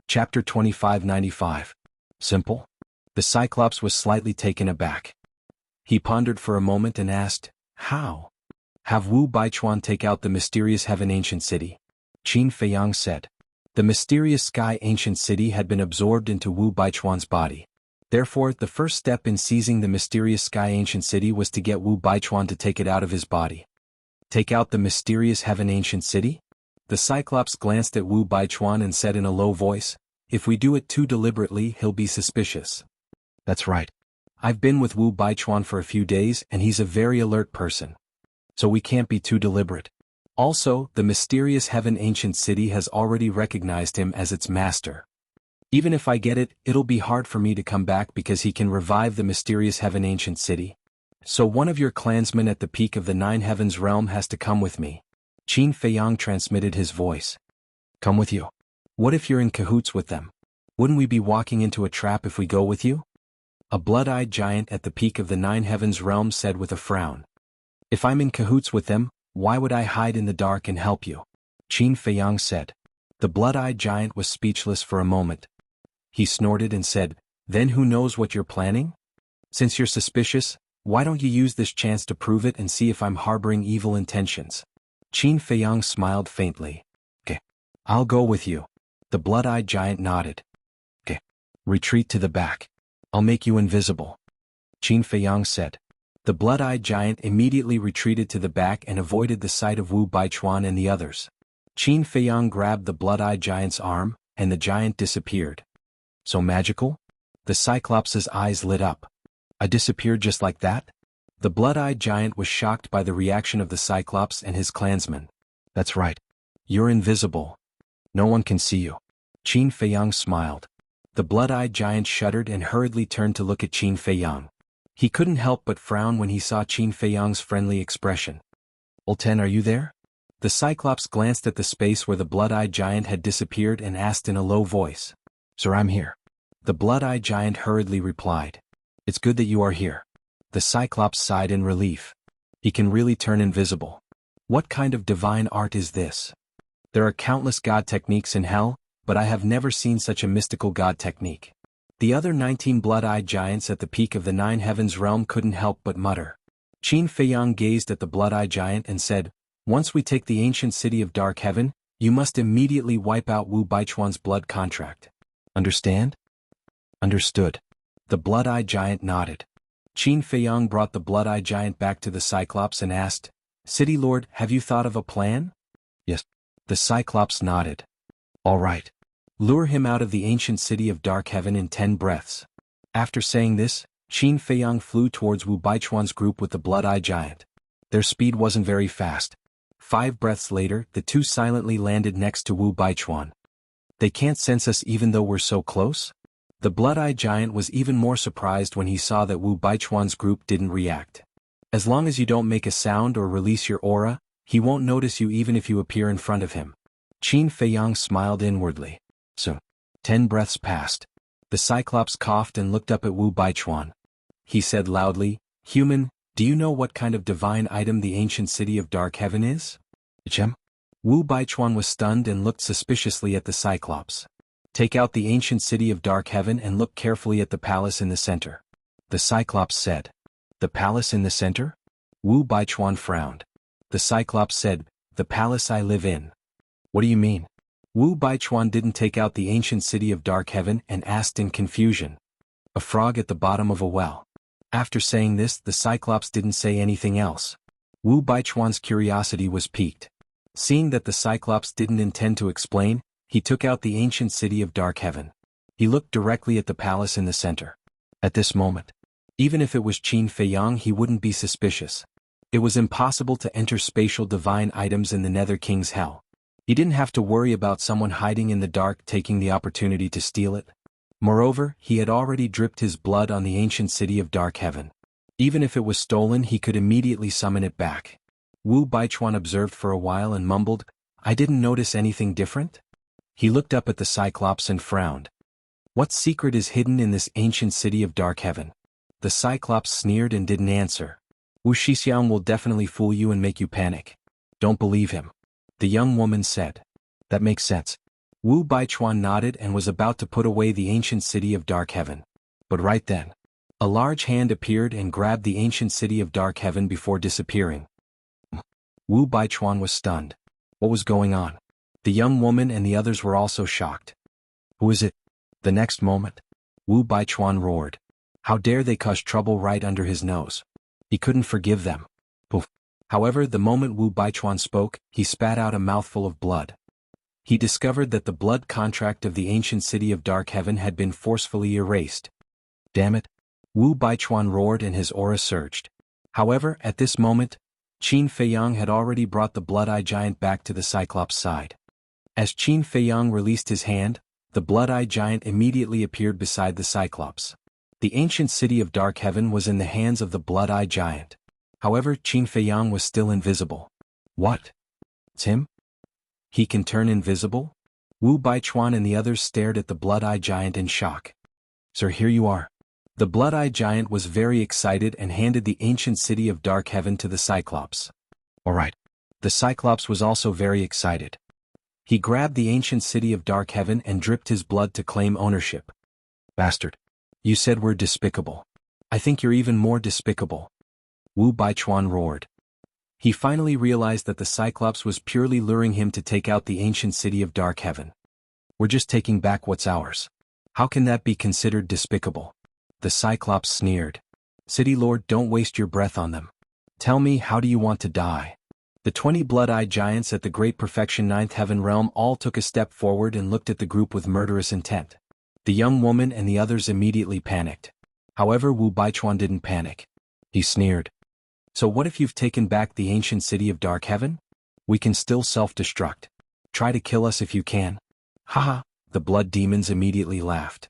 Chapter 2595. Simple? The Cyclops was slightly taken aback. He pondered for a moment and asked, how? Have Wu Baichuan take out the mysterious heaven ancient city? Qin Feiyang said. The mysterious sky ancient city had been absorbed into Wu Baichuan's body. Therefore, the first step in seizing the mysterious sky ancient city was to get Wu Baichuan to take it out of his body. Take out the mysterious heaven ancient city? The Cyclops glanced at Wu Baichuan and said in a low voice, if we do it too deliberately, he'll be suspicious. That's right. I've been with Wu Baichuan for a few days and he's a very alert person. So we can't be too deliberate. Also, the mysterious heaven ancient city has already recognized him as its master. Even if I get it, it'll be hard for me to come back because he can revive the mysterious heaven ancient city. So one of your clansmen at the peak of the Nine Heavens realm has to come with me. Qin Feiyang transmitted his voice. Come with you? What if you're in cahoots with them? Wouldn't we be walking into a trap if we go with you? A blood-eyed giant at the peak of the Nine Heavens realm said with a frown. If I'm in cahoots with them, why would I hide in the dark and help you? Qin Feiyang said. The blood-eyed giant was speechless for a moment. He snorted and said, then who knows what you're planning? Since you're suspicious, why don't you use this chance to prove it and see if I'm harboring evil intentions? Qin Feiyang smiled faintly. Okay. I'll go with you. The blood-eyed giant nodded. Okay. Retreat to the back. I'll make you invisible. Qin Feiyang said. The blood-eyed giant immediately retreated to the back and avoided the sight of Wu Baichuan and the others. Qin Feiyang grabbed the blood-eyed giant's arm, and the giant disappeared. So magical? The Cyclops' eyes lit up. I disappeared just like that? The blood-eyed giant was shocked by the reaction of the Cyclops and his clansmen. That's right. You're invisible. No one can see you. Qin Feiyang smiled. The blood-eyed giant shuddered and hurriedly turned to look at Qin Feiyang. He couldn't help but frown when he saw Qin Feiyang's friendly expression. Ulten, are you there? The Cyclops glanced at the space where the blood-eyed giant had disappeared and asked in a low voice. Sir, I'm here. The blood-eyed giant hurriedly replied. It's good that you are here. The Cyclops sighed in relief. He can really turn invisible. What kind of divine art is this? There are countless god techniques in hell, but I have never seen such a mystical god technique. The other 19 blood-eyed giants at the peak of the Nine Heavens realm couldn't help but mutter. Qin Feiyang gazed at the blood-eyed giant and said, once we take the ancient city of Dark Heaven, you must immediately wipe out Wu Baichuan's blood contract. Understand? Understood. The blood-eyed giant nodded. Qin Feiyang brought the blood-eyed giant back to the Cyclops and asked, City Lord, have you thought of a plan? Yes. The Cyclops nodded. All right. Lure him out of the ancient city of Dark Heaven in 10 breaths. After saying this, Qin Feiyang flew towards Wu Baichuan's group with the blood-eyed giant. Their speed wasn't very fast. 5 breaths later, the two silently landed next to Wu Baichuan. They can't sense us even though we're so close? The blood-eyed giant was even more surprised when he saw that Wu Baichuan's group didn't react. As long as you don't make a sound or release your aura, he won't notice you even if you appear in front of him. Qin Feiyang smiled inwardly. So, 10 breaths passed. The Cyclops coughed and looked up at Wu Baichuan. He said loudly, Human, do you know what kind of divine item the ancient city of Dark Heaven is? Chem? Wu Baichuan was stunned and looked suspiciously at the Cyclops. Take out the ancient city of Dark Heaven and look carefully at the palace in the center. The Cyclops said. The palace in the center? Wu Baichuan frowned. The Cyclops said, the palace I live in. What do you mean? Wu Baichuan didn't take out the ancient city of Dark Heaven and asked in confusion. A frog at the bottom of a well. After saying this, the Cyclops didn't say anything else. Wu Baichuan's curiosity was piqued. Seeing that the Cyclops didn't intend to explain, he took out the ancient city of Dark Heaven. He looked directly at the palace in the center. At this moment, even if it was Qin Feiyang, he wouldn't be suspicious. It was impossible to enter spatial divine items in the Nether King's hell. He didn't have to worry about someone hiding in the dark taking the opportunity to steal it. Moreover, he had already dripped his blood on the ancient city of Dark Heaven. Even if it was stolen, he could immediately summon it back. Wu Baichuan observed for a while and mumbled, I didn't notice anything different? He looked up at the Cyclops and frowned. What secret is hidden in this ancient city of Dark Heaven? The Cyclops sneered and didn't answer. Wuxia will definitely fool you and make you panic. Don't believe him. The young woman said. That makes sense. Wu Baichuan nodded and was about to put away the ancient city of Dark Heaven. But right then, a large hand appeared and grabbed the ancient city of Dark Heaven before disappearing. Wu Baichuan was stunned. What was going on? The young woman and the others were also shocked. Who is it? The next moment, Wu Baichuan roared. How dare they cause trouble right under his nose? He couldn't forgive them. Poof. However, the moment Wu Baichuan spoke, he spat out a mouthful of blood. He discovered that the blood contract of the ancient city of Dark Heaven had been forcefully erased. Damn it! Wu Baichuan roared and his aura surged. However, at this moment, Qin Feiyang had already brought the Blood-Eye Giant back to the Cyclops' side. As Qin Feiyang released his hand, the Blood-Eye Giant immediately appeared beside the Cyclops. The ancient city of Dark Heaven was in the hands of the Blood-Eye Giant. However, Qin Feiyang was still invisible. What? It's him? He can turn invisible? Wu Baichuan and the others stared at the Blood-Eye Giant in shock. Sir, here you are. The Blood-Eye Giant was very excited and handed the ancient city of Dark Heaven to the Cyclops. Alright. The Cyclops was also very excited. He grabbed the ancient city of Dark Heaven and dripped his blood to claim ownership. Bastard. You said we're despicable. I think you're even more despicable. Wu Baichuan roared. He finally realized that the Cyclops was purely luring him to take out the ancient city of Dark Heaven. We're just taking back what's ours. How can that be considered despicable? The Cyclops sneered. City Lord, don't waste your breath on them. Tell me, how do you want to die? The 20 Blood-Eyed Giants at the Great Perfection Ninth Heaven Realm all took a step forward and looked at the group with murderous intent. The young woman and the others immediately panicked. However, Wu Baichuan didn't panic. He sneered. So what if you've taken back the ancient city of Dark Heaven? We can still self-destruct. Try to kill us if you can. Haha, the blood demons immediately laughed.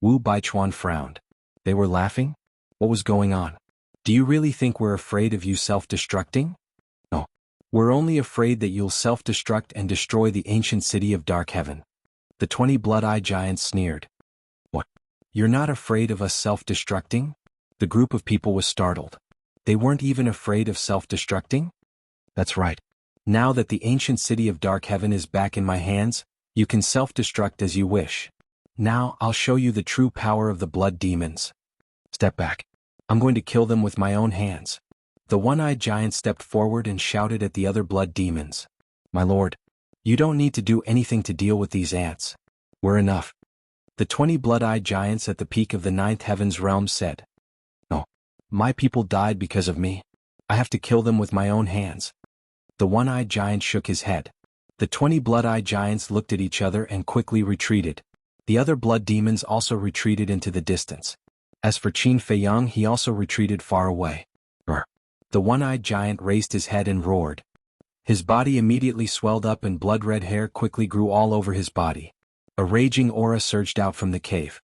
Wu Baichuan frowned. They were laughing? What was going on? Do you really think we're afraid of you self-destructing? No. We're only afraid that you'll self-destruct and destroy the ancient city of Dark Heaven. The 20 Blood-Eyed Giants sneered. What? You're not afraid of us self-destructing? The group of people was startled. They weren't even afraid of self-destructing? That's right. Now that the ancient city of Dark Heaven is back in my hands, you can self-destruct as you wish. Now I'll show you the true power of the blood demons. Step back. I'm going to kill them with my own hands. The one-eyed giant stepped forward and shouted at the other blood demons. My lord, you don't need to do anything to deal with these ants. We're enough. The 20 blood-eyed giants at the peak of the ninth heaven's realm said. No. My people died because of me. I have to kill them with my own hands. The one-eyed giant shook his head. The 20 blood-eyed giants looked at each other and quickly retreated. The other blood demons also retreated into the distance. As for Qin Feiyang, he also retreated far away. Brr. The one-eyed giant raised his head and roared. His body immediately swelled up and blood-red hair quickly grew all over his body. A raging aura surged out from the cave.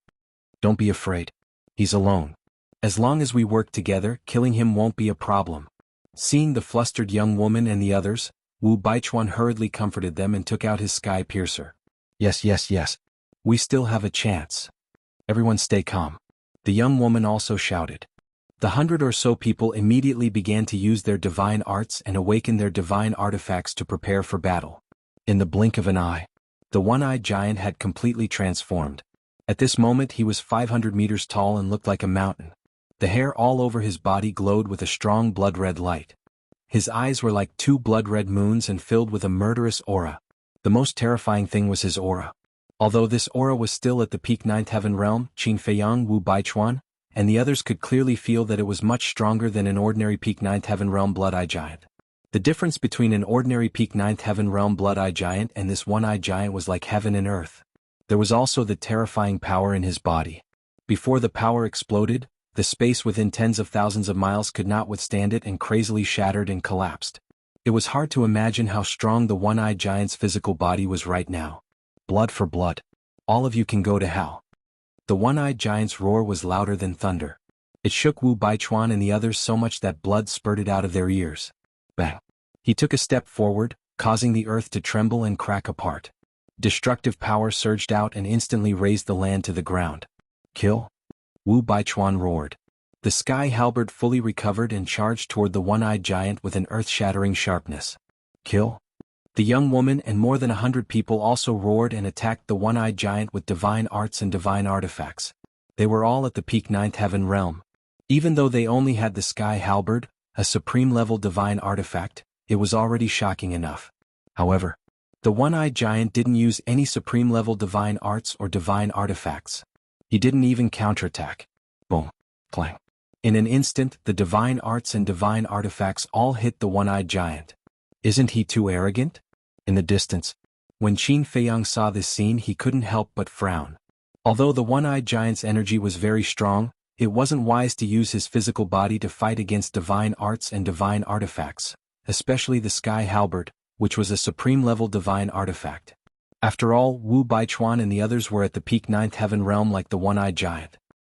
Don't be afraid. He's alone. As long as we work together, killing him won't be a problem. Seeing the flustered young woman and the others, Wu Baichuan hurriedly comforted them and took out his sky piercer. Yes. We still have a chance. Everyone stay calm. The young woman also shouted. The 100 or so people immediately began to use their divine arts and awaken their divine artifacts to prepare for battle. In the blink of an eye, the one-eyed giant had completely transformed. At this moment he was 500 meters tall and looked like a mountain. The hair all over his body glowed with a strong blood-red light. His eyes were like two blood-red moons and filled with a murderous aura. The most terrifying thing was his aura. Although this aura was still at the peak ninth heaven realm, Qin Feiyang, Wu Baichuan, and the others could clearly feel that it was much stronger than an ordinary peak ninth heaven realm blood-eye giant. The difference between an ordinary peak ninth heaven realm blood-eye giant and this one-eyed giant was like heaven and earth. There was also the terrifying power in his body. Before the power exploded, the space within tens of thousands of miles could not withstand it and crazily shattered and collapsed. It was hard to imagine how strong the one-eyed giant's physical body was right now. Blood for blood. All of you can go to hell. The one-eyed giant's roar was louder than thunder. It shook Wu Baichuan and the others so much that blood spurted out of their ears. Bang. He took a step forward, causing the earth to tremble and crack apart. Destructive power surged out and instantly razed the land to the ground. Kill? Wu Baichuan roared. The sky halberd fully recovered and charged toward the one-eyed giant with an earth-shattering sharpness. Kill? The young woman and more than 100 people also roared and attacked the one-eyed giant with divine arts and divine artifacts. They were all at the peak ninth heaven realm. Even though they only had the sky halberd, a supreme-level divine artifact, it was already shocking enough. However, the one-eyed giant didn't use any supreme-level divine arts or divine artifacts. He didn't even counterattack. Boom. Clang. In an instant, the divine arts and divine artifacts all hit the one-eyed giant. Isn't he too arrogant? In the distance, when Qin Feiyang saw this scene, he couldn't help but frown. Although the one-eyed giant's energy was very strong, it wasn't wise to use his physical body to fight against divine arts and divine artifacts, especially the sky halberd, which was a supreme-level divine artifact. After all, Wu Baichuan and the others were at the peak ninth heaven realm like the one-eyed giant.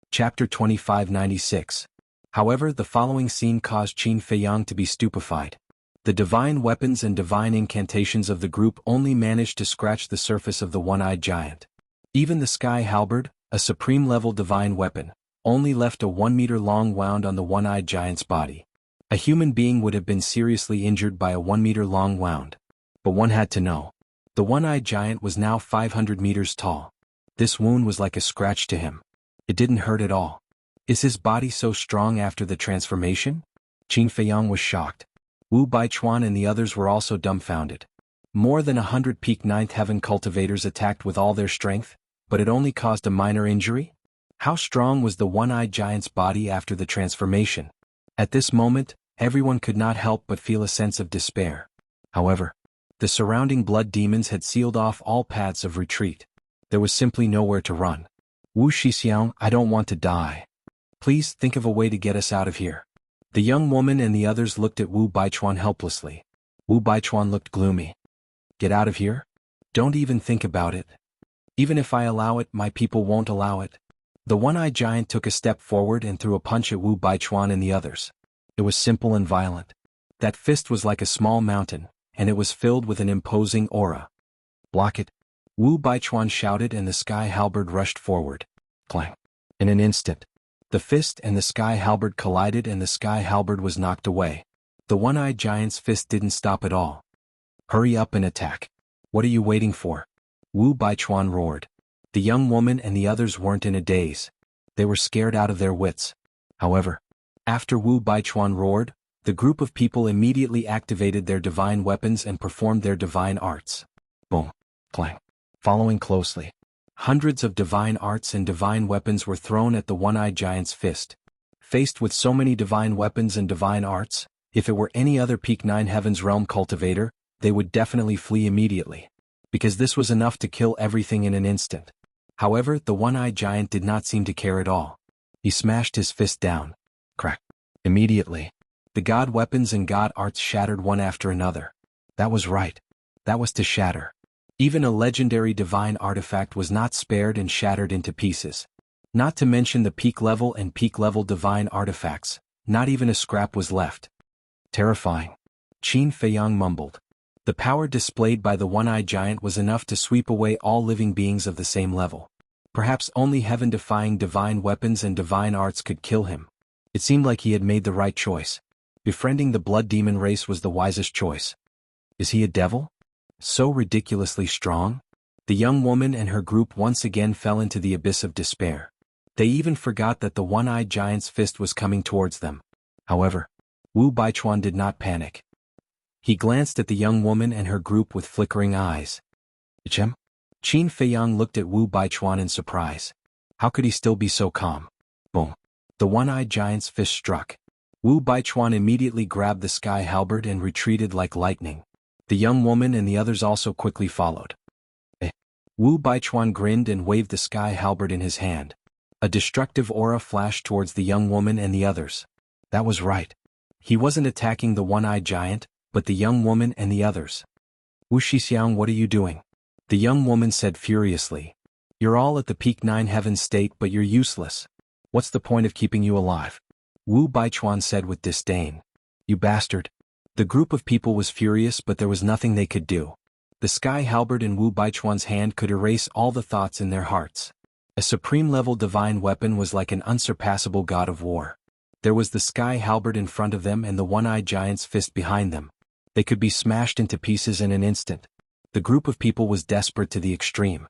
Chapter 2596. However, the following scene caused Qin Feiyang to be stupefied. The divine weapons and divine incantations of the group only managed to scratch the surface of the one-eyed giant. Even the sky halberd, a supreme-level divine weapon, only left a 1-meter-long wound on the one-eyed giant's body. A human being would have been seriously injured by a 1-meter-long wound. But one had to know. The one-eyed giant was now 500 meters tall. This wound was like a scratch to him. It didn't hurt at all. Is his body so strong after the transformation? Qin Feiyang was shocked. Wu Baichuan and the others were also dumbfounded. More than 100 peak ninth heaven cultivators attacked with all their strength, but it only caused a minor injury? How strong was the one-eyed giant's body after the transformation? At this moment, everyone could not help but feel a sense of despair. However, the surrounding blood demons had sealed off all paths of retreat. There was simply nowhere to run. Wu Shixiang, I don't want to die. Please think of a way to get us out of here. The young woman and the others looked at Wu Baichuan helplessly. Wu Baichuan looked gloomy. Get out of here? Don't even think about it. Even if I allow it, my people won't allow it. The one-eyed giant took a step forward and threw a punch at Wu Baichuan and the others. It was simple and violent. That fist was like a small mountain, and it was filled with an imposing aura. Block it! Wu Baichuan shouted, and the sky halberd rushed forward. Clang! In an instant, the fist and the sky halberd collided and the sky halberd was knocked away. The one-eyed giant's fist didn't stop at all. Hurry up and attack. What are you waiting for? Wu Baichuan roared. The young woman and the others weren't in a daze. They were scared out of their wits. However, after Wu Baichuan roared, the group of people immediately activated their divine weapons and performed their divine arts. Boom. Clang. Following closely, hundreds of divine arts and divine weapons were thrown at the one-eyed giant's fist. Faced with so many divine weapons and divine arts, if it were any other peak 9 heavens realm cultivator, they would definitely flee immediately. Because this was enough to kill everything in an instant. However, the one-eyed giant did not seem to care at all. He smashed his fist down. Crack. Immediately, the god weapons and god arts shattered one after another. That was right. That was to shatter. Even a legendary divine artifact was not spared and shattered into pieces. Not to mention the peak level and peak level divine artifacts, not even a scrap was left. Terrifying. Qin Feiyang mumbled. The power displayed by the one-eyed giant was enough to sweep away all living beings of the same level. Perhaps only heaven-defying divine weapons and divine arts could kill him. It seemed like he had made the right choice. Befriending the blood demon race was the wisest choice. Is he a devil? So ridiculously strong? The young woman and her group once again fell into the abyss of despair. They even forgot that the one-eyed giant's fist was coming towards them. However, Wu Baichuan did not panic. He glanced at the young woman and her group with flickering eyes. Qin Feiyang looked at Wu Baichuan in surprise. How could he still be so calm? Boom. The one-eyed giant's fist struck. Wu Baichuan immediately grabbed the sky halberd and retreated like lightning. The young woman and the others also quickly followed. Wu Baichuan grinned and waved the sky halberd in his hand. A destructive aura flashed towards the young woman and the others. That was right. He wasn't attacking the one-eyed giant, but the young woman and the others. Wu Shixiang, what are you doing? The young woman said furiously. You're all at the peak 9 heaven state, but you're useless. What's the point of keeping you alive? Wu Baichuan said with disdain. You bastard. The group of people was furious, but there was nothing they could do. The sky halberd in Wu Baichuan's hand could erase all the thoughts in their hearts. A supreme-level divine weapon was like an unsurpassable god of war. There was the sky halberd in front of them and the one-eyed giant's fist behind them. They could be smashed into pieces in an instant. The group of people was desperate to the extreme.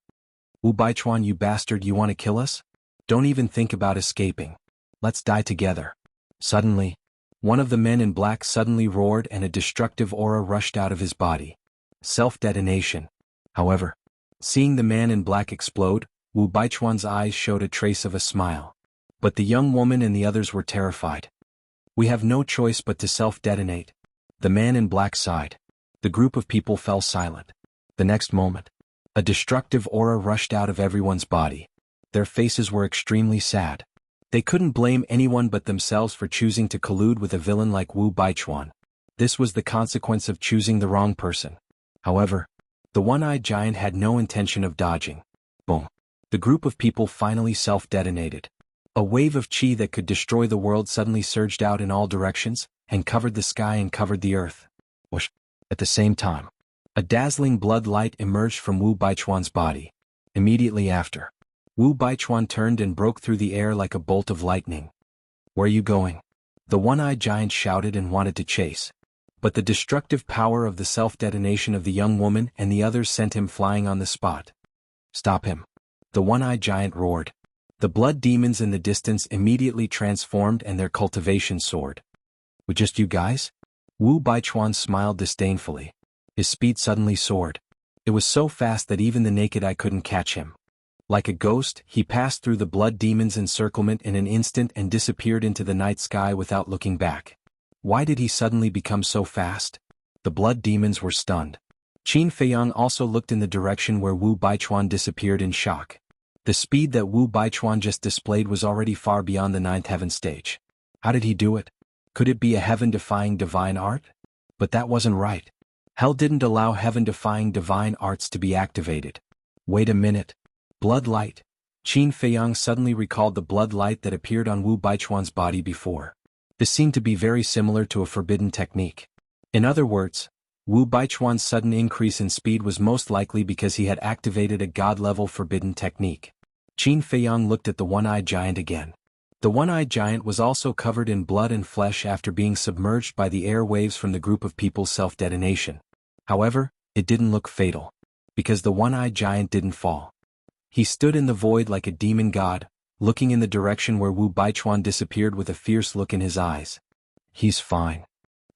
Wu Baichuan, you bastard, you want to kill us? Don't even think about escaping. Let's die together. Suddenly, one of the men in black suddenly roared and a destructive aura rushed out of his body. Self-detonation. However, seeing the man in black explode, Wu Baichuan's eyes showed a trace of a smile. But the young woman and the others were terrified. We have no choice but to self-detonate. The man in black sighed. The group of people fell silent. The next moment, a destructive aura rushed out of everyone's body. Their faces were extremely sad. They couldn't blame anyone but themselves for choosing to collude with a villain like Wu Baichuan. This was the consequence of choosing the wrong person. However, the one-eyed giant had no intention of dodging. Boom. The group of people finally self-detonated. A wave of chi that could destroy the world suddenly surged out in all directions, and covered the sky and covered the earth. Whoosh. At the same time, a dazzling blood light emerged from Wu Baichuan's body. Immediately after, Wu Baichuan turned and broke through the air like a bolt of lightning. Where are you going? The one-eyed giant shouted and wanted to chase. But the destructive power of the self-detonation of the young woman and the others sent him flying on the spot. Stop him. The one-eyed giant roared. The blood demons in the distance immediately transformed and their cultivation soared. With just you guys? Wu Baichuan smiled disdainfully. His speed suddenly soared. It was so fast that even the naked eye couldn't catch him. Like a ghost, he passed through the blood demon's encirclement in an instant and disappeared into the night sky without looking back. Why did he suddenly become so fast? The blood demons were stunned. Qin Feiyang also looked in the direction where Wu Baichuan disappeared in shock. The speed that Wu Baichuan just displayed was already far beyond the ninth heaven stage. How did he do it? Could it be a heaven-defying divine art? But that wasn't right. Hell didn't allow heaven-defying divine arts to be activated. Wait a minute. Blood light. Qin Feiyang suddenly recalled the blood light that appeared on Wu Baichuan's body before. This seemed to be very similar to a forbidden technique. In other words, Wu Baichuan's sudden increase in speed was most likely because he had activated a god-level forbidden technique. Qin Feiyang looked at the one-eyed giant again. The one-eyed giant was also covered in blood and flesh after being submerged by the air waves from the group of people's self-detonation. However, it didn't look fatal, because the one-eyed giant didn't fall. He stood in the void like a demon god, looking in the direction where Wu Baichuan disappeared with a fierce look in his eyes. He's fine.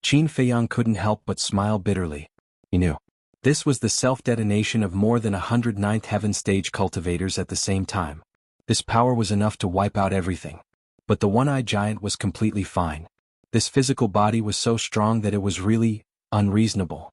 Qin Feiyang couldn't help but smile bitterly. He knew. This was the self-detonation of more than 100 ninth heaven stage cultivators at the same time. This power was enough to wipe out everything. But the one-eyed giant was completely fine. This physical body was so strong that it was really unreasonable.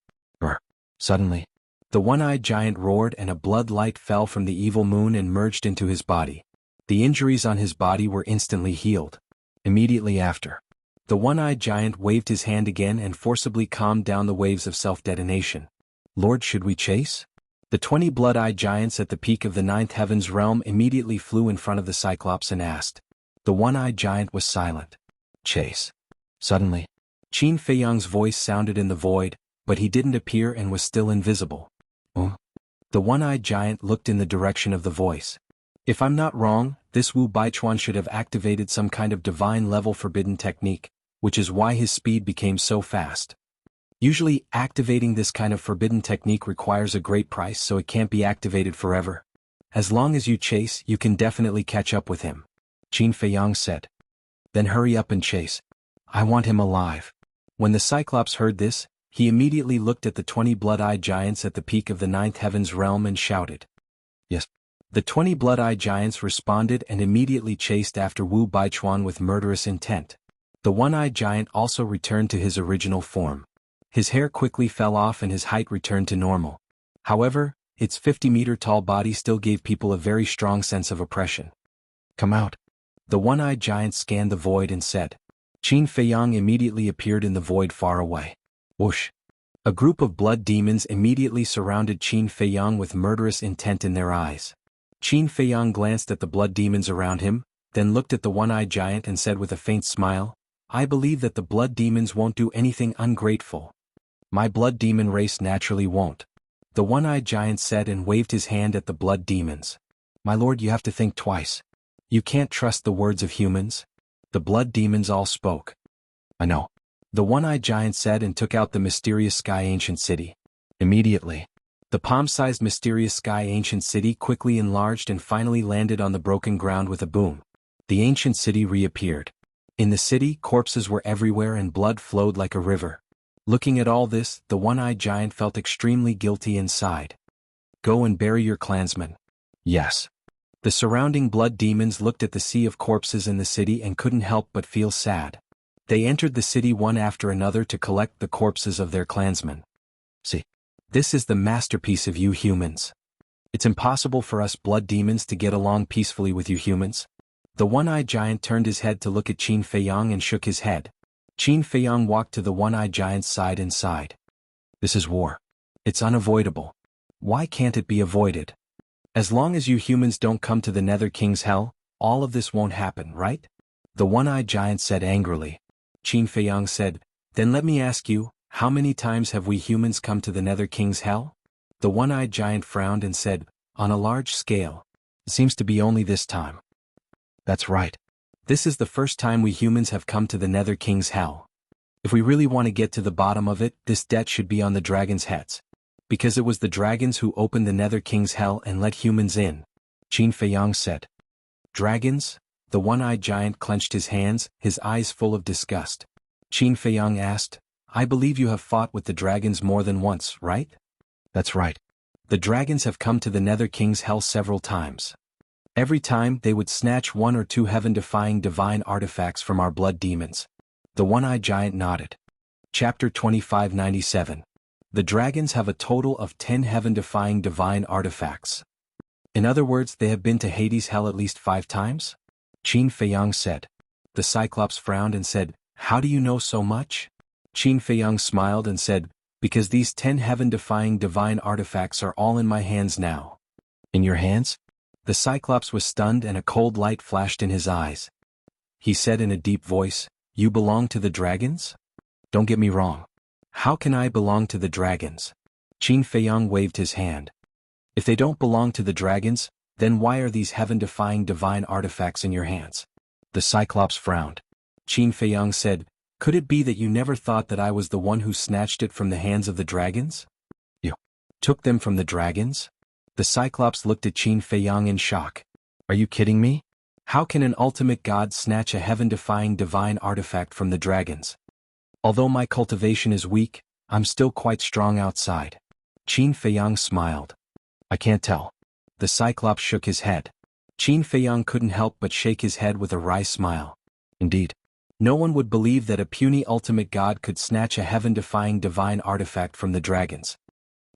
Suddenly, the one-eyed giant roared and a blood light fell from the evil moon and merged into his body. The injuries on his body were instantly healed. Immediately after, the one-eyed giant waved his hand again and forcibly calmed down the waves of self-detonation. Lord, should we chase? The 20 blood-eyed giants at the peak of the ninth heaven's realm immediately flew in front of the Cyclops and asked. The one-eyed giant was silent. Chase. Suddenly, Qin Feiyang's voice sounded in the void, but he didn't appear and was still invisible. The one-eyed giant looked in the direction of the voice. If I'm not wrong, this Wu Baichuan should have activated some kind of divine-level forbidden technique, which is why his speed became so fast. Usually, activating this kind of forbidden technique requires a great price, so it can't be activated forever. As long as you chase, you can definitely catch up with him, Qin Feiyang said. Then hurry up and chase. I want him alive. When the Cyclops heard this, he immediately looked at the 20 blood-eyed giants at the peak of the ninth heaven's realm and shouted. Yes. The 20 blood-eyed giants responded and immediately chased after Wu Baichuan with murderous intent. The one-eyed giant also returned to his original form. His hair quickly fell off and his height returned to normal. However, its 50-meter-tall body still gave people a very strong sense of oppression. Come out. The one-eyed giant scanned the void and said. Qin Feiyang immediately appeared in the void far away. Whoosh. A group of blood demons immediately surrounded Qin Feiyang with murderous intent in their eyes. Qin Feiyang glanced at the blood demons around him, then looked at the one-eyed giant and said with a faint smile, I believe that the blood demons won't do anything ungrateful. My blood demon race naturally won't. The one-eyed giant said and waved his hand at the blood demons. My lord, you have to think twice. You can't trust the words of humans. The blood demons all spoke. I know. the one-eyed giant said, and took out the mysterious sky ancient city. Immediately, the palm-sized mysterious sky ancient city quickly enlarged and finally landed on the broken ground with a boom. The ancient city reappeared. In the city, corpses were everywhere and blood flowed like a river. Looking at all this, the one-eyed giant felt extremely guilty inside. Go and bury your clansmen. Yes. The surrounding blood demons looked at the sea of corpses in the city and couldn't help but feel sad. They entered the city one after another to collect the corpses of their clansmen. See, this is the masterpiece of you humans. It's impossible for us blood demons to get along peacefully with you humans. The one-eyed giant turned his head to look at Qin Feiyang and shook his head. Qin Feiyang walked to the one-eyed giant's side and sighed. This is war. It's unavoidable. Why can't it be avoided? As long as you humans don't come to the Nether King's hell, all of this won't happen, right? The one-eyed giant said angrily. Qin Feiyang said, then let me ask you, how many times have we humans come to the Nether King's hell? The one-eyed giant frowned and said, on a large scale. It seems to be only this time. That's right. This is the first time we humans have come to the Nether King's hell. If we really want to get to the bottom of it, this debt should be on the dragons' heads. Because it was the dragons who opened the Nether King's hell and let humans in. Qin Feiyang said. Dragons? The one-eyed giant clenched his hands, his eyes full of disgust. Qin Feiyang asked, I believe you have fought with the dragons more than once, right? That's right. The dragons have come to the Nether King's hell several times. Every time, they would snatch one or two heaven-defying divine artifacts from our blood demons. The one-eyed giant nodded. Chapter 2597. The dragons have a total of 10 heaven-defying divine artifacts. In other words, they have been to Hades' hell at least 5 times? Qin Feiyang said. The Cyclops frowned and said, how do you know so much? Qin Feiyang smiled and said, because these 10 heaven-defying divine artifacts are all in my hands now. In your hands? The Cyclops was stunned and a cold light flashed in his eyes. He said in a deep voice, you belong to the dragons? Don't get me wrong. How can I belong to the dragons? Qin Feiyang waved his hand. If they don't belong to the dragons, then why are these heaven-defying divine artifacts in your hands? The Cyclops frowned. Qin Feiyang said, could it be that you never thought that I was the one who snatched it from the hands of the dragons? You took them from the dragons? The Cyclops looked at Qin Feiyang in shock. Are you kidding me? How can an ultimate god snatch a heaven-defying divine artifact from the dragons? Although my cultivation is weak, I'm still quite strong outside. Qin Feiyang smiled. I can't tell. The Cyclops shook his head. Qin Feiyang couldn't help but shake his head with a wry smile. Indeed. No one would believe that a puny ultimate god could snatch a heaven-defying divine artifact from the dragons.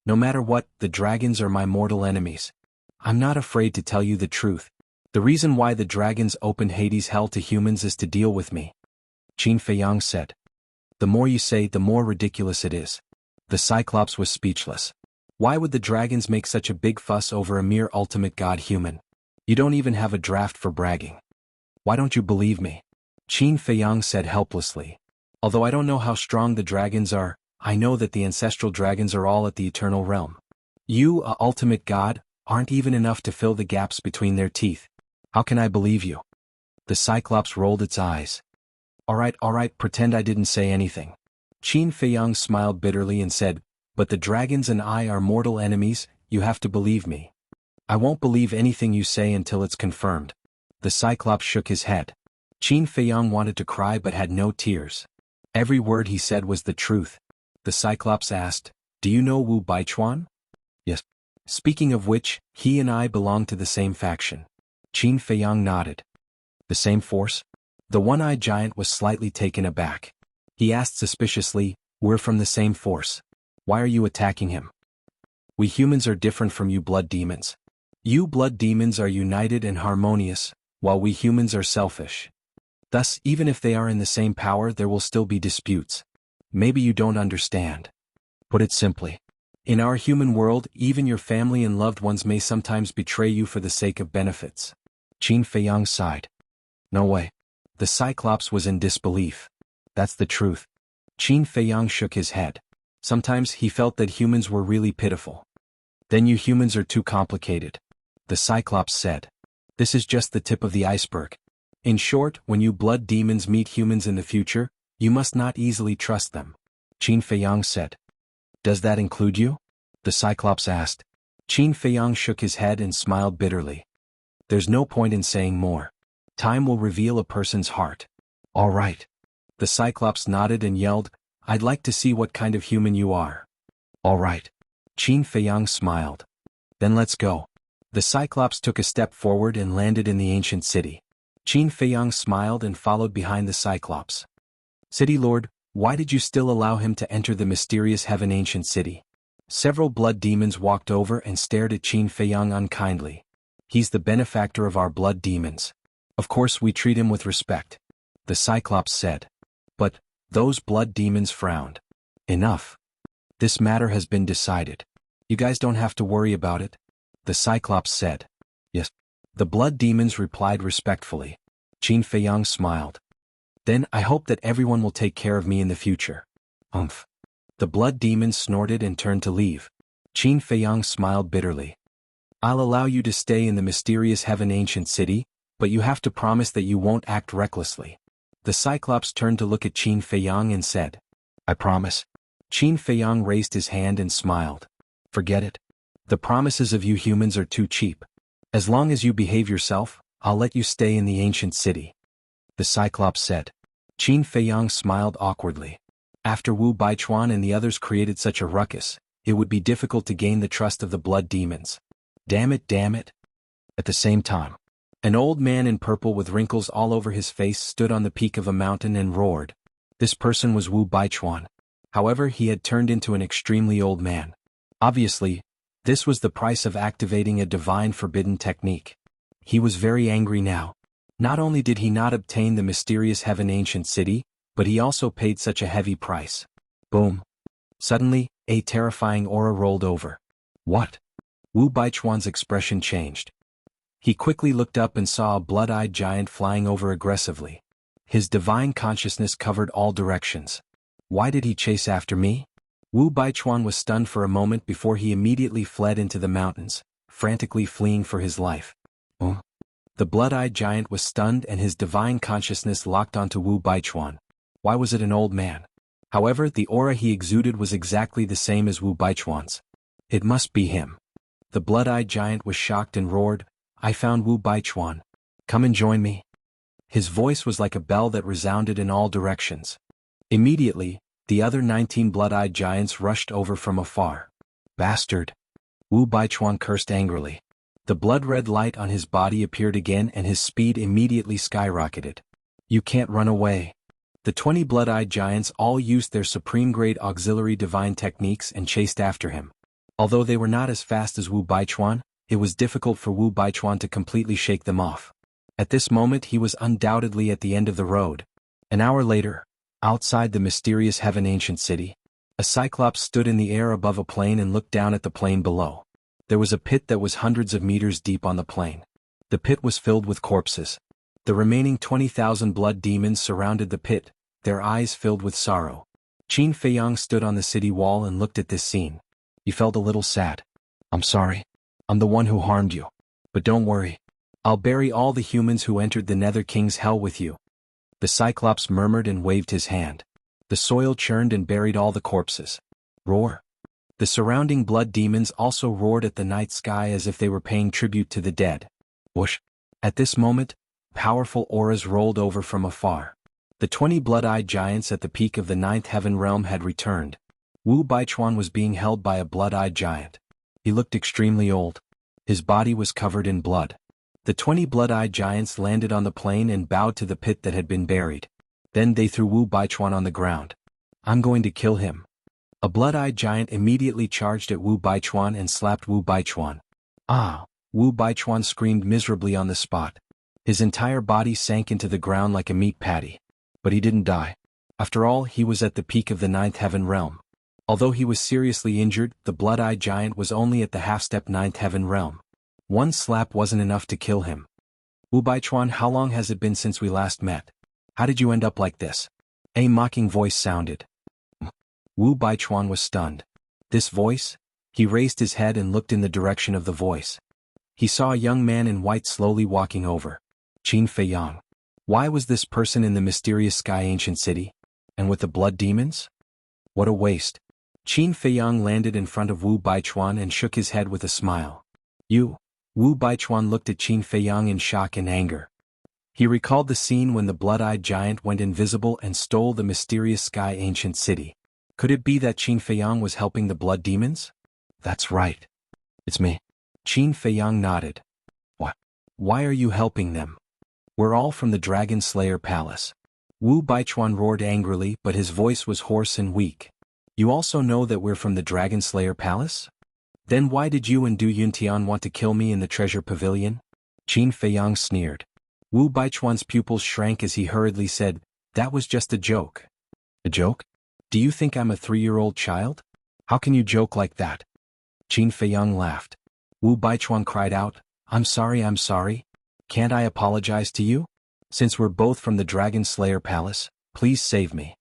No matter what, the dragons are my mortal enemies. I'm not afraid to tell you the truth. The reason why the dragons opened Hades' hell to humans is to deal with me. Qin Feiyang said. The more you say, the more ridiculous it is. The Cyclops was speechless. Why would the dragons make such a big fuss over a mere ultimate god human? You don't even have a draft for bragging. Why don't you believe me? Qin Feiyang said helplessly. Although I don't know how strong the dragons are, I know that the ancestral dragons are all at the eternal realm. You, a ultimate god, aren't even enough to fill the gaps between their teeth. How can I believe you? The Cyclops rolled its eyes. All right, pretend I didn't say anything. Qin Feiyang smiled bitterly and said, but the dragons and I are mortal enemies, you have to believe me. I won't believe anything you say until it's confirmed. The Cyclops shook his head. Qin Feiyang wanted to cry but had no tears. Every word he said was the truth. The Cyclops asked, do you know Wu Baichuan? Yes. Speaking of which, he and I belong to the same faction. Qin Feiyang nodded. The same force? The one-eyed giant was slightly taken aback. He asked suspiciously, we're from the same force. Why are you attacking him? We humans are different from you blood demons. You blood demons are united and harmonious, while we humans are selfish. Thus, even if they are in the same power, there will still be disputes. Maybe you don't understand. Put it simply. In our human world, even your family and loved ones may sometimes betray you for the sake of benefits. Qin Feiyang sighed. No way. The Cyclops was in disbelief. That's the truth. Qin Feiyang shook his head. Sometimes he felt that humans were really pitiful. Then you humans are too complicated. The Cyclops said. This is just the tip of the iceberg. In short, when you blood demons meet humans in the future, You must not easily trust them. Qin Feiyang said. Does that include you? The Cyclops asked. Qin Feiyang shook his head and smiled bitterly. There's no point in saying more. Time will reveal a person's heart. All right. The Cyclops nodded and yelled, I'd like to see what kind of human you are. All right. Qin Feiyang smiled. Then let's go. The Cyclops took a step forward and landed in the ancient city. Qin Feiyang smiled and followed behind the Cyclops. City Lord, why did you still allow him to enter the mysterious heaven ancient city? Several blood demons walked over and stared at Qin Feiyang unkindly. He's the benefactor of our blood demons. Of course we treat him with respect. The Cyclops said. But, those blood demons frowned. Enough. This matter has been decided. You guys don't have to worry about it. The Cyclops said. Yes. The blood demons replied respectfully. Qin Feiyang smiled. Then I hope that everyone will take care of me in the future. Umph. The blood demons snorted and turned to leave. Qin Feiyang smiled bitterly. I'll allow you to stay in the mysterious heaven ancient city, but you have to promise that you won't act recklessly. The Cyclops turned to look at Qin Feiyang and said. I promise. Qin Feiyang raised his hand and smiled. Forget it. The promises of you humans are too cheap. As long as you behave yourself, I'll let you stay in the ancient city. The Cyclops said. Qin Feiyang smiled awkwardly. After Wu Baichuan and the others created such a ruckus, it would be difficult to gain the trust of the blood demons. Damn it, damn it. At the same time, an old man in purple with wrinkles all over his face stood on the peak of a mountain and roared. This person was Wu Baichuan. However, he had turned into an extremely old man. Obviously, this was the price of activating a divine forbidden technique. He was very angry now. Not only did he not obtain the mysterious heaven ancient city, but he also paid such a heavy price. Boom. Suddenly, a terrifying aura rolled over. What? Wu Baichuan's expression changed. He quickly looked up and saw a blood-eyed giant flying over aggressively. His divine consciousness covered all directions. Why did he chase after me? Wu Baichuan was stunned for a moment before he immediately fled into the mountains, frantically fleeing for his life. Oh. The blood-eyed giant was stunned and his divine consciousness locked onto Wu Baichuan. Why was it an old man? However, the aura he exuded was exactly the same as Wu Baichuan's. It must be him. The blood-eyed giant was shocked and roared, I found Wu Baichuan. Come and join me. His voice was like a bell that resounded in all directions. Immediately, the other 19 blood-eyed giants rushed over from afar. Bastard! Wu Baichuan cursed angrily. The blood-red light on his body appeared again and his speed immediately skyrocketed. You can't run away. The 20 blood-eyed giants all used their supreme-grade auxiliary divine techniques and chased after him. Although they were not as fast as Wu Baichuan, it was difficult for Wu Baichuan to completely shake them off. At this moment he was undoubtedly at the end of the road. An hour later, outside the mysterious heaven ancient city, a Cyclops stood in the air above a plain and looked down at the plain below. There was a pit that was hundreds of meters deep on the plain. The pit was filled with corpses. The remaining 20,000 blood demons surrounded the pit, their eyes filled with sorrow. Qin Feiyang stood on the city wall and looked at this scene. He felt a little sad. I'm sorry. I'm the one who harmed you. But don't worry. I'll bury all the humans who entered the Nether King's hell with you. The Cyclops murmured and waved his hand. The soil churned and buried all the corpses. Roar. The surrounding blood demons also roared at the night sky as if they were paying tribute to the dead. Whoosh. At this moment, powerful auras rolled over from afar. The 20 blood-eyed giants at the peak of the 9th heaven realm had returned. Wu Baichuan was being held by a blood-eyed giant. He looked extremely old. His body was covered in blood. The 20 blood-eyed giants landed on the plain and bowed to the pit that had been buried. Then they threw Wu Baichuan on the ground. I'm going to kill him. A blood-eyed giant immediately charged at Wu Baichuan and slapped Wu Baichuan. Ah! Wu Baichuan screamed miserably on the spot. His entire body sank into the ground like a meat patty. But he didn't die. After all, he was at the peak of the 9th heaven realm. Although he was seriously injured, the blood-eyed giant was only at the half-step 9th heaven realm. One slap wasn't enough to kill him. Wu Baichuan, how long has it been since we last met? How did you end up like this? A mocking voice sounded. Wu Baichuan was stunned. This voice? He raised his head and looked in the direction of the voice. He saw a young man in white slowly walking over. Qin Feiyang. Why was this person in the mysterious sky ancient city? And with the blood demons? What a waste. Qin Feiyang landed in front of Wu Baichuan and shook his head with a smile. You? Wu Baichuan looked at Qin Feiyang in shock and anger. He recalled the scene when the blood-eyed giant went invisible and stole the mysterious Sky Ancient City. Could it be that Qin Feiyang was helping the blood demons? That's right. It's me. Qin Feiyang nodded. What? Why are you helping them? We're all from the Dragon Slayer Palace. Wu Baichuan roared angrily, but his voice was hoarse and weak. You also know that we're from the Dragon Slayer Palace? Then why did you and Du Yuntian want to kill me in the treasure pavilion? Qin Feiyang sneered. Wu Baichuan's pupils shrank as he hurriedly said, That was just a joke. A joke? Do you think I'm a 3-year-old child? How can you joke like that? Qin Feiyang laughed. Wu Baichuan cried out, I'm sorry. Can't I apologize to you? Since we're both from the Dragon Slayer Palace, please save me.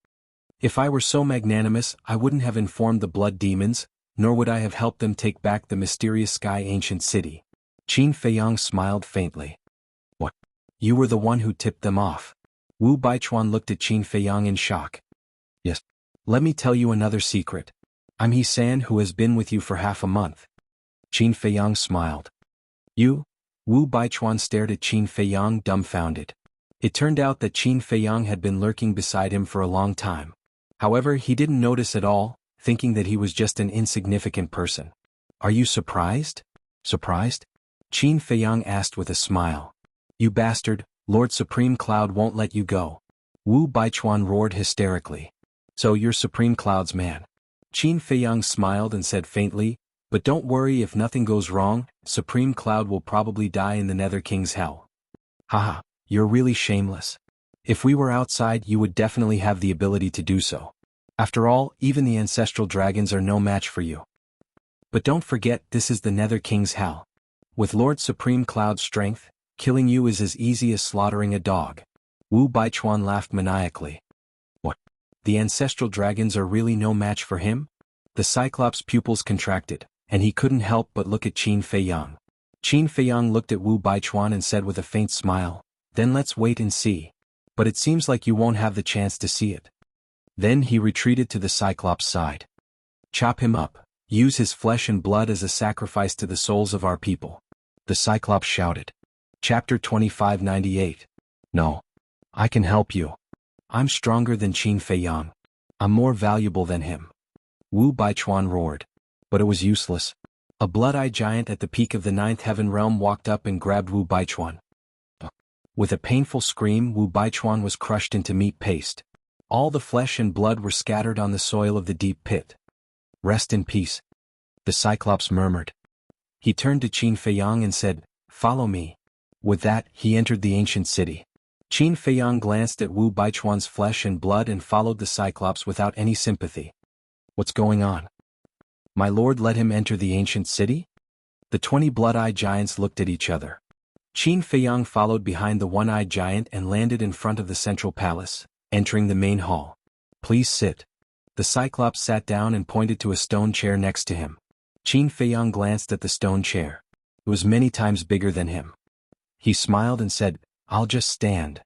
If I were so magnanimous, I wouldn't have informed the blood demons, nor would I have helped them take back the mysterious Sky Ancient City. Qin Feiyang smiled faintly. What? You were the one who tipped them off. Wu Baichuan looked at Qin Feiyang in shock. Yes. Let me tell you another secret. I'm He-san who has been with you for half a month. Qin Feiyang smiled. You? Wu Baichuan stared at Qin Feiyang dumbfounded. It turned out that Qin Feiyang had been lurking beside him for a long time. However, he didn't notice at all, thinking that he was just an insignificant person. Are you surprised? Surprised? Qin Feiyang asked with a smile. You bastard, Lord Supreme Cloud won't let you go. Wu Baichuan roared hysterically. So you're Supreme Cloud's man. Qin Feiyang smiled and said faintly, but don't worry, if nothing goes wrong, Supreme Cloud will probably die in the Nether King's hell. Haha, you're really shameless. If we were outside, you would definitely have the ability to do so. After all, even the ancestral dragons are no match for you. But don't forget, this is the Nether King's hell. With Lord Supreme Cloud's strength, killing you is as easy as slaughtering a dog. Wu Baichuan laughed maniacally. What? The ancestral dragons are really no match for him? The Cyclops' pupils contracted, and he couldn't help but look at Qin Feiyang. Qin Feiyang looked at Wu Baichuan and said with a faint smile, Then let's wait and see. But it seems like you won't have the chance to see it. Then he retreated to the Cyclops' side. Chop him up. Use his flesh and blood as a sacrifice to the souls of our people. The Cyclops shouted. Chapter 2598. No. I can help you. I'm stronger than Qin Feiyang. I'm more valuable than him. Wu Baichuan roared. But it was useless. A blood-eyed giant at the peak of the 9th heaven realm walked up and grabbed Wu Baichuan. With a painful scream, Wu Baichuan was crushed into meat paste. All the flesh and blood were scattered on the soil of the deep pit. Rest in peace. The Cyclops murmured. He turned to Qin Feiyang and said, Follow me. With that, he entered the ancient city. Qin Feiyang glanced at Wu Baichuan's flesh and blood and followed the Cyclops without any sympathy. What's going on? My lord let him enter the ancient city? The 20 blood-eyed giants looked at each other. Qin Feiyang followed behind the one-eyed giant and landed in front of the central palace, entering the main hall. Please sit. The Cyclops sat down and pointed to a stone chair next to him. Qin Feiyang glanced at the stone chair. It was many times bigger than him. He smiled and said, I'll just stand.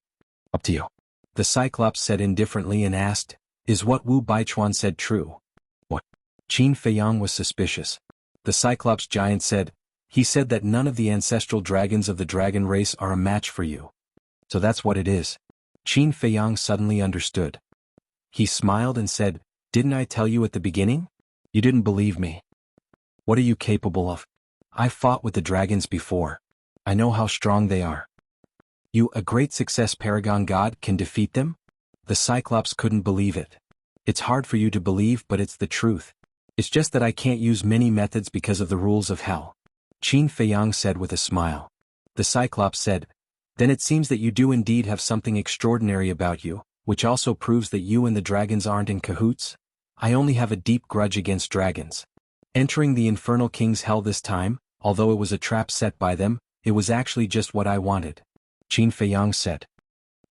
Up to you. The Cyclops said indifferently and asked, Is what Wu Baichuan said true? What? Qin Feiyang was suspicious. The Cyclops giant said, He said that none of the ancestral dragons of the dragon race are a match for you. So that's what it is. Qin Feiyang suddenly understood. He smiled and said, Didn't I tell you at the beginning? You didn't believe me. What are you capable of? I fought with the dragons before. I know how strong they are. You, a great success paragon god, can defeat them? The Cyclops couldn't believe it. It's hard for you to believe, but it's the truth. It's just that I can't use many methods because of the rules of hell. Qin Feiyang said with a smile. The Cyclops said, Then it seems that you do indeed have something extraordinary about you, which also proves that you and the dragons aren't in cahoots. I only have a deep grudge against dragons. Entering the Infernal King's hell this time, although it was a trap set by them, it was actually just what I wanted. Qin Feiyang said.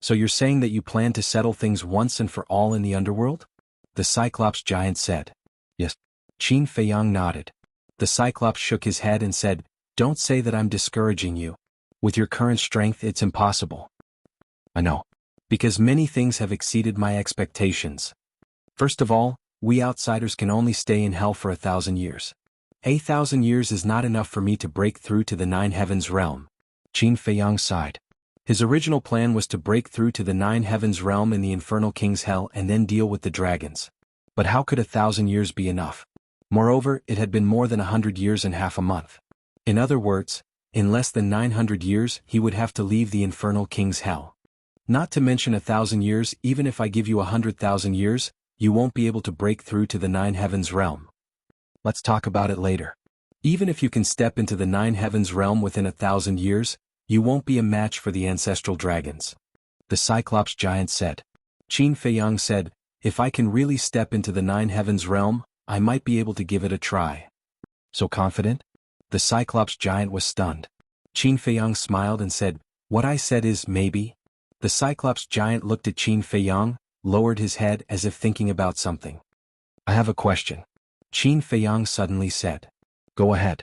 So you're saying that you plan to settle things once and for all in the underworld? The Cyclops giant said. Yes. Qin Feiyang nodded. The Cyclops shook his head and said, Don't say that I'm discouraging you. With your current strength it's impossible. I know. Because many things have exceeded my expectations. First of all, we outsiders can only stay in hell for 1,000 years. 1,000 years is not enough for me to break through to the Nine Heavens realm. Qin Feiyang sighed. His original plan was to break through to the Nine Heavens realm in the Infernal King's hell and then deal with the dragons. But how could 1,000 years be enough? Moreover, it had been more than 100 years and half a month. In other words, in less than 900 years he would have to leave the Infernal King's hell. Not to mention 1,000 years, even if I give you 100,000 years, you won't be able to break through to the Nine Heavens realm. Let's talk about it later. Even if you can step into the Nine Heavens realm within 1,000 years, you won't be a match for the ancestral dragons. The Cyclops giant said. Qin Feiyang said, if I can really step into the Nine Heavens realm, I might be able to give it a try. So confident? The Cyclops giant was stunned. Qin Feiyang smiled and said, what I said is maybe. The Cyclops giant looked at Qin Feiyang, lowered his head as if thinking about something. I have a question. Qin Feiyang suddenly said. Go ahead.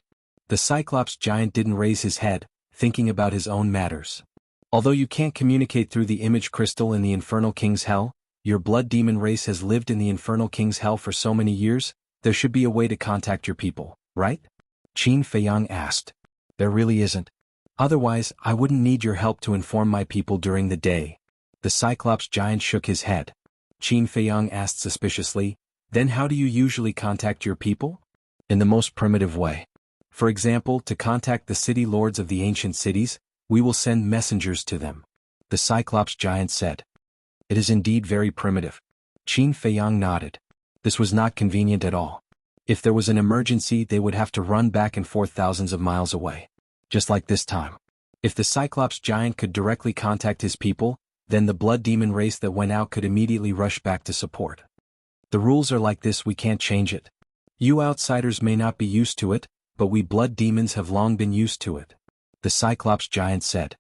The Cyclops giant didn't raise his head, thinking about his own matters. Although you can't communicate through the image crystal in the Infernal King's hell, your blood demon race has lived in the Infernal King's hell for so many years, there should be a way to contact your people, right? Qin Feiyang asked. There really isn't. Otherwise, I wouldn't need your help to inform my people during the day. The Cyclops giant shook his head. Qin Feiyang asked suspiciously, then how do you usually contact your people? In the most primitive way. For example, to contact the city lords of the ancient cities, we will send messengers to them. The Cyclops giant said. It is indeed very primitive. Qin Feiyang nodded. This was not convenient at all. If there was an emergency, they would have to run back and forth thousands of miles away. Just like this time. If the Cyclops giant could directly contact his people, then the blood demon race that went out could immediately rush back to support. The rules are like this, we can't change it. You outsiders may not be used to it, but we blood demons have long been used to it. The Cyclops giant said.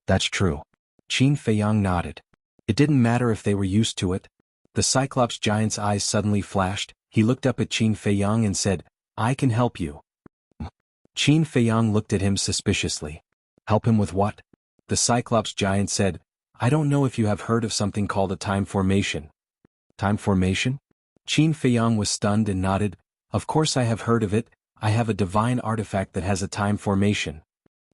That's true. Qin Feiyang nodded. It didn't matter if they were used to it. The Cyclops giant's eyes suddenly flashed, he looked up at Qin Feiyang and said, I can help you. Qin Feiyang looked at him suspiciously. Help him with what? The Cyclops giant said, I don't know if you have heard of something called a time formation. Time formation? Qin Feiyang was stunned and nodded, of course I have heard of it, I have a divine artifact that has a time formation.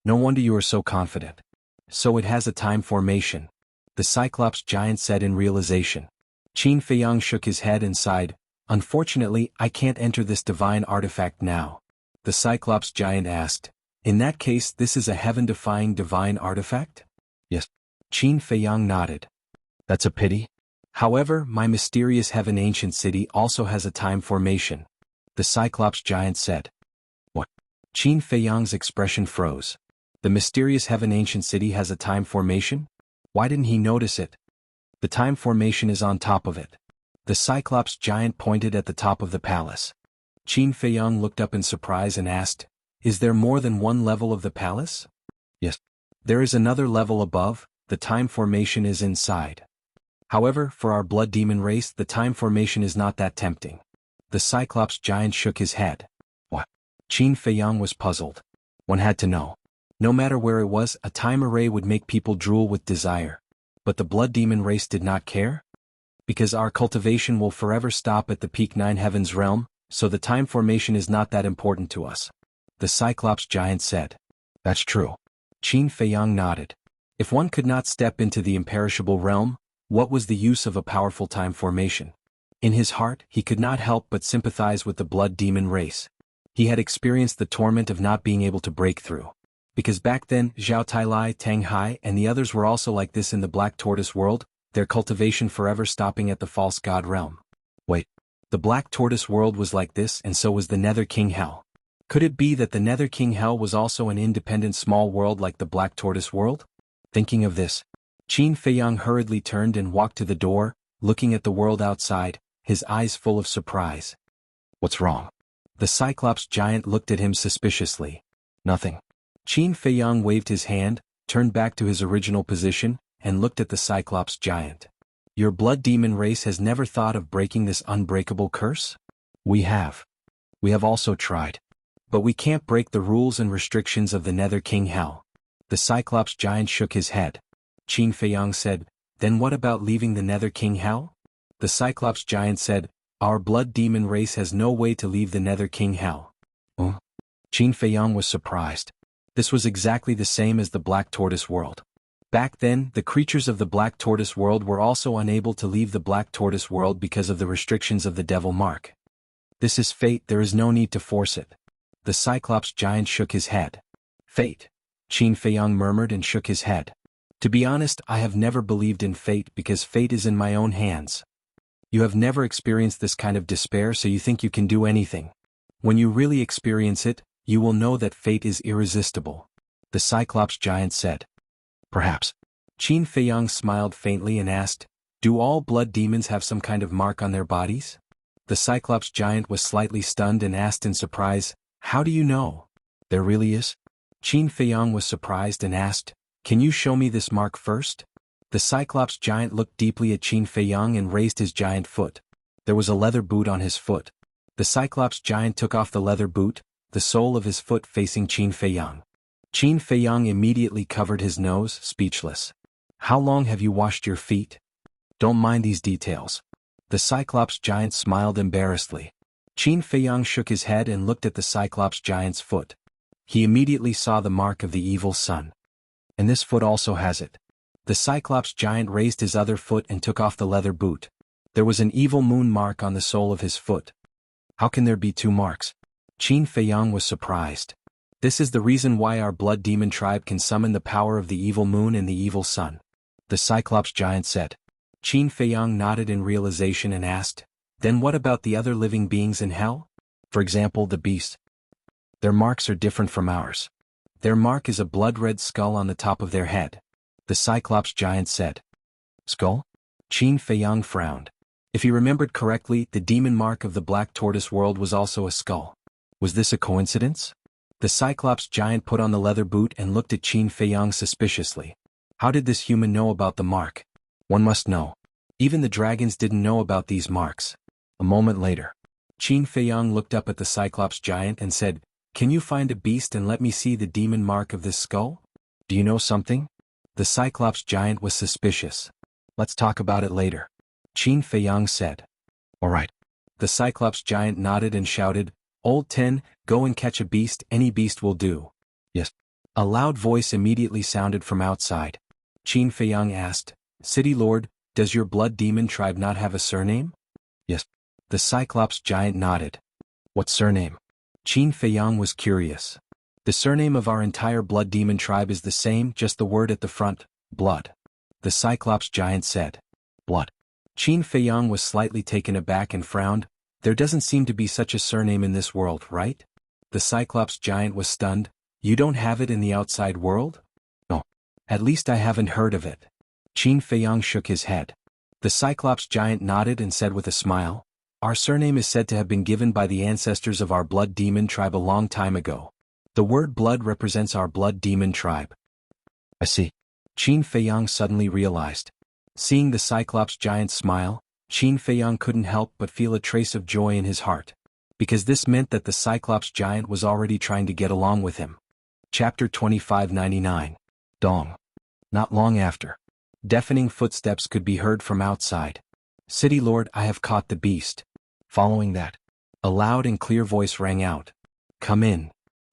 No wonder you are so confident. So it has a time formation. The Cyclops giant said in realization. Qin Feiyang shook his head and sighed, unfortunately I can't enter this divine artifact now. The Cyclops giant asked, in that case this is a heaven-defying divine artifact? Yes. Qin Feiyang nodded. That's a pity. However, my mysterious heaven ancient city also has a time formation. The Cyclops giant said. What? Qin Feiyang's expression froze. The mysterious heaven ancient city has a time formation? Why didn't he notice it? The time formation is on top of it. The Cyclops giant pointed at the top of the palace. Qin Feiyang looked up in surprise and asked, is there more than one level of the palace? Yes. There is another level above, the time formation is inside. However, for our blood demon race the time formation is not that tempting. The Cyclops giant shook his head. What? Qin Feiyang was puzzled. One had to know. No matter where it was, a time array would make people drool with desire. But the blood demon race did not care? Because our cultivation will forever stop at the peak Nine Heavens realm, so the time formation is not that important to us. The Cyclops giant said. That's true. Qin Feiyang nodded. If one could not step into the imperishable realm, what was the use of a powerful time formation? In his heart, he could not help but sympathize with the blood demon race. He had experienced the torment of not being able to break through. Because back then, Zhao Tailai, Tang Hai and the others were also like this in the Black Tortoise world, their cultivation forever stopping at the false god realm. Wait, the Black Tortoise world was like this and so was the Nether King Hell. Could it be that the Nether King Hell was also an independent small world like the Black Tortoise world? Thinking of this, Qin Feiyang hurriedly turned and walked to the door, looking at the world outside, his eyes full of surprise. What's wrong? The Cyclops giant looked at him suspiciously. Nothing. Qin Feiyang waved his hand, turned back to his original position, and looked at the Cyclops giant. Your blood demon race has never thought of breaking this unbreakable curse? We have. We have also tried. But we can't break the rules and restrictions of the Nether King Hell. The Cyclops giant shook his head. Qin Feiyang said, Then what about leaving the Nether King Hell? The Cyclops giant said, our blood demon race has no way to leave the Nether King Hell. Oh. Qin Feiyang was surprised. This was exactly the same as the Black Tortoise world. Back then, the creatures of the Black Tortoise world were also unable to leave the Black Tortoise world because of the restrictions of the Devil Mark. This is fate, there is no need to force it. The Cyclops giant shook his head. Fate. Qin Feiyang murmured and shook his head. To be honest, I have never believed in fate because fate is in my own hands. You have never experienced this kind of despair, so you think you can do anything. When you really experience it, you will know that fate is irresistible. The Cyclops giant said. Perhaps. Qin Feiyang smiled faintly and asked, do all blood demons have some kind of mark on their bodies? The Cyclops giant was slightly stunned and asked in surprise, how do you know? There really is? Qin Feiyang was surprised and asked, can you show me this mark first? The Cyclops giant looked deeply at Qin Feiyang and raised his giant foot. There was a leather boot on his foot. The Cyclops giant took off the leather boot, the sole of his foot facing Qin Feiyang. Qin Feiyang immediately covered his nose, speechless. How long have you washed your feet? Don't mind these details. The Cyclops giant smiled embarrassedly. Qin Feiyang shook his head and looked at the Cyclops giant's foot. He immediately saw the mark of the evil sun. And this foot also has it. The Cyclops giant raised his other foot and took off the leather boot. There was an evil moon mark on the sole of his foot. How can there be two marks? Qin Feiyang was surprised. This is the reason why our blood demon tribe can summon the power of the evil moon and the evil sun. The Cyclops giant said. Qin Feiyang nodded in realization and asked, then what about the other living beings in hell? For example, the beasts. Their marks are different from ours. Their mark is a blood-red skull on the top of their head. The Cyclops giant said. Skull? Qin Feiyang frowned. If he remembered correctly, the demon mark of the Black Tortoise world was also a skull. Was this a coincidence? The Cyclops giant put on the leather boot and looked at Qin Feiyang suspiciously. How did this human know about the mark? One must know. Even the dragons didn't know about these marks. A moment later, Qin Feiyang looked up at the Cyclops giant and said, can you find a beast and let me see the demon mark of this skull? Do you know something? The Cyclops giant was suspicious. Let's talk about it later. Qin Feiyang said. All right. The Cyclops giant nodded and shouted, Old 10, go and catch a beast, any beast will do. Yes. A loud voice immediately sounded from outside. Qin Feiyang asked, City Lord, does your blood demon tribe not have a surname? Yes. The Cyclops giant nodded. What surname? Qin Feiyang was curious. The surname of our entire blood demon tribe is the same, just the word at the front, blood. The Cyclops giant said. Blood. Qin Feiyang was slightly taken aback and frowned. There doesn't seem to be such a surname in this world, right? The Cyclops giant was stunned. You don't have it in the outside world? No. At least I haven't heard of it. Qin Feiyang shook his head. The Cyclops giant nodded and said with a smile, our surname is said to have been given by the ancestors of our blood demon tribe a long time ago. The word blood represents our blood demon tribe. I see. Qin Feiyang suddenly realized. Seeing the Cyclops giant smile, Qin Feiyang couldn't help but feel a trace of joy in his heart. Because this meant that the Cyclops giant was already trying to get along with him. Chapter 2599. Dong. Not long after. Deafening footsteps could be heard from outside. City Lord, I have caught the beast. Following that, a loud and clear voice rang out. Come in.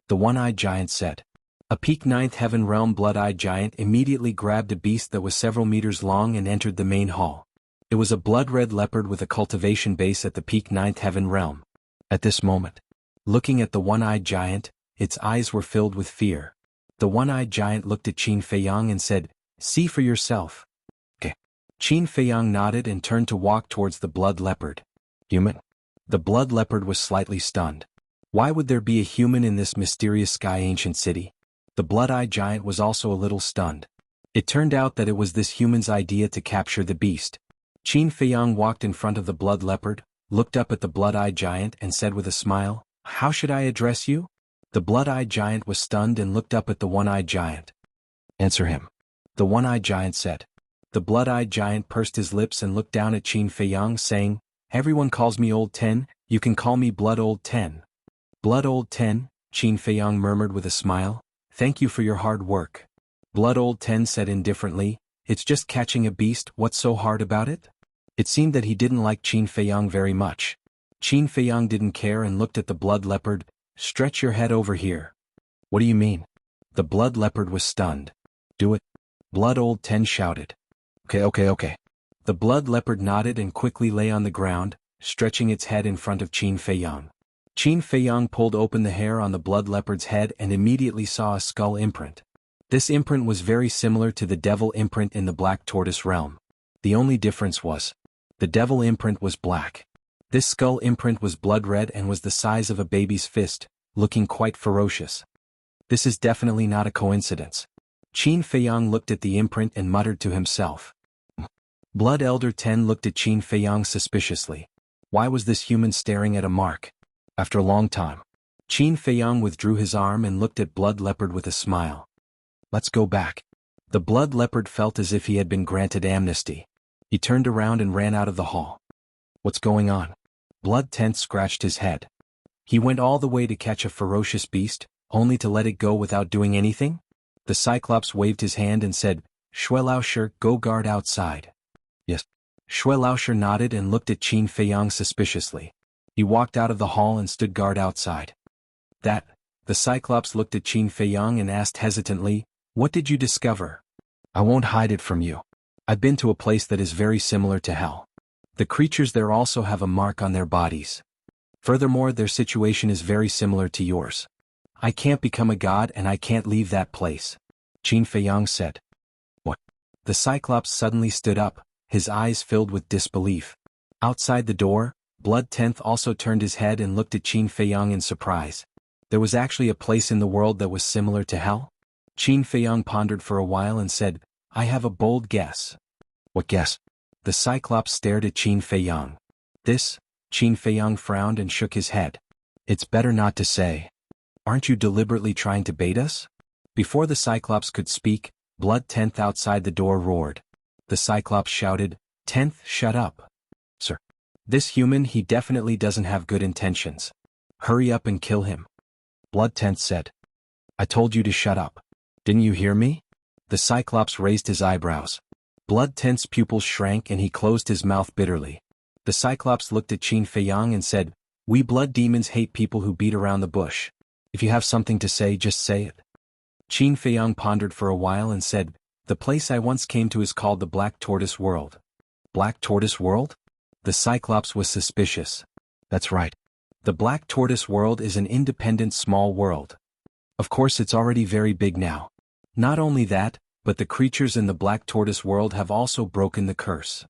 The one-eyed giant said. A peak ninth heaven realm blood-eyed giant immediately grabbed a beast that was several meters long and entered the main hall. It was a blood-red leopard with a cultivation base at the peak ninth heaven realm. At this moment, looking at the one-eyed giant, its eyes were filled with fear. The one-eyed giant looked at Qin Feiyang and said, see for yourself. Okay. Qin Feiyang nodded and turned to walk towards the blood leopard. Human? The blood leopard was slightly stunned. Why would there be a human in this mysterious sky ancient city? The blood-eyed giant was also a little stunned. It turned out that it was this human's idea to capture the beast. Qin Feiyang walked in front of the blood leopard, looked up at the blood-eyed giant and said with a smile, how should I address you? The blood-eyed giant was stunned and looked up at the one-eyed giant. Answer him. The one-eyed giant said. The blood-eyed giant pursed his lips and looked down at Qin Feiyang saying, everyone calls me Old 10, you can call me Blood Old 10. Blood Old 10, Qin Feiyang murmured with a smile, thank you for your hard work. Blood Old 10 said indifferently, It's just catching a beast, what's so hard about it? It seemed that he didn't like Qin Feiyang very much. Qin Feiyang didn't care and looked at the blood leopard. Stretch your head over here. What do you mean? The blood leopard was stunned. Do it. Blood Old Ten shouted. Okay. The blood leopard nodded and quickly lay on the ground, stretching its head in front of Qin Feiyang. Qin Feiyang pulled open the hair on the blood leopard's head and immediately saw a skull imprint. This imprint was very similar to the devil imprint in the Black Tortoise realm. The only difference was, the devil imprint was black. This skull imprint was blood red and was the size of a baby's fist, looking quite ferocious. This is definitely not a coincidence. Qin Feiyang looked at the imprint and muttered to himself. Blood Elder 10 looked at Qin Feiyang suspiciously. Why was this human staring at a mark? After a long time, Qin Feiyang withdrew his arm and looked at Blood Leopard with a smile. Let's go back. The Blood Leopard felt as if he had been granted amnesty. He turned around and ran out of the hall. What's going on? Blood Tenth scratched his head. He went all the way to catch a ferocious beast, only to let it go without doing anything? The Cyclops waved his hand and said, Shuelaosher, go guard outside. Yes. Shuelaosher nodded and looked at Qin Feiyang suspiciously. He walked out of the hall and stood guard outside. The Cyclops looked at Qin Feiyang and asked hesitantly, what did you discover? I won't hide it from you. I've been to a place that is very similar to hell. The creatures there also have a mark on their bodies. Furthermore, their situation is very similar to yours. I can't become a god and I can't leave that place. Qin Feiyang said. What? The Cyclops suddenly stood up, his eyes filled with disbelief. Outside the door, Blood Tenth also turned his head and looked at Qin Feiyang in surprise. There was actually a place in the world that was similar to hell? Qin Feiyang pondered for a while and said, I have a bold guess. What guess? The Cyclops stared at Qin Feiyang. This? Qin Feiyang frowned and shook his head. It's better not to say. Aren't you deliberately trying to bait us? Before the Cyclops could speak, Blood Tenth outside the door roared. The Cyclops shouted, Tenth, shut up. Sir. This human, he definitely doesn't have good intentions. Hurry up and kill him. Blood Tenth said. I told you to shut up. Didn't you hear me? The Cyclops raised his eyebrows. Blood Tenth's pupils shrank and he closed his mouth bitterly. The Cyclops looked at Qin Feiyang and said, We blood demons hate people who beat around the bush. If you have something to say, just say it. Qin Feiyang pondered for a while and said, The place I once came to is called the Black Tortoise World. Black Tortoise World? The Cyclops was suspicious. That's right. The Black Tortoise World is an independent small world. Of course it's already very big now. Not only that, but the creatures in the Black Tortoise World have also broken the curse.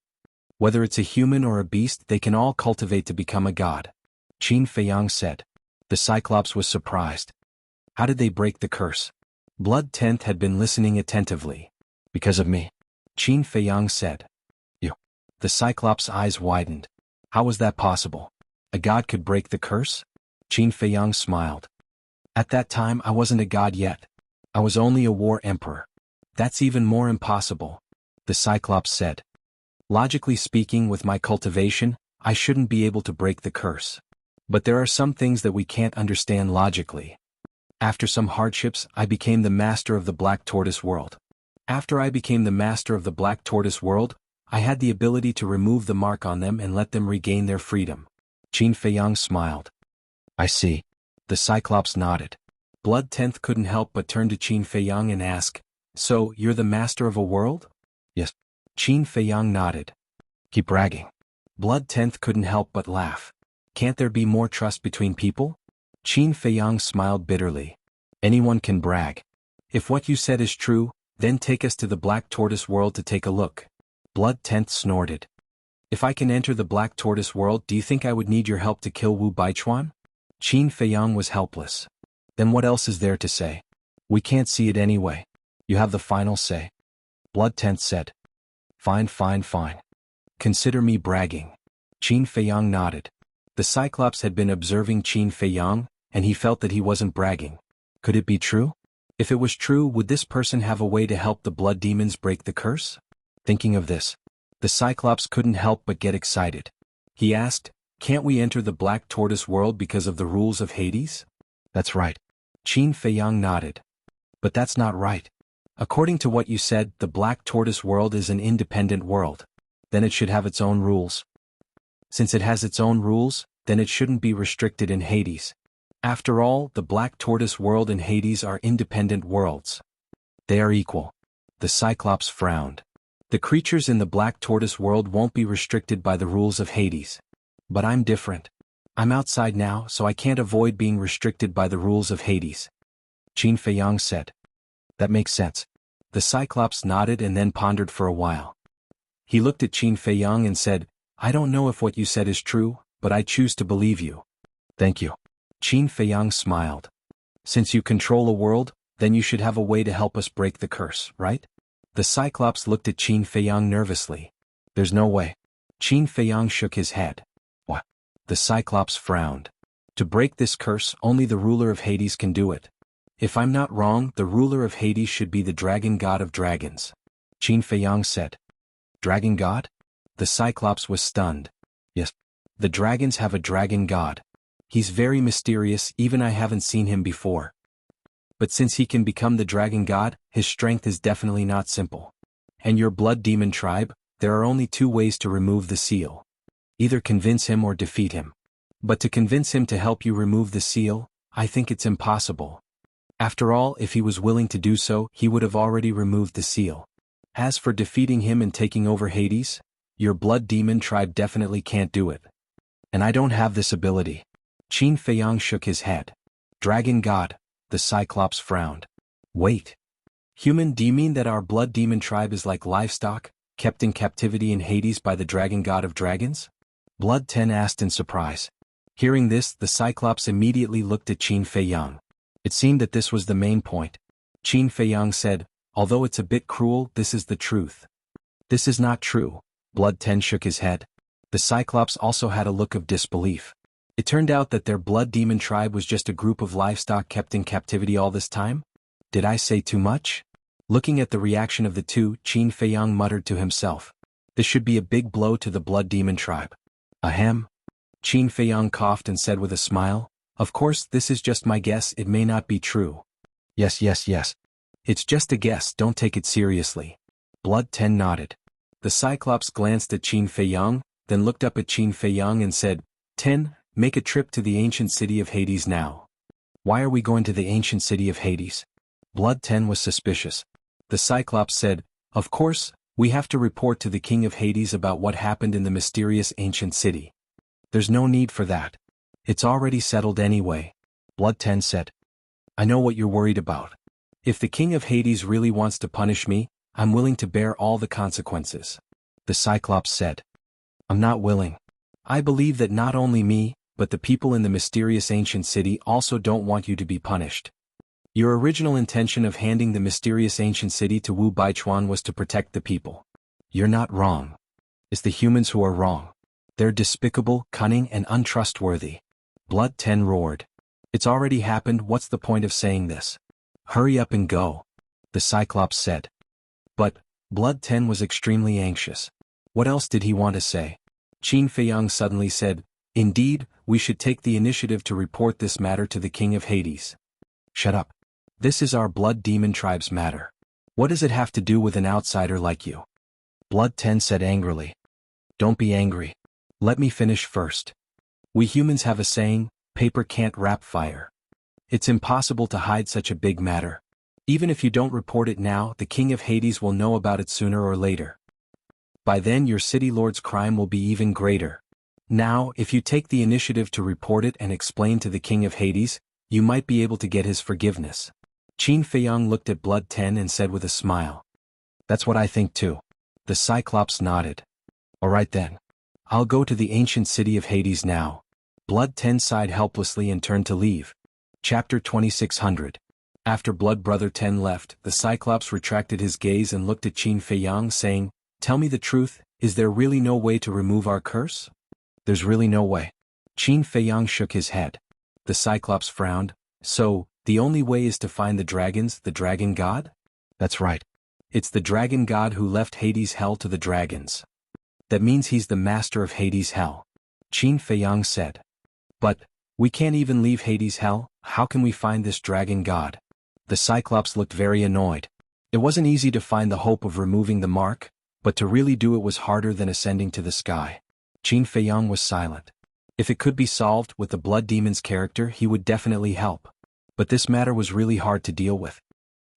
Whether it's a human or a beast, they can all cultivate to become a god. Qin Feiyang said. The Cyclops was surprised. How did they break the curse? Blood Tenth had been listening attentively. Because of me. Qin Feiyang said. You. The Cyclops' eyes widened. How was that possible? A god could break the curse? Qin Feiyang smiled. At that time I wasn't a god yet. I was only a war emperor. That's even more impossible. The Cyclops said. Logically speaking, with my cultivation, I shouldn't be able to break the curse. But there are some things that we can't understand logically. After some hardships, I became the master of the Black Tortoise World. After I became the master of the Black Tortoise World, I had the ability to remove the mark on them and let them regain their freedom. Qin Feiyang smiled. I see. The Cyclops nodded. Blood Tenth couldn't help but turn to Qin Feiyang and ask, So, you're the master of a world? Yes. Qin Feiyang nodded. Keep bragging. Blood Tenth couldn't help but laugh. Can't there be more trust between people? Qin Feiyang smiled bitterly. Anyone can brag. If what you said is true, then take us to the Black Tortoise World to take a look. Blood Tenth snorted. If I can enter the Black Tortoise World, do you think I would need your help to kill Wu Baichuan? Qin Feiyang was helpless. Then what else is there to say? We can't see it anyway. You have the final say. Blood Tenth said. Fine. Consider me bragging. Qin Feiyang nodded. The Cyclops had been observing Qin Feiyang, and he felt that he wasn't bragging. Could it be true? If it was true, would this person have a way to help the blood demons break the curse? Thinking of this, the Cyclops couldn't help but get excited. He asked, Can't we enter the Black Tortoise World because of the rules of Hades? That's right. Qin Feiyang nodded. But that's not right. According to what you said, the Black Tortoise world is an independent world. Then it should have its own rules. Since it has its own rules, then it shouldn't be restricted in Hades. After all, the Black Tortoise world and Hades are independent worlds. They are equal. The Cyclops frowned. The creatures in the Black Tortoise world won't be restricted by the rules of Hades. But I'm different. I'm outside now, so I can't avoid being restricted by the rules of Hades. Qin Feiyang said. That makes sense. The Cyclops nodded and then pondered for a while. He looked at Qin Feiyang and said, I don't know if what you said is true, but I choose to believe you. Thank you. Qin Feiyang smiled. Since you control a world, then you should have a way to help us break the curse, right? The Cyclops looked at Qin Feiyang nervously. There's no way. Qin Feiyang shook his head. What? The Cyclops frowned. To break this curse, only the ruler of Hades can do it. If I'm not wrong, the ruler of Hades should be the dragon god of dragons. Qin Feiyang said. Dragon god? The Cyclops was stunned. Yes. The dragons have a dragon god. He's very mysterious, even I haven't seen him before. But since he can become the dragon god, his strength is definitely not simple. And your blood demon tribe, there are only two ways to remove the seal. Either convince him or defeat him. But to convince him to help you remove the seal, I think it's impossible. After all, if he was willing to do so, he would have already removed the seal. As for defeating him and taking over Hades, your blood demon tribe definitely can't do it. And I don't have this ability. Qin Feiyang shook his head. Dragon god, the Cyclops frowned. Wait. Human, do you mean that our blood demon tribe is like livestock, kept in captivity in Hades by the dragon god of dragons? Blood 10 asked in surprise. Hearing this, the Cyclops immediately looked at Qin Feiyang. It seemed that this was the main point. Qin Feiyang said, although it's a bit cruel, this is the truth. This is not true. Blood 10 shook his head. The Cyclops also had a look of disbelief. It turned out that their blood demon tribe was just a group of livestock kept in captivity all this time? Did I say too much? Looking at the reaction of the two, Qin Feiyang muttered to himself. This should be a big blow to the blood demon tribe. Ahem. Qin Feiyang coughed and said with a smile, of course, this is just my guess, it may not be true. Yes. It's just a guess, don't take it seriously. Blood 10 nodded. The Cyclops glanced at Qin Feiyang, then looked up at Qin Feiyang and said, 10, make a trip to the ancient city of Hades now. Why are we going to the ancient city of Hades? Blood 10 was suspicious. The Cyclops said, of course, we have to report to the king of Hades about what happened in the mysterious ancient city. There's no need for that. It's already settled anyway. Blood 10 said. I know what you're worried about. If the king of Hades really wants to punish me, I'm willing to bear all the consequences. The Cyclops said. I'm not willing. I believe that not only me, but the people in the mysterious ancient city also don't want you to be punished. Your original intention of handing the mysterious ancient city to Wu Baichuan was to protect the people. You're not wrong. It's the humans who are wrong. They're despicable, cunning, and untrustworthy. Blood 10 roared. It's already happened, what's the point of saying this? Hurry up and go. The Cyclops said. But, Blood 10 was extremely anxious. What else did he want to say? Qin Feiyang suddenly said, indeed, we should take the initiative to report this matter to the king of Hades. Shut up. This is our blood demon tribe's matter. What does it have to do with an outsider like you? Blood 10 said angrily. Don't be angry. Let me finish first. We humans have a saying, paper can't wrap fire. It's impossible to hide such a big matter. Even if you don't report it now, the king of Hades will know about it sooner or later. By then your city lord's crime will be even greater. Now, if you take the initiative to report it and explain to the king of Hades, you might be able to get his forgiveness. Qin Feiyang looked at Blood 10 and said with a smile. That's what I think too. The Cyclops nodded. Alright then. I'll go to the ancient city of Hades now. Blood 10 sighed helplessly and turned to leave. Chapter 2600. After Blood Brother 10 left, the Cyclops retracted his gaze and looked at Qin Feiyang saying, tell me the truth, is there really no way to remove our curse? There's really no way. Qin Feiyang shook his head. The Cyclops frowned. So, the only way is to find the dragons, the dragon god? That's right. It's the dragon god who left Hades' hell to the dragons. That means he's the master of Hades' hell. Qin Feiyang said. But, we can't even leave Hades' hell, how can we find this dragon god? The Cyclops looked very annoyed. It wasn't easy to find the hope of removing the mark, but to really do it was harder than ascending to the sky. Qin Feiyang was silent. If it could be solved with the blood demon's character, he would definitely help. But this matter was really hard to deal with.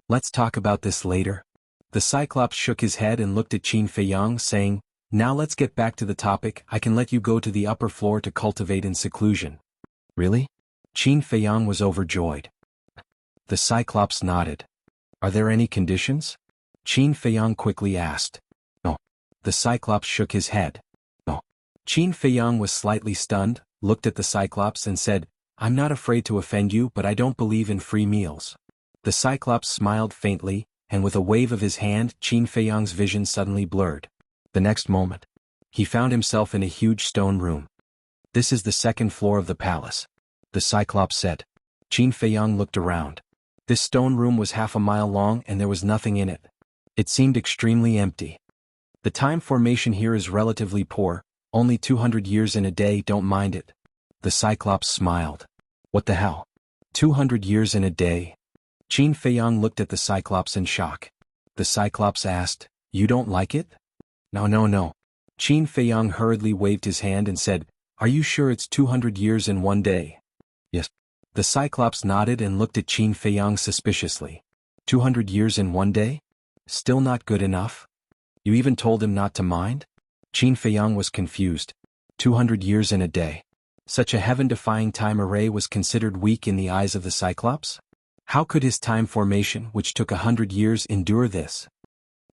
Let's talk about this later. The Cyclops shook his head and looked at Qin Feiyang, saying, "Now let's get back to the topic. I can let you go to the upper floor to cultivate in seclusion." Really? Qin Feiyang was overjoyed. The Cyclops nodded. "Are there any conditions?" Qin Feiyang quickly asked. "No." The Cyclops shook his head. "No." Qin Feiyang was slightly stunned, looked at the Cyclops and said, "I'm not afraid to offend you, but I don't believe in free meals." The Cyclops smiled faintly, and with a wave of his hand, Qin Feiyang's vision suddenly blurred. The next moment, he found himself in a huge stone room. "This is the second floor of the palace," the Cyclops said. Qin Feiyang looked around. This stone room was half a mile long and there was nothing in it. It seemed extremely empty. "The time formation here is relatively poor, only 200 years in a day, don't mind it." The Cyclops smiled. "What the hell? 200 years in a day?" Qin Feiyang looked at the Cyclops in shock. The Cyclops asked, "You don't like it?" No. Qin Feiyang hurriedly waved his hand and said, "Are you sure it's 200 years in one day?" "Yes." The Cyclops nodded and looked at Qin Feiyang suspiciously. 200 years in one day? Still not good enough? You even told him not to mind? Qin Feiyang was confused. 200 years in a day. Such a heaven-defying time array was considered weak in the eyes of the Cyclops? How could his time formation, which took 100 years, endure this?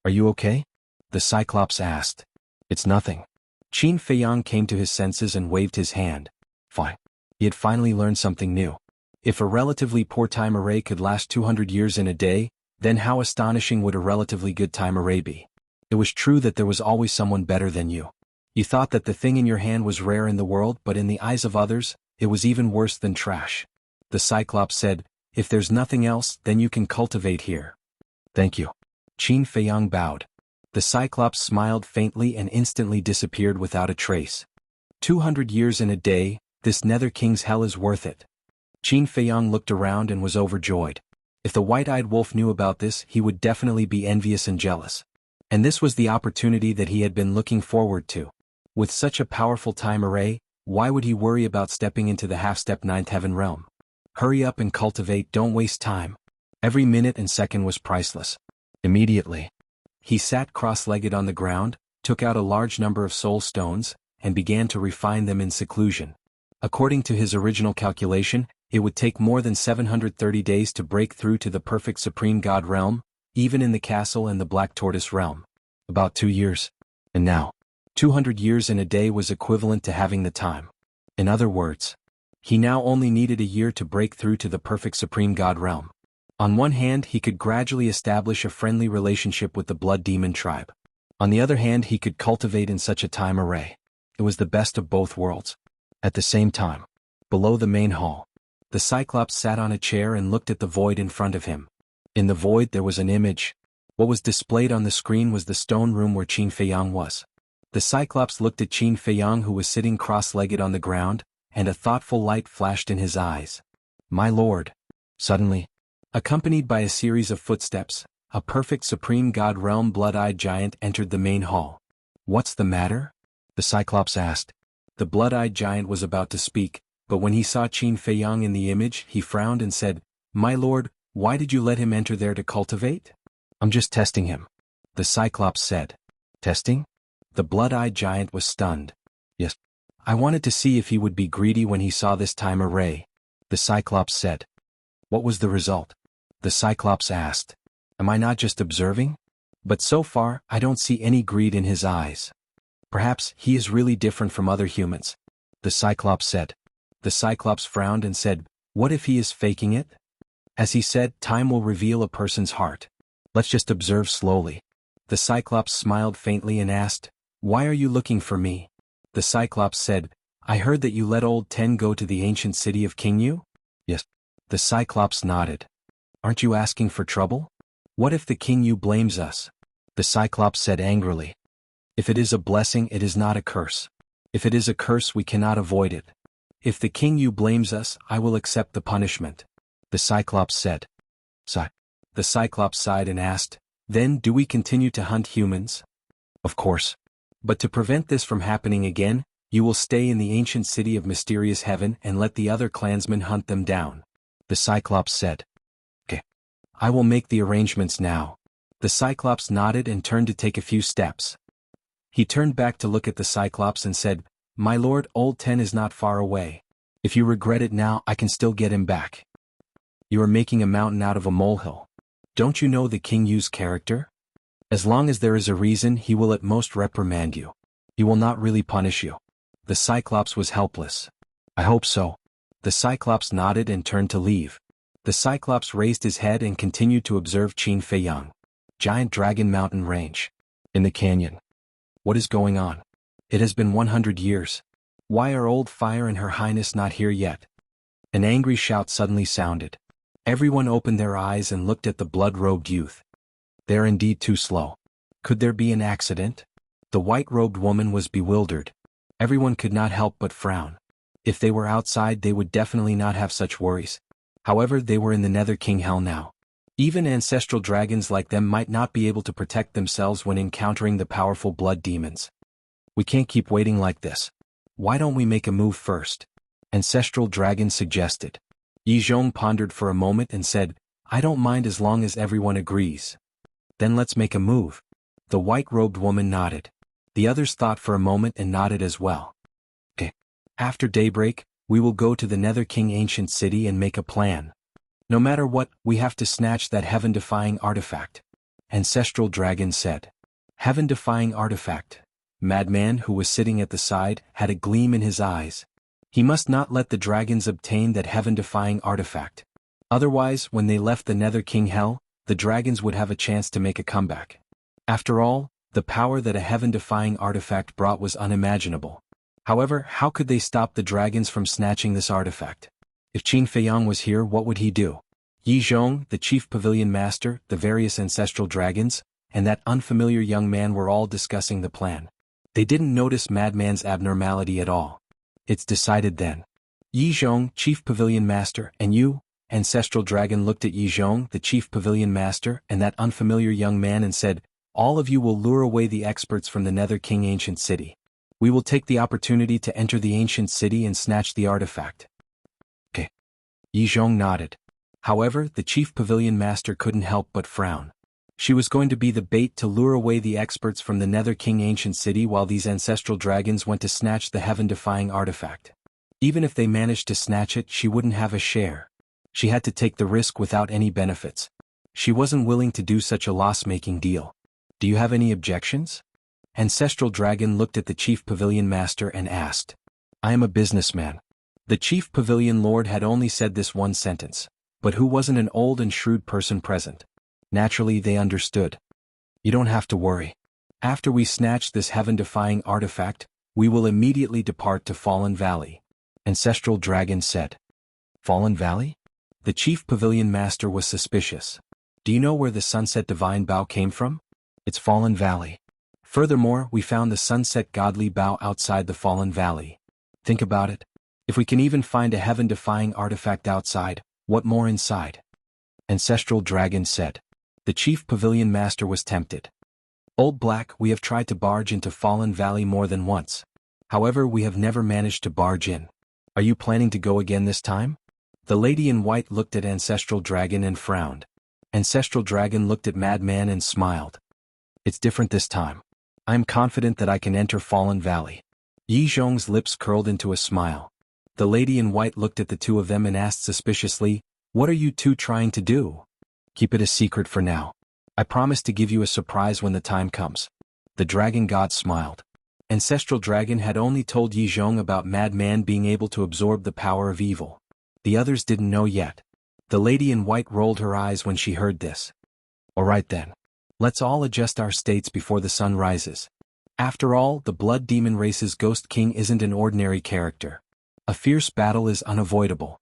"Are you okay?" the Cyclops asked. "It's nothing." Qin Feiyang came to his senses and waved his hand. Fine. He had finally learned something new. If a relatively poor time array could last 200 years in a day, then how astonishing would a relatively good time array be? It was true that there was always someone better than you. You thought that the thing in your hand was rare in the world, but in the eyes of others, it was even worse than trash. The Cyclops said, "If there's nothing else, then you can cultivate here." "Thank you." Qin Feiyang bowed. The Cyclops smiled faintly and instantly disappeared without a trace. 200 years in a day, this Nether King's hell is worth it. Qin Feiyang looked around and was overjoyed. If the white-eyed wolf knew about this, he would definitely be envious and jealous. And this was the opportunity that he had been looking forward to. With such a powerful time array, why would he worry about stepping into the half-step ninth heaven realm? Hurry up and cultivate, don't waste time. Every minute and second was priceless. Immediately, he sat cross-legged on the ground, took out a large number of soul stones, and began to refine them in seclusion. According to his original calculation, it would take more than 730 days to break through to the perfect Supreme God realm, even in the castle and the Black Tortoise realm. About 2 years. And now, 200 years in a day was equivalent to having the time. In other words, he now only needed a year to break through to the perfect Supreme God realm. On one hand, he could gradually establish a friendly relationship with the Blood Demon tribe. On the other hand, he could cultivate in such a time array. It was the best of both worlds. At the same time, below the main hall, the Cyclops sat on a chair and looked at the void in front of him. In the void there was an image. What was displayed on the screen was the stone room where Qin Feiyang was. The Cyclops looked at Qin Feiyang, who was sitting cross-legged on the ground, and a thoughtful light flashed in his eyes. "My lord." Suddenly, accompanied by a series of footsteps, a perfect Supreme God realm blood-eyed giant entered the main hall. "What's the matter?" the Cyclops asked. The blood-eyed giant was about to speak, but when he saw Qin Feiyang in the image, he frowned and said, "My lord, why did you let him enter there to cultivate?" "I'm just testing him," the Cyclops said. "Testing?" The blood-eyed giant was stunned. "Yes. I wanted to see if he would be greedy when he saw this time array," the Cyclops said. "What was the result?" the Cyclops asked. "Am I not just observing? But so far, I don't see any greed in his eyes. Perhaps he is really different from other humans," the Cyclops said. The Cyclops frowned and said, "What if he is faking it?" As he said, "Time will reveal a person's heart. Let's just observe slowly." The Cyclops smiled faintly and asked, "Why are you looking for me?" The Cyclops said, "I heard that you let old Ten go to the ancient city of Jianghu?" "Yes." The Cyclops nodded. "Aren't you asking for trouble? What if the Jianghu blames us?" The Cyclops said angrily. "If it is a blessing, it is not a curse. If it is a curse, we cannot avoid it. If the Jianghu blames us, I will accept the punishment," the Cyclops said. The Cyclops sighed and asked, Then do we continue to hunt humans? Of course. But to prevent this from happening again, you will stay in the ancient city of mysterious heaven and let the other clansmen hunt them down. The Cyclops said. Okay. I will make the arrangements now. The Cyclops nodded and turned to take a few steps. He turned back to look at the Cyclops and said, My lord, Old Ten is not far away. If you regret it now, I can still get him back. You are making a mountain out of a molehill. Don't you know the king Yu's character? As long as there is a reason, he will at most reprimand you. He will not really punish you. The Cyclops was helpless. I hope so. The Cyclops nodded and turned to leave. The Cyclops raised his head and continued to observe Qin Feiyang. Giant Dragon Mountain Range. In the canyon. What is going on? It has been 100 years. Why are Old Fire and Her Highness not here yet? An angry shout suddenly sounded. Everyone opened their eyes and looked at the blood-robed youth. They're indeed too slow. Could there be an accident? The white-robed woman was bewildered. Everyone could not help but frown. If they were outside, they would definitely not have such worries. However, they were in the Nether King Hell now. Even ancestral dragons like them might not be able to protect themselves when encountering the powerful blood demons. We can't keep waiting like this. Why don't we make a move first? Ancestral Dragon suggested. Yi Zhong pondered for a moment and said, I don't mind as long as everyone agrees. Then let's make a move. The white-robed woman nodded. The others thought for a moment and nodded as well. Okay. After daybreak, we will go to the Nether King Ancient City and make a plan. No matter what, we have to snatch that heaven-defying artifact. Ancestral Dragon said. Heaven-defying artifact. Madman, who was sitting at the side, had a gleam in his eyes. He must not let the dragons obtain that heaven-defying artifact. Otherwise, when they left the Nether King Hell, the dragons would have a chance to make a comeback. After all, the power that a heaven-defying artifact brought was unimaginable. However, how could they stop the dragons from snatching this artifact? If Qin Feiyang was here, what would he do? Yi Zhong, the chief pavilion master, the various ancestral dragons, and that unfamiliar young man were all discussing the plan. They didn't notice Madman's abnormality at all. It's decided then. Yi Zhong, chief pavilion master, and you, ancestral dragon, looked at Yi Zhong, the chief pavilion master, and that unfamiliar young man and said, all of you will lure away the experts from the Nether King Ancient City. We will take the opportunity to enter the Ancient City and snatch the artifact. Okay. Yi Zhong nodded. However, the chief pavilion master couldn't help but frown. She was going to be the bait to lure away the experts from the Nether King Ancient City while these ancestral dragons went to snatch the heaven-defying artifact. Even if they managed to snatch it, she wouldn't have a share. She had to take the risk without any benefits. She wasn't willing to do such a loss-making deal. Do you have any objections? Ancestral Dragon looked at the chief pavilion master and asked. I am a businessman. The chief pavilion lord had only said this one sentence, but who wasn't an old and shrewd person present? Naturally, they understood. You don't have to worry. After we snatch this heaven-defying artifact, we will immediately depart to Fallen Valley. Ancestral Dragon said. Fallen Valley? The chief pavilion master was suspicious. Do you know where the Sunset Divine Bow came from? It's Fallen Valley. Furthermore, we found the Sunset Godly Bow outside the Fallen Valley. Think about it. If we can even find a heaven-defying artifact outside, what more inside? Ancestral Dragon said. The chief pavilion master was tempted. Old Black, we have tried to barge into Fallen Valley more than once. However, we have never managed to barge in. Are you planning to go again this time? The lady in white looked at Ancestral Dragon and frowned. Ancestral Dragon looked at Madman and smiled. It's different this time. I am confident that I can enter Fallen Valley. Yi Zhong's lips curled into a smile. The lady in white looked at the two of them and asked suspiciously, what are you two trying to do? Keep it a secret for now. I promise to give you a surprise when the time comes. The dragon god smiled. Ancestral Dragon had only told Yi Zhong about Madman being able to absorb the power of evil. The others didn't know yet. The lady in white rolled her eyes when she heard this. Alright then. Let's all adjust our states before the sun rises. After all, the Blood Demon race's Ghost King isn't an ordinary character. A fierce battle is unavoidable.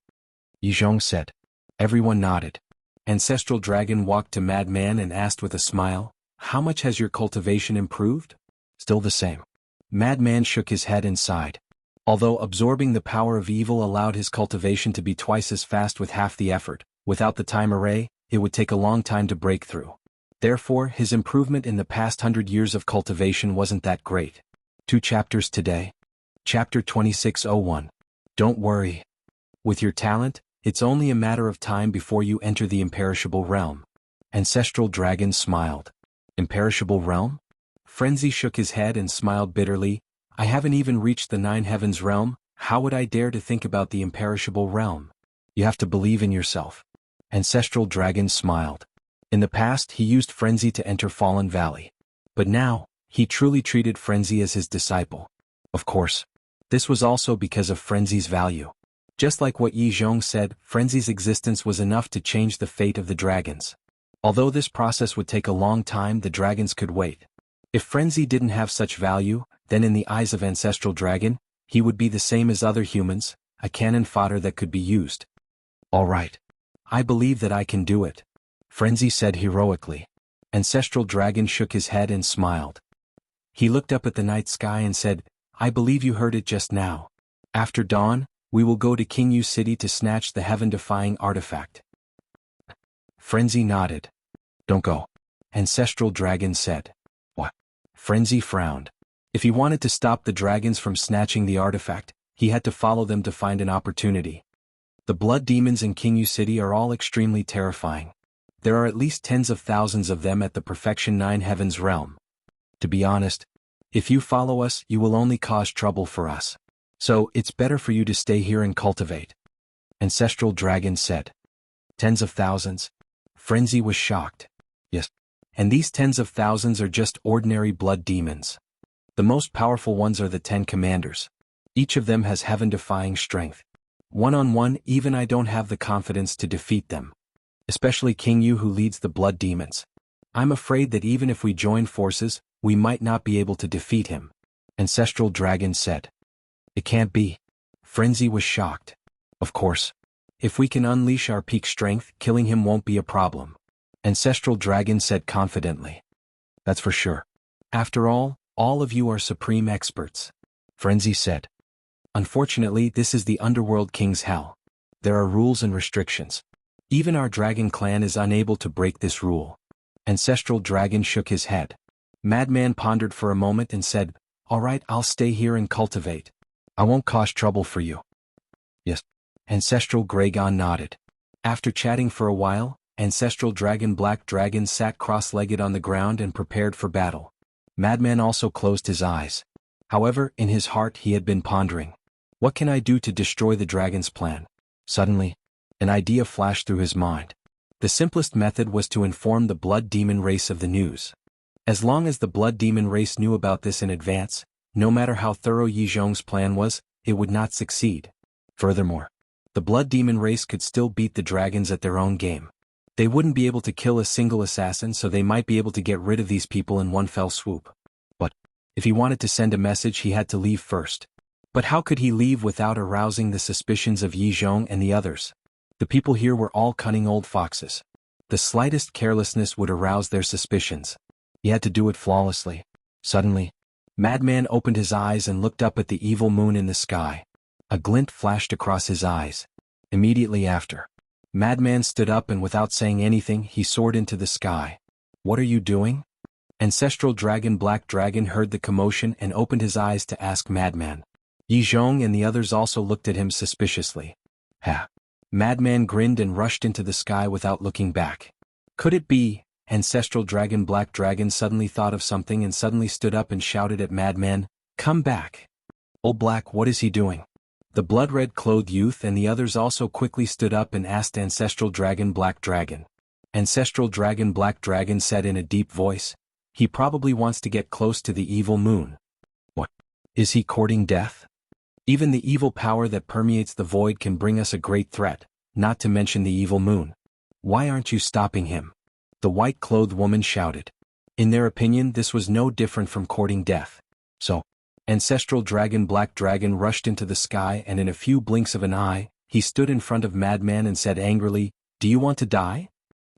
Yi Zhong said. Everyone nodded. Ancestral Dragon walked to Madman and asked with a smile, how much has your cultivation improved? Still the same. Madman shook his head and sighed. Although absorbing the power of evil allowed his cultivation to be twice as fast with half the effort, without the time array, it would take a long time to break through. Therefore, his improvement in the past 100 years of cultivation wasn't that great. 2 chapters today. Chapter 2601. Don't worry. With your talent, it's only a matter of time before you enter the imperishable realm. Ancestral Dragon smiled. Imperishable realm? Frenzy shook his head and smiled bitterly. I haven't even reached the 9 heavens realm. How would I dare to think about the imperishable realm? You have to believe in yourself. Ancestral Dragon smiled. In the past, he used Frenzy to enter Fallen Valley. But now, he truly treated Frenzy as his disciple. Of course, this was also because of Frenzy's value. Just like what Yi Zhong said, Frenzy's existence was enough to change the fate of the dragons. Although this process would take a long time, the dragons could wait. If Frenzy didn't have such value, then in the eyes of Ancestral Dragon, he would be the same as other humans, a cannon fodder that could be used. All right. I believe that I can do it, Frenzy said heroically. Ancestral Dragon shook his head and smiled. He looked up at the night sky and said, I believe you heard it just now. After dawn, we will go to Jianghu City to snatch the heaven-defying artifact. Frenzy nodded. Don't go, Ancestral Dragon said. What? Frenzy frowned. If he wanted to stop the dragons from snatching the artifact, he had to follow them to find an opportunity. The blood demons in Jianghu City are all extremely terrifying. There are at least tens of thousands of them at the Perfection 9 Heavens realm. To be honest, if you follow us, you will only cause trouble for us. So, it's better for you to stay here and cultivate. Ancestral Dragon said. Tens of thousands? Frenzy was shocked. Yes. And these tens of thousands are just ordinary blood demons. The most powerful ones are the 10 commanders. Each of them has heaven-defying strength. One-on-one, even I don't have the confidence to defeat them. Especially Jianghu, who leads the blood demons. I'm afraid that even if we join forces, we might not be able to defeat him. Ancestral Dragon said. It can't be. Frenzy was shocked. Of course. If we can unleash our peak strength, killing him won't be a problem. Ancestral Dragon said confidently. That's for sure. After all of you are supreme experts. Frenzy said. Unfortunately, this is the Underworld King's hell. There are rules and restrictions. Even our dragon clan is unable to break this rule. Ancestral Dragon shook his head. Madman pondered for a moment and said, All right, I'll stay here and cultivate. I won't cause trouble for you. Yes. Ancestral Dragon nodded. After chatting for a while, Ancestral Dragon Black Dragon sat cross-legged on the ground and prepared for battle. Madman also closed his eyes. However, in his heart he had been pondering. What can I do to destroy the dragon's plan? Suddenly, an idea flashed through his mind. The simplest method was to inform the blood demon race of the news. As long as the blood demon race knew about this in advance, no matter how thorough Yi Zhong's plan was, it would not succeed. Furthermore, the blood demon race could still beat the dragons at their own game. They wouldn't be able to kill a single assassin, so they might be able to get rid of these people in one fell swoop. But if he wanted to send a message, he had to leave first. But how could he leave without arousing the suspicions of Yi Zhong and the others? The people here were all cunning old foxes. The slightest carelessness would arouse their suspicions. He had to do it flawlessly. Suddenly, Madman opened his eyes and looked up at the evil moon in the sky. A glint flashed across his eyes. Immediately after, Madman stood up and without saying anything, he soared into the sky. What are you doing? Ancestral Dragon Black Dragon heard the commotion and opened his eyes to ask Madman. Yi Zhong and the others also looked at him suspiciously. Ha! Madman grinned and rushed into the sky without looking back. Could it be? Ancestral Dragon Black Dragon suddenly thought of something and suddenly stood up and shouted at Madman, Come back! Old Black, what is he doing? The blood-red-clothed youth and the others also quickly stood up and asked Ancestral Dragon Black Dragon. Ancestral Dragon Black Dragon said in a deep voice, He probably wants to get close to the evil moon. What? Is he courting death? Even the evil power that permeates the void can bring us a great threat, not to mention the evil moon. Why aren't you stopping him? The white-clothed woman shouted. In their opinion, this was no different from courting death. So, Ancestral Dragon Black Dragon rushed into the sky and in a few blinks of an eye, he stood in front of Madman and said angrily, Do you want to die?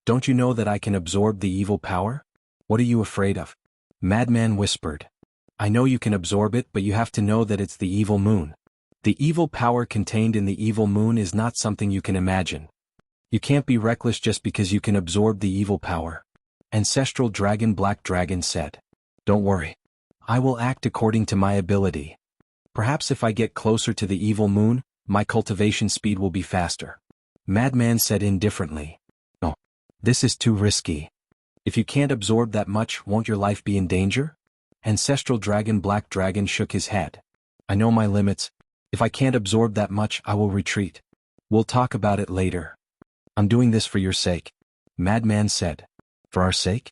Don't you know that I can absorb the evil power? What are you afraid of? Madman whispered. I know you can absorb it, but you have to know that it's the evil moon. The evil power contained in the evil moon is not something you can imagine. You can't be reckless just because you can absorb the evil power. Ancestral Dragon Black Dragon said. Don't worry. I will act according to my ability. Perhaps if I get closer to the evil moon, my cultivation speed will be faster. Madman said indifferently. No. This is too risky. If you can't absorb that much, won't your life be in danger? Ancestral Dragon Black Dragon shook his head. I know my limits. If I can't absorb that much, I will retreat. We'll talk about it later. I'm doing this for your sake. Madman said. For our sake?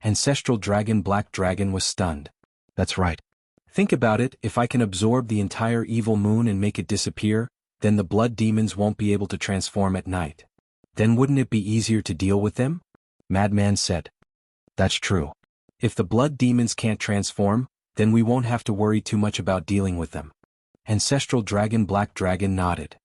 Ancestral Dragon Black Dragon was stunned. That's right. Think about it, if I can absorb the entire evil moon and make it disappear, then the blood demons won't be able to transform at night. Then wouldn't it be easier to deal with them? Madman said. That's true. If the blood demons can't transform, then we won't have to worry too much about dealing with them. Ancestral Dragon Black Dragon nodded.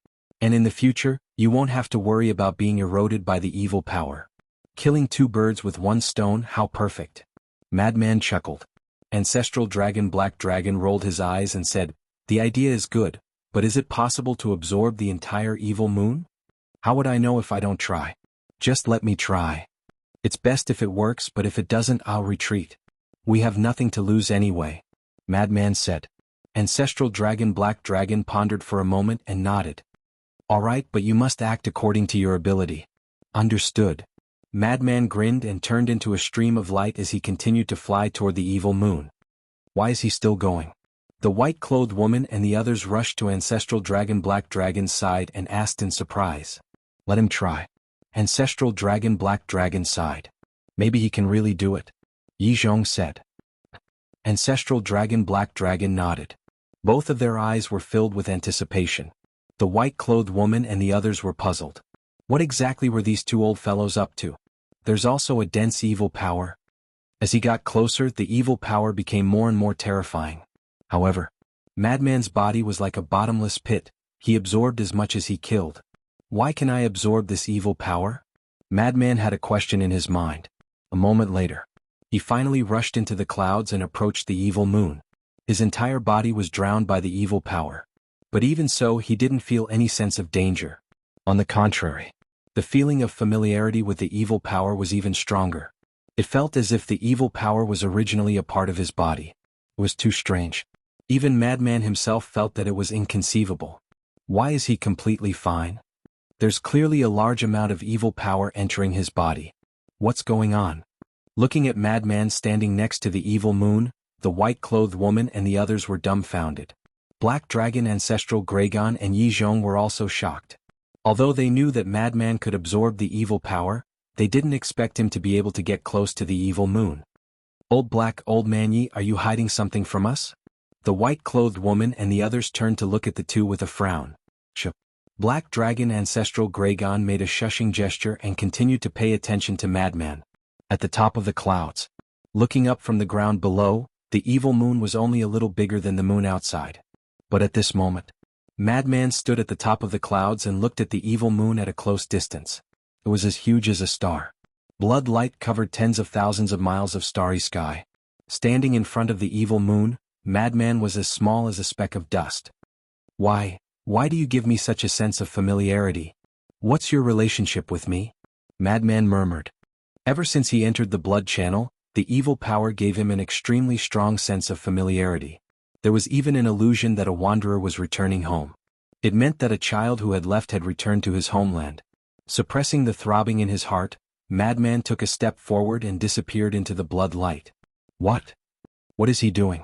And in the future, you won't have to worry about being eroded by the evil power. Killing two birds with one stone, how perfect. Madman chuckled. Ancestral Dragon Black Dragon rolled his eyes and said, the idea is good, but is it possible to absorb the entire evil moon? How would I know if I don't try? Just let me try. It's best if it works, but if it doesn't, I'll retreat. We have nothing to lose anyway. Madman said. Ancestral Dragon Black Dragon pondered for a moment and nodded. All right, but you must act according to your ability. Understood. Madman grinned and turned into a stream of light as he continued to fly toward the evil moon. Why is he still going? The white-clothed woman and the others rushed to Ancestral Dragon Black Dragon's side and asked in surprise. Let him try. Ancestral Dragon Black Dragon sighed. Maybe he can really do it. Yizhong said. Ancestral Dragon Black Dragon nodded. Both of their eyes were filled with anticipation. The white-clothed woman and the others were puzzled. What exactly were these two old fellows up to? There's also a dense evil power. As he got closer, the evil power became more and more terrifying. However, Madman's body was like a bottomless pit. He absorbed as much as he killed. Why can I absorb this evil power? Madman had a question in his mind. A moment later, he finally rushed into the clouds and approached the evil moon. His entire body was drowned by the evil power. But even so, he didn't feel any sense of danger. On the contrary, the feeling of familiarity with the evil power was even stronger. It felt as if the evil power was originally a part of his body. It was too strange. Even Madman himself felt that it was inconceivable. Why is he completely fine? There's clearly a large amount of evil power entering his body. What's going on? Looking at Madman standing next to the evil moon, the white-clothed woman and the others were dumbfounded. Black Dragon Ancestral Gragon and Yizhong were also shocked. Although they knew that Madman could absorb the evil power, they didn't expect him to be able to get close to the evil moon. Old Man Yi, are you hiding something from us? The white-clothed woman and the others turned to look at the two with a frown. Black Dragon Ancestral Gragon made a shushing gesture and continued to pay attention to Madman. At the top of the clouds, looking up from the ground below, the evil moon was only a little bigger than the moon outside. But at this moment, Madman stood at the top of the clouds and looked at the evil moon at a close distance. It was as huge as a star. Blood light covered tens of thousands of miles of starry sky. Standing in front of the evil moon, Madman was as small as a speck of dust. Why do you give me such a sense of familiarity? What's your relationship with me? Madman murmured. Ever since he entered the blood channel, the evil power gave him an extremely strong sense of familiarity. There was even an illusion that a wanderer was returning home. It meant that a child who had left had returned to his homeland. Suppressing the throbbing in his heart, Madman took a step forward and disappeared into the blood light. What? What is he doing?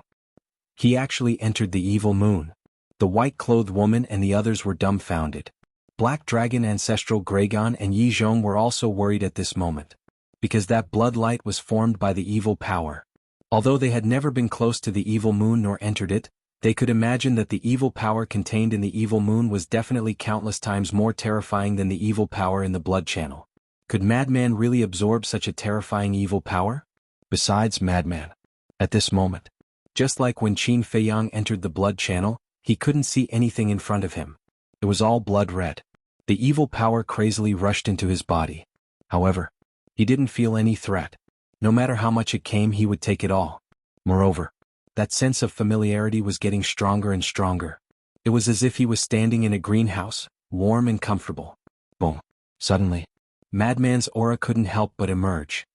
He actually entered the evil moon. The white-clothed woman and the others were dumbfounded. Black Dragon Ancestral Gragon and Yizhong were also worried at this moment. Because that blood light was formed by the evil power. Although they had never been close to the evil moon nor entered it, they could imagine that the evil power contained in the evil moon was definitely countless times more terrifying than the evil power in the blood channel. Could Madman really absorb such a terrifying evil power? Besides Madman, at this moment, just like when Qin Feiyang entered the blood channel, he couldn't see anything in front of him. It was all blood red. The evil power crazily rushed into his body. However, he didn't feel any threat. No matter how much it came, he would take it all. Moreover, that sense of familiarity was getting stronger and stronger. It was as if he was standing in a greenhouse, warm and comfortable. Boom. Suddenly, Madman's aura couldn't help but emerge.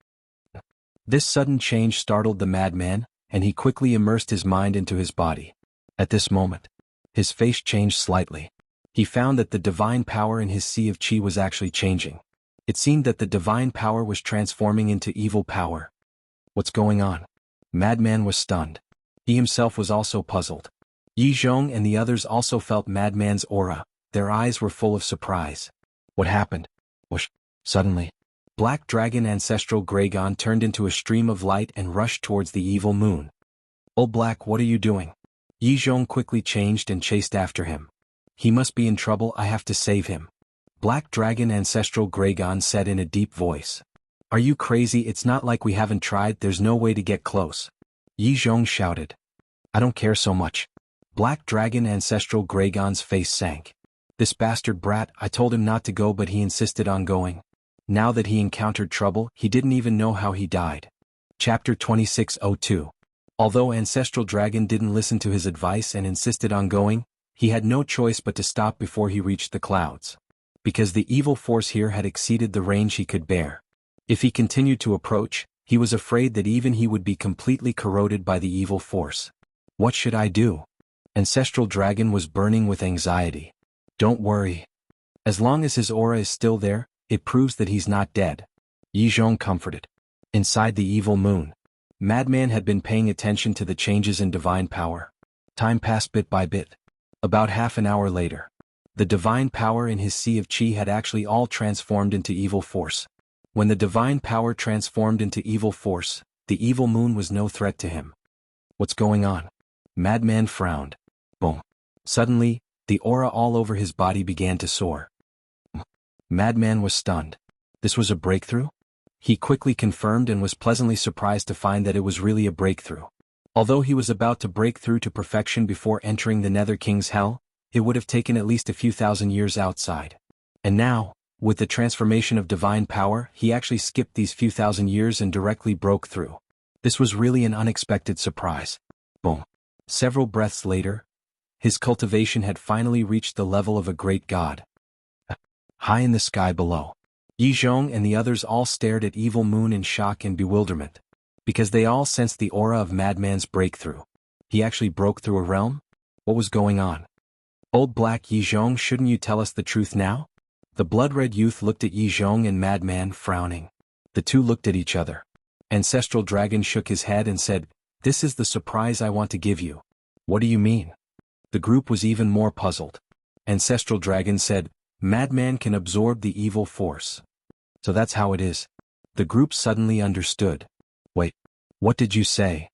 This sudden change startled the madman, and he quickly immersed his mind into his body. At this moment, his face changed slightly. He found that the divine power in his sea of qi was actually changing. It seemed that the divine power was transforming into evil power. What's going on? Madman was stunned. He himself was also puzzled. Yi Zhong and the others also felt Madman's aura. Their eyes were full of surprise. What happened? Whoosh! Suddenly, Black Dragon Ancestral Gragon turned into a stream of light and rushed towards the evil moon. "Old Black, what are you doing?" Yi Zhong quickly changed and chased after him. "He must be in trouble, I have to save him," Black Dragon Ancestral Gragon said in a deep voice. "Are you crazy? It's not like we haven't tried, there's no way to get close," Yi Zhong shouted. "I don't care so much." Black Dragon Ancestral Gragon's face sank. "This bastard brat, I told him not to go but he insisted on going. Now that he encountered trouble, he didn't even know how he died." Chapter 2602. Although Ancestral Dragon didn't listen to his advice and insisted on going, he had no choice but to stop before he reached the clouds. Because the evil force here had exceeded the range he could bear. If he continued to approach, he was afraid that even he would be completely corroded by the evil force. What should I do? Ancestral Dragon was burning with anxiety. Don't worry. As long as his aura is still there, it proves that he's not dead, Yi Zhong comforted. Inside the evil moon, Madman had been paying attention to the changes in divine power. Time passed bit by bit. About half an hour later, the divine power in his sea of qi had actually all transformed into evil force. When the divine power transformed into evil force, the evil moon was no threat to him. What's going on? Madman frowned. Boom. Suddenly, the aura all over his body began to soar. Madman was stunned. This was a breakthrough? He quickly confirmed and was pleasantly surprised to find that it was really a breakthrough. Although he was about to break through to perfection before entering the Nether King's hell, it would have taken at least a few thousand years outside. And now, with the transformation of divine power, he actually skipped these few thousand years and directly broke through. This was really an unexpected surprise. Boom. Several breaths later, his cultivation had finally reached the level of a great god. High in the sky below, Yi Zhong and the others all stared at Evil Moon in shock and bewilderment, because they all sensed the aura of Madman's breakthrough. He actually broke through a realm? What was going on? Old Black, Yi Zhong, shouldn't you tell us the truth now? The blood-red youth looked at Yi Zhong and Madman, frowning. The two looked at each other. Ancestral Dragon shook his head and said, "This is the surprise I want to give you." "What do you mean?" The group was even more puzzled. Ancestral Dragon said, "Madman can absorb the evil force." So that's how it is. The group suddenly understood. Wait, what did you say?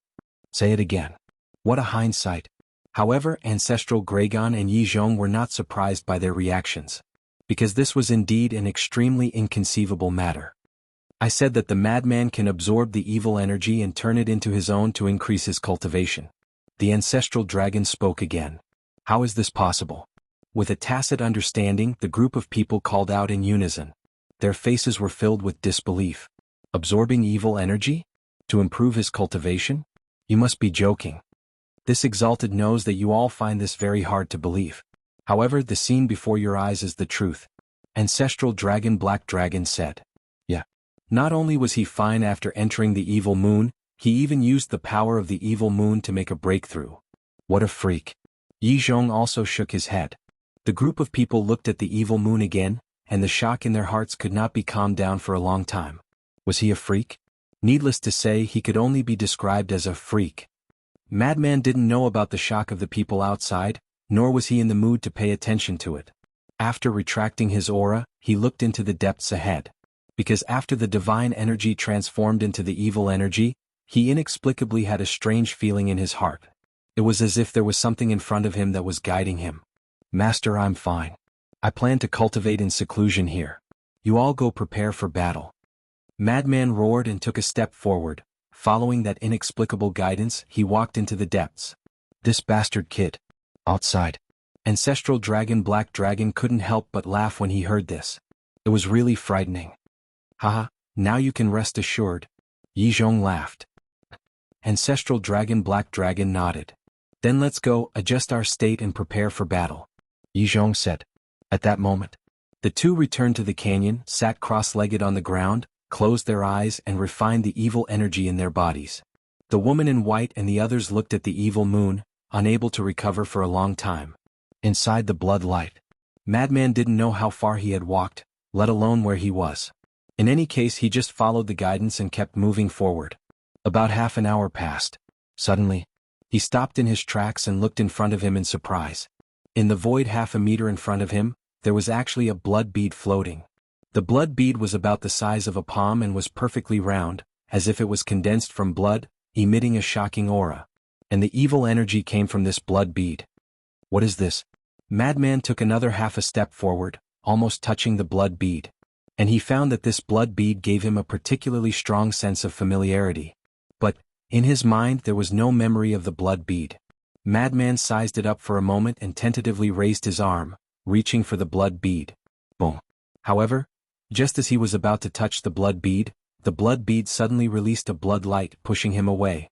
Say it again. What a hindsight. However, Ancestral Gragon and Yi Zhong were not surprised by their reactions. Because this was indeed an extremely inconceivable matter. I said that the madman can absorb the evil energy and turn it into his own to increase his cultivation. The Ancestral Dragon spoke again. How is this possible? With a tacit understanding, the group of people called out in unison. Their faces were filled with disbelief. Absorbing evil energy? To improve his cultivation? You must be joking. This Exalted knows that you all find this very hard to believe. However, the scene before your eyes is the truth. Ancestral Dragon Black Dragon said. Yeah. Not only was he fine after entering the evil moon, he even used the power of the evil moon to make a breakthrough. What a freak. Yi Zhong also shook his head. The group of people looked at the evil moon again, and the shock in their hearts could not be calmed down for a long time. Was he a freak? Needless to say, he could only be described as a freak. Madman didn't know about the shock of the people outside, nor was he in the mood to pay attention to it. After retracting his aura, he looked into the depths ahead. Because after the divine energy transformed into the evil energy, he inexplicably had a strange feeling in his heart. It was as if there was something in front of him that was guiding him. "Master, I'm fine. I plan to cultivate in seclusion here. You all go prepare for battle." Madman roared and took a step forward. Following that inexplicable guidance, he walked into the depths. This bastard kid. Outside. Ancestral Dragon Black Dragon couldn't help but laugh when he heard this. It was really frightening. Haha, now you can rest assured. Yi Zhong laughed. Ancestral Dragon Black Dragon nodded. Then let's go, adjust our state and prepare for battle, Yi Zhong said. At that moment, the two returned to the canyon, sat cross-legged on the ground, closed their eyes and refined the evil energy in their bodies. The woman in white and the others looked at the evil moon, unable to recover for a long time. Inside the blood light, Madman didn't know how far he had walked, let alone where he was. In any case, he just followed the guidance and kept moving forward. About half an hour passed. Suddenly, he stopped in his tracks and looked in front of him in surprise. In the void half a meter in front of him, there was actually a blood bead floating. The blood bead was about the size of a palm and was perfectly round, as if it was condensed from blood, emitting a shocking aura. And the evil energy came from this blood bead. What is this? Madman took another half a step forward, almost touching the blood bead. And he found that this blood bead gave him a particularly strong sense of familiarity. But, in his mind there was no memory of the blood bead. Madman sized it up for a moment and tentatively raised his arm, reaching for the blood bead. Boom. However, just as he was about to touch the blood bead suddenly released a blood light, pushing him away.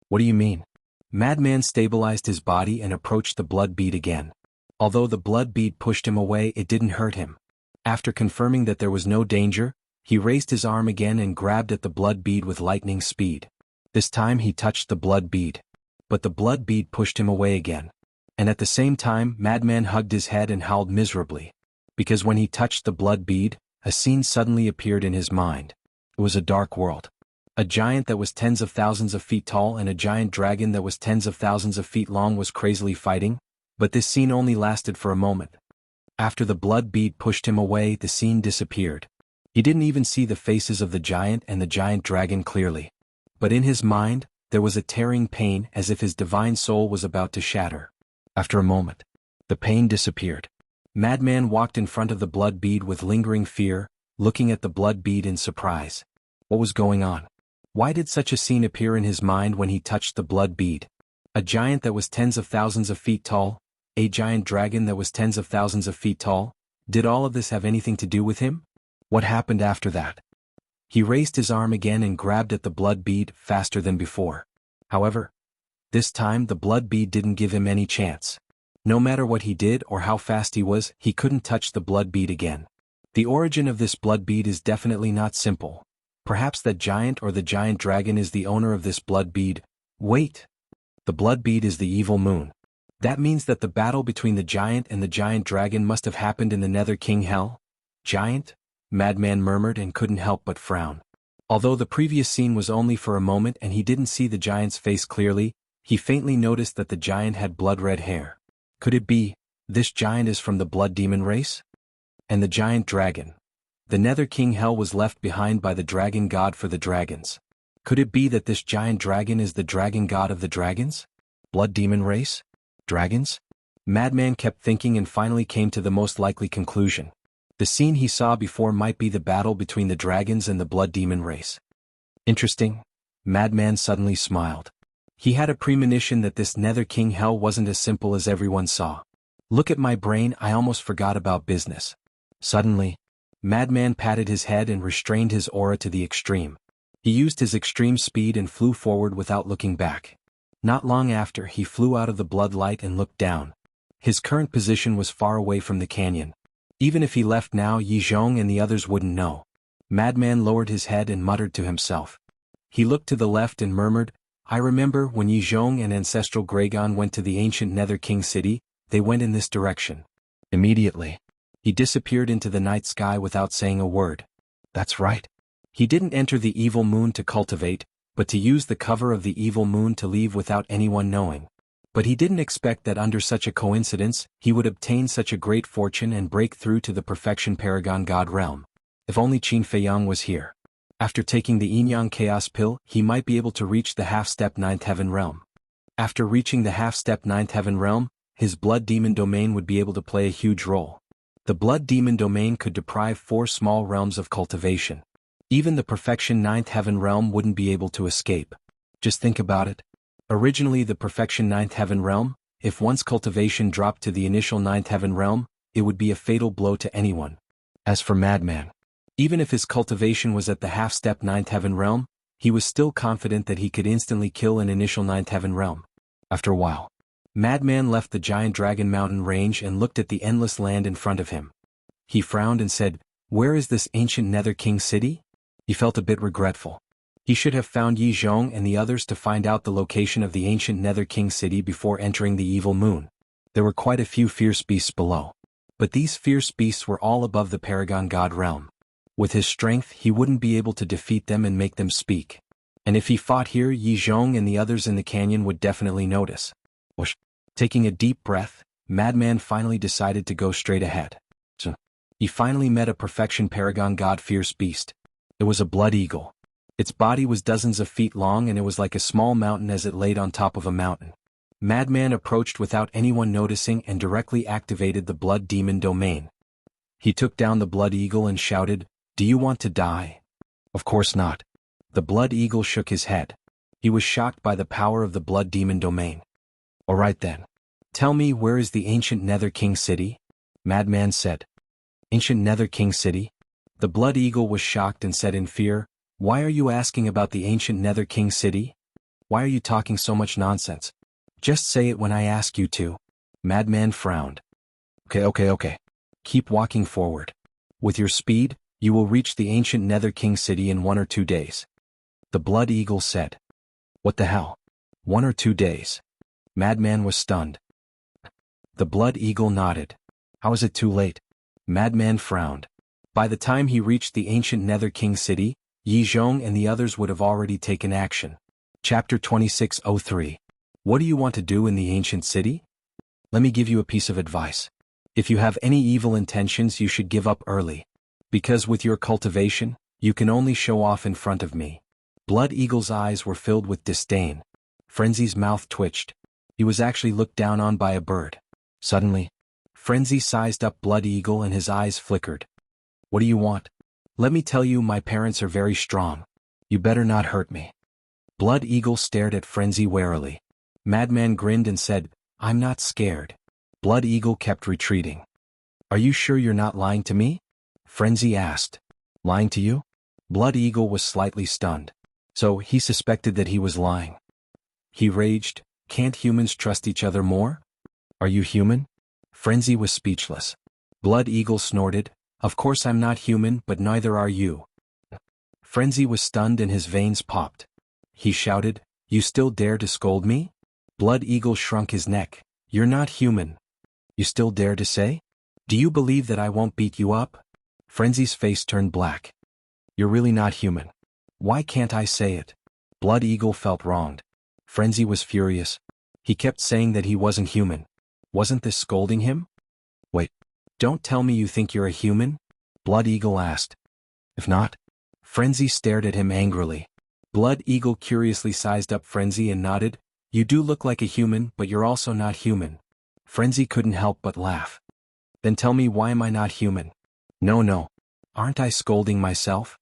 What do you mean? Madman stabilized his body and approached the blood bead again. Although the blood bead pushed him away, it didn't hurt him. After confirming that there was no danger, he raised his arm again and grabbed at the blood bead with lightning speed. This time he touched the blood bead. But the blood bead pushed him away again. And at the same time, Madman hugged his head and howled miserably. Because when he touched the blood bead, a scene suddenly appeared in his mind. It was a dark world. A giant that was tens of thousands of feet tall and a giant dragon that was tens of thousands of feet long was crazily fighting, but this scene only lasted for a moment. After the blood bead pushed him away, the scene disappeared. He didn't even see the faces of the giant and the giant dragon clearly. But in his mind, there was a tearing pain as if his divine soul was about to shatter. After a moment, the pain disappeared. Madman walked in front of the blood bead with lingering fear, looking at the blood bead in surprise. What was going on? Why did such a scene appear in his mind when he touched the blood bead? A giant that was tens of thousands of feet tall, a giant dragon that was tens of thousands of feet tall, did all of this have anything to do with him? What happened after that? He raised his arm again and grabbed at the blood bead faster than before. However, this time the blood bead didn't give him any chance. No matter what he did or how fast he was, he couldn't touch the blood bead again. The origin of this blood bead is definitely not simple. Perhaps that giant or the giant dragon is the owner of this blood bead. Wait! The blood bead is the evil moon. That means that the battle between the giant and the giant dragon must have happened in the Nether King Hell? Giant? Madman murmured and couldn't help but frown. Although the previous scene was only for a moment and he didn't see the giant's face clearly, he faintly noticed that the giant had blood-red hair. Could it be, this giant is from the blood demon race? And the giant dragon. The Nether King Hell was left behind by the dragon god for the dragons. Could it be that this giant dragon is the dragon god of the dragons? Blood demon race? Dragons? Madman kept thinking and finally came to the most likely conclusion. The scene he saw before might be the battle between the dragons and the blood demon race. Interesting. Madman suddenly smiled. He had a premonition that this Nether King Hell wasn't as simple as everyone saw. Look at my brain, I almost forgot about business. Suddenly, Madman patted his head and restrained his aura to the extreme. He used his extreme speed and flew forward without looking back. Not long after, he flew out of the blood light and looked down. His current position was far away from the canyon. Even if he left now, Yizhong and the others wouldn't know. Madman lowered his head and muttered to himself. He looked to the left and murmured, I remember when Yizhong and Ancestral Gragon went to the ancient Nether King city, they went in this direction. Immediately, he disappeared into the night sky without saying a word. That's right. He didn't enter the evil moon to cultivate, but to use the cover of the evil moon to leave without anyone knowing. But he didn't expect that under such a coincidence, he would obtain such a great fortune and break through to the Perfection Paragon God realm. If only Qin Feiyang was here. After taking the Yin-Yang Chaos Pill, he might be able to reach the half-step Ninth Heaven realm. After reaching the half-step Ninth Heaven realm, his Blood Demon domain would be able to play a huge role. The Blood Demon domain could deprive 4 small realms of cultivation. Even the Perfection Ninth Heaven realm wouldn't be able to escape. Just think about it. Originally the Perfection Ninth Heaven realm, if once cultivation dropped to the initial Ninth Heaven realm, it would be a fatal blow to anyone. As for Madman, even if his cultivation was at the half-step Ninth Heaven realm, he was still confident that he could instantly kill an initial Ninth Heaven realm. After a while, Madman left the giant Dragon Mountain range and looked at the endless land in front of him. He frowned and said, Where is this ancient Nether King city? He felt a bit regretful. He should have found Yi Zhong and the others to find out the location of the ancient Nether King city before entering the evil moon. There were quite a few fierce beasts below. But these fierce beasts were all above the Paragon God realm. With his strength he wouldn't be able to defeat them and make them speak. And if he fought here, Yi Zhong and the others in the canyon would definitely notice. Whoosh. Taking a deep breath, Madman finally decided to go straight ahead. So, he finally met a perfection Paragon God fierce beast. It was a blood eagle. Its body was dozens of feet long and it was like a small mountain as it laid on top of a mountain. Madman approached without anyone noticing and directly activated the blood demon domain. He took down the blood eagle and shouted, "Do you want to die?" Of course not. The blood eagle shook his head. He was shocked by the power of the blood demon domain. "Alright then. Tell me, where is the ancient Nether King city?" Madman said. "Ancient Nether King city?" The blood eagle was shocked and said in fear, "Why are you asking about the ancient Nether King city? Why are you talking so much nonsense? Just say it when I ask you to." Madman frowned. Okay. Keep walking forward. With your speed, you will reach the ancient Nether King city in 1 or 2 days. The blood eagle said. What the hell? 1 or 2 days? Madman was stunned. The blood eagle nodded. How is it too late? Madman frowned. By the time he reached the ancient Nether King city, Yi Zhong and the others would have already taken action. Chapter 2603. What do you want to do in the ancient city? Let me give you a piece of advice. If you have any evil intentions, you should give up early. Because with your cultivation, you can only show off in front of me. Blood Eagle's eyes were filled with disdain. Frenzy's mouth twitched. He was actually looked down on by a bird. Suddenly, Frenzy sized up Blood Eagle and his eyes flickered. What do you want? Let me tell you, my parents are very strong. You better not hurt me. Blood Eagle stared at Frenzy warily. Madman grinned and said, I'm not scared. Blood Eagle kept retreating. Are you sure you're not lying to me? Frenzy asked. Lying to you? Blood Eagle was slightly stunned. So he suspected that he was lying. He raged, can't humans trust each other more? Are you human? Frenzy was speechless. Blood Eagle snorted, of course I'm not human, but neither are you. Frenzy was stunned and his veins popped. He shouted, you still dare to scold me? Blood Eagle shrunk his neck. You're not human. You still dare to say? Do you believe that I won't beat you up? Frenzy's face turned black. You're really not human. Why can't I say it? Blood Eagle felt wronged. Frenzy was furious. He kept saying that he wasn't human. Wasn't this scolding him? Wait, don't tell me you think you're a human? Blood Eagle asked. If not? Frenzy stared at him angrily. Blood Eagle curiously sized up Frenzy and nodded. You do look like a human, but you're also not human. Frenzy couldn't help but laugh. Then tell me, why am I not human? No. Aren't I scolding myself?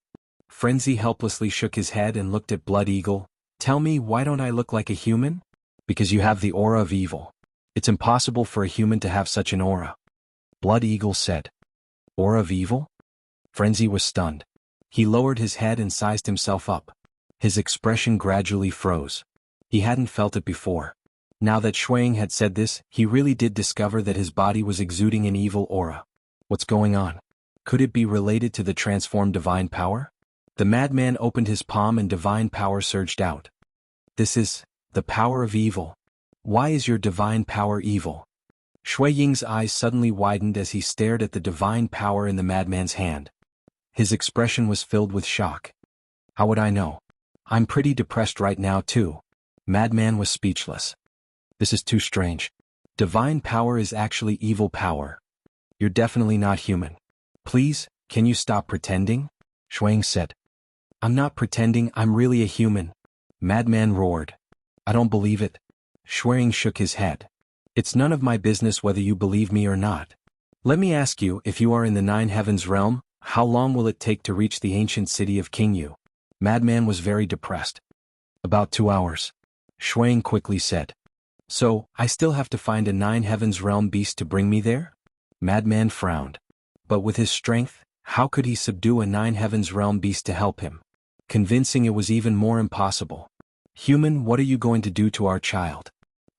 Frenzy helplessly shook his head and looked at Blood Eagle. Tell me, why don't I look like a human? Because you have the aura of evil. It's impossible for a human to have such an aura. Blood Eagle said. Aura of evil? Frenzy was stunned. He lowered his head and sized himself up. His expression gradually froze. He hadn't felt it before. Now that Shuang had said this, he really did discover that his body was exuding an evil aura. What's going on? Could it be related to the transformed divine power? The madman opened his palm and divine power surged out. This is the power of evil. Why is your divine power evil? Shui Ying's eyes suddenly widened as he stared at the divine power in the madman's hand. His expression was filled with shock. How would I know? I'm pretty depressed right now too. Madman was speechless. This is too strange. Divine power is actually evil power. You're definitely not human. Please, can you stop pretending? Shuang said. I'm not pretending, I'm really a human. Madman roared. I don't believe it. Shuang shook his head. It's none of my business whether you believe me or not. Let me ask you, if you are in the 9 heavens realm, how long will it take to reach the ancient city of Qingyu? Madman was very depressed. About 2 hours. Shuang quickly said. So, I still have to find a 9 heavens realm beast to bring me there? Madman frowned. But with his strength, how could he subdue a 9 heavens realm beast to help him? Convincing it was even more impossible. Human, what are you going to do to our child?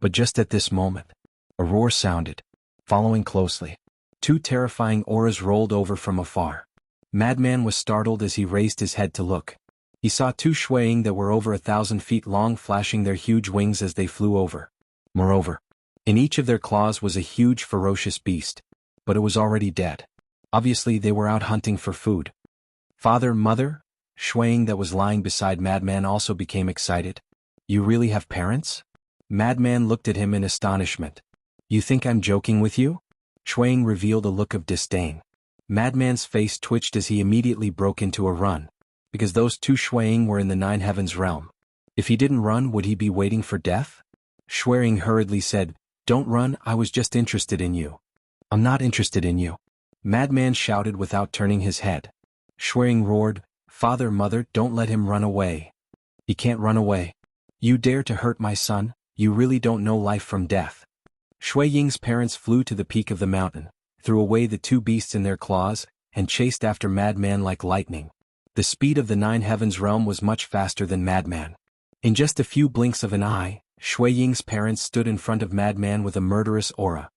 But just at this moment, a roar sounded. Following closely, 2 terrifying auras rolled over from afar. Madman was startled as he raised his head to look. He saw two Shuiying that were over 1,000 feet long flashing their huge wings as they flew over. Moreover, in each of their claws was a huge ferocious beast. But it was already dead. Obviously they were out hunting for food. Father, mother? Shuiying that was lying beside Madman also became excited. You really have parents? Madman looked at him in astonishment. You think I'm joking with you? Shuiying revealed a look of disdain. Madman's face twitched as he immediately broke into a run. Because those two Shuiying were in the Nine Heavens realm. If he didn't run, would he be waiting for death? Shuiying hurriedly said, Don't run, I was just interested in you. I'm not interested in you. Madman shouted without turning his head. Shuiying roared, Father, mother, don't let him run away. He can't run away. You dare to hurt my son, you really don't know life from death. Shuiying's parents flew to the peak of the mountain, threw away the two beasts in their claws, and chased after Madman like lightning. The speed of the Nine Heavens realm was much faster than Madman. In just a few blinks of an eye, Shuiying's parents stood in front of Madman with a murderous aura.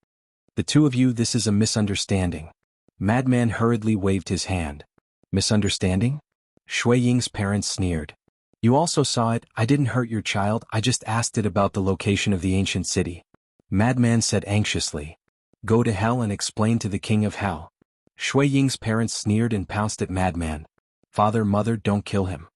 The two of you, this is a misunderstanding. Madman hurriedly waved his hand. Misunderstanding? Shuiying's parents sneered. You also saw it, I didn't hurt your child, I just asked it about the location of the ancient city. Madman said anxiously. Go to hell and explain to the king of hell. Shuiying's parents sneered and pounced at Madman. Father, mother, don't kill him.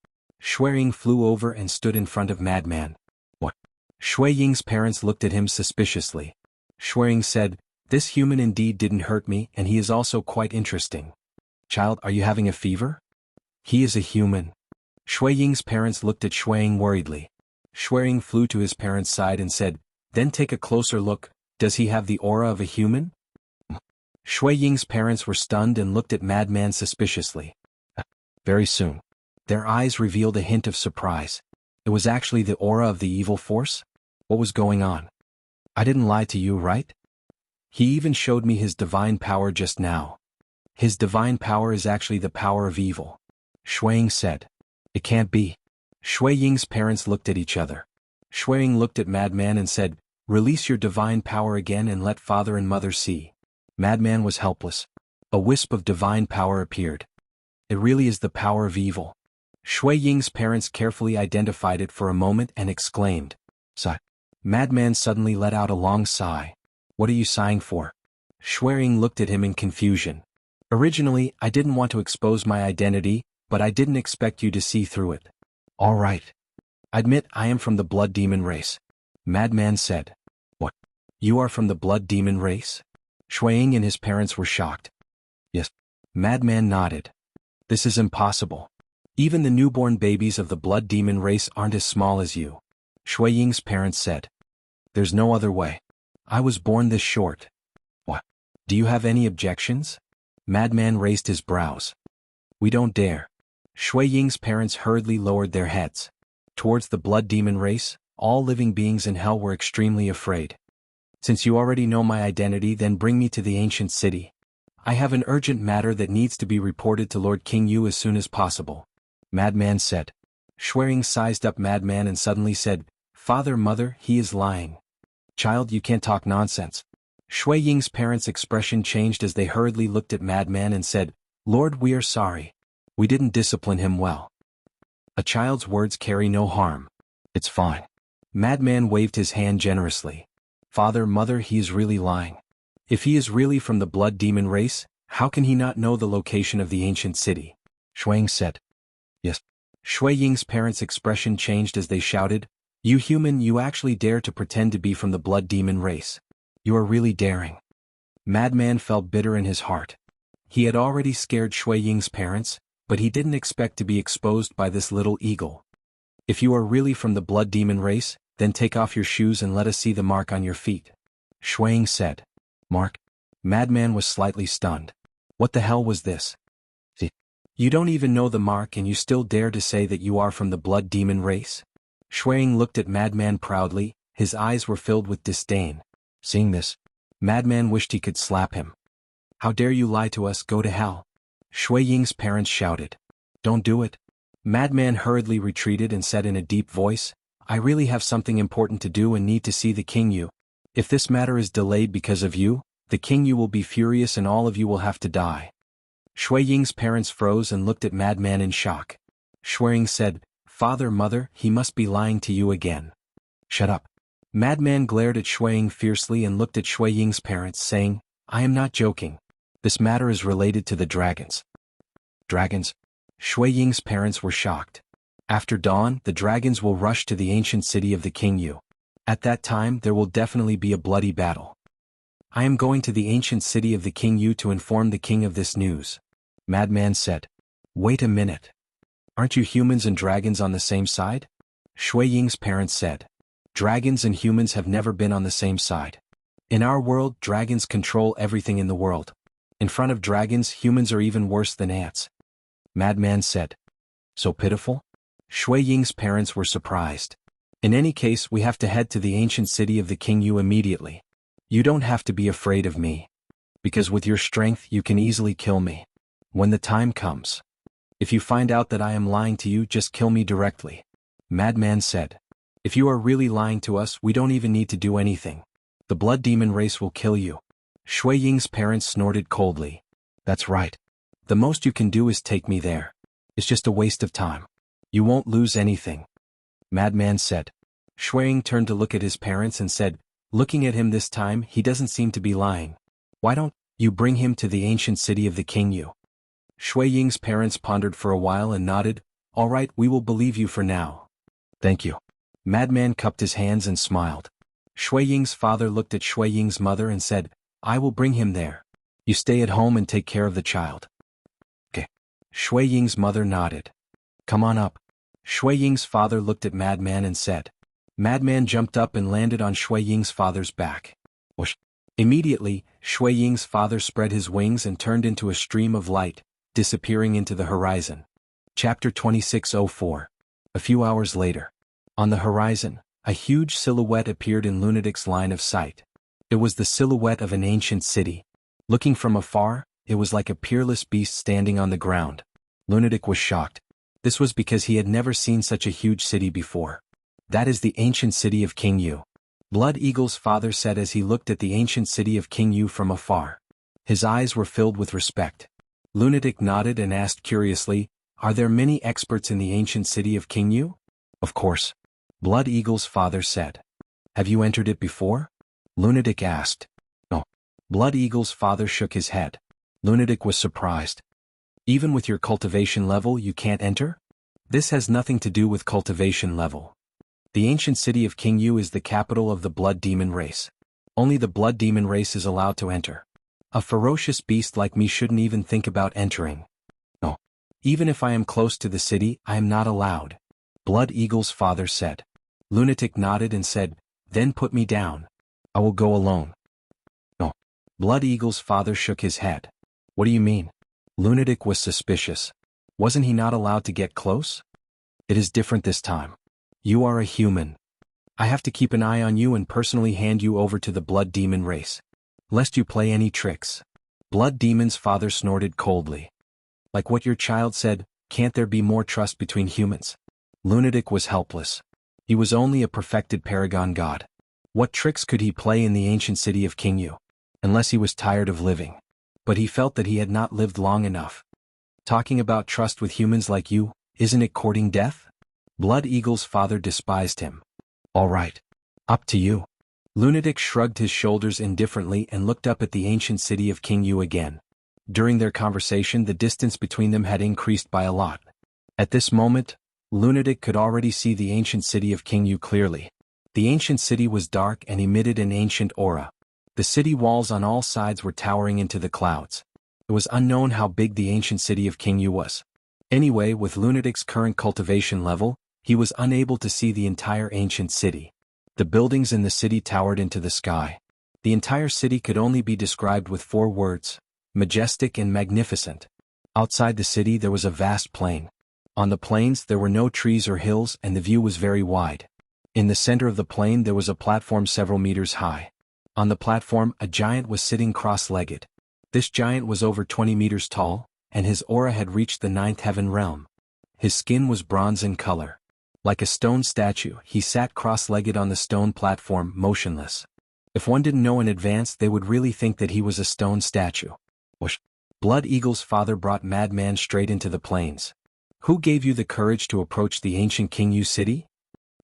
Shuiying flew over and stood in front of Madman. What? Shuiying's parents looked at him suspiciously. Shuiying said, This human indeed didn't hurt me, and he is also quite interesting. Child, are you having a fever? He is a human. Shuiying's parents looked at Shuiying worriedly. Shuiying flew to his parents' side and said, Then take a closer look, does he have the aura of a human? Shuiying's parents were stunned and looked at Madman suspiciously. Very soon. Their eyes revealed a hint of surprise. It was actually the aura of the evil force? What was going on? I didn't lie to you, right? He even showed me his divine power just now. His divine power is actually the power of evil. Shuiying said. It can't be. Shuiying's parents looked at each other. Shuiying looked at Madman and said, Release your divine power again and let father and mother see. Madman was helpless. A wisp of divine power appeared. It really is the power of evil. Shuiying's parents carefully identified it for a moment and exclaimed. Sigh. Madman suddenly let out a long sigh. What are you sighing for? Shuiying looked at him in confusion. Originally, I didn't want to expose my identity, but I didn't expect you to see through it. All right. I admit I am from the blood demon race. Madman said. What? You are from the blood demon race? Shuiying and his parents were shocked. Yes. Madman nodded. This is impossible. Even the newborn babies of the blood demon race aren't as small as you. Shuiying's parents said. There's no other way. I was born this short. What? Do you have any objections? Madman raised his brows. We don't dare. Shuiying's parents hurriedly lowered their heads. Towards the blood demon race, all living beings in hell were extremely afraid. Since you already know my identity, then bring me to the ancient city. I have an urgent matter that needs to be reported to Lord King Yu as soon as possible. Madman said. Shuiying sized up Madman and suddenly said, Father, mother, he is lying. Child, you can't talk nonsense. Shuiying's parents' expression changed as they hurriedly looked at Madman and said, Lord, we are sorry. We didn't discipline him well. A child's words carry no harm. It's fine. Madman waved his hand generously. Father, mother, he is really lying. If he is really from the blood demon race, how can he not know the location of the ancient city? Shuiying said. Yes. Shuiying's parents' expression changed as they shouted, You human, you actually dare to pretend to be from the blood demon race. You are really daring. Madman felt bitter in his heart. He had already scared Shuiying's parents, but he didn't expect to be exposed by this little eagle. If you are really from the blood demon race, then take off your shoes and let us see the mark on your feet. Shuiying said. Mark? Madman was slightly stunned. What the hell was this? You don't even know the mark and you still dare to say that you are from the blood demon race? Shuiying looked at Madman proudly, his eyes were filled with disdain. Seeing this, Madman wished he could slap him. How dare you lie to us, go to hell. Shuiying's parents shouted. Don't do it. Madman hurriedly retreated and said in a deep voice, I really have something important to do and need to see the King Yu. If this matter is delayed because of you, the King Yu will be furious and all of you will have to die. Shui Ying's parents froze and looked at Madman in shock. Shui Ying said, "Father, mother, he must be lying to you again." "Shut up." Madman glared at Shui Ying fiercely and looked at Shui Ying's parents, saying, "I am not joking. This matter is related to the dragons." Dragons? Shui Ying's parents were shocked. After dawn, the dragons will rush to the ancient city of the King Yu. At that time, there will definitely be a bloody battle. "I am going to the ancient city of the King Yu to inform the king of this news," Madman said. "Wait a minute. Aren't you humans and dragons on the same side?" Shui Ying's parents said. "Dragons and humans have never been on the same side. In our world, dragons control everything in the world. In front of dragons, humans are even worse than ants." Madman said. "So pitiful?" Shui Ying's parents were surprised. "In any case, we have to head to the ancient city of the King Yu immediately. You don't have to be afraid of me. Because with your strength, you can easily kill me. When the time comes. If you find out that I am lying to you, just kill me directly." Madman said. "If you are really lying to us, we don't even need to do anything. The blood demon race will kill you." Shui Ying's parents snorted coldly. "That's right. The most you can do is take me there. It's just a waste of time. You won't lose anything." Madman said. Shui Ying turned to look at his parents and said, looking at him this time, he doesn't seem to be lying. "Why don't you bring him to the ancient city of the King Yu?" Shui Ying's parents pondered for a while and nodded. "All right, we will believe you for now." "Thank you." Madman cupped his hands and smiled. Shui Ying's father looked at Shui Ying's mother and said, "I will bring him there. You stay at home and take care of the child." "Okay." Shui Ying's mother nodded. "Come on up." Shui Ying's father looked at Madman and said. Madman jumped up and landed on Shui Ying's father's back. Whoosh. Immediately, Shui Ying's father spread his wings and turned into a stream of light, disappearing into the horizon. Chapter 2604. A few hours later. On the horizon, a huge silhouette appeared in Lunatic's line of sight. It was the silhouette of an ancient city. Looking from afar, it was like a peerless beast standing on the ground. Lunatic was shocked. This was because he had never seen such a huge city before. "That is the ancient city of King Yu," Blood Eagle's father said as he looked at the ancient city of King Yu from afar. His eyes were filled with respect. Lunatic nodded and asked curiously, "Are there many experts in the ancient city of King Yu?" "Of course," Blood Eagle's father said. "Have you entered it before?" Lunatic asked. "No." Blood Eagle's father shook his head. Lunatic was surprised. "Even with your cultivation level, you can't enter?" "This has nothing to do with cultivation level. The ancient city of King Yu is the capital of the blood demon race. Only the blood demon race is allowed to enter. A ferocious beast like me shouldn't even think about entering." "No. Even if I am close to the city, I am not allowed," Blood Eagle's father said. Lunatic nodded and said, "Then put me down. I will go alone." "No." Blood Eagle's father shook his head. "What do you mean?" Lunatic was suspicious. Wasn't he not allowed to get close? "It is different this time. You are a human. I have to keep an eye on you and personally hand you over to the blood demon race. Lest you play any tricks." Blood Demon's father snorted coldly. "Like what your child said, can't there be more trust between humans?" Lunatic was helpless. He was only a perfected paragon god. What tricks could he play in the ancient city of King Yu? Unless he was tired of living. But he felt that he had not lived long enough. "Talking about trust with humans like you, isn't it courting death?" Blood Eagle's father despised him. "All right. Up to you." Lunatic shrugged his shoulders indifferently and looked up at the ancient city of King Yu again. During their conversation, the distance between them had increased by a lot. At this moment, Lunatic could already see the ancient city of King Yu clearly. The ancient city was dark and emitted an ancient aura. The city walls on all sides were towering into the clouds. It was unknown how big the ancient city of King Yu was. Anyway, with Lunatic's current cultivation level, he was unable to see the entire ancient city. The buildings in the city towered into the sky. The entire city could only be described with 4 words: majestic and magnificent. Outside the city there was a vast plain. On the plains there were no trees or hills and the view was very wide. In the center of the plain there was a platform several meters high. On the platform a giant was sitting cross-legged. This giant was over 20 meters tall, and his aura had reached the 9th heaven realm. His skin was bronze in color. Like a stone statue, he sat cross-legged on the stone platform, motionless. If one didn't know in advance, they would really think that he was a stone statue. Whoosh. Blood Eagle's father brought Madman straight into the plains. Who gave you the courage to approach the ancient Jianghu city?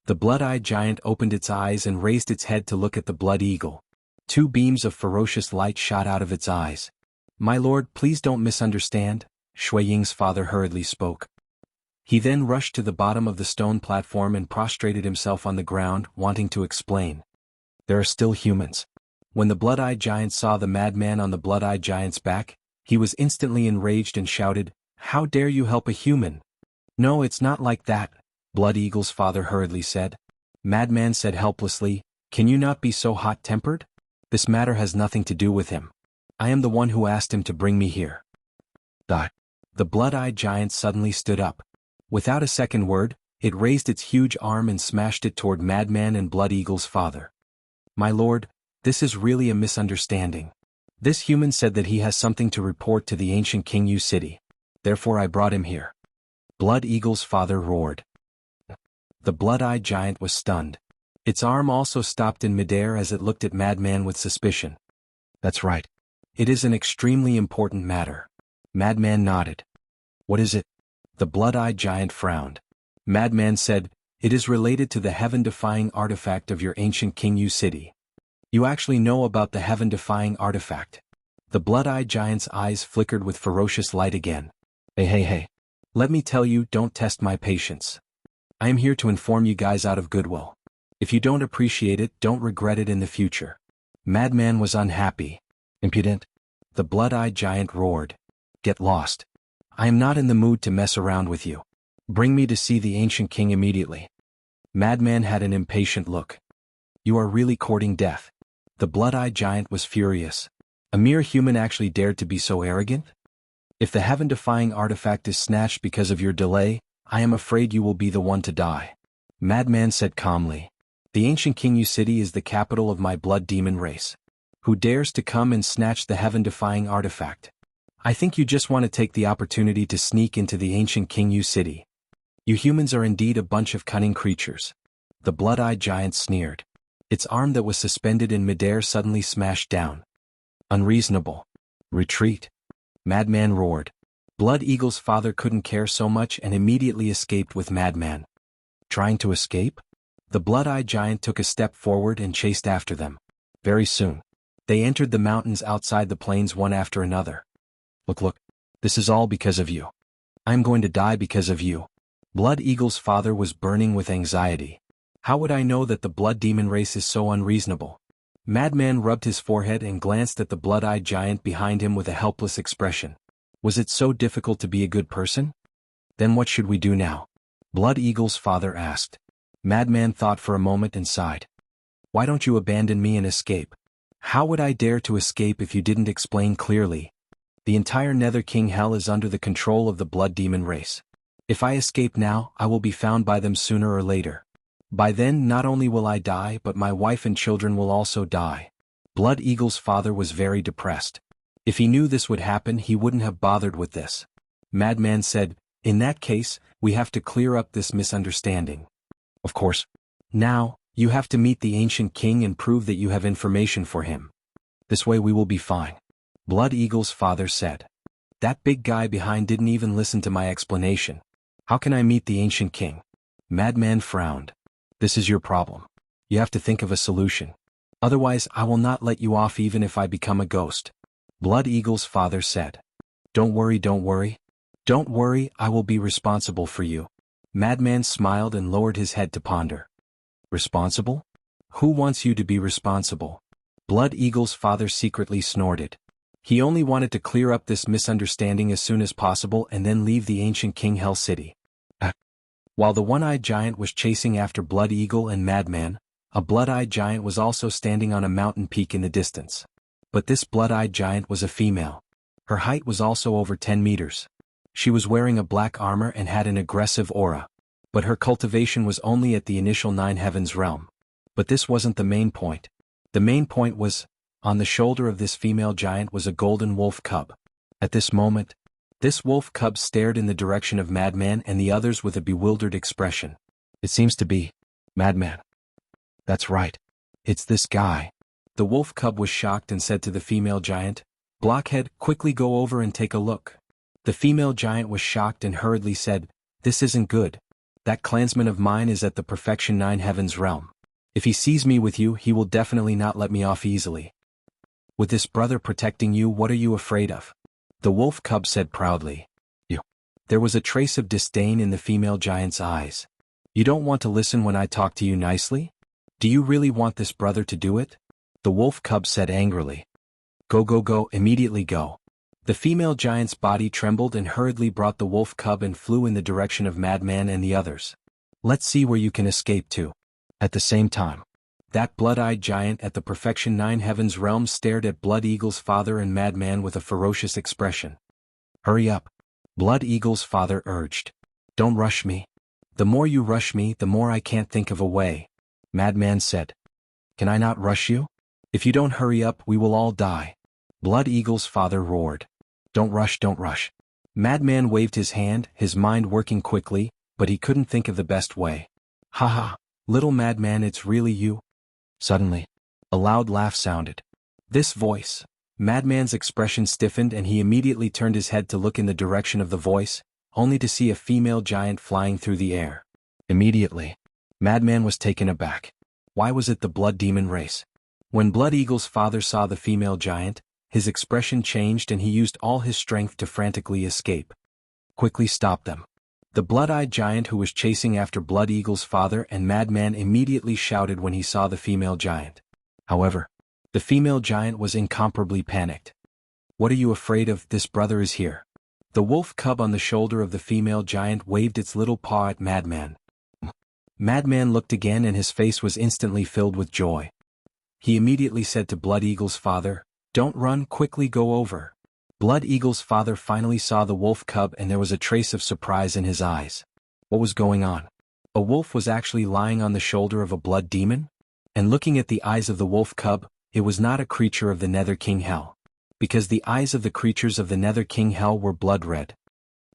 The blood-eyed giant opened its eyes and raised its head to look at the Blood Eagle. Two beams of ferocious light shot out of its eyes. My lord, please don't misunderstand, Shui Ying's father hurriedly spoke. He then rushed to the bottom of the stone platform and prostrated himself on the ground, wanting to explain. There are still humans. When the blood-eyed giant saw the madman on the blood-eyed giant's back, he was instantly enraged and shouted, "How dare you help a human?" "No, it's not like that," Blood Eagle's father hurriedly said. Madman said helplessly, "Can you not be so hot-tempered? This matter has nothing to do with him. I am the one who asked him to bring me here." The blood-eyed giant suddenly stood up. Without a second word, it raised its huge arm and smashed it toward Madman and Blood Eagle's father. "My lord, this is really a misunderstanding. This human said that he has something to report to the ancient Jianghu city. Therefore I brought him here." Blood Eagle's father roared. The blood-eyed giant was stunned. Its arm also stopped in midair as it looked at Madman with suspicion. "That's right. It is an extremely important matter." Madman nodded. "What is it?" The blood-eyed giant frowned. Madman said, "It is related to the heaven-defying artifact of your ancient Jianghu city." "You actually know about the heaven-defying artifact?" The blood-eyed giant's eyes flickered with ferocious light again. Hey. Let me tell you, don't test my patience. I am here to inform you guys out of goodwill. If you don't appreciate it, don't regret it in the future." Madman was unhappy. "Impudent!" The blood-eyed giant roared. "Get lost. I am not in the mood to mess around with you. Bring me to see the ancient king immediately." Madman had an impatient look. "You are really courting death." The blood-eyed giant was furious. A mere human actually dared to be so arrogant? "If the heaven-defying artifact is snatched because of your delay, I am afraid you will be the one to die." Madman said calmly. "The ancient Jianghu city is the capital of my blood demon race. Who dares to come and snatch the heaven-defying artifact? I think you just want to take the opportunity to sneak into the ancient Jianghu city. You humans are indeed a bunch of cunning creatures." The blood-eyed giant sneered. Its arm that was suspended in midair suddenly smashed down. "Unreasonable. Retreat." Madman roared. Blood Eagle's father couldn't care so much and immediately escaped with Madman. Trying to escape? The blood-eyed giant took a step forward and chased after them. Very soon, they entered the mountains outside the plains one after another. Look, this is all because of you. I'm going to die because of you." Blood Eagle's father was burning with anxiety. How would I know that the blood demon race is so unreasonable? Madman rubbed his forehead and glanced at the blood-eyed giant behind him with a helpless expression. Was it so difficult to be a good person? "Then what should we do now?" Blood Eagle's father asked. Madman thought for a moment and sighed. "Why don't you abandon me and escape?" "How would I dare to escape if you didn't explain clearly? The entire Nether King Hell is under the control of the blood demon race. If I escape now, I will be found by them sooner or later. By then not only will I die but my wife and children will also die." Blood Eagle's father was very depressed. If he knew this would happen he wouldn't have bothered with this. Madman said, "In that case, we have to clear up this misunderstanding." "Of course. Now, you have to meet the ancient king and prove that you have information for him. This way we will be fine," Blood Eagle's father said. "That big guy behind didn't even listen to my explanation. How can I meet the ancient king?" Madman frowned. "This is your problem. You have to think of a solution. Otherwise I will not let you off even if I become a ghost," Blood Eagle's father said. Don't worry, I will be responsible for you." Madman smiled and lowered his head to ponder. "Responsible? Who wants you to be responsible?" Blood Eagle's father secretly snorted. He only wanted to clear up this misunderstanding as soon as possible and then leave the ancient King Hell City. While the one-eyed giant was chasing after Blood Eagle and Madman, a blood-eyed giant was also standing on a mountain peak in the distance. But this blood-eyed giant was a female. Her height was also over 10 meters. She was wearing a black armor and had an aggressive aura. But her cultivation was only at the initial 9 heavens realm. But this wasn't the main point. The main point was, on the shoulder of this female giant was a golden wolf cub. At this moment, this wolf cub stared in the direction of Madman and the others with a bewildered expression. "It seems to be Madman." "That's right. It's this guy." The wolf cub was shocked and said to the female giant, Blockhead, quickly go over and take a look. The female giant was shocked and hurriedly said, "This isn't good. That clansman of mine is at the Perfection 9 Heavens realm. If he sees me with you, he will definitely not let me off easily. With this brother protecting you, what are you afraid of?" The wolf cub said proudly. "You." There was a trace of disdain in the female giant's eyes. "You don't want to listen when I talk to you nicely? Do you really want this brother to do it?" The wolf cub said angrily. "Go go go, immediately go." The female giant's body trembled and hurriedly brought the wolf cub and flew in the direction of Madman and the others. "Let's see where you can escape to." At the same time, that blood-eyed giant at the Perfection 9 Heavens realm stared at Blood Eagle's father and Madman with a ferocious expression. "Hurry up," Blood Eagle's father urged. "Don't rush me. The more you rush me, the more I can't think of a way," Madman said. "Can I not rush you? If you don't hurry up, we will all die," Blood Eagle's father roared. Don't rush, don't rush." Madman waved his hand, his mind working quickly, but he couldn't think of the best way. "Ha ha, little Madman, it's really you?" Suddenly, a loud laugh sounded. This voice. Madman's expression stiffened and he immediately turned his head to look in the direction of the voice, only to see a female giant flying through the air. Immediately, Madman was taken aback. Why was it the blood demon race? When Blood Eagle's father saw the female giant, his expression changed and he used all his strength to frantically escape. Quickly stop them. The blood-eyed giant who was chasing after Blood Eagle's father and Madman immediately shouted when he saw the female giant. However, the female giant was incomparably panicked. "What are you afraid of? This brother is here." The wolf cub on the shoulder of the female giant waved its little paw at Madman. Madman looked again and his face was instantly filled with joy. He immediately said to Blood Eagle's father, "Don't run, quickly go over." Blood Eagle's father finally saw the wolf cub and there was a trace of surprise in his eyes. What was going on? A wolf was actually lying on the shoulder of a blood demon? And looking at the eyes of the wolf cub, it was not a creature of the Nether King Hell. Because the eyes of the creatures of the Nether King Hell were blood red.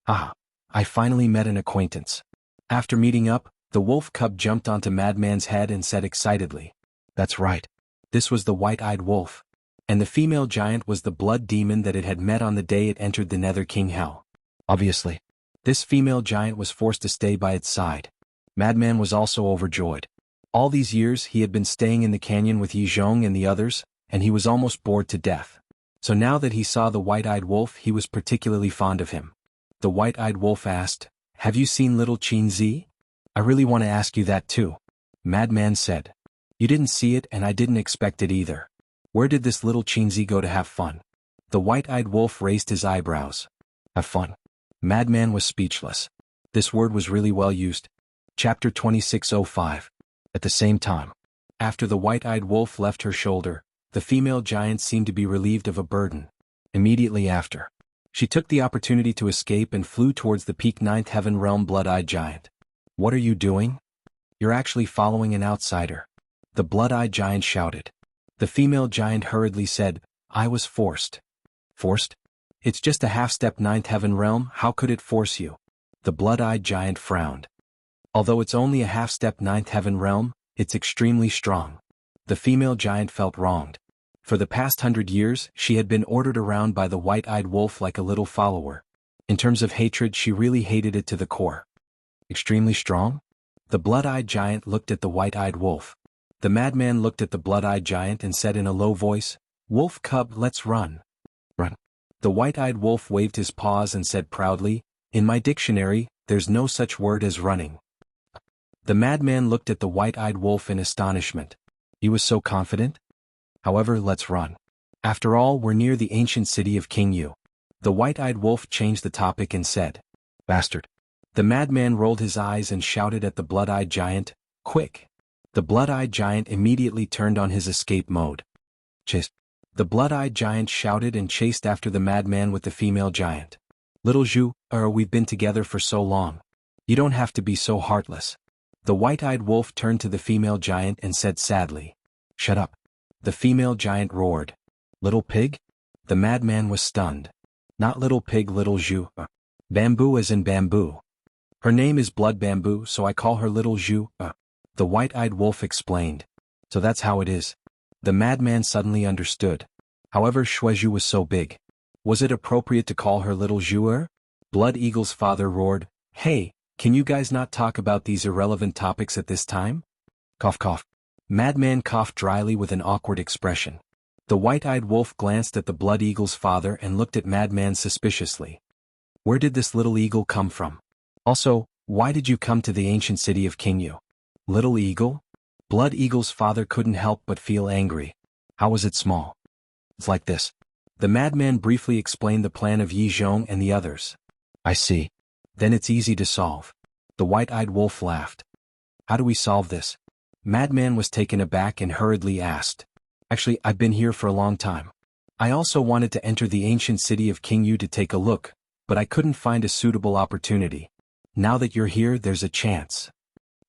"Ah, I finally met an acquaintance." After meeting up, the wolf cub jumped onto Madman's head and said excitedly, "That's right. This was the white-eyed wolf. And the female giant was the blood demon that it had met on the day it entered the Nether King Hell. Obviously, this female giant was forced to stay by its side. Madman was also overjoyed. All these years he had been staying in the canyon with Yizhong and the others, and he was almost bored to death. So now that he saw the white-eyed wolf, he was particularly fond of him. The white-eyed wolf asked, "Have you seen little Qinzi?" "I really want to ask you that too," Madman said. "You didn't see it and I didn't expect it either. Where did this little Qinzi go to have fun?" The white-eyed wolf raised his eyebrows. "Have fun?" Madman was speechless. This word was really well used. Chapter 2605. At the same time, after the white-eyed wolf left her shoulder, the female giant seemed to be relieved of a burden. Immediately after, she took the opportunity to escape and flew towards the peak 9th heaven realm blood-eyed giant. "What are you doing?" "You're actually following an outsider," the blood-eyed giant shouted. The female giant hurriedly said, "I was forced." "Forced? It's just a half-step 9th heaven realm, how could it force you?" The blood-eyed giant frowned. "Although it's only a half-step 9th heaven realm, it's extremely strong." The female giant felt wronged. For the past 100 years, she had been ordered around by the white-eyed wolf like a little follower. In terms of hatred, she really hated it to the core. Extremely strong? The blood-eyed giant looked at the white-eyed wolf. The madman looked at the blood-eyed giant and said in a low voice, "Wolf cub, let's run." "Run." The white-eyed wolf waved his paws and said proudly, "In my dictionary, there's no such word as running." The madman looked at the white-eyed wolf in astonishment. He was so confident? "However, let's run. After all, we're near the ancient city of King Yu." The white-eyed wolf changed the topic and said, "Bastard." The madman rolled his eyes and shouted at the blood-eyed giant, "Quick!" The blood-eyed giant immediately turned on his escape mode. "Chase!" The blood-eyed giant shouted and chased after the madman with the female giant. "Little Zhu, we've been together for so long. You don't have to be so heartless." The white-eyed wolf turned to the female giant and said sadly, "Shut up." The female giant roared. "Little pig?" The madman was stunned. "Not little pig, little Zhu. Bamboo as in bamboo. Her name is Blood Bamboo, so I call her little Zhu. The white-eyed wolf explained. "So that's how it is." The madman suddenly understood. However, Shuizhu was so big. Was it appropriate to call her little Zhuer? Blood Eagle's father roared, "Hey, can you guys not talk about these irrelevant topics at this time?" Cough cough. Madman coughed dryly with an awkward expression. The white-eyed wolf glanced at the Blood Eagle's father and looked at Madman suspiciously. Where did this little eagle come from? Also, why did you come to the ancient city of Qingyu? Little eagle? Blood Eagle's father couldn't help but feel angry. How was it small? It's like this. The madman briefly explained the plan of Yi Zhong and the others. I see. Then it's easy to solve. The white-eyed wolf laughed. How do we solve this? Madman was taken aback and hurriedly asked. Actually, I've been here for a long time. I also wanted to enter the ancient city of Qingyu to take a look, but I couldn't find a suitable opportunity. Now that you're here, there's a chance.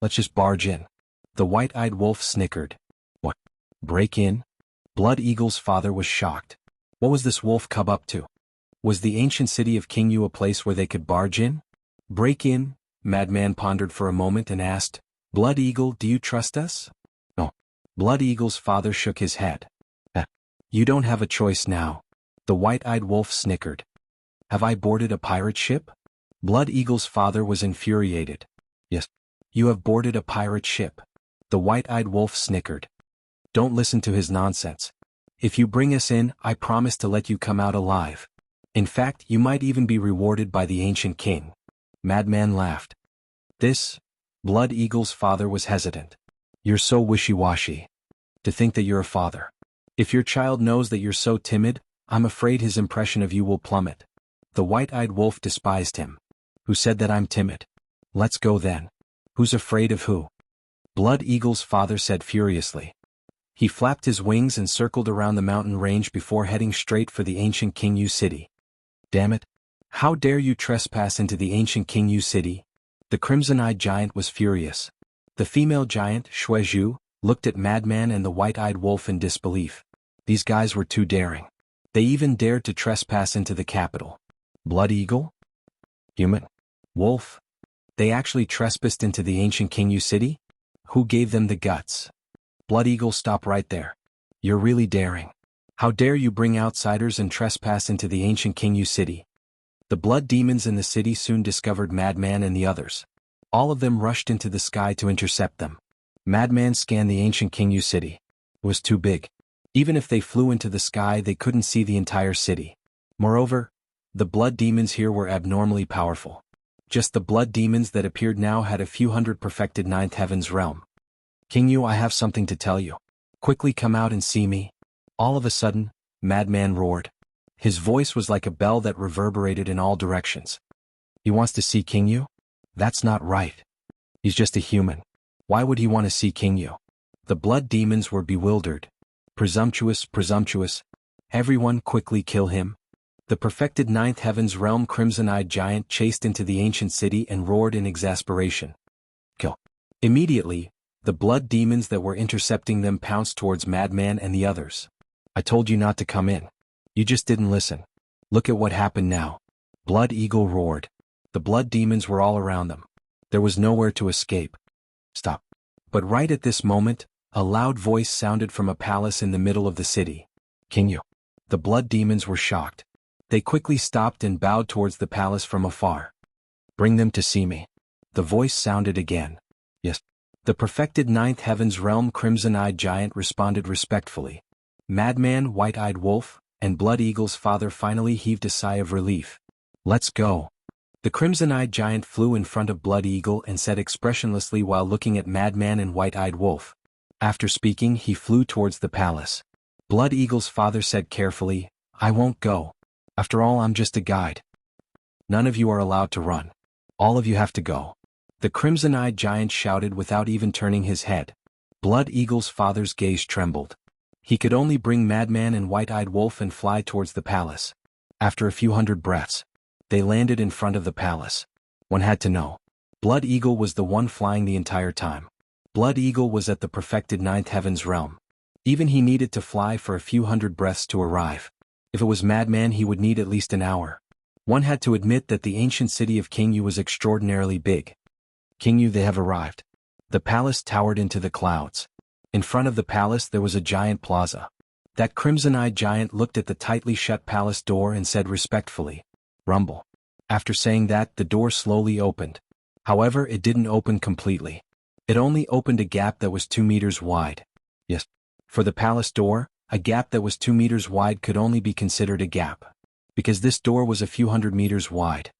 Let's just barge in. The white-eyed wolf snickered. What? Break in? Blood Eagle's father was shocked. What was this wolf cub up to? Was the ancient city of Qingyu a place where they could barge in? Break in? Madman pondered for a moment and asked, Blood Eagle, do you trust us? No. Blood Eagle's father shook his head. You don't have a choice now. The white-eyed wolf snickered. Have I boarded a pirate ship? Blood Eagle's father was infuriated. Yes. You have boarded a pirate ship. The white-eyed wolf snickered. Don't listen to his nonsense. If you bring us in, I promise to let you come out alive. In fact, you might even be rewarded by the ancient king. Madman laughed. Blood Eagle's father was hesitant. You're so wishy-washy. To think that you're a father. If your child knows that you're so timid, I'm afraid his impression of you will plummet. The white-eyed wolf despised him. Who said that I'm timid? Let's go then. Who's afraid of who? Blood Eagle's father said furiously. He flapped his wings and circled around the mountain range before heading straight for the ancient Qingyu city. Damn it! How dare you trespass into the ancient Qingyu city? The crimson-eyed giant was furious. The female giant, Shuizhu, looked at Madman and the white-eyed wolf in disbelief. These guys were too daring. They even dared to trespass into the capital. Blood Eagle? Human? Wolf? They actually trespassed into the ancient Qingyu city? Who gave them the guts? Blood Eagle, stop right there. You're really daring. How dare you bring outsiders and trespass into the ancient Qingyu city? The blood demons in the city soon discovered Madman and the others. All of them rushed into the sky to intercept them. Madman scanned the ancient Qingyu city. It was too big. Even if they flew into the sky, they couldn't see the entire city. Moreover, the blood demons here were abnormally powerful. Just the blood demons that appeared now had a few hundred perfected ninth heaven's realm. Qingyu, I have something to tell you. Quickly come out and see me. All of a sudden, Madman roared. His voice was like a bell that reverberated in all directions. He wants to see Qingyu? That's not right. He's just a human. Why would he want to see Qingyu? The blood demons were bewildered. Presumptuous, presumptuous. Everyone quickly kill him. The perfected ninth heaven's realm crimson-eyed giant chased into the ancient city and roared in exasperation. Kill. Immediately, the blood demons that were intercepting them pounced towards Madman and the others. I told you not to come in. You just didn't listen. Look at what happened now. Blood Eagle roared. The blood demons were all around them. There was nowhere to escape. Stop. But right at this moment, a loud voice sounded from a palace in the middle of the city. Qingyu. The blood demons were shocked. They quickly stopped and bowed towards the palace from afar. Bring them to see me. The voice sounded again. Yes. The perfected ninth heaven's realm crimson-eyed giant responded respectfully. Madman, white-eyed wolf, and Blood Eagle's father finally heaved a sigh of relief. Let's go. The crimson-eyed giant flew in front of Blood Eagle and said expressionlessly while looking at Madman and white-eyed wolf. After speaking, he flew towards the palace. Blood Eagle's father said carefully, I won't go. After all, I'm just a guide. None of you are allowed to run. All of you have to go. The crimson-eyed giant shouted without even turning his head. Blood Eagle's father's gaze trembled. He could only bring Madman and white-eyed wolf and fly towards the palace. After a few hundred breaths, they landed in front of the palace. One had to know. Blood Eagle was the one flying the entire time. Blood Eagle was at the perfected ninth heaven's realm. Even he needed to fly for a few hundred breaths to arrive. If it was Madman, he would need at least an hour. One had to admit that the ancient city of Qingyu was extraordinarily big. Qingyu, they have arrived. The palace towered into the clouds. In front of the palace there was a giant plaza. That crimson-eyed giant looked at the tightly shut palace door and said respectfully, "Rumble." After saying that, the door slowly opened. However, it didn't open completely. It only opened a gap that was 2 meters wide. Yes. For the palace door, a gap that was 2 meters wide could only be considered a gap, because this door was a few hundred meters wide.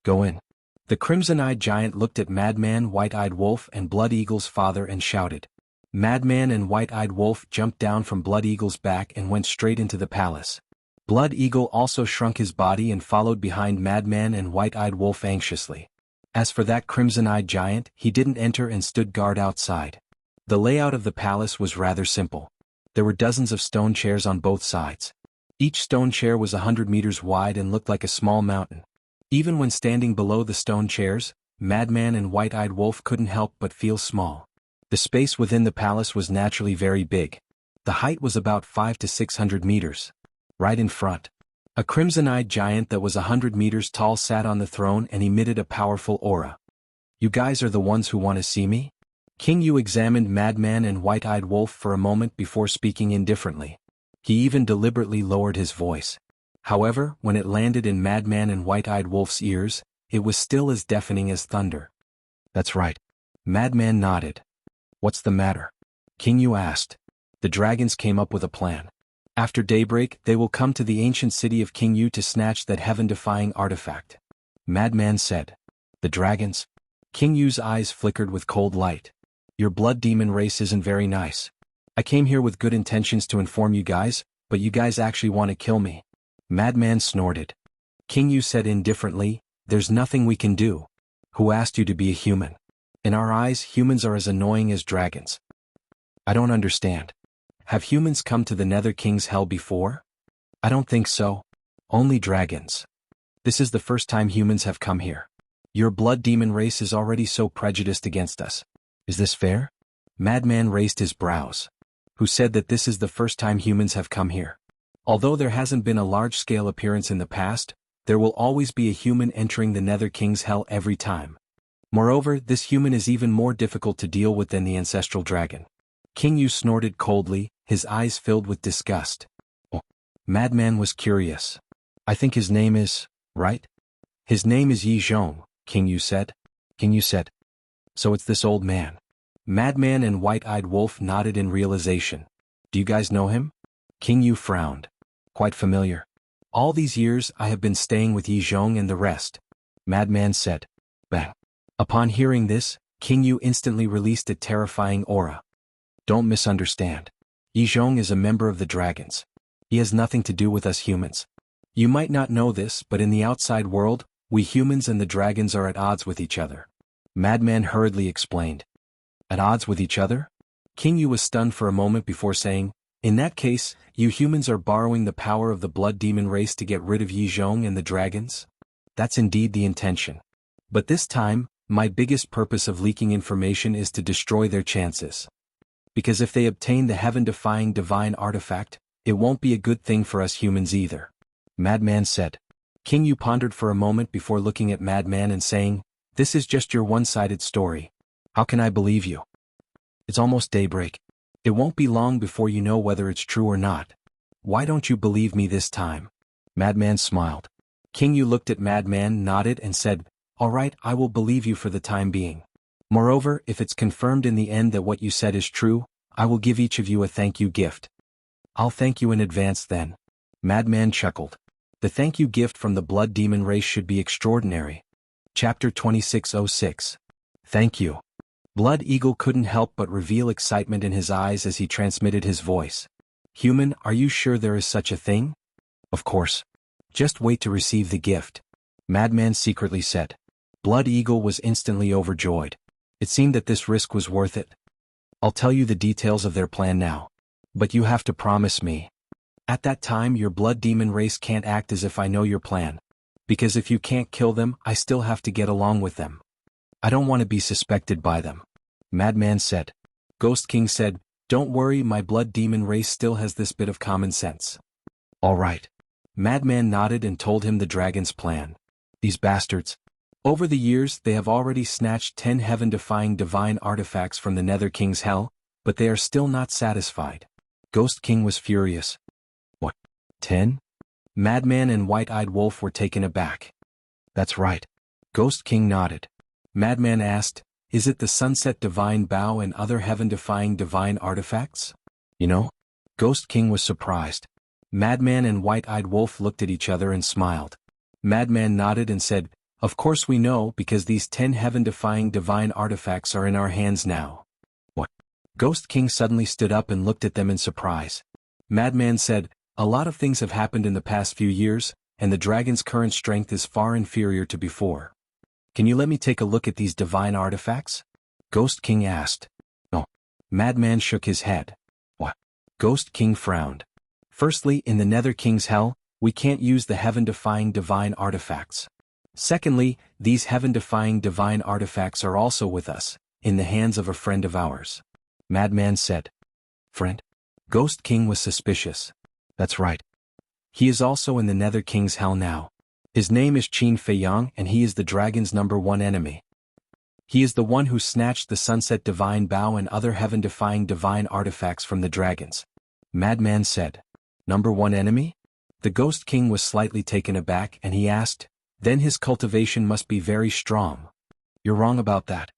"Go in." The crimson-eyed giant looked at Madman White-Eyed Wolf and Blood Eagle's father and shouted. Madman and White-Eyed Wolf jumped down from Blood Eagle's back and went straight into the palace. Blood Eagle also shrunk his body and followed behind Madman and White-Eyed Wolf anxiously. As for that crimson-eyed giant, he didn't enter and stood guard outside. The layout of the palace was rather simple. There were dozens of stone chairs on both sides. Each stone chair was 100 meters wide and looked like a small mountain. Even when standing below the stone chairs, Madman and White-Eyed Wolf couldn't help but feel small. The space within the palace was naturally very big. The height was about 500 to 600 meters. Right in front, a crimson-eyed giant that was 100 meters tall sat on the throne and emitted a powerful aura. "You guys are the ones who want to see me?" King Yu examined Madman and White-Eyed Wolf for a moment before speaking indifferently. He even deliberately lowered his voice. However, when it landed in Madman and White-Eyed Wolf's ears, it was still as deafening as thunder. "That's right." Madman nodded. "What's the matter?" King Yu asked. "The dragons came up with a plan. After daybreak, they will come to the ancient city of King Yu to snatch that heaven-defying artifact." Madman said. "The dragons?" King Yu's eyes flickered with cold light. "Your blood demon race isn't very nice. I came here with good intentions to inform you guys, but you guys actually want to kill me." Madman snorted. King Yu said indifferently, "There's nothing we can do. Who asked you to be a human? In our eyes, humans are as annoying as dragons." "I don't understand. Have humans come to the Nether King's hell before?" "I don't think so. Only dragons. This is the first time humans have come here. Your blood demon race is already so prejudiced against us. Is this fair?" Madman raised his brows. "Who said that this is the first time humans have come here? Although there hasn't been a large-scale appearance in the past, there will always be a human entering the Nether King's hell every time. Moreover, this human is even more difficult to deal with than the ancestral dragon." King Yu snorted coldly, his eyes filled with disgust. "Oh." Madman was curious. "I think his name is, right?" "His name is Yi Zhong," King Yu said. King Yu said. "So it's this old man." Madman and White-Eyed Wolf nodded in realization. "Do you guys know him?" King Yu frowned. "Quite familiar. All these years I have been staying with Yi Zhong and the rest." Madman said. Bang. Upon hearing this, King Yu instantly released a terrifying aura. "Don't misunderstand. Yi Zhong is a member of the dragons. He has nothing to do with us humans. You might not know this, but in the outside world, we humans and the dragons are at odds with each other." Madman hurriedly explained. "At odds with each other?" King Yu was stunned for a moment before saying, "In that case, you humans are borrowing the power of the blood demon race to get rid of Yi Zhong and the dragons?" "That's indeed the intention. But this time, my biggest purpose of leaking information is to destroy their chances. Because if they obtain the heaven-defying divine artifact, it won't be a good thing for us humans either." Madman said. King Yu pondered for a moment before looking at Madman and saying, "This is just your one-sided story. How can I believe you? It's almost daybreak. It won't be long before you know whether it's true or not. Why don't you believe me this time?" Madman smiled. King Yu looked at Madman, nodded and said, "All right, I will believe you for the time being. Moreover, if it's confirmed in the end that what you said is true, I will give each of you a thank you gift." "I'll thank you in advance then." Madman chuckled. The thank you gift from the blood demon race should be extraordinary. Chapter 2606. Thank you. Blood Eagle couldn't help but reveal excitement in his eyes as he transmitted his voice. "Human, are you sure there is such a thing?" "Of course. Just wait to receive the gift," Madman secretly said. Blood Eagle was instantly overjoyed. It seemed that this risk was worth it. "I'll tell you the details of their plan now. But you have to promise me. At that time your blood demon race can't act as if I know your plan. Because if you can't kill them, I still have to get along with them. I don't want to be suspected by them," Madman said. Ghost King said, "Don't worry, my blood demon race still has this bit of common sense." "All right." Madman nodded and told him the dragon's plan. "These bastards. Over the years they have already snatched 10 heaven-defying divine artifacts from the Nether King's hell, but they are still not satisfied. Ghost King was furious. What? 10? Madman and White-Eyed Wolf were taken aback. That's right. Ghost King nodded. Madman asked, is it the Sunset Divine Bow and other heaven-defying divine artifacts? You know? Ghost King was surprised. Madman and White-Eyed Wolf looked at each other and smiled. Madman nodded and said, of course we know because these 10 heaven-defying divine artifacts are in our hands now. What? Ghost King suddenly stood up and looked at them in surprise. Madman said, a lot of things have happened in the past few years, and the dragon's current strength is far inferior to before. Can you let me take a look at these divine artifacts? Ghost King asked. No. Madman shook his head. What? Ghost King frowned. Firstly, in the Nether King's Hell, we can't use the heaven-defying divine artifacts. Secondly, these heaven-defying divine artifacts are also with us, in the hands of a friend of ours. Madman said. Friend? Ghost King was suspicious. That's right. He is also in the Nether King's Hell now. His name is Qin Feiyang and he is the dragon's #1 enemy. He is the one who snatched the Sunset Divine Bow and other heaven-defying divine artifacts from the dragons. Madman said. #1 enemy? The Ghost King was slightly taken aback and he asked, then his cultivation must be very strong. You're wrong about that.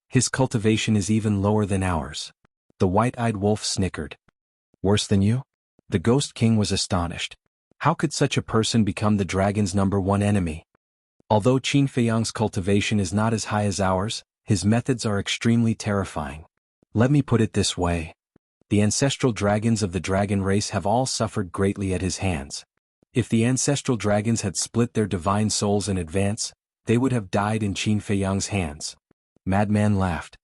His cultivation is even lower than ours. The White-Eyed Wolf snickered. Worse than you? The Ghost King was astonished. How could such a person become the dragon's #1 enemy? Although Qin Feiyang's cultivation is not as high as ours, his methods are extremely terrifying. Let me put it this way. The ancestral dragons of the dragon race have all suffered greatly at his hands. If the ancestral dragons had split their divine souls in advance, they would have died in Qin Feiyang's hands. Madman laughed.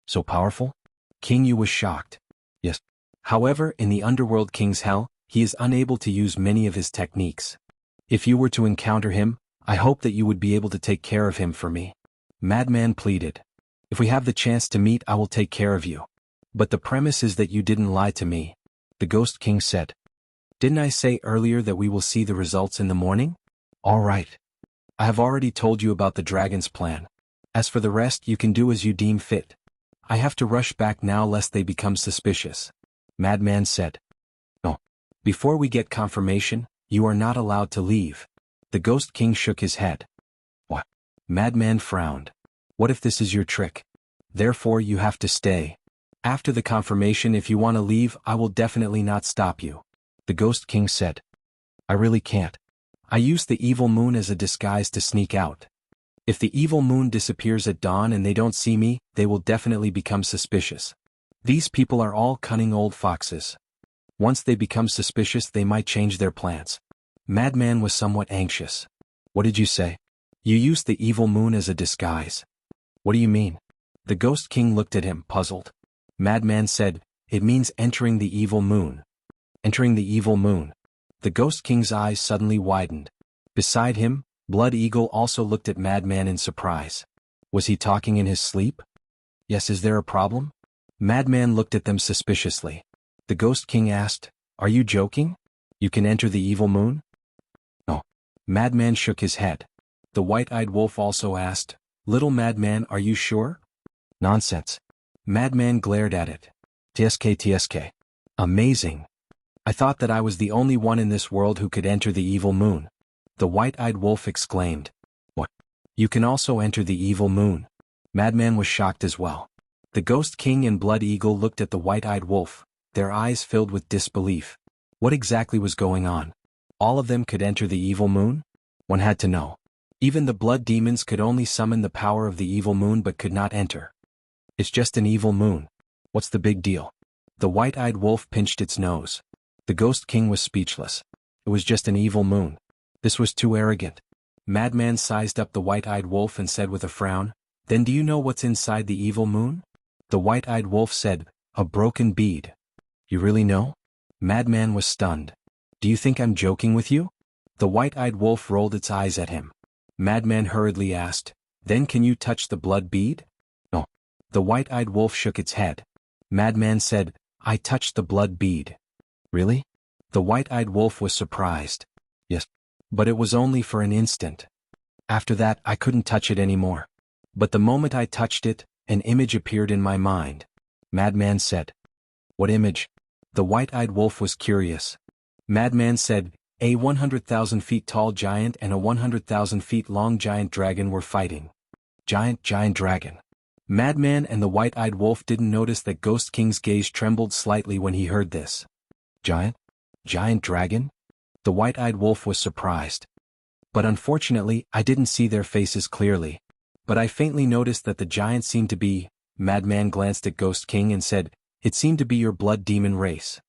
So powerful? King Yu was shocked. Yes. However, in the Underworld King's Hell, he is unable to use many of his techniques. If you were to encounter him, I hope that you would be able to take care of him for me. Madman pleaded. If we have the chance to meet, I will take care of you. But the premise is that you didn't lie to me, the Ghost King said. Didn't I say earlier that we will see the results in the morning? All right. I have already told you about the dragon's plan. As for the rest, you can do as you deem fit. I have to rush back now lest they become suspicious. Madman said. No. Before we get confirmation, you are not allowed to leave. The Ghost King shook his head. What? Madman frowned. What if this is your trick? Therefore you have to stay. After the confirmation, if you want to leave, I will definitely not stop you. The Ghost King said. I really can't. I used the evil moon as a disguise to sneak out. If the evil moon disappears at dawn and they don't see me, they will definitely become suspicious. These people are all cunning old foxes. Once they become suspicious, they might change their plans. Madman was somewhat anxious. What did you say? You used the evil moon as a disguise. What do you mean? The Ghost King looked at him, puzzled. Madman said, it means entering the evil moon. Entering the evil moon. The Ghost King's eyes suddenly widened. Beside him, Blood Eagle also looked at Madman in surprise. Was he talking in his sleep? Yes, is there a problem? Madman looked at them suspiciously. The Ghost King asked, are you joking? You can enter the evil moon? No. Madman shook his head. The White-Eyed Wolf also asked, little Madman, are you sure? Nonsense. Madman glared at it. TSK. Amazing. I thought that I was the only one in this world who could enter the evil moon. The White-Eyed Wolf exclaimed. What? You can also enter the evil moon. Madman was shocked as well. The Ghost King and Blood Eagle looked at the White-Eyed Wolf, their eyes filled with disbelief. What exactly was going on? All of them could enter the evil moon? One had to know. Even the blood demons could only summon the power of the evil moon but could not enter. It's just an evil moon. What's the big deal? The White-Eyed Wolf pinched its nose. The Ghost King was speechless. It was just an evil moon. This was too arrogant. Madman sized up the White-Eyed Wolf and said with a frown, then do you know what's inside the evil moon? The White-Eyed Wolf said, a broken bead. You really know? Madman was stunned. Do you think I'm joking with you? The White-Eyed Wolf rolled its eyes at him. Madman hurriedly asked, then can you touch the blood bead? No. The White-Eyed Wolf shook its head. Madman said, I touched the blood bead. Really? The White-Eyed Wolf was surprised. Yes. But it was only for an instant. After that, I couldn't touch it anymore. But the moment I touched it, an image appeared in my mind. Madman said. What image? The white-eyed wolf was curious. Madman said, "A 100,000 feet tall giant and a 100,000 feet long giant dragon were fighting." Giant dragon. Madman and the white-eyed wolf didn't notice that Ghost King's gaze trembled slightly when he heard this. Giant dragon? The white-eyed wolf was surprised. But unfortunately, I didn't see their faces clearly. But I faintly noticed that the giant seemed to be. Madman glanced at Ghost King and said, "It seemed to be your blood demon race."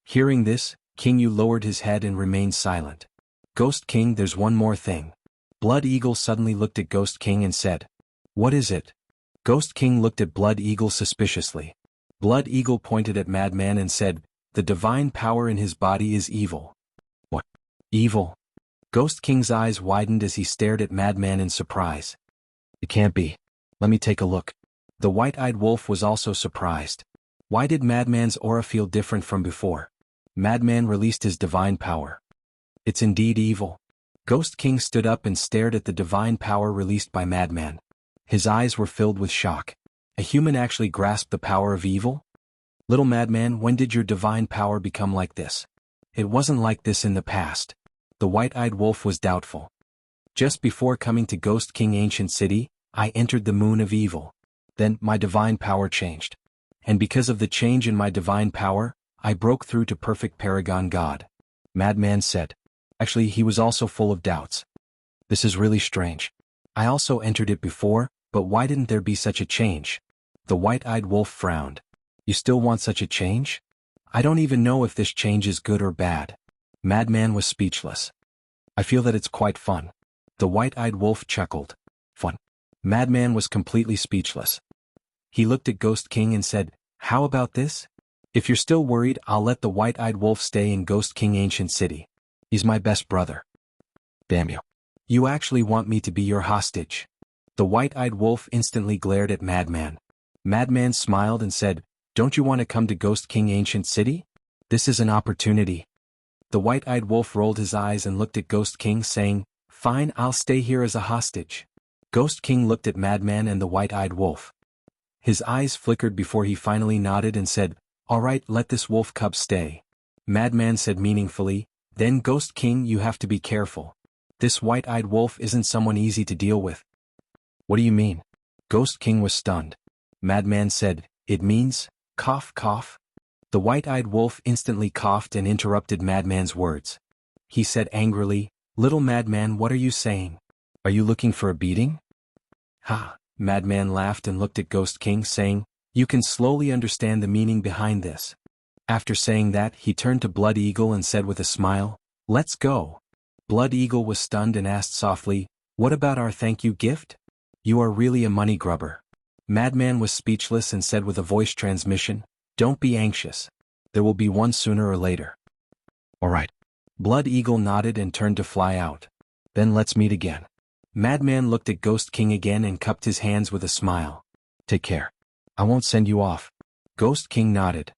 Hearing this, King Yu lowered his head and remained silent. "Ghost King, there's one more thing." Blood Eagle suddenly looked at Ghost King and said, "What is it?" Ghost King looked at Blood Eagle suspiciously. Blood Eagle pointed at Madman and said, "The divine power in his body is evil." "What? Evil?" Ghost King's eyes widened as he stared at Madman in surprise. "It can't be. Let me take a look." The white-eyed wolf was also surprised. Why did Madman's aura feel different from before? Madman released his divine power. "It's indeed evil." Ghost King stood up and stared at the divine power released by Madman. His eyes were filled with shock. A human actually grasped the power of evil? "Little Madman, when did your divine power become like this?" "It wasn't like this in the past." The white-eyed wolf was doubtful. "Just before coming to Ghost King Ancient City, I entered the moon of evil. Then, my divine power changed. And because of the change in my divine power, I broke through to perfect Paragon God." Madman said. Actually, he was also full of doubts. "This is really strange. I also entered it before, but why didn't there be such a change?" The white-eyed wolf frowned. "You still want such a change? I don't even know if this change is good or bad." Madman was speechless. "I feel that it's quite fun." The white-eyed wolf chuckled. "Fun?" Madman was completely speechless. He looked at Ghost King and said, "How about this? If you're still worried, I'll let the white-eyed wolf stay in Ghost King Ancient City. He's my best brother." "Damn you. You actually want me to be your hostage?" The white-eyed wolf instantly glared at Madman. Madman smiled and said, "Don't you want to come to Ghost King Ancient City? This is an opportunity." The white-eyed wolf rolled his eyes and looked at Ghost King saying, "Fine, I'll stay here as a hostage." Ghost King looked at Madman and the white-eyed wolf. His eyes flickered before he finally nodded and said, "All right, let this wolf cub stay." Madman said meaningfully, "Then Ghost King, you have to be careful. This white-eyed wolf isn't someone easy to deal with." "What do you mean?" Ghost King was stunned. Madman said, "It means, cough cough." The white-eyed wolf instantly coughed and interrupted Madman's words. He said angrily, "Little Madman, what are you saying? Are you looking for a beating?" "Ha!" Madman laughed and looked at Ghost King saying, "You can slowly understand the meaning behind this." After saying that, he turned to Blood Eagle and said with a smile, "Let's go." Blood Eagle was stunned and asked softly, "What about our thank you gift? You are really a money grubber." Madman was speechless and said with a voice transmission, "Don't be anxious. There will be one sooner or later." "All right." Blood Eagle nodded and turned to fly out. "Then let's meet again." Madman looked at Ghost King again and cupped his hands with a smile. "Take care. I won't send you off." Ghost King nodded.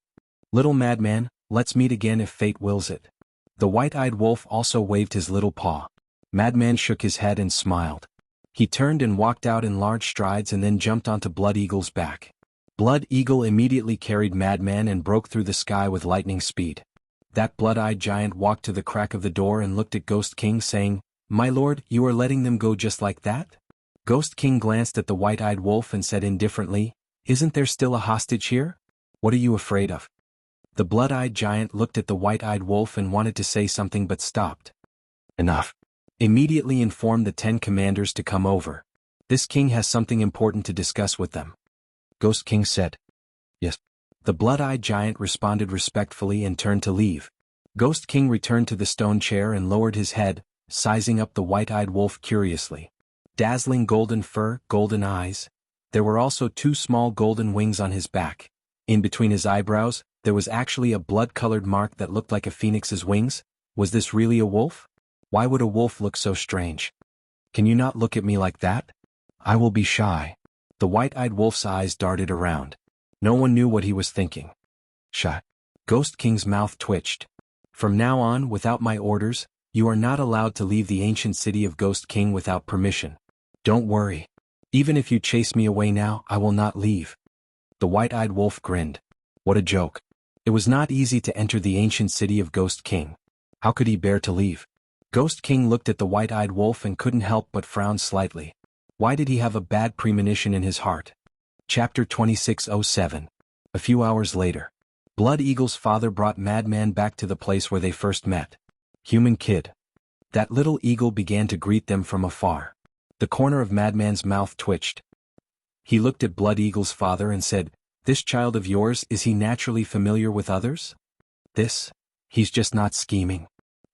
"Little Madman, let's meet again if fate wills it." The white-eyed wolf also waved his little paw. Madman shook his head and smiled. He turned and walked out in large strides and then jumped onto Blood Eagle's back. Blood Eagle immediately carried Madman and broke through the sky with lightning speed. That blood-eyed giant walked to the crack of the door and looked at Ghost King saying, "My lord, you are letting them go just like that?" Ghost King glanced at the white-eyed wolf and said indifferently, "Isn't there still a hostage here? What are you afraid of?" The blood-eyed giant looked at the white-eyed wolf and wanted to say something but stopped. "Enough. Immediately inform the 10 commanders to come over. This king has something important to discuss with them." Ghost King said. "Yes." The blood-eyed giant responded respectfully and turned to leave. Ghost King returned to the stone chair and lowered his head, sizing up the white-eyed wolf curiously. Dazzling golden fur, golden eyes. There were also 2 small golden wings on his back. In between his eyebrows, there was actually a blood-colored mark that looked like a phoenix's wings. Was this really a wolf? Why would a wolf look so strange? "Can you not look at me like that? I will be shy." The white-eyed wolf's eyes darted around. No one knew what he was thinking. "Shy." Ghost King's mouth twitched. "From now on, without my orders, you are not allowed to leave the ancient city of Ghost King without permission. Don't worry. Even if you chase me away now, I will not leave." The white-eyed wolf grinned. What a joke. It was not easy to enter the ancient city of Ghost King. How could he bear to leave? Ghost King looked at the white-eyed wolf and couldn't help but frown slightly. Why did he have a bad premonition in his heart? Chapter 2607. A few hours later. Blood Eagle's father brought Madman back to the place where they first met. Human kid. That little eagle began to greet them from afar. The corner of Madman's mouth twitched. He looked at Blood Eagle's father and said, "This child of yours, is he naturally familiar with others? He's just not scheming.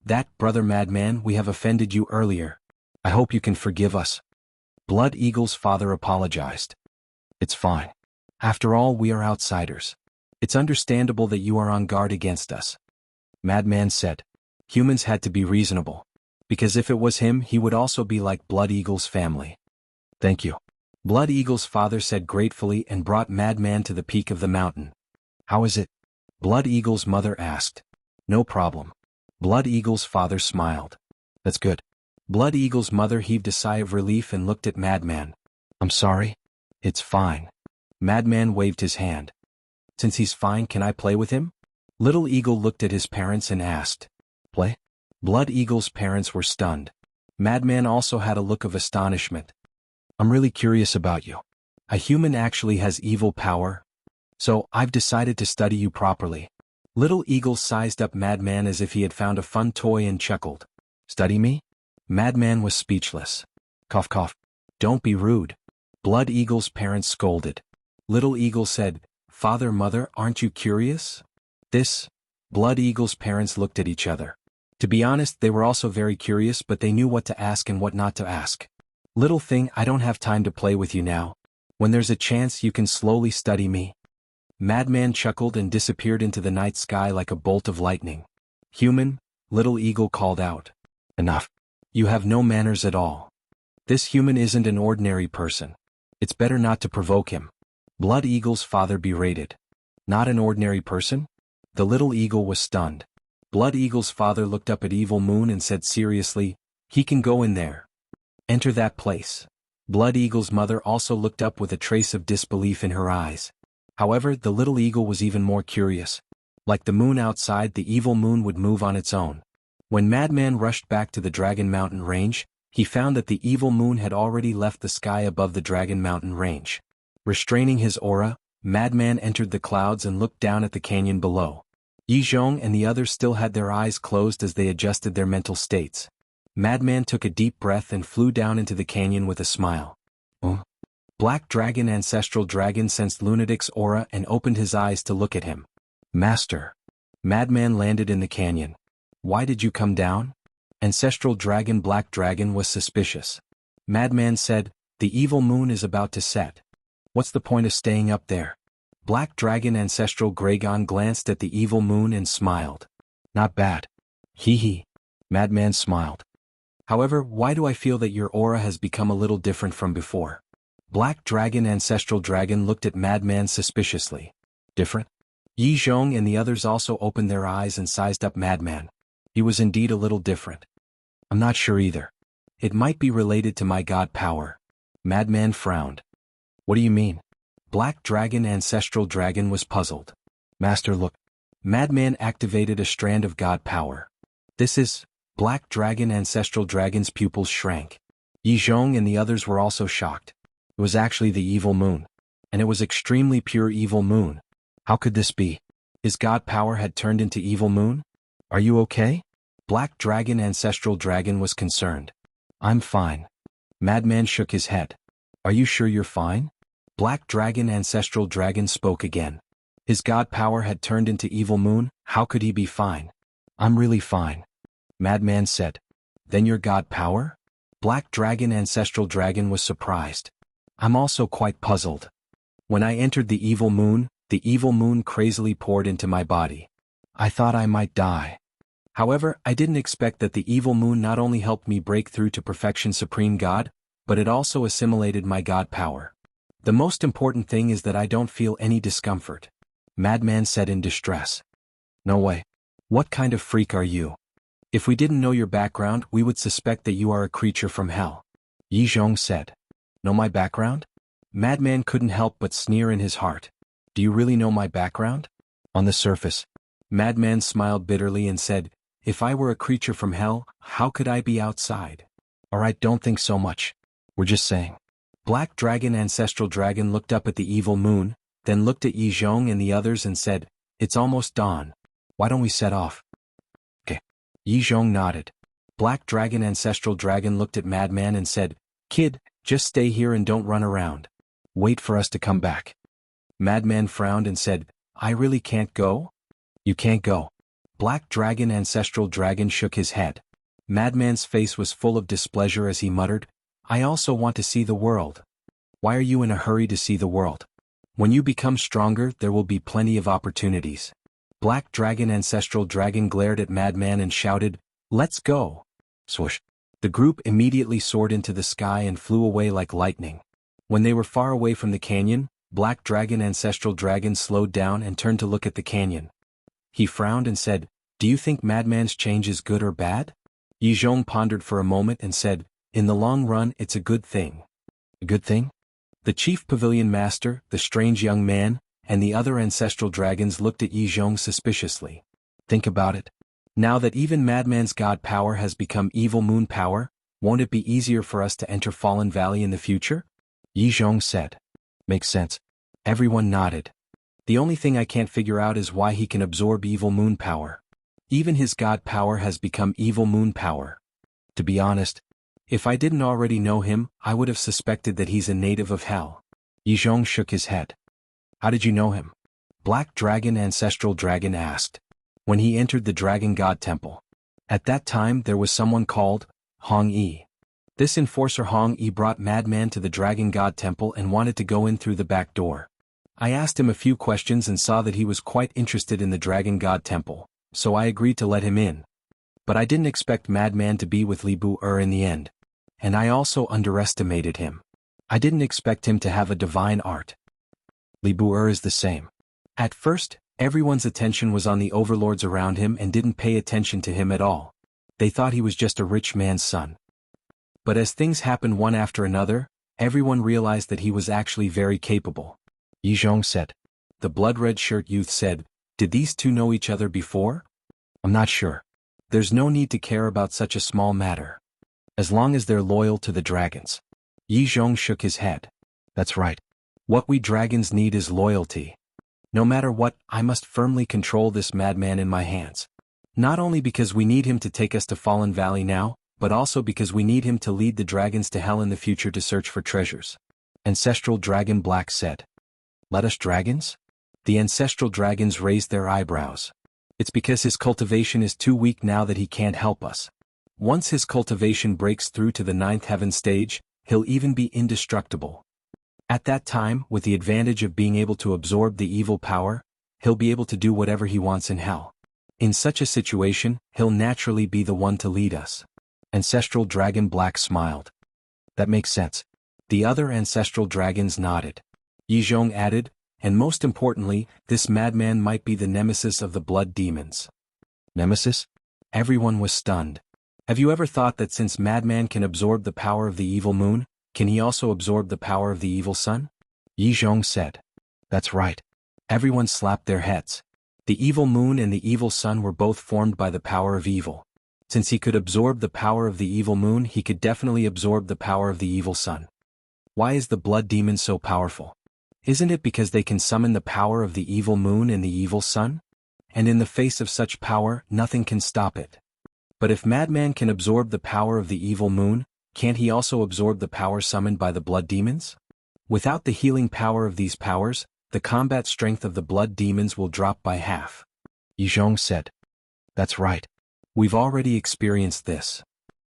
That, brother Madman, we have offended you earlier. I hope you can forgive us." Blood Eagle's father apologized. "It's fine. After all, we are outsiders. It's understandable that you are on guard against us." Madman said. Humans had to be reasonable. Because if it was him, he would also be like Blood Eagle's family. "Thank you." Blood Eagle's father said gratefully and brought Madman to the peak of the mountain. "How is it?" Blood Eagle's mother asked. "No problem." Blood Eagle's father smiled. "That's good." Blood Eagle's mother heaved a sigh of relief and looked at Madman. "I'm sorry." "It's fine." Madman waved his hand. "Since he's fine, can I play with him?" Little Eagle looked at his parents and asked. "Play?" Blood Eagle's parents were stunned. Madman also had a look of astonishment. "I'm really curious about you. A human actually has evil power? So, I've decided to study you properly." Little Eagle sized up Madman as if he had found a fun toy and chuckled. "Study me?" Madman was speechless. Cough cough. "Don't be rude." Blood Eagle's parents scolded. Little Eagle said, "Father, mother, aren't you curious?" Blood Eagle's parents looked at each other. To be honest, they were also very curious, but they knew what to ask and what not to ask. "Little thing, I don't have time to play with you now. When there's a chance, you can slowly study me." Madman chuckled and disappeared into the night sky like a bolt of lightning. "Human," Little Eagle called out. "Enough. You have no manners at all. This human isn't an ordinary person. It's better not to provoke him." Blood Eagle's father berated. "Not an ordinary person?" The little eagle was stunned. Blood Eagle's father looked up at Evil Moon and said seriously, "He can go in there. Enter that place." Blood Eagle's mother also looked up with a trace of disbelief in her eyes. However, the little eagle was even more curious. Like the moon outside, the evil moon would move on its own. When Madman rushed back to the Dragon Mountain Range, he found that the evil moon had already left the sky above the Dragon Mountain Range. Restraining his aura, Madman entered the clouds and looked down at the canyon below. Yizhong and the others still had their eyes closed as they adjusted their mental states. Madman took a deep breath and flew down into the canyon with a smile. Black Dragon Ancestral Dragon sensed Lunatic's aura and opened his eyes to look at him. "Master." Madman landed in the canyon. "Why did you come down?" Ancestral Dragon Black Dragon was suspicious. Madman said, "The evil moon is about to set. What's the point of staying up there?" Black Dragon Ancestral Gragon glanced at the evil moon and smiled. "Not bad." Hee. Madman smiled. "However, why do I feel that your aura has become a little different from before?" Black Dragon Ancestral Dragon looked at Madman suspiciously. "Different?" Yizhong and the others also opened their eyes and sized up Madman. He was indeed a little different. "I'm not sure either. It might be related to my god power." Madman frowned. "What do you mean?" Black Dragon Ancestral Dragon was puzzled. "Master, look." Madman activated a strand of god power. Black Dragon Ancestral Dragon's pupils shrank. Yizhong and the others were also shocked. It was actually the evil moon. And it was extremely pure evil moon. How could this be? His god power had turned into evil moon? "Are you okay?" Black Dragon Ancestral Dragon was concerned. "I'm fine." Madman shook his head. "Are you sure you're fine?" Black Dragon Ancestral Dragon spoke again. His god power had turned into evil moon, how could he be fine? "I'm really fine." Madman said. "Then your god power?" Black Dragon Ancestral Dragon was surprised. "I'm also quite puzzled. When I entered the evil moon crazily poured into my body. I thought I might die. However, I didn't expect that the evil moon not only helped me break through to perfection supreme god, but it also assimilated my god power. The most important thing is that I don't feel any discomfort." Madman said in distress. "No way. What kind of freak are you? If we didn't know your background, we would suspect that you are a creature from hell." Yizhong said. "Know my background?" Madman couldn't help but sneer in his heart. "Do you really know my background?" On the surface, Madman smiled bitterly and said, if I were a creature from hell, how could I be outside? Alright, don't think so much. We're just saying. Black Dragon Ancestral Dragon looked up at the evil moon, then looked at Yi Zhong and the others and said, it's almost dawn. Why don't we set off? Okay. Yi Zhong nodded. Black Dragon Ancestral Dragon looked at Madman and said, kid, just stay here and don't run around. Wait for us to come back. Madman frowned and said, I really can't go? You can't go. Black Dragon Ancestral Dragon shook his head. Madman's face was full of displeasure as he muttered, I also want to see the world. Why are you in a hurry to see the world? When you become stronger, there will be plenty of opportunities. Black Dragon Ancestral Dragon glared at Madman and shouted, let's go. Swoosh. The group immediately soared into the sky and flew away like lightning. When they were far away from the canyon, Black Dragon Ancestral Dragon slowed down and turned to look at the canyon. He frowned and said, do you think Madman's change is good or bad? Yi Zhong pondered for a moment and said, in the long run it's a good thing. A good thing? The chief pavilion master, the strange young man, and the other ancestral dragons looked at Yi Zhong suspiciously. Think about it. Now that even Madman's god power has become evil moon power, won't it be easier for us to enter Fallen Valley in the future? Yi Zhong said. Makes sense. Everyone nodded. The only thing I can't figure out is why he can absorb evil moon power. Even his god power has become evil moon power. To be honest, if I didn't already know him, I would have suspected that he's a native of hell. Yi Zhong shook his head. How did you know him? Black Dragon Ancestral Dragon asked. When he entered the Dragon God Temple. At that time there was someone called Hong Yi. This enforcer Hong Yi brought Madman to the Dragon God Temple and wanted to go in through the back door. I asked him a few questions and saw that he was quite interested in the Dragon God Temple, so I agreed to let him in. But I didn't expect Madman to be with Li Bu in the end. And I also underestimated him. I didn't expect him to have a divine art. Li Bu is the same. At first, everyone's attention was on the overlords around him and didn't pay attention to him at all. They thought he was just a rich man's son. But as things happened one after another, everyone realized that he was actually very capable. Yi Zhong said. The blood-red shirt youth said, did these two know each other before? I'm not sure. There's no need to care about such a small matter. As long as they're loyal to the dragons. Yi Zhong shook his head. That's right. What we dragons need is loyalty. No matter what, I must firmly control this madman in my hands. Not only because we need him to take us to Fallen Valley now, but also because we need him to lead the dragons to hell in the future to search for treasures. Ancestral Dragon Black said. Let us dragons? The ancestral dragons raised their eyebrows. It's because his cultivation is too weak now that he can't help us. Once his cultivation breaks through to the 9th heaven stage, he'll even be indestructible. At that time, with the advantage of being able to absorb the evil power, he'll be able to do whatever he wants in hell. In such a situation, he'll naturally be the one to lead us. Ancestral Dragon Black smiled. That makes sense. The other ancestral dragons nodded. Yi Zhong added, and most importantly, this madman might be the nemesis of the blood demons. Nemesis? Everyone was stunned. Have you ever thought that since Madman can absorb the power of the evil moon, can he also absorb the power of the evil sun? Yi Zhong said. That's right. Everyone slapped their heads. The evil moon and the evil sun were both formed by the power of evil. Since he could absorb the power of the evil moon, he could definitely absorb the power of the evil sun. Why is the blood demon so powerful? Isn't it because they can summon the power of the evil moon and the evil sun? And in the face of such power, nothing can stop it. But if Madman can absorb the power of the evil moon, can't he also absorb the power summoned by the blood demons? Without the healing power of these powers, the combat strength of the blood demons will drop by half. Yi Zhong said. That's right. We've already experienced this.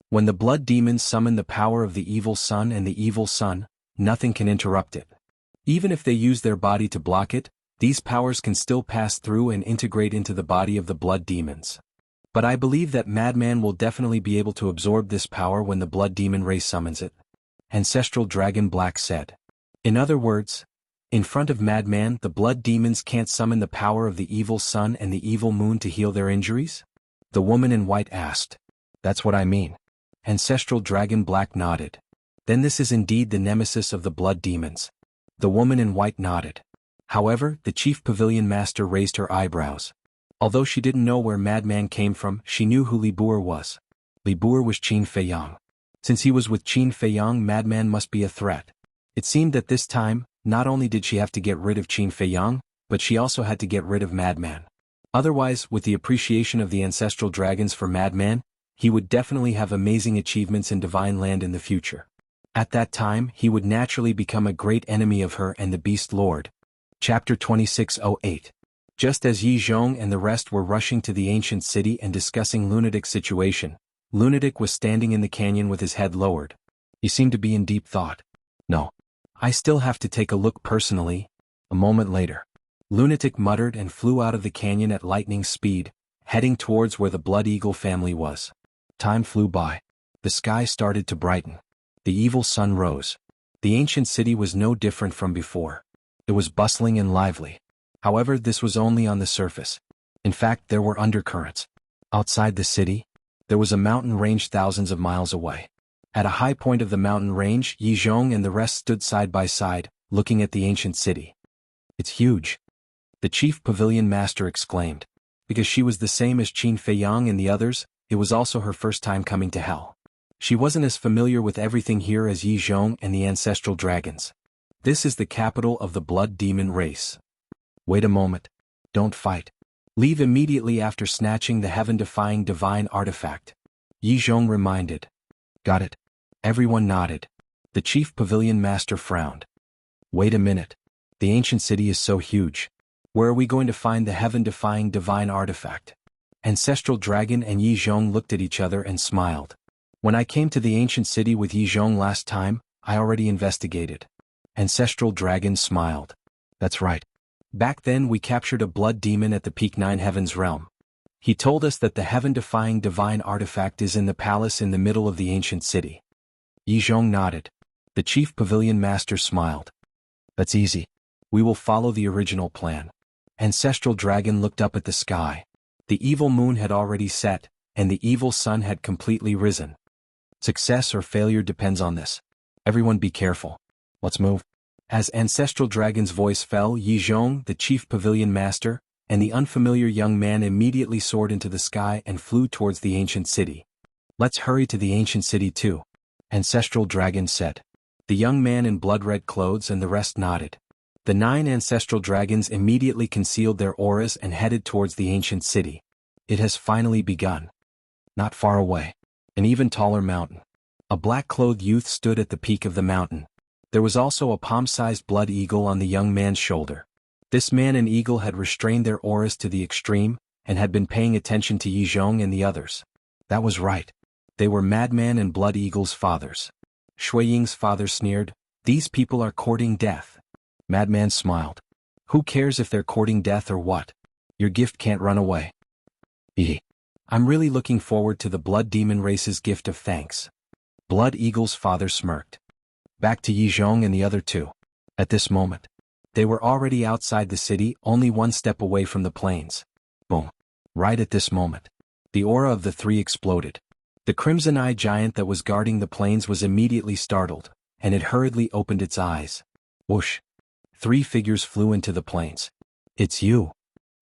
When the blood demons summon the power of the evil sun and the evil sun, nothing can interrupt it. Even if they use their body to block it, these powers can still pass through and integrate into the body of the blood demons. But I believe that Madman will definitely be able to absorb this power when the blood demon race summons it. Ancestral Dragon Black said. In other words, in front of Madman, the blood demons can't summon the power of the evil sun and the evil moon to heal their injuries? The woman in white asked. That's what I mean. Ancestral Dragon Black nodded. Then this is indeed the nemesis of the blood demons. The woman in white nodded. However, the chief pavilion master raised her eyebrows. Although she didn't know where Madman came from, she knew who Li Boer was. Li Boer was Qin Feiyang. Since he was with Qin Feiyang, Madman must be a threat. It seemed that this time, not only did she have to get rid of Qin Feiyang, but she also had to get rid of Madman. Otherwise, with the appreciation of the ancestral dragons for Madman, he would definitely have amazing achievements in Divine Land in the future. At that time, he would naturally become a great enemy of her and the Beast Lord. Chapter 2608. Just as Yi Zhong and the rest were rushing to the ancient city and discussing Lunatic's situation, Lunatic was standing in the canyon with his head lowered. He seemed to be in deep thought. No. I still have to take a look personally. A moment later, Lunatic muttered and flew out of the canyon at lightning speed, heading towards where the Blood Eagle family was. Time flew by. The sky started to brighten. The evil sun rose. The ancient city was no different from before. It was bustling and lively. However, this was only on the surface. In fact, there were undercurrents. Outside the city, there was a mountain range thousands of miles away. At a high point of the mountain range, Yi Zhong and the rest stood side by side, looking at the ancient city. It's huge. The chief pavilion master exclaimed. Because she was the same as Qin Feiyang and the others, it was also her first time coming to hell. She wasn't as familiar with everything here as Yi Zhong and the ancestral dragons. This is the capital of the blood demon race. Wait a moment. Don't fight. Leave immediately after snatching the heaven-defying divine artifact. Yi Zhong reminded. Got it. Everyone nodded. The chief pavilion master frowned. Wait a minute. The ancient city is so huge. Where are we going to find the heaven-defying divine artifact? Ancestral Dragon and Yi Zhong looked at each other and smiled. When I came to the ancient city with Yi Zhong last time, I already investigated. Ancestral Dragon smiled. That's right. Back then we captured a blood demon at the Peak 9 Heavens realm. He told us that the heaven-defying divine artifact is in the palace in the middle of the ancient city. Yi Zhong nodded. The chief pavilion master smiled. That's easy. We will follow the original plan. Ancestral Dragon looked up at the sky. The evil moon had already set, and the evil sun had completely risen. Success or failure depends on this. Everyone be careful. Let's move. As Ancestral Dragon's voice fell, Yi Zhong, the chief pavilion master, and the unfamiliar young man immediately soared into the sky and flew towards the ancient city. Let's hurry to the ancient city too, Ancestral Dragon said. The young man in blood-red clothes and the rest nodded. The 9 ancestral dragons immediately concealed their auras and headed towards the ancient city. It has finally begun. Not far away, an even taller mountain. A black-clothed youth stood at the peak of the mountain. There was also a palm-sized blood eagle on the young man's shoulder. This man and eagle had restrained their auras to the extreme, and had been paying attention to Yi Zhong and the others. That was right. They were Madman and Blood Eagle's fathers. Shui Ying's father sneered, "These people are courting death." Madman smiled. "Who cares if they're courting death or what? Your gift can't run away." "I'm really looking forward to the Blood Demon race's gift of thanks." Blood Eagle's father smirked. Back to Yi Zhong and the other two. At this moment, they were already outside the city, only one step away from the plains. Boom. Right at this moment, the aura of the 3 exploded. The crimson-eyed giant that was guarding the plains was immediately startled, and it hurriedly opened its eyes. Whoosh. 3 figures flew into the plains. "It's you,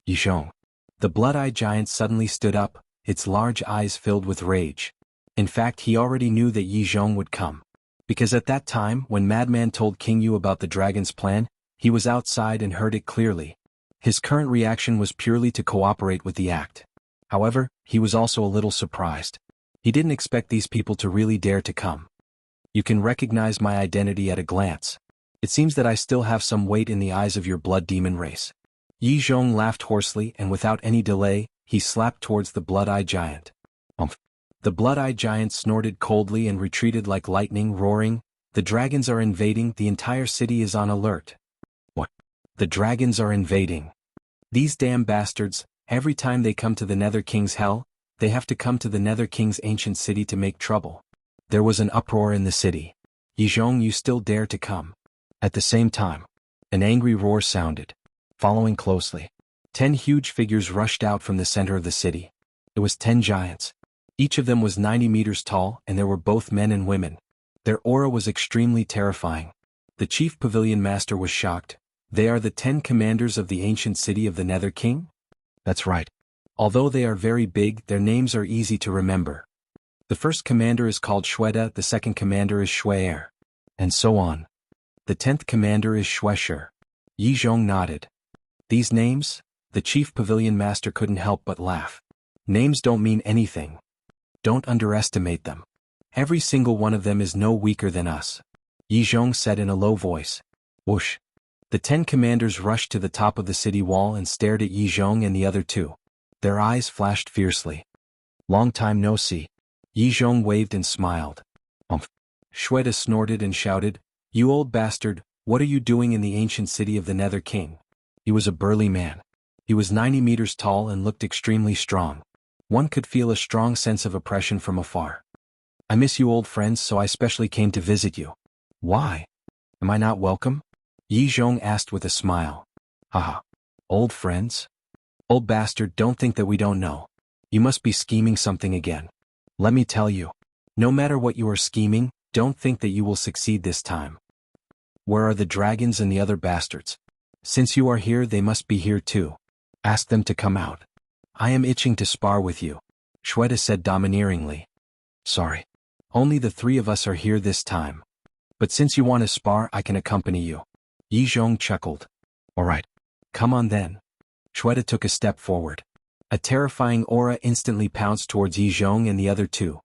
Yi Zhong." The blood-eyed giant suddenly stood up, its large eyes filled with rage. In fact, he already knew that Yi Zhong would come. Because at that time, when Madman told King Yu about the dragon's plan, he was outside and heard it clearly. His current reaction was purely to cooperate with the act. However, he was also a little surprised. He didn't expect these people to really dare to come. "You can recognize my identity at a glance. It seems that I still have some weight in the eyes of your blood demon race." Yi Zhong laughed hoarsely, and without any delay, he slapped towards the blood-eyed giant. Umph. The blood-eyed giant snorted coldly and retreated like lightning, roaring, "The dragons are invading, the entire city is on alert." "What? The dragons are invading? These damn bastards, every time they come to the Nether King's hell, they have to come to the Nether King's ancient city to make trouble." There was an uproar in the city. "Yi Zhong, you still dare to come?" At the same time, an angry roar sounded. Following closely, 10 huge figures rushed out from the center of the city. It was 10 giants. Each of them was 90 meters tall, and there were both men and women. Their aura was extremely terrifying. The chief pavilion master was shocked, They are the 10 commanders of the ancient city of the Nether King? That's right. Although they are very big, their names are easy to remember. The first commander is called Shweta, the second commander is Shwe'er. And so on. The 10th commander is Shwesher. Yi Zhong nodded. These names? The chief pavilion master couldn't help but laugh. Names don't mean anything. Don't underestimate them. Every single one of them is no weaker than us. Yi Zhong said in a low voice. Whoosh. The 10 commanders rushed to the top of the city wall and stared at Yi Zhong and the other two. Their eyes flashed fiercely. Long time no see. Yi Zhong waved and smiled. Shweta snorted and shouted, You old bastard, what are you doing in the ancient city of the Nether King? He was a burly man. He was 90 meters tall and looked extremely strong. One could feel a strong sense of oppression from afar. I miss you old friends, so I specially came to visit you. Why? Am I not welcome? Yi Zhong asked with a smile. Haha. Old friends? Old bastard, don't think that we don't know. You must be scheming something again. Let me tell you. No matter what you are scheming, don't think that you will succeed this time. Where are the dragons and the other bastards? Since you are here, they must be here too. Ask them to come out. I am itching to spar with you, Shweta said domineeringly. Sorry. Only the 3 of us are here this time. But since you want to spar, I can accompany you. Yi Zhong chuckled. All right. Come on then. Shweta took a step forward. A terrifying aura instantly pounced towards Yi Zhong and the other two.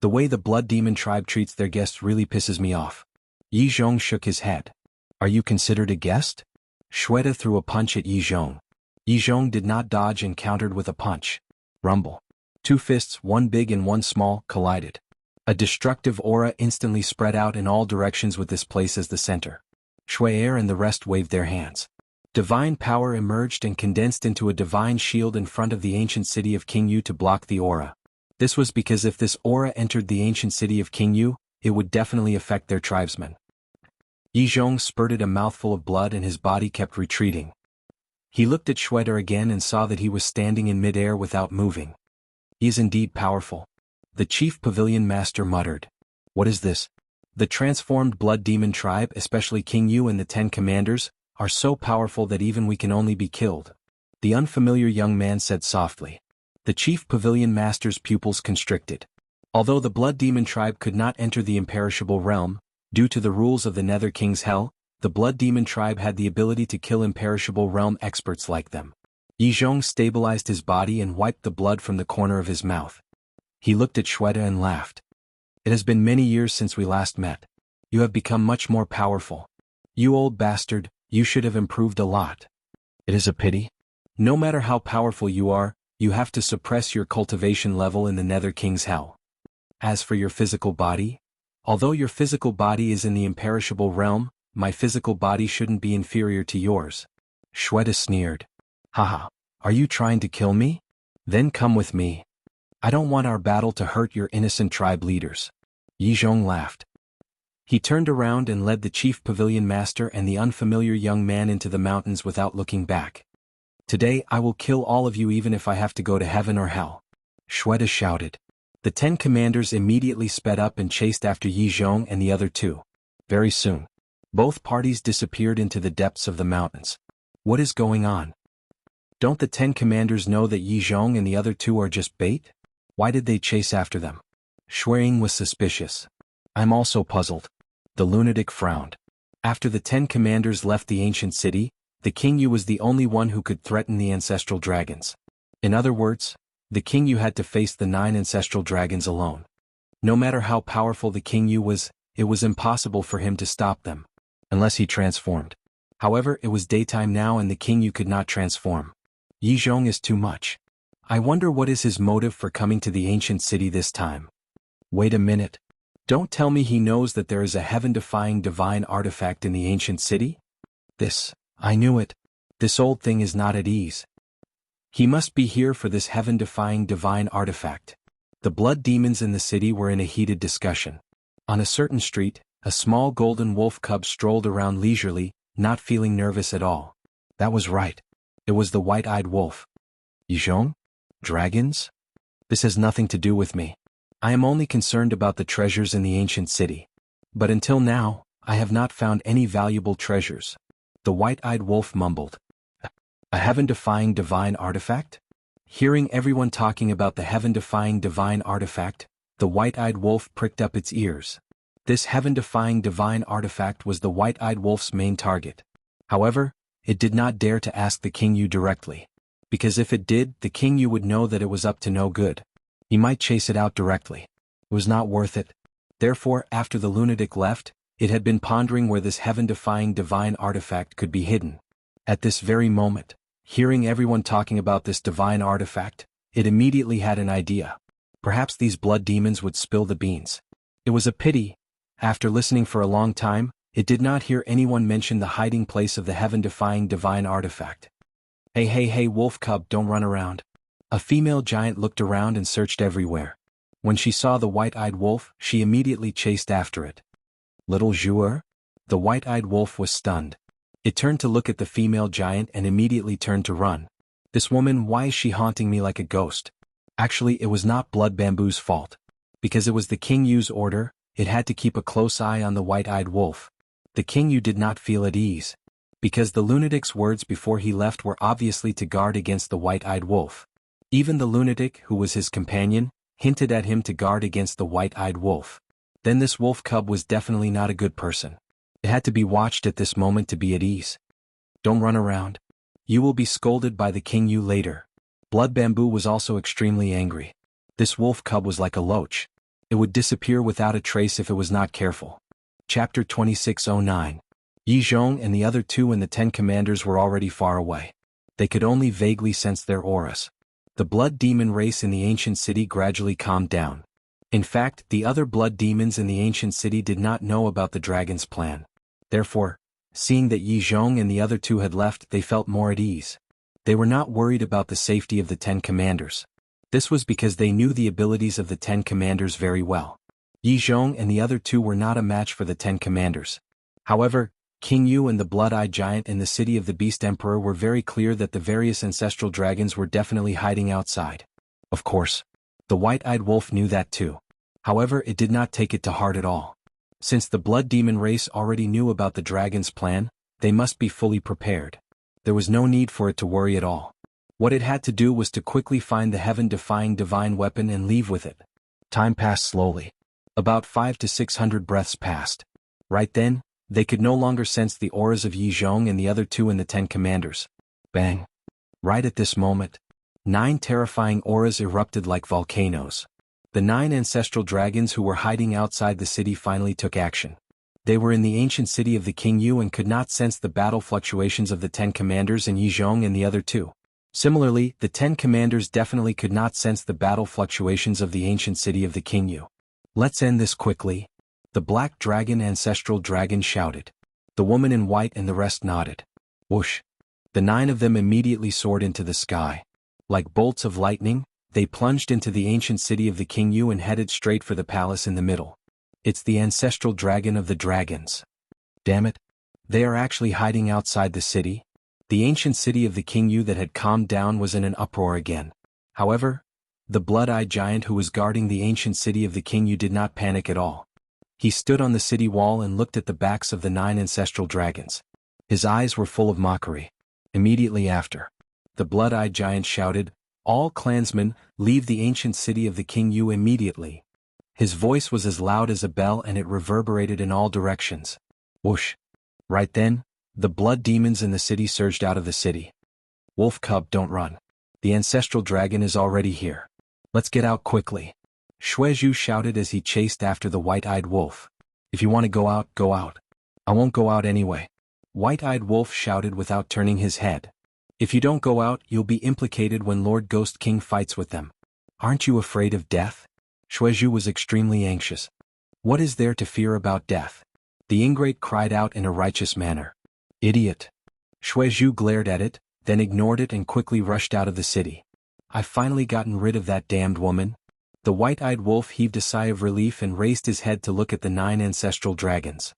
The way the Blood Demon tribe treats their guests really pisses me off. Yi Zhong shook his head. Are you considered a guest? Shweta threw a punch at Yi Zhong. Yi Zhong did not dodge and countered with a punch. Rumble. 2 fists, one big and one small, collided. A destructive aura instantly spread out in all directions with this place as the center. Shwe'er and the rest waved their hands. Divine power emerged and condensed into a divine shield in front of the ancient city of King Yu to block the aura. This was because if this aura entered the ancient city of King Yu, it would definitely affect their tribesmen. Yi Zhong spurted a mouthful of blood and his body kept retreating. He looked at Shweta again and saw that he was standing in midair without moving. He is indeed powerful. The chief pavilion master muttered. What is this? The transformed blood demon tribe, especially King Yu and the 10 commanders, are so powerful that even we can only be killed. The unfamiliar young man said softly. The chief pavilion master's pupils constricted. Although the blood demon tribe could not enter the imperishable realm, due to the rules of the Nether King's Hell, the blood demon tribe had the ability to kill imperishable realm experts like them. Yi Zhong stabilized his body and wiped the blood from the corner of his mouth. He looked at Shweta and laughed. It has been many years since we last met. You have become much more powerful. You old bastard, you should have improved a lot. It is a pity. No matter how powerful you are, you have to suppress your cultivation level in the Nether King's Hell. As for your physical body, although your physical body is in the imperishable realm, my physical body shouldn't be inferior to yours. Shweta sneered. Haha, are you trying to kill me? Then come with me. I don't want our battle to hurt your innocent tribe leaders. Yi Zhong laughed. He turned around and led the chief pavilion master and the unfamiliar young man into the mountains without looking back. Today I will kill all of you even if I have to go to heaven or hell. Shweta shouted. The 10 commanders immediately sped up and chased after Yi Zhong and the other two. Very soon, both parties disappeared into the depths of the mountains. What is going on? Don't the 10 commanders know that Yi Zhong and the other two are just bait? Why did they chase after them? Shuang was suspicious. I'm also puzzled. The lunatic frowned. After the 10 commanders left the ancient city, the King Yu was the only one who could threaten the ancestral dragons. In other words, the King Yu had to face the 9 ancestral dragons alone. No matter how powerful the King Yu was, it was impossible for him to stop them. Unless he transformed. However, it was daytime now and the King Yu could not transform. Yi Zhong is too much. I wonder what is his motive for coming to the ancient city this time. Wait a minute. Don't tell me he knows that there is a heaven-defying divine artifact in the ancient city? I knew it. This old thing is not at ease. He must be here for this heaven-defying divine artifact. The blood demons in the city were in a heated discussion. On a certain street, a small golden wolf cub strolled around leisurely, not feeling nervous at all. That was right. It was the white-eyed wolf. Yi Zhong? Dragons? This has nothing to do with me. I am only concerned about the treasures in the ancient city. But until now, I have not found any valuable treasures. The white-eyed wolf mumbled. A heaven-defying divine artifact? Hearing everyone talking about the heaven-defying divine artifact, the white-eyed wolf pricked up its ears. This heaven-defying divine artifact was the white-eyed wolf's main target. However, it did not dare to ask the King Yu directly. Because if it did, the King Yu would know that it was up to no good. He might chase it out directly. It was not worth it. Therefore, after the lunatic left, it had been pondering where this heaven-defying divine artifact could be hidden. At this very moment, hearing everyone talking about this divine artifact, it immediately had an idea. Perhaps these blood demons would spill the beans. It was a pity. After listening for a long time, it did not hear anyone mention the hiding place of the heaven-defying divine artifact. Hey, wolf cub, don't run around. A female giant looked around and searched everywhere. When she saw the white-eyed wolf, she immediately chased after it. Little joueur? The white-eyed wolf was stunned. It turned to look at the female giant and immediately turned to run. This woman, why is she haunting me like a ghost? Actually, it was not Blood Bamboo's fault. Because it was the King Yu's order, it had to keep a close eye on the white-eyed wolf. The King Yu did not feel at ease. Because the lunatic's words before he left were obviously to guard against the white-eyed wolf. Even the lunatic, who was his companion, hinted at him to guard against the white-eyed wolf. Then this wolf cub was definitely not a good person. It had to be watched at this moment to be at ease. Don't run around. You will be scolded by the King Yu later. Blood Bamboo was also extremely angry. This wolf cub was like a loach. It would disappear without a trace if it was not careful. Chapter 2609. Yi Zhong and the other two and the 10 commanders were already far away. They could only vaguely sense their auras. The blood demon race in the ancient city gradually calmed down. In fact, the other blood demons in the ancient city did not know about the dragon's plan. Therefore, seeing that Yi Zhong and the other two had left, they felt more at ease. They were not worried about the safety of the 10 commanders. This was because they knew the abilities of the 10 commanders very well. Yi Zhong and the other two were not a match for the 10 commanders. However, King Yu and the blood-eyed giant in the city of the Beast Emperor were very clear that the various ancestral dragons were definitely hiding outside. Of course, the white-eyed wolf knew that too. However, it did not take it to heart at all. Since the blood demon race already knew about the dragon's plan, they must be fully prepared. There was no need for it to worry at all. What it had to do was to quickly find the heaven-defying divine weapon and leave with it. Time passed slowly. About 500 to 600 breaths passed. Right then, they could no longer sense the auras of Yi Zhong and the other two and the 10 commanders. Bang! Right at this moment, 9 terrifying auras erupted like volcanoes. The 9 ancestral dragons who were hiding outside the city finally took action. They were in the ancient city of the King Yu and could not sense the battle fluctuations of the 10 commanders and Yi Zhong and the other two. Similarly, the 10 commanders definitely could not sense the battle fluctuations of the ancient city of the King Yu. Let's end this quickly. The black dragon ancestral dragon shouted. The woman in white and the rest nodded. Whoosh! The 9 of them immediately soared into the sky. Like bolts of lightning, they plunged into the ancient city of the King Yu and headed straight for the palace in the middle. It's the ancestral dragon of the dragons. Damn it! They are actually hiding outside the city? The ancient city of the King Yu that had calmed down was in an uproar again. However, the blood-eyed giant who was guarding the ancient city of the King Yu did not panic at all. He stood on the city wall and looked at the backs of the 9 ancestral dragons. His eyes were full of mockery. Immediately after, the blood-eyed giant shouted, "All clansmen, leave the ancient city of the King Yu immediately." His voice was as loud as a bell and it reverberated in all directions. Whoosh! Right then, the blood demons in the city surged out of the city. Wolf cub, don't run. The ancestral dragon is already here. Let's get out quickly. Shuizhu shouted as he chased after the white-eyed wolf. If you want to go out, go out. I won't go out anyway. White-eyed wolf shouted without turning his head. If you don't go out, you'll be implicated when Lord Ghost King fights with them. Aren't you afraid of death? Shuizhu was extremely anxious. What is there to fear about death? The ingrate cried out in a righteous manner. Idiot! Shuizhu glared at it, then ignored it and quickly rushed out of the city. I've finally gotten rid of that damned woman. The white-eyed wolf heaved a sigh of relief and raised his head to look at the 9 ancestral dragons.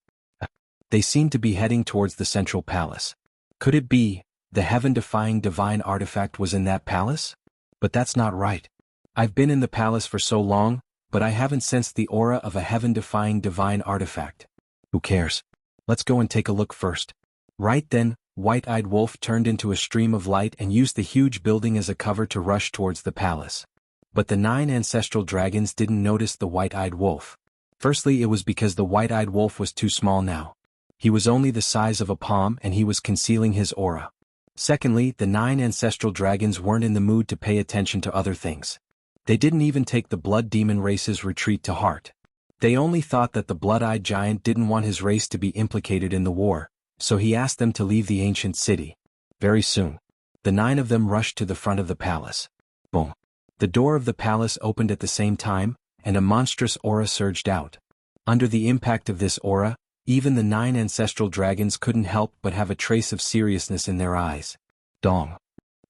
They seemed to be heading towards the central palace. Could it be the heaven-defying divine artifact was in that palace? But that's not right. I've been in the palace for so long, but I haven't sensed the aura of a heaven-defying divine artifact. Who cares? Let's go and take a look first. Right then, White-Eyed Wolf turned into a stream of light and used the huge building as a cover to rush towards the palace. But the 9 ancestral dragons didn't notice the White-Eyed Wolf. Firstly, it was because the White-Eyed Wolf was too small now. He was only the size of a palm and he was concealing his aura. Secondly, the 9 ancestral dragons weren't in the mood to pay attention to other things. They didn't even take the blood demon race's retreat to heart. They only thought that the blood-eyed giant didn't want his race to be implicated in the war, so he asked them to leave the ancient city. Very soon, the 9 of them rushed to the front of the palace. Boom. The door of the palace opened at the same time, and a monstrous aura surged out. Under the impact of this aura, even the 9 ancestral dragons couldn't help but have a trace of seriousness in their eyes. Dong.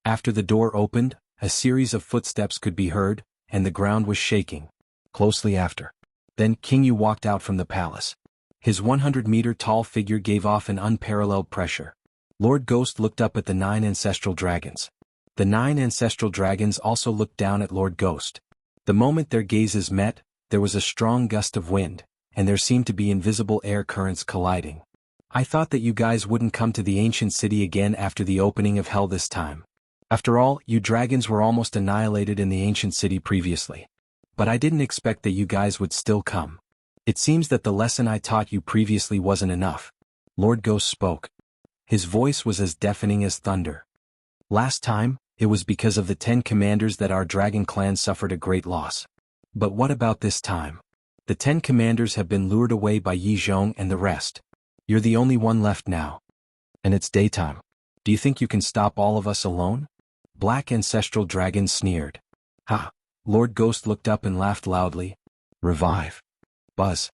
After the door opened, a series of footsteps could be heard, and the ground was shaking. Closely after. Then King Yu walked out from the palace. His 100-meter-tall figure gave off an unparalleled pressure. Lord Ghost looked up at the 9 ancestral dragons. The 9 ancestral dragons also looked down at Lord Ghost. The moment their gazes met, there was a strong gust of wind, and there seemed to be invisible air currents colliding. I thought that you guys wouldn't come to the ancient city again after the opening of hell this time. After all, you dragons were almost annihilated in the ancient city previously. But I didn't expect that you guys would still come. It seems that the lesson I taught you previously wasn't enough. Lord Ghost spoke. His voice was as deafening as thunder. Last time, it was because of the 10 commanders that our dragon clan suffered a great loss. But what about this time? The 10 commanders have been lured away by Yi Zhong and the rest. You're the only one left now. And it's daytime. Do you think you can stop all of us alone? Black ancestral dragon sneered. Ha! Lord Ghost looked up and laughed loudly. Revive. Buzz.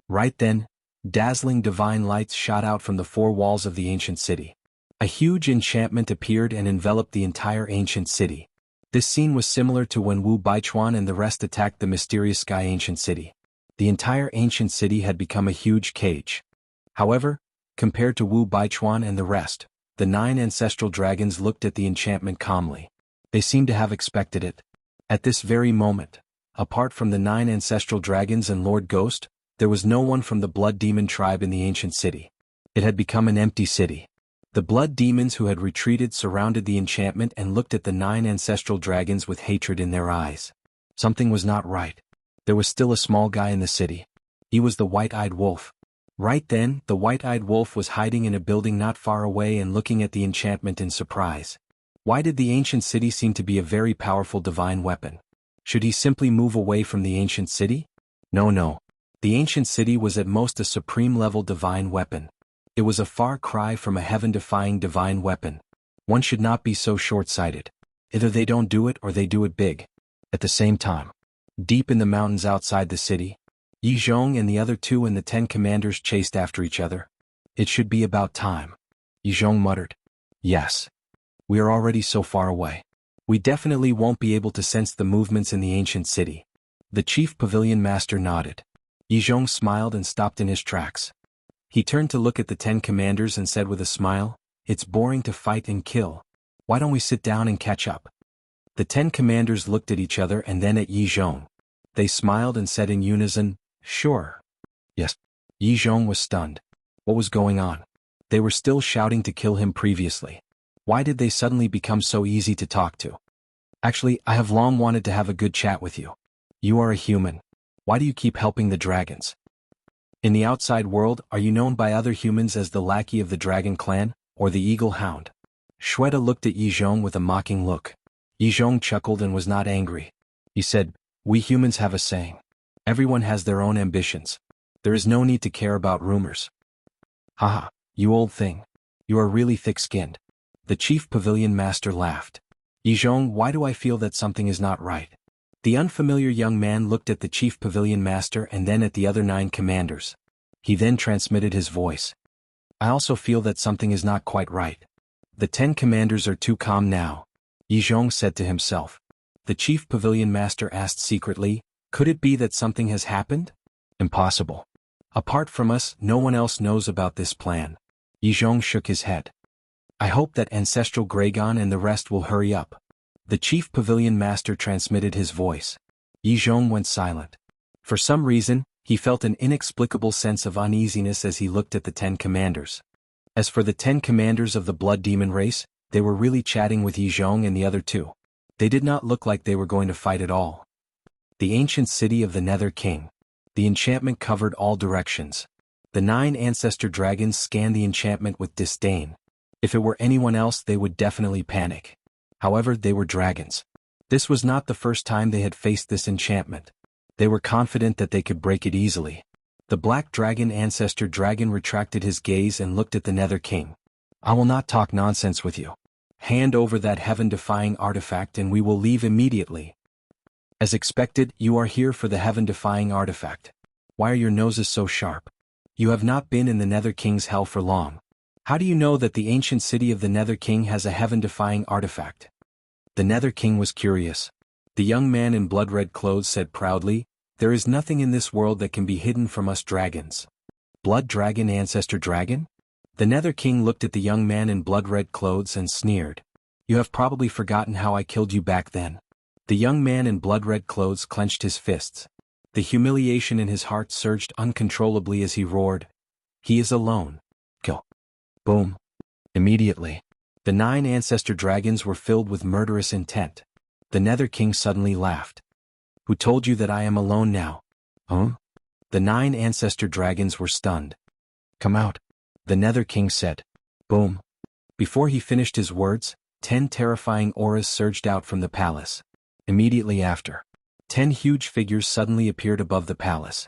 Right then, dazzling divine lights shot out from the 4 walls of the ancient city. A huge enchantment appeared and enveloped the entire ancient city. This scene was similar to when Wu Baichuan and the rest attacked the mysterious sky ancient city. The entire ancient city had become a huge cage. However, compared to Wu Baichuan and the rest, the 9 ancestral dragons looked at the enchantment calmly. They seemed to have expected it. At this very moment, apart from the 9 ancestral dragons and Lord Ghost, there was no one from the blood demon tribe in the ancient city. It had become an empty city. The blood demons who had retreated surrounded the enchantment and looked at the 9 ancestral dragons with hatred in their eyes. Something was not right. There was still a small guy in the city. He was the White-Eyed Wolf. Right then, the White-Eyed Wolf was hiding in a building not far away and looking at the enchantment in surprise. Why did the ancient city seem to be a very powerful divine weapon? Should he simply move away from the ancient city? No. The ancient city was at most a supreme-level divine weapon. It was a far cry from a heaven-defying divine weapon. One should not be so short-sighted. Either they don't do it or they do it big. At the same time, deep in the mountains outside the city, Yi Zhong and the other 2 and the 10 commanders chased after each other. It should be about time. Yi Zhong muttered. Yes. We are already so far away. We definitely won't be able to sense the movements in the ancient city. The chief pavilion master nodded. Yi Zhong smiled and stopped in his tracks. He turned to look at the 10 commanders and said with a smile, It's boring to fight and kill. Why don't we sit down and catch up? The 10 commanders looked at each other and then at Yi Zhong. They smiled and said in unison, Sure. Yes. Yi Zhong was stunned. What was going on? They were still shouting to kill him previously. Why did they suddenly become so easy to talk to? Actually, I have long wanted to have a good chat with you. You are a human. Why do you keep helping the dragons? In the outside world, are you known by other humans as the lackey of the dragon clan, or the eagle hound? Shweta looked at Yi Zhong with a mocking look. Yi Zhong chuckled and was not angry. He said, We humans have a saying. Everyone has their own ambitions. There is no need to care about rumors. Haha, you old thing. You are really thick-skinned. The chief pavilion master laughed. Yi Zhong, why do I feel that something is not right? The unfamiliar young man looked at the chief pavilion master and then at the other 9 commanders. He then transmitted his voice. I also feel that something is not quite right. The 10 commanders are too calm now. Yi Zhong said to himself. The chief pavilion master asked secretly, Could it be that something has happened? Impossible. Apart from us, no one else knows about this plan. Yi Zhong shook his head. I hope that Ancestral Gragon and the rest will hurry up. The chief pavilion master transmitted his voice. Yi Zhong went silent. For some reason, he felt an inexplicable sense of uneasiness as he looked at the 10 commanders. As for the 10 commanders of the blood demon race, they were really chatting with Yi Zhong and the other two. They did not look like they were going to fight at all. The ancient city of the Nether King. The enchantment covered all directions. The 9 ancestor dragons scanned the enchantment with disdain. If it were anyone else, they would definitely panic. However, they were dragons. This was not the first time they had faced this enchantment. They were confident that they could break it easily. The black dragon ancestor dragon retracted his gaze and looked at the Nether King. I will not talk nonsense with you. Hand over that heaven-defying artifact and we will leave immediately. As expected, you are here for the heaven-defying artifact. Why are your noses so sharp? You have not been in the Nether King's hell for long. How do you know that the ancient city of the Nether King has a heaven-defying artifact? The Nether King was curious. The young man in blood-red clothes said proudly, "There is nothing in this world that can be hidden from us dragons." Blood dragon ancestor dragon? The Nether King looked at the young man in blood-red clothes and sneered. You have probably forgotten how I killed you back then. The young man in blood-red clothes clenched his fists. The humiliation in his heart surged uncontrollably as he roared. He is alone. Kill. Boom. Immediately, the 9 ancestor dragons were filled with murderous intent. The Nether King suddenly laughed. Who told you that I am alone now? Huh? The 9 ancestor dragons were stunned. Come out, the Nether King said. Boom. Before he finished his words, 10 terrifying auras surged out from the palace. Immediately after, 10 huge figures suddenly appeared above the palace.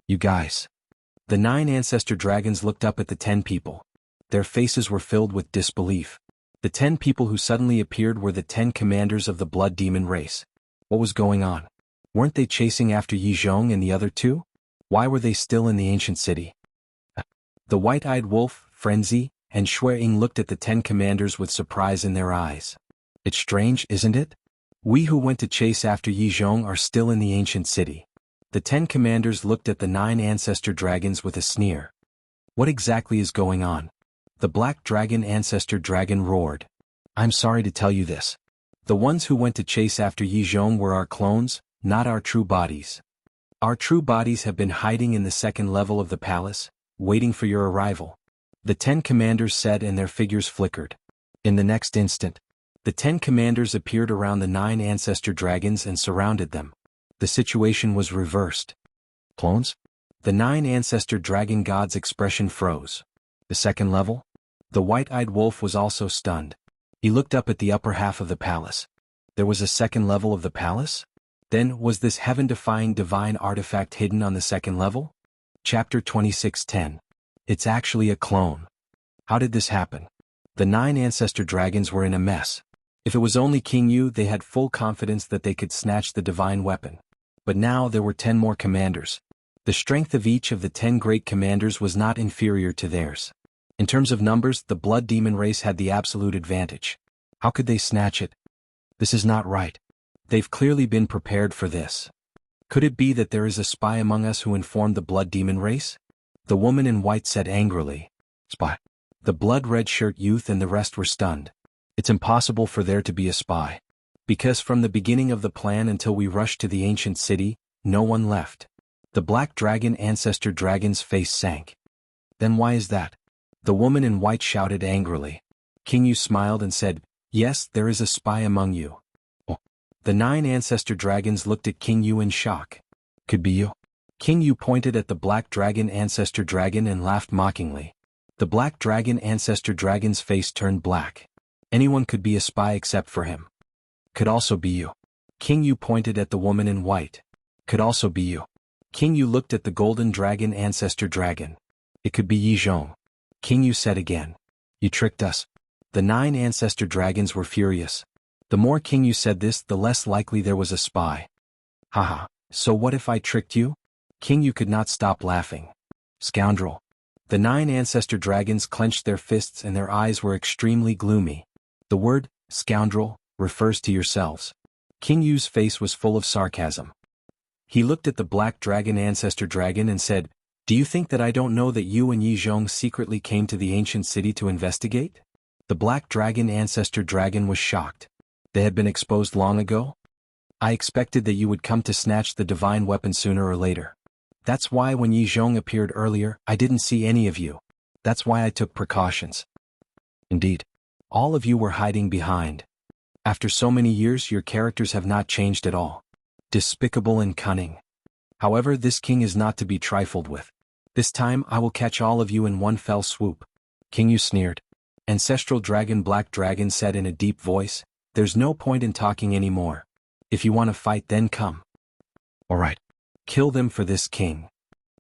You guys. The 9 ancestor dragons looked up at the 10 people. Their faces were filled with disbelief. The 10 people who suddenly appeared were the 10 commanders of the blood demon race. What was going on? Weren't they chasing after Yi Zhong and the other two? Why were they still in the ancient city? The white-eyed wolf, Frenzy, and Shui Ying looked at the 10 commanders with surprise in their eyes. It's strange, isn't it? We who went to chase after Yi Zhong are still in the ancient city. The 10 commanders looked at the 9 ancestor dragons with a sneer. What exactly is going on? The black dragon ancestor dragon roared. I'm sorry to tell you this. The ones who went to chase after Yi Zhong were our clones, not our true bodies. Our true bodies have been hiding in the second level of the palace, waiting for your arrival. The 10 commanders said and their figures flickered. In the next instant, the 10 commanders appeared around the 9 ancestor dragons and surrounded them. The situation was reversed. Clones? The 9 ancestor dragon god's expression froze. The second level? The white-eyed wolf was also stunned. He looked up at the upper half of the palace. There was a second level of the palace? Then, was this heaven-defying divine artifact hidden on the second level? Chapter 26:10. It's actually a clone. How did this happen? The 9 ancestor dragons were in a mess. If it was only King Yu, they had full confidence that they could snatch the divine weapon. But now there were 10 more commanders. The strength of each of the 10 great commanders was not inferior to theirs. In terms of numbers, the blood demon race had the absolute advantage. How could they snatch it? This is not right. They've clearly been prepared for this. Could it be that there is a spy among us who informed the blood demon race? The woman in white said angrily. Spy. The blood-red shirt youth and the rest were stunned. It's impossible for there to be a spy. Because from the beginning of the plan until we rushed to the ancient city, no one left. The black dragon ancestor dragon's face sank. Then why is that? The woman in white shouted angrily. King Yu smiled and said, Yes, there is a spy among you. Oh. The 9 ancestor dragons looked at King Yu in shock. Could be you. King Yu pointed at the black dragon ancestor dragon and laughed mockingly. The black dragon ancestor dragon's face turned black. Anyone could be a spy except for him. Could also be you. King Yu pointed at the woman in white. Could also be you. King Yu looked at the golden dragon ancestor dragon. It could be Yi Zhong. King Yu said again. You tricked us. The 9 ancestor dragons were furious. The more King Yu said this, the less likely there was a spy. Haha, so what if I tricked you? King Yu could not stop laughing. Scoundrel. The 9 ancestor dragons clenched their fists and their eyes were extremely gloomy. The word, scoundrel, refers to yourselves. King Yu's face was full of sarcasm. He looked at the black dragon ancestor dragon and said, Do you think that I don't know that you and Yi Zhong secretly came to the ancient city to investigate? The black dragon ancestor dragon was shocked. They had been exposed long ago? I expected that you would come to snatch the divine weapon sooner or later. That's why when Yi Zhong appeared earlier, I didn't see any of you. That's why I took precautions. Indeed. All of you were hiding behind. After so many years, your characters have not changed at all. Despicable and cunning. However, this king is not to be trifled with. This time I will catch all of you in one fell swoop. King Yu sneered. Ancestral Dragon Black Dragon said in a deep voice, there's no point in talking anymore. If you want to fight, then come. Alright. Kill them for this king.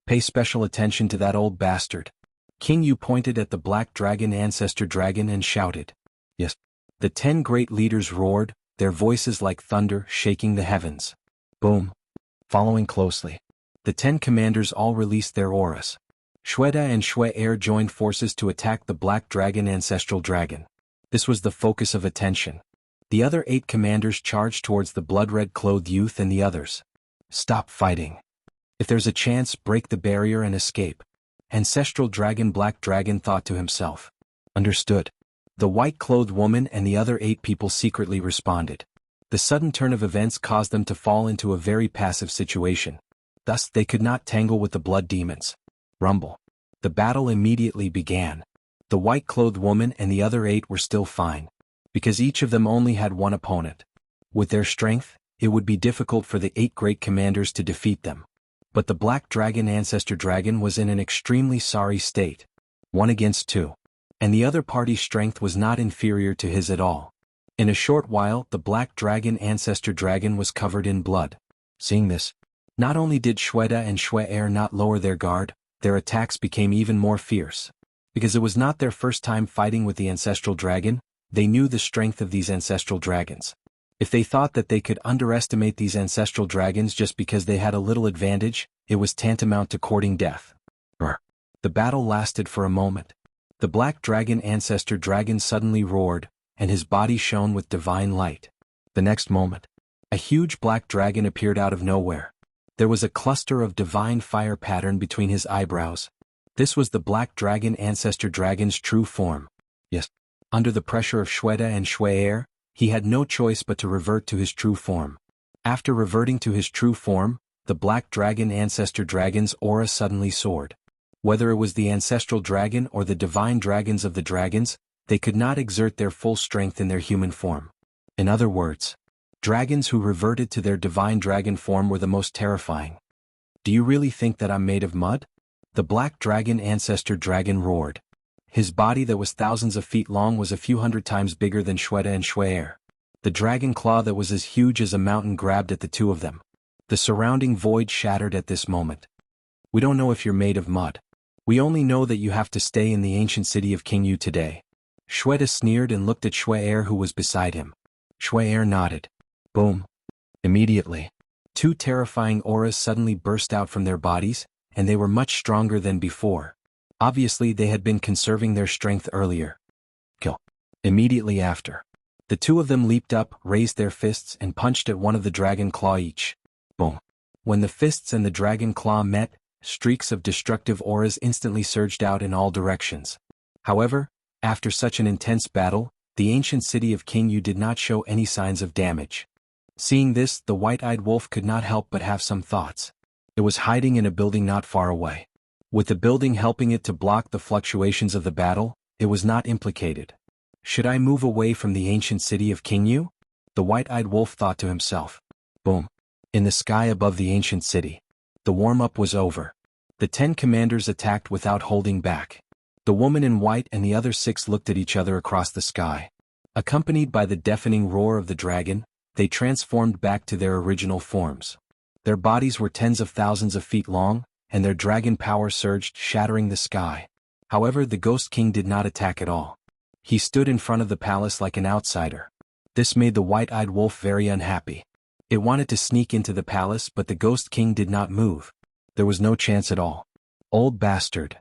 Pay special attention to that old bastard. King Yu pointed at the Black Dragon Ancestor Dragon and shouted. Yes. The 10 great leaders roared, their voices like thunder shaking the heavens. Boom. Following closely. The 10 commanders all released their auras. Shweta and Shue Air joined forces to attack the Black Dragon Ancestral Dragon. This was the focus of attention. The other 8 commanders charged towards the blood-red-clothed youth and the others. Stop fighting. If there's a chance, break the barrier and escape. Ancestral Dragon Black Dragon thought to himself. Understood. The white-clothed woman and the other 8 people secretly responded. The sudden turn of events caused them to fall into a very passive situation. Thus, they could not tangle with the blood demons. Rumble. The battle immediately began. The white-clothed woman and the other 8 were still fine, because each of them only had one opponent. With their strength, it would be difficult for the 8 great commanders to defeat them. But the Black Dragon Ancestor Dragon was in an extremely sorry state. 1 against 2. And the other party's strength was not inferior to his at all. In a short while, the Black Dragon Ancestor Dragon was covered in blood. Seeing this, not only did Shweta and Shue Air not lower their guard, their attacks became even more fierce. Because it was not their first time fighting with the Ancestral Dragon, they knew the strength of these Ancestral Dragons. If they thought that they could underestimate these Ancestral Dragons just because they had a little advantage, it was tantamount to courting death. The battle lasted for a moment. The Black Dragon Ancestor Dragon suddenly roared, and his body shone with divine light. The next moment, a huge black dragon appeared out of nowhere. There was a cluster of divine fire pattern between his eyebrows. This was the Black Dragon Ancestor Dragon's true form. Yes. Under the pressure of Shweta and Shue Air, he had no choice but to revert to his true form. After reverting to his true form, the Black Dragon Ancestor Dragon's aura suddenly soared. Whether it was the Ancestral Dragon or the Divine Dragons of the Dragons, they could not exert their full strength in their human form. In other words, dragons who reverted to their Divine Dragon form were the most terrifying. Do you really think that I'm made of mud? The Black Dragon Ancestor Dragon roared. His body that was thousands of feet long was a few hundred times bigger than Shweta and Shue Air. The dragon claw that was as huge as a mountain grabbed at the two of them. The surrounding void shattered at this moment. We don't know if you're made of mud. We only know that you have to stay in the ancient city of King Yu today. Shweta sneered and looked at Shue Air who was beside him. Shue Air nodded. Boom. Immediately, 2 terrifying auras suddenly burst out from their bodies, and they were much stronger than before. Obviously they had been conserving their strength earlier. Kill. Immediately after, the 2 of them leaped up, raised their fists and punched at one of the dragon claw each. Boom. When the fists and the dragon claw met, streaks of destructive auras instantly surged out in all directions. However, after such an intense battle, the ancient city of King Yu did not show any signs of damage. Seeing this, the white-eyed wolf could not help but have some thoughts. It was hiding in a building not far away. With the building helping it to block the fluctuations of the battle, it was not implicated. Should I move away from the ancient city of King Yu? The white-eyed wolf thought to himself. Boom. In the sky above the ancient city. The warm-up was over. The 10 commanders attacked without holding back. The woman in white and the other 6 looked at each other across the sky. Accompanied by the deafening roar of the dragon, they transformed back to their original forms. Their bodies were tens of thousands of feet long, and their dragon power surged, shattering the sky. However, the Ghost King did not attack at all. He stood in front of the palace like an outsider. This made the white-eyed wolf very unhappy. It wanted to sneak into the palace, but the Ghost King did not move. There was no chance at all. Old bastard.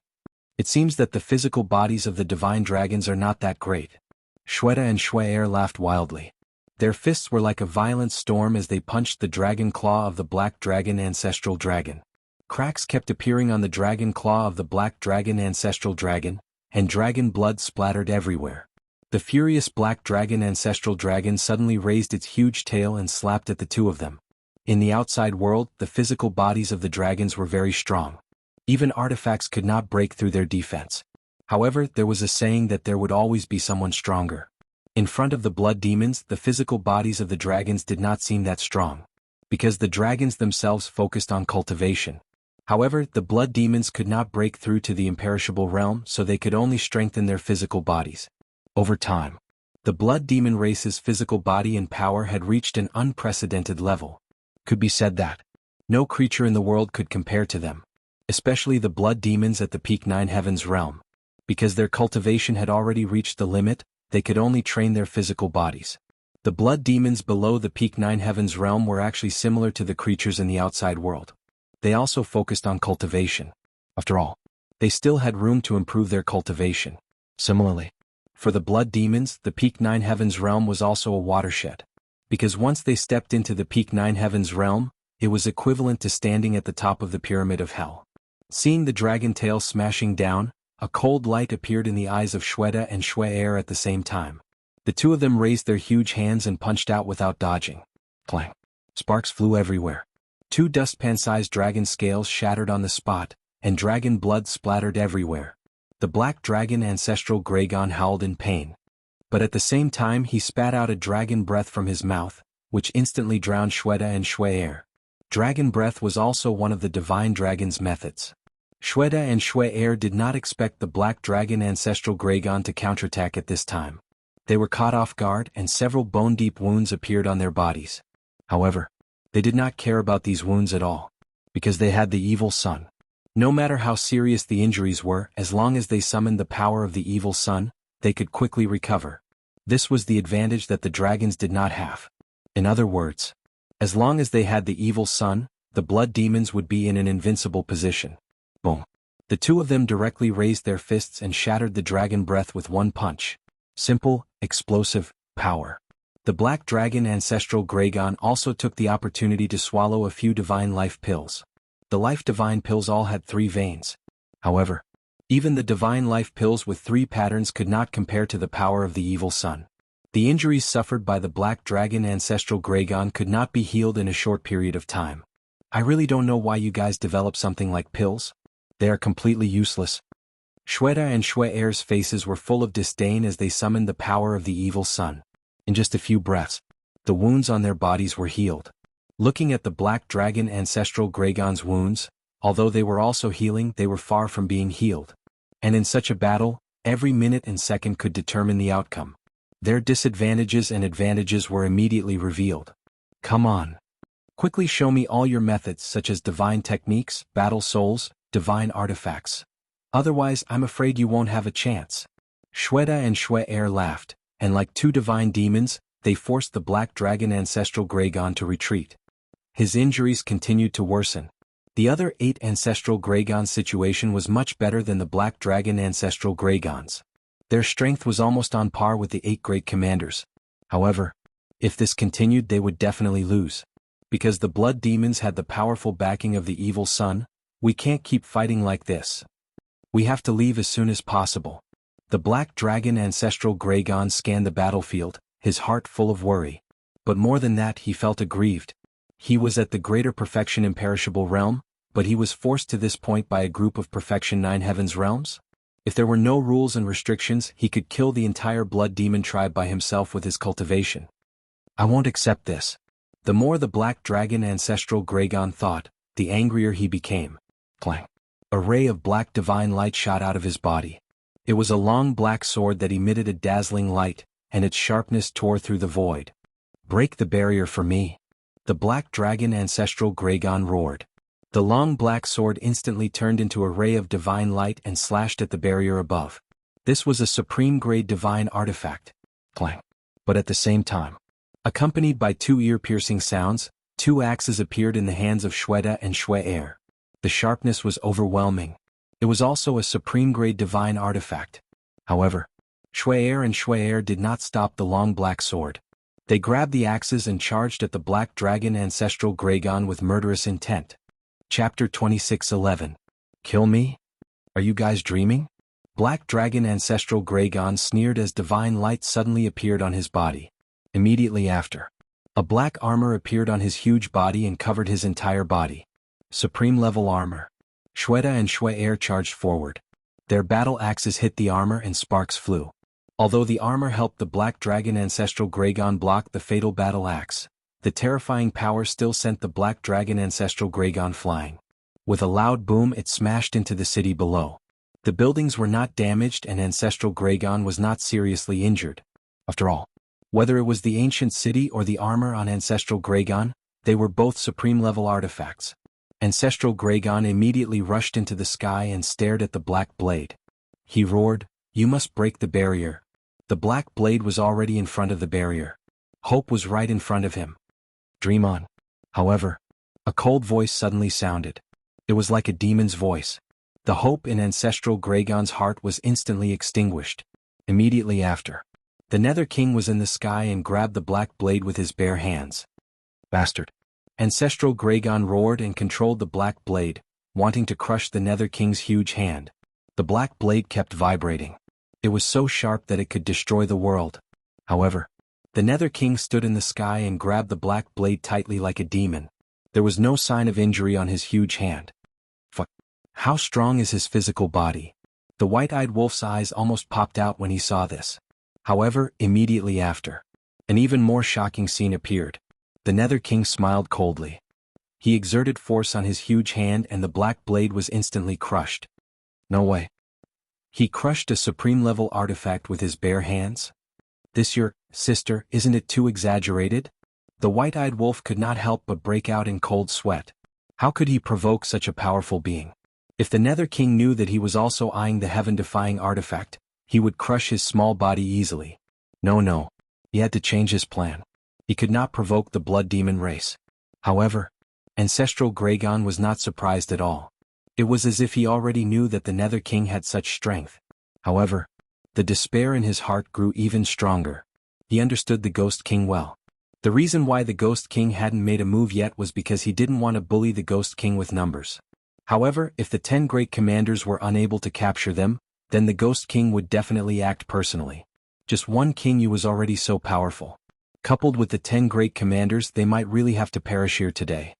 It seems that the physical bodies of the divine dragons are not that great. Shweta and Shue Air laughed wildly. Their fists were like a violent storm as they punched the dragon claw of the Black Dragon Ancestral Dragon. Cracks kept appearing on the dragon claw of the Black Dragon Ancestral Dragon, and dragon blood splattered everywhere. The furious Black Dragon Ancestral Dragon suddenly raised its huge tail and slapped at the 2 of them. In the outside world, the physical bodies of the dragons were very strong. Even artifacts could not break through their defense. However, there was a saying that there would always be someone stronger. In front of the blood demons, the physical bodies of the dragons did not seem that strong, because the dragons themselves focused on cultivation. However, the blood demons could not break through to the imperishable realm, so they could only strengthen their physical bodies. Over time, the blood demon race's physical body and power had reached an unprecedented level. Could be said that no creature in the world could compare to them, especially the blood demons at the peak 9 heavens realm. Because their cultivation had already reached the limit, they could only train their physical bodies. The blood demons below the peak 9 heavens realm were actually similar to the creatures in the outside world. They also focused on cultivation. After all, they still had room to improve their cultivation. Similarly, for the blood demons, the peak 9 heavens realm was also a watershed. Because once they stepped into the peak 9 heavens realm, it was equivalent to standing at the top of the pyramid of hell. Seeing the dragon tail smashing down, a cold light appeared in the eyes of Shweta and Shwe-Er at the same time. The two of them raised their huge hands and punched out without dodging. Clang! Sparks flew everywhere. 2 dustpan-sized dragon scales shattered on the spot, and dragon blood splattered everywhere. The black dragon ancestral Gragon howled in pain. But at the same time he spat out a dragon breath from his mouth, which instantly drowned Shweta and Shwe-Er. Dragon breath was also one of the divine dragon's methods. Shweta and Shwe-Er did not expect the black dragon ancestral Gragon to counterattack at this time. They were caught off guard and several bone-deep wounds appeared on their bodies. However, they did not care about these wounds at all, because they had the evil sun. No matter how serious the injuries were, as long as they summoned the power of the evil sun, they could quickly recover. This was the advantage that the dragons did not have. In other words, as long as they had the evil sun, the blood demons would be in an invincible position. Boom. The two of them directly raised their fists and shattered the dragon breath with one punch. Simple, explosive, power. The black dragon ancestral Gragon also took the opportunity to swallow a few divine life pills. The life divine pills all had 3 veins. However, even the divine life pills with 3 patterns could not compare to the power of the evil sun. The injuries suffered by the black dragon ancestral Gragon could not be healed in a short period of time. I really don't know why you guys develop something like pills. They are completely useless. Shweta and Shwe-Er's faces were full of disdain as they summoned the power of the evil sun. In just a few breaths, the wounds on their bodies were healed. Looking at the black dragon ancestral Gragon's wounds, although they were also healing, they were far from being healed. And in such a battle, every minute and second could determine the outcome. Their disadvantages and advantages were immediately revealed. Come on. Quickly show me all your methods such as divine techniques, battle souls, divine artifacts. Otherwise, I'm afraid you won't have a chance. Shweta and Shwe-Er laughed, and like 2 divine demons, they forced the black dragon ancestral Gragon to retreat. His injuries continued to worsen. The other 8 ancestral Gragon's situation was much better than the black dragon ancestral Gragon's. Their strength was almost on par with the 8 great commanders. However, if this continued, they would definitely lose. Because the blood demons had the powerful backing of the evil sun, we can't keep fighting like this. We have to leave as soon as possible. The black dragon ancestral Gragon scanned the battlefield, his heart full of worry. But more than that, he felt aggrieved. He was at the greater perfection imperishable realm, but he was forced to this point by a group of perfection 9 heavens realms? If there were no rules and restrictions, he could kill the entire blood demon tribe by himself with his cultivation. I won't accept this. The more the black dragon ancestral Gragon thought, the angrier he became. Clang. A ray of black divine light shot out of his body. It was a long black sword that emitted a dazzling light, and its sharpness tore through the void. Break the barrier for me. The black dragon ancestral Gragon roared. The long black sword instantly turned into a ray of divine light and slashed at the barrier above. This was a supreme-grade divine artifact. Clang. But at the same time, accompanied by 2 ear-piercing sounds, 2 axes appeared in the hands of Shweta and Shwe-Er. The sharpness was overwhelming. It was also a supreme-grade divine artifact. However, Shwe-Er and Shwe-Er did not stop the long black sword. They grabbed the axes and charged at the black dragon ancestral Gragon with murderous intent. Chapter 26:11. Kill me? Are you guys dreaming? Black dragon ancestral Gragon sneered as divine light suddenly appeared on his body. Immediately after, a black armor appeared on his huge body and covered his entire body. Supreme level armor. Shweta and Shwe-Er charged forward. Their battle axes hit the armor and sparks flew. Although the armor helped the Black Dragon Ancestral Dragon block the fatal battle axe, the terrifying power still sent the Black Dragon Ancestral Dragon flying. With a loud boom, it smashed into the city below. The buildings were not damaged and Ancestral Dragon was not seriously injured. After all, whether it was the ancient city or the armor on Ancestral Dragon, they were both supreme-level artifacts. Ancestral Dragon immediately rushed into the sky and stared at the black blade. He roared, "You must break the barrier." The black blade was already in front of the barrier. Hope was right in front of him. Dream on. However, a cold voice suddenly sounded. It was like a demon's voice. The hope in Ancestral Dragon's heart was instantly extinguished. Immediately after, the Nether King was in the sky and grabbed the black blade with his bare hands. Bastard. Ancestral Dragon roared and controlled the black blade, wanting to crush the Nether King's huge hand. The black blade kept vibrating. It was so sharp that it could destroy the world. However, the Nether King stood in the sky and grabbed the black blade tightly like a demon. There was no sign of injury on his huge hand. Fuck. How strong is his physical body? The white-eyed wolf's eyes almost popped out when he saw this. However, immediately after, an even more shocking scene appeared. The Nether King smiled coldly. He exerted force on his huge hand and the black blade was instantly crushed. No way. He crushed a supreme-level artifact with his bare hands? This your sister, isn't it too exaggerated? The white-eyed wolf could not help but break out in cold sweat. How could he provoke such a powerful being? If the Nether King knew that he was also eyeing the heaven-defying artifact, he would crush his small body easily. No. He had to change his plan. He could not provoke the blood demon race. However, Ancestral Dragon was not surprised at all. It was as if he already knew that the Nether King had such strength. However, the despair in his heart grew even stronger. He understood the Ghost King well. The reason why the Ghost King hadn't made a move yet was because he didn't want to bully the Ghost King with numbers. However, if the 10 great commanders were unable to capture them, then the Ghost King would definitely act personally. Just one king was already so powerful. Coupled with the 10 great commanders, they might really have to perish here today.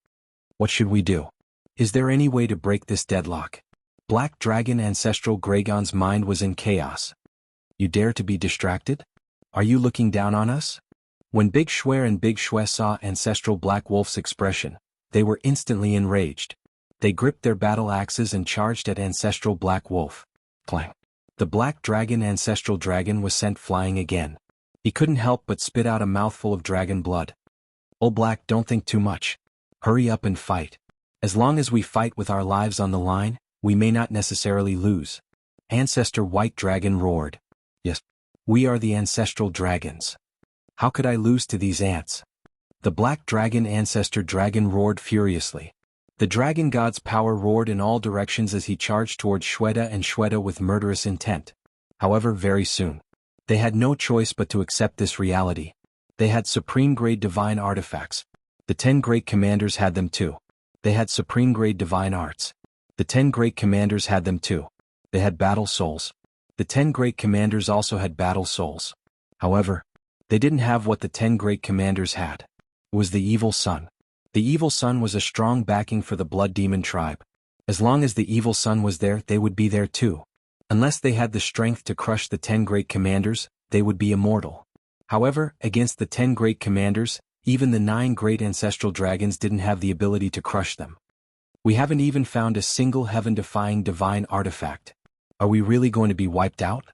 What should we do? Is there any way to break this deadlock? Black Dragon Ancestral Dragon's mind was in chaos. You dare to be distracted? Are you looking down on us? When Big Schwer and Big Schwe saw Ancestral Black Wolf's expression, they were instantly enraged. They gripped their battle axes and charged at Ancestral Black Wolf. Clang. The Black Dragon Ancestral Dragon was sent flying again. He couldn't help but spit out a mouthful of dragon blood. "Oh Black, don't think too much. Hurry up and fight. As long as we fight with our lives on the line, we may not necessarily lose." Ancestor White Dragon roared. "Yes, we are the Ancestral Dragons. How could I lose to these ants?" The Black Dragon Ancestor Dragon roared furiously. The Dragon God's power roared in all directions as he charged towards Shweta and Shweta with murderous intent. However, very soon, they had no choice but to accept this reality. They had supreme-grade divine artifacts. The 10 great commanders had them too. They had supreme-grade divine arts. The 10 great commanders had them too. They had battle souls. The 10 great commanders also had battle souls. However, they didn't have what the 10 great commanders had. It was the Evil Sun. The Evil Sun was a strong backing for the Blood Demon tribe. As long as the Evil Sun was there, they would be there too. Unless they had the strength to crush the 10 great commanders, they would be immortal. However, against the 10 great commanders, even the 9 great ancestral dragons didn't have the ability to crush them. We haven't even found a single heaven-defying divine artifact. Are we really going to be wiped out?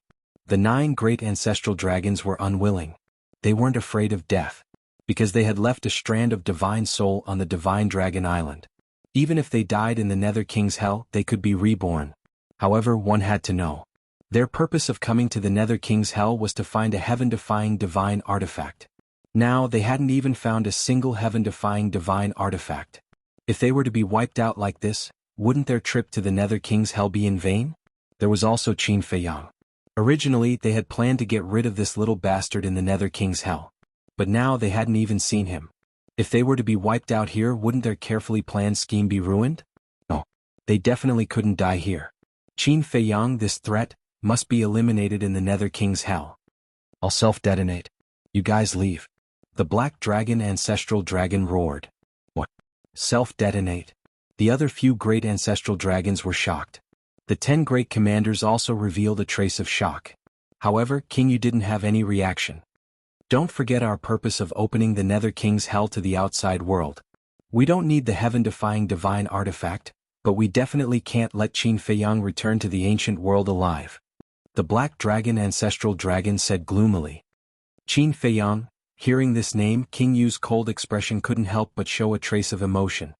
The 9 great ancestral dragons were unwilling. They weren't afraid of death, because they had left a strand of divine soul on the Divine Dragon Island. Even if they died in the Nether King's hell, they could be reborn. However, one had to know. Their purpose of coming to the Nether King's hell was to find a heaven-defying divine artifact. Now, they hadn't even found a single heaven-defying divine artifact. If they were to be wiped out like this, wouldn't their trip to the Nether King's hell be in vain? There was also Qin Feiyang. Originally, they had planned to get rid of this little bastard in the Nether King's hell. But now they hadn't even seen him. If they were to be wiped out here, wouldn't their carefully planned scheme be ruined? No. They definitely couldn't die here. Qin Feiyang, this threat, must be eliminated in the Nether King's hell. I'll self-detonate. You guys leave. The Black Dragon Ancestral Dragon roared. What? Self-detonate? The other few great ancestral dragons were shocked. The 10 great commanders also revealed a trace of shock. However, King Yu didn't have any reaction. Don't forget our purpose of opening the Nether King's hell to the outside world. We don't need the heaven-defying divine artifact, but we definitely can't let Qin Feiyang return to the ancient world alive. The Black Dragon Ancestral Dragon said gloomily. Qin Feiyang, hearing this name, King Yu's cold expression couldn't help but show a trace of emotion.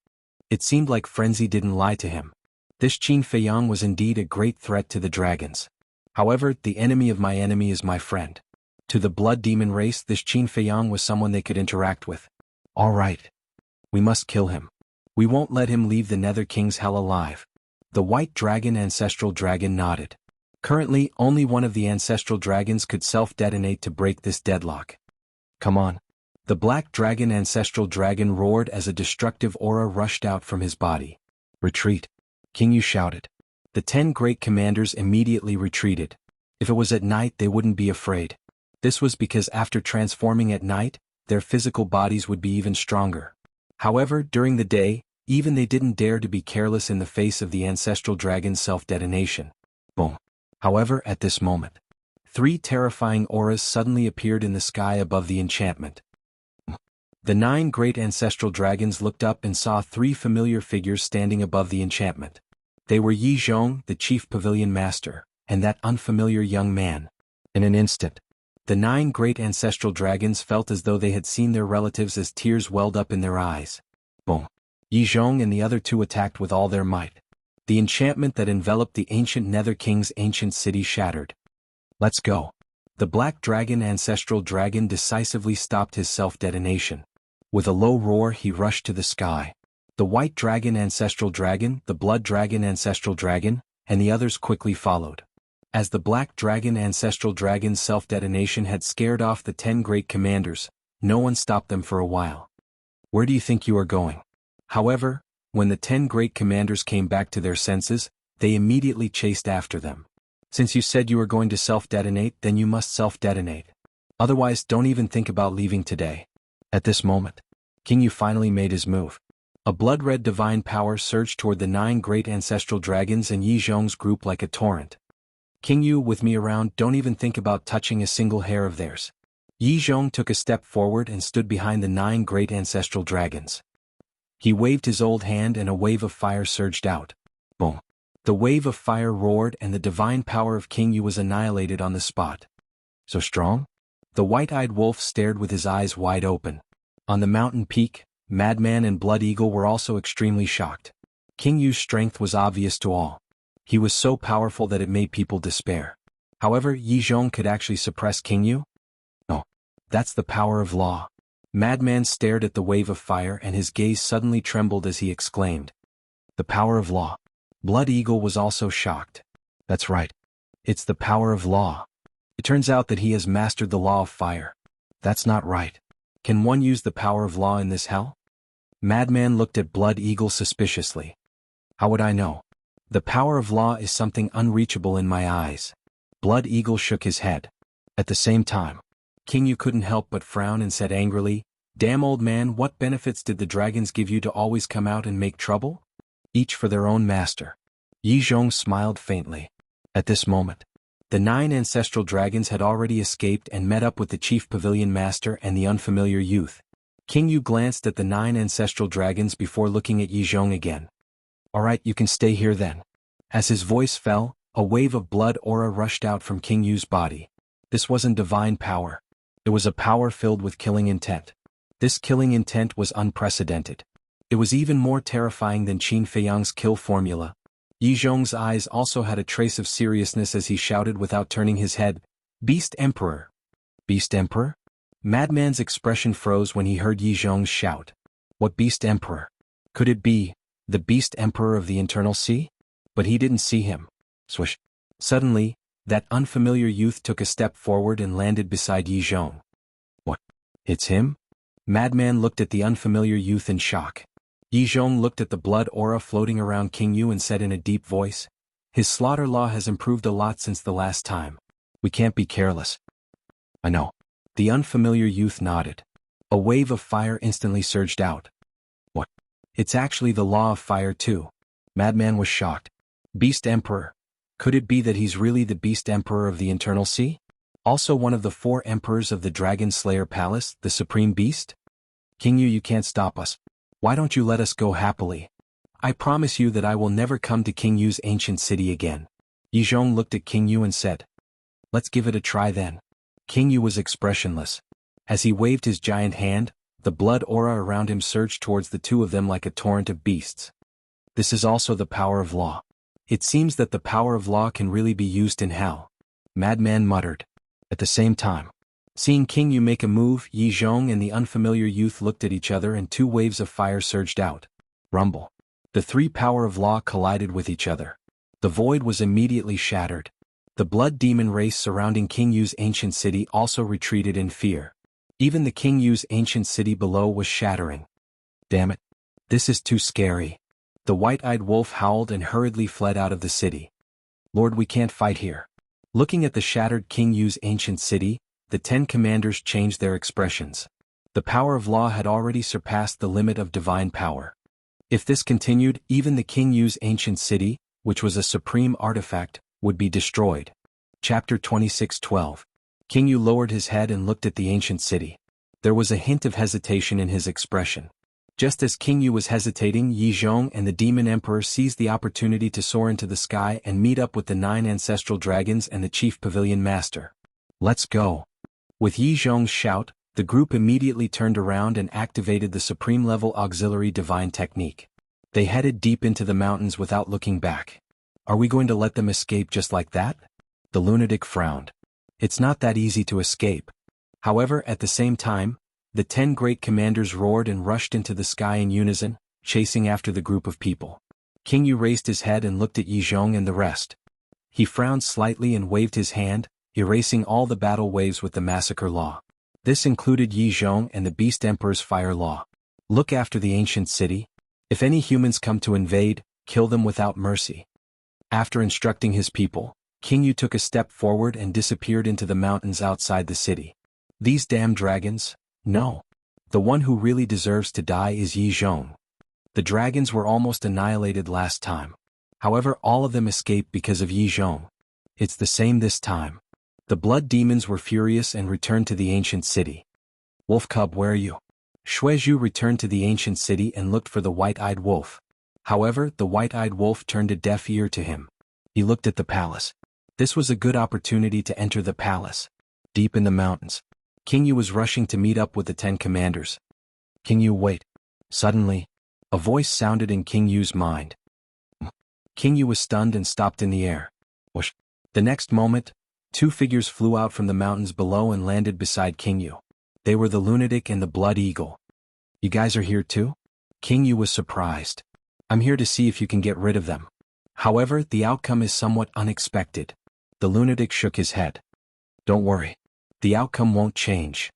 It seemed like frenzy didn't lie to him. This Qin Feiyang was indeed a great threat to the dragons. However, the enemy of my enemy is my friend. To the blood demon race, this Qin Feiyang was someone they could interact with. All right. We must kill him. We won't let him leave the Nether King's hell alive. The White Dragon Ancestral Dragon nodded. Currently, only one of the ancestral dragons could self-detonate to break this deadlock. Come on. The Black Dragon Ancestral Dragon roared as a destructive aura rushed out from his body. Retreat. King Yu shouted. The 10 great commanders immediately retreated. If it was at night, they wouldn't be afraid. This was because after transforming at night, their physical bodies would be even stronger. However, during the day, even they didn't dare to be careless in the face of the ancestral dragon's self-detonation. Boom. However, at this moment, 3 terrifying auras suddenly appeared in the sky above the enchantment. The 9 great ancestral dragons looked up and saw 3 familiar figures standing above the enchantment. They were Yi Zhong, the chief pavilion master, and that unfamiliar young man. In an instant, the 9 great ancestral dragons felt as though they had seen their relatives as tears welled up in their eyes. Boom. Yi Zhong and the other 2 attacked with all their might. The enchantment that enveloped the ancient Nether King's ancient city shattered. Let's go. The Black Dragon Ancestral Dragon decisively stopped his self-detonation. With a low roar, he rushed to the sky. The White Dragon Ancestral Dragon, the Blood Dragon Ancestral Dragon, and the others quickly followed. As the Black Dragon Ancestral Dragon's self-detonation had scared off the 10 great commanders, no one stopped them for a while. Where do you think you are going? However, when the 10 great commanders came back to their senses, they immediately chased after them. Since you said you were going to self-detonate, then you must self-detonate. Otherwise, don't even think about leaving today. At this moment, King Yu finally made his move. A blood-red divine power surged toward the 9 great ancestral dragons and Yi Zhong's group like a torrent. King Yu, with me around, don't even think about touching a single hair of theirs. Yi Zhong took a step forward and stood behind the 9 great ancestral dragons. He waved his old hand and a wave of fire surged out. Boom. The wave of fire roared and the divine power of King Yu was annihilated on the spot. So strong? The white-eyed wolf stared with his eyes wide open. On the mountain peak, Madman and Blood Eagle were also extremely shocked. King Yu's strength was obvious to all. He was so powerful that it made people despair. However, Yi Zhong could actually suppress King Yu? No. That's the power of law. Madman stared at the wave of fire and his gaze suddenly trembled as he exclaimed. The power of law. Blood Eagle was also shocked. That's right. It's the power of law. It turns out that he has mastered the law of fire. That's not right. Can one use the power of law in this hell? Madman looked at Blood Eagle suspiciously. How would I know? The power of law is something unreachable in my eyes. Blood Eagle shook his head. At the same time, King Yu couldn't help but frown and said angrily, Damn old man, what benefits did the dragons give you to always come out and make trouble? Each for their own master. Yi Zhong smiled faintly. At this moment, the 9 ancestral dragons had already escaped and met up with the chief pavilion master and the unfamiliar youth. King Yu glanced at the 9 ancestral dragons before looking at Yi Zhong again. Alright, you can stay here then. As his voice fell, a wave of blood aura rushed out from King Yu's body. This wasn't divine power. It was a power filled with killing intent. This killing intent was unprecedented. It was even more terrifying than Qin Feiyang's kill formula. Yi Zhong's eyes also had a trace of seriousness as he shouted without turning his head, Beast Emperor! Beast Emperor? Madman's expression froze when he heard Yi Zhong's shout. What Beast Emperor? Could it be the Beast Emperor of the Internal Sea? But he didn't see him. Swish. Suddenly, that unfamiliar youth took a step forward and landed beside Yi Zhong. What? It's him? Madman looked at the unfamiliar youth in shock. Yi Zhong looked at the blood aura floating around King Yu and said in a deep voice, His slaughter law has improved a lot since the last time. We can't be careless. I know. The unfamiliar youth nodded. A wave of fire instantly surged out. What? It's actually the law of fire too. Madman was shocked. Beast Emperor. Could it be that he's really the Beast Emperor of the Internal Sea? Also one of the 4 emperors of the Dragon Slayer Palace, the Supreme Beast? King Yu, you can't stop us. Why don't you let us go happily? I promise you that I will never come to King Yu's ancient city again. Yi Zhong looked at King Yu and said, "Let's give it a try then." King Yu was expressionless. As he waved his giant hand, the blood aura around him surged towards the two of them like a torrent of beasts. This is also the power of law. It seems that the power of law can really be used in hell. Madman muttered. At the same time, seeing King Yu make a move, Yi Zhong and the unfamiliar youth looked at each other and 2 waves of fire surged out. Rumble. The 3 power of law collided with each other. The void was immediately shattered. The blood demon race surrounding King Yu's ancient city also retreated in fear. Even the King Yu's ancient city below was shattering. Damn it. This is too scary. The white-eyed wolf howled and hurriedly fled out of the city. Lord, we can't fight here. Looking at the shattered King Yu's ancient city, the 10 commanders changed their expressions. The power of law had already surpassed the limit of divine power. If this continued, even the King Yu's ancient city, which was a supreme artifact, would be destroyed. Chapter 26:12. King Yu lowered his head and looked at the ancient city. There was a hint of hesitation in his expression. Just as King Yu was hesitating, Yi Zhong and the Demon Emperor seized the opportunity to soar into the sky and meet up with the 9 ancestral dragons and the Chief Pavilion Master. Let's go. With Yi Zhong's shout, the group immediately turned around and activated the supreme-level auxiliary divine technique. They headed deep into the mountains without looking back. Are we going to let them escape just like that? The lunatic frowned. It's not that easy to escape. However, at the same time, the 10 great commanders roared and rushed into the sky in unison, chasing after the group of people. King Yu raised his head and looked at Yi Zhong and the rest. He frowned slightly and waved his hand, erasing all the battle waves with the massacre law. This included Yi Zhong and the Beast Emperor's fire law. Look after the ancient city. If any humans come to invade, kill them without mercy. After instructing his people, King Yu took a step forward and disappeared into the mountains outside the city. These damn dragons? No. The one who really deserves to die is Yi Zhong. The dragons were almost annihilated last time. However, all of them escaped because of Yi Zhong. It's the same this time. The blood demons were furious and returned to the ancient city. Wolf Cub, where are you? Shuizhu returned to the ancient city and looked for the white-eyed wolf. However, the white-eyed wolf turned a deaf ear to him. He looked at the palace. This was a good opportunity to enter the palace. Deep in the mountains, King Yu was rushing to meet up with the 10 commanders. King Yu, wait. Suddenly, a voice sounded in King Yu's mind. King Yu was stunned and stopped in the air. Whoosh. The next moment, 2 figures flew out from the mountains below and landed beside King Yu. They were the lunatic and the blood eagle. You guys are here too? King Yu was surprised. I'm here to see if you can get rid of them. However, the outcome is somewhat unexpected. The lunatic shook his head. Don't worry. The outcome won't change.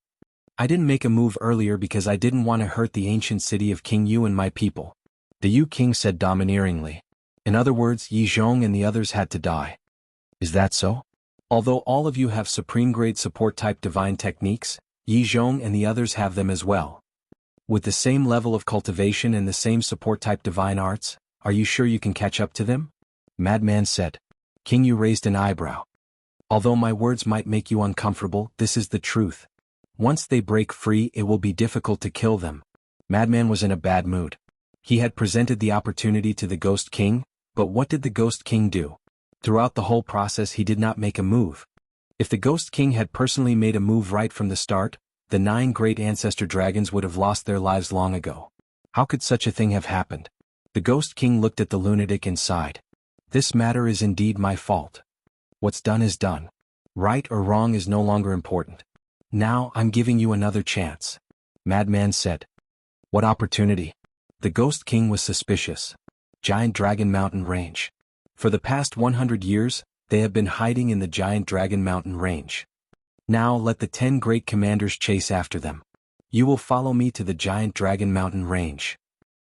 I didn't make a move earlier because I didn't want to hurt the ancient city of King Yu and my people. The Yu King said domineeringly. In other words, Yi Zhong and the others had to die. Is that so? Although all of you have supreme-grade support-type divine techniques, Yi Zhong and the others have them as well. With the same level of cultivation and the same support-type divine arts, are you sure you can catch up to them? Madman said. King Yu raised an eyebrow. Although my words might make you uncomfortable, this is the truth. Once they break free, it will be difficult to kill them. Madman was in a bad mood. He had presented the opportunity to the Ghost King, but what did the Ghost King do? Throughout the whole process he did not make a move. If the Ghost King had personally made a move right from the start, the 9 great ancestor dragons would have lost their lives long ago. How could such a thing have happened? The Ghost King looked at the lunatic and sighed. This matter is indeed my fault. What's done is done. Right or wrong is no longer important. Now I'm giving you another chance. Madman said. What opportunity? The Ghost King was suspicious. Giant Dragon Mountain Range. For the past 100 years, they have been hiding in the Giant Dragon Mountain Range. Now let the 10 great commanders chase after them. You will follow me to the Giant Dragon Mountain Range.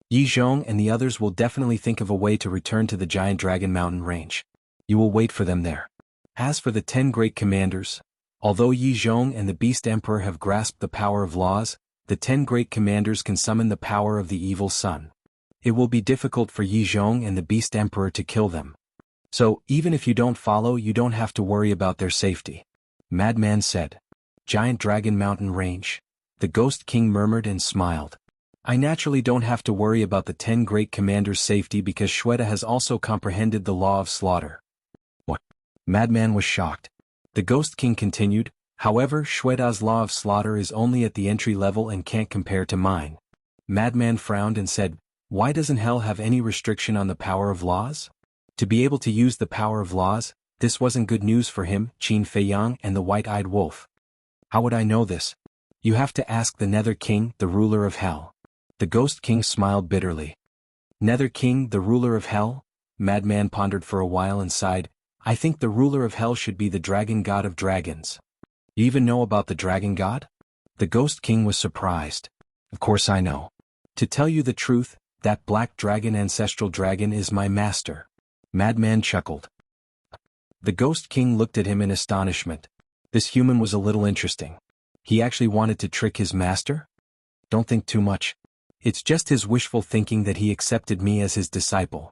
Yi Zhong and the others will definitely think of a way to return to the Giant Dragon Mountain Range. You will wait for them there. As for the 10 great commanders, although Yi Zhong and the Beast Emperor have grasped the power of laws, the 10 great commanders can summon the power of the evil sun. It will be difficult for Yi Zhong and the Beast Emperor to kill them. So, even if you don't follow, you don't have to worry about their safety. Madman said. Giant Dragon Mountain Range. The Ghost King murmured and smiled. I naturally don't have to worry about the 10 great commanders' safety because Shweta has also comprehended the law of slaughter. What? Madman was shocked. The Ghost King continued, however, Shweta's law of slaughter is only at the entry level and can't compare to mine. Madman frowned and said, why doesn't hell have any restriction on the power of laws? To be able to use the power of laws, this wasn't good news for him, Qin Feiyang and the White-Eyed Wolf. How would I know this? You have to ask the Nether King, the ruler of hell. The Ghost King smiled bitterly. Nether King, the ruler of hell? Madman pondered for a while and sighed, I think the ruler of hell should be the dragon god of dragons. You even know about the dragon god? The Ghost King was surprised. Of course I know. To tell you the truth, that black dragon ancestral dragon is my master. Madman chuckled. The Ghost King looked at him in astonishment. This human was a little interesting. He actually wanted to trick his master? Don't think too much. It's just his wishful thinking that he accepted me as his disciple.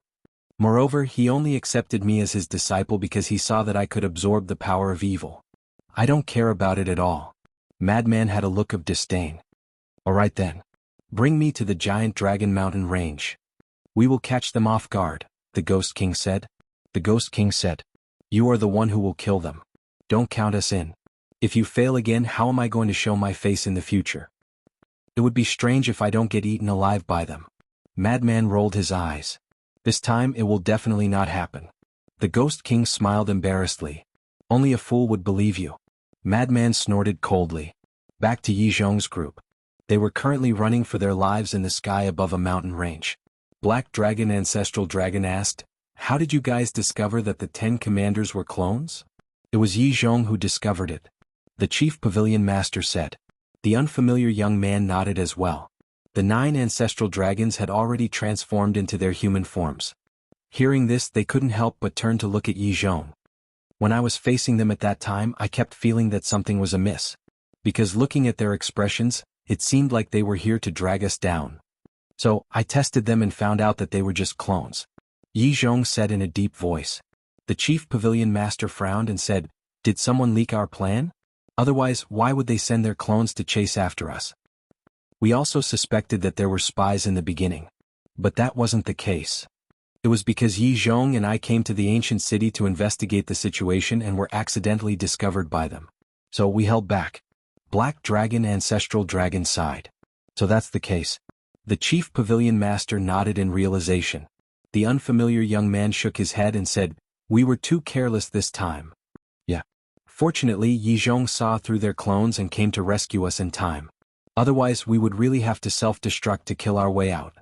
Moreover, he only accepted me as his disciple because he saw that I could absorb the power of evil. I don't care about it at all. Madman had a look of disdain. All right then. Bring me to the giant Dragon Mountain Range. We will catch them off guard, the Ghost King said. The Ghost King said, you are the one who will kill them. Don't count us in. If you fail again, how am I going to show my face in the future? It would be strange if I don't get eaten alive by them. Madman rolled his eyes. This time it will definitely not happen. The Ghost King smiled embarrassedly. Only a fool would believe you. Madman snorted coldly. Back to Yi Zhong's group. They were currently running for their lives in the sky above a mountain range. Black Dragon Ancestral Dragon asked, how did you guys discover that the 10 commanders were clones? It was Yi Zhong who discovered it. The Chief Pavilion Master said. The unfamiliar young man nodded as well. The 9 ancestral dragons had already transformed into their human forms. Hearing this, they couldn't help but turn to look at Yi Zhong. When I was facing them at that time, I kept feeling that something was amiss. Because looking at their expressions, it seemed like they were here to drag us down. So, I tested them and found out that they were just clones. Yi Zhong said in a deep voice. The Chief Pavilion Master frowned and said, did someone leak our plan? Otherwise, why would they send their clones to chase after us? We also suspected that there were spies in the beginning. But that wasn't the case. It was because Yi Zhong and I came to the ancient city to investigate the situation and were accidentally discovered by them. So we held back. Black Dragon Ancestral Dragon sighed. So that's the case. The Chief Pavilion Master nodded in realization. The unfamiliar young man shook his head and said, we were too careless this time. Yeah. Fortunately, Yi Zhong saw through their clones and came to rescue us in time. Otherwise, we would really have to self-destruct to kill our way out.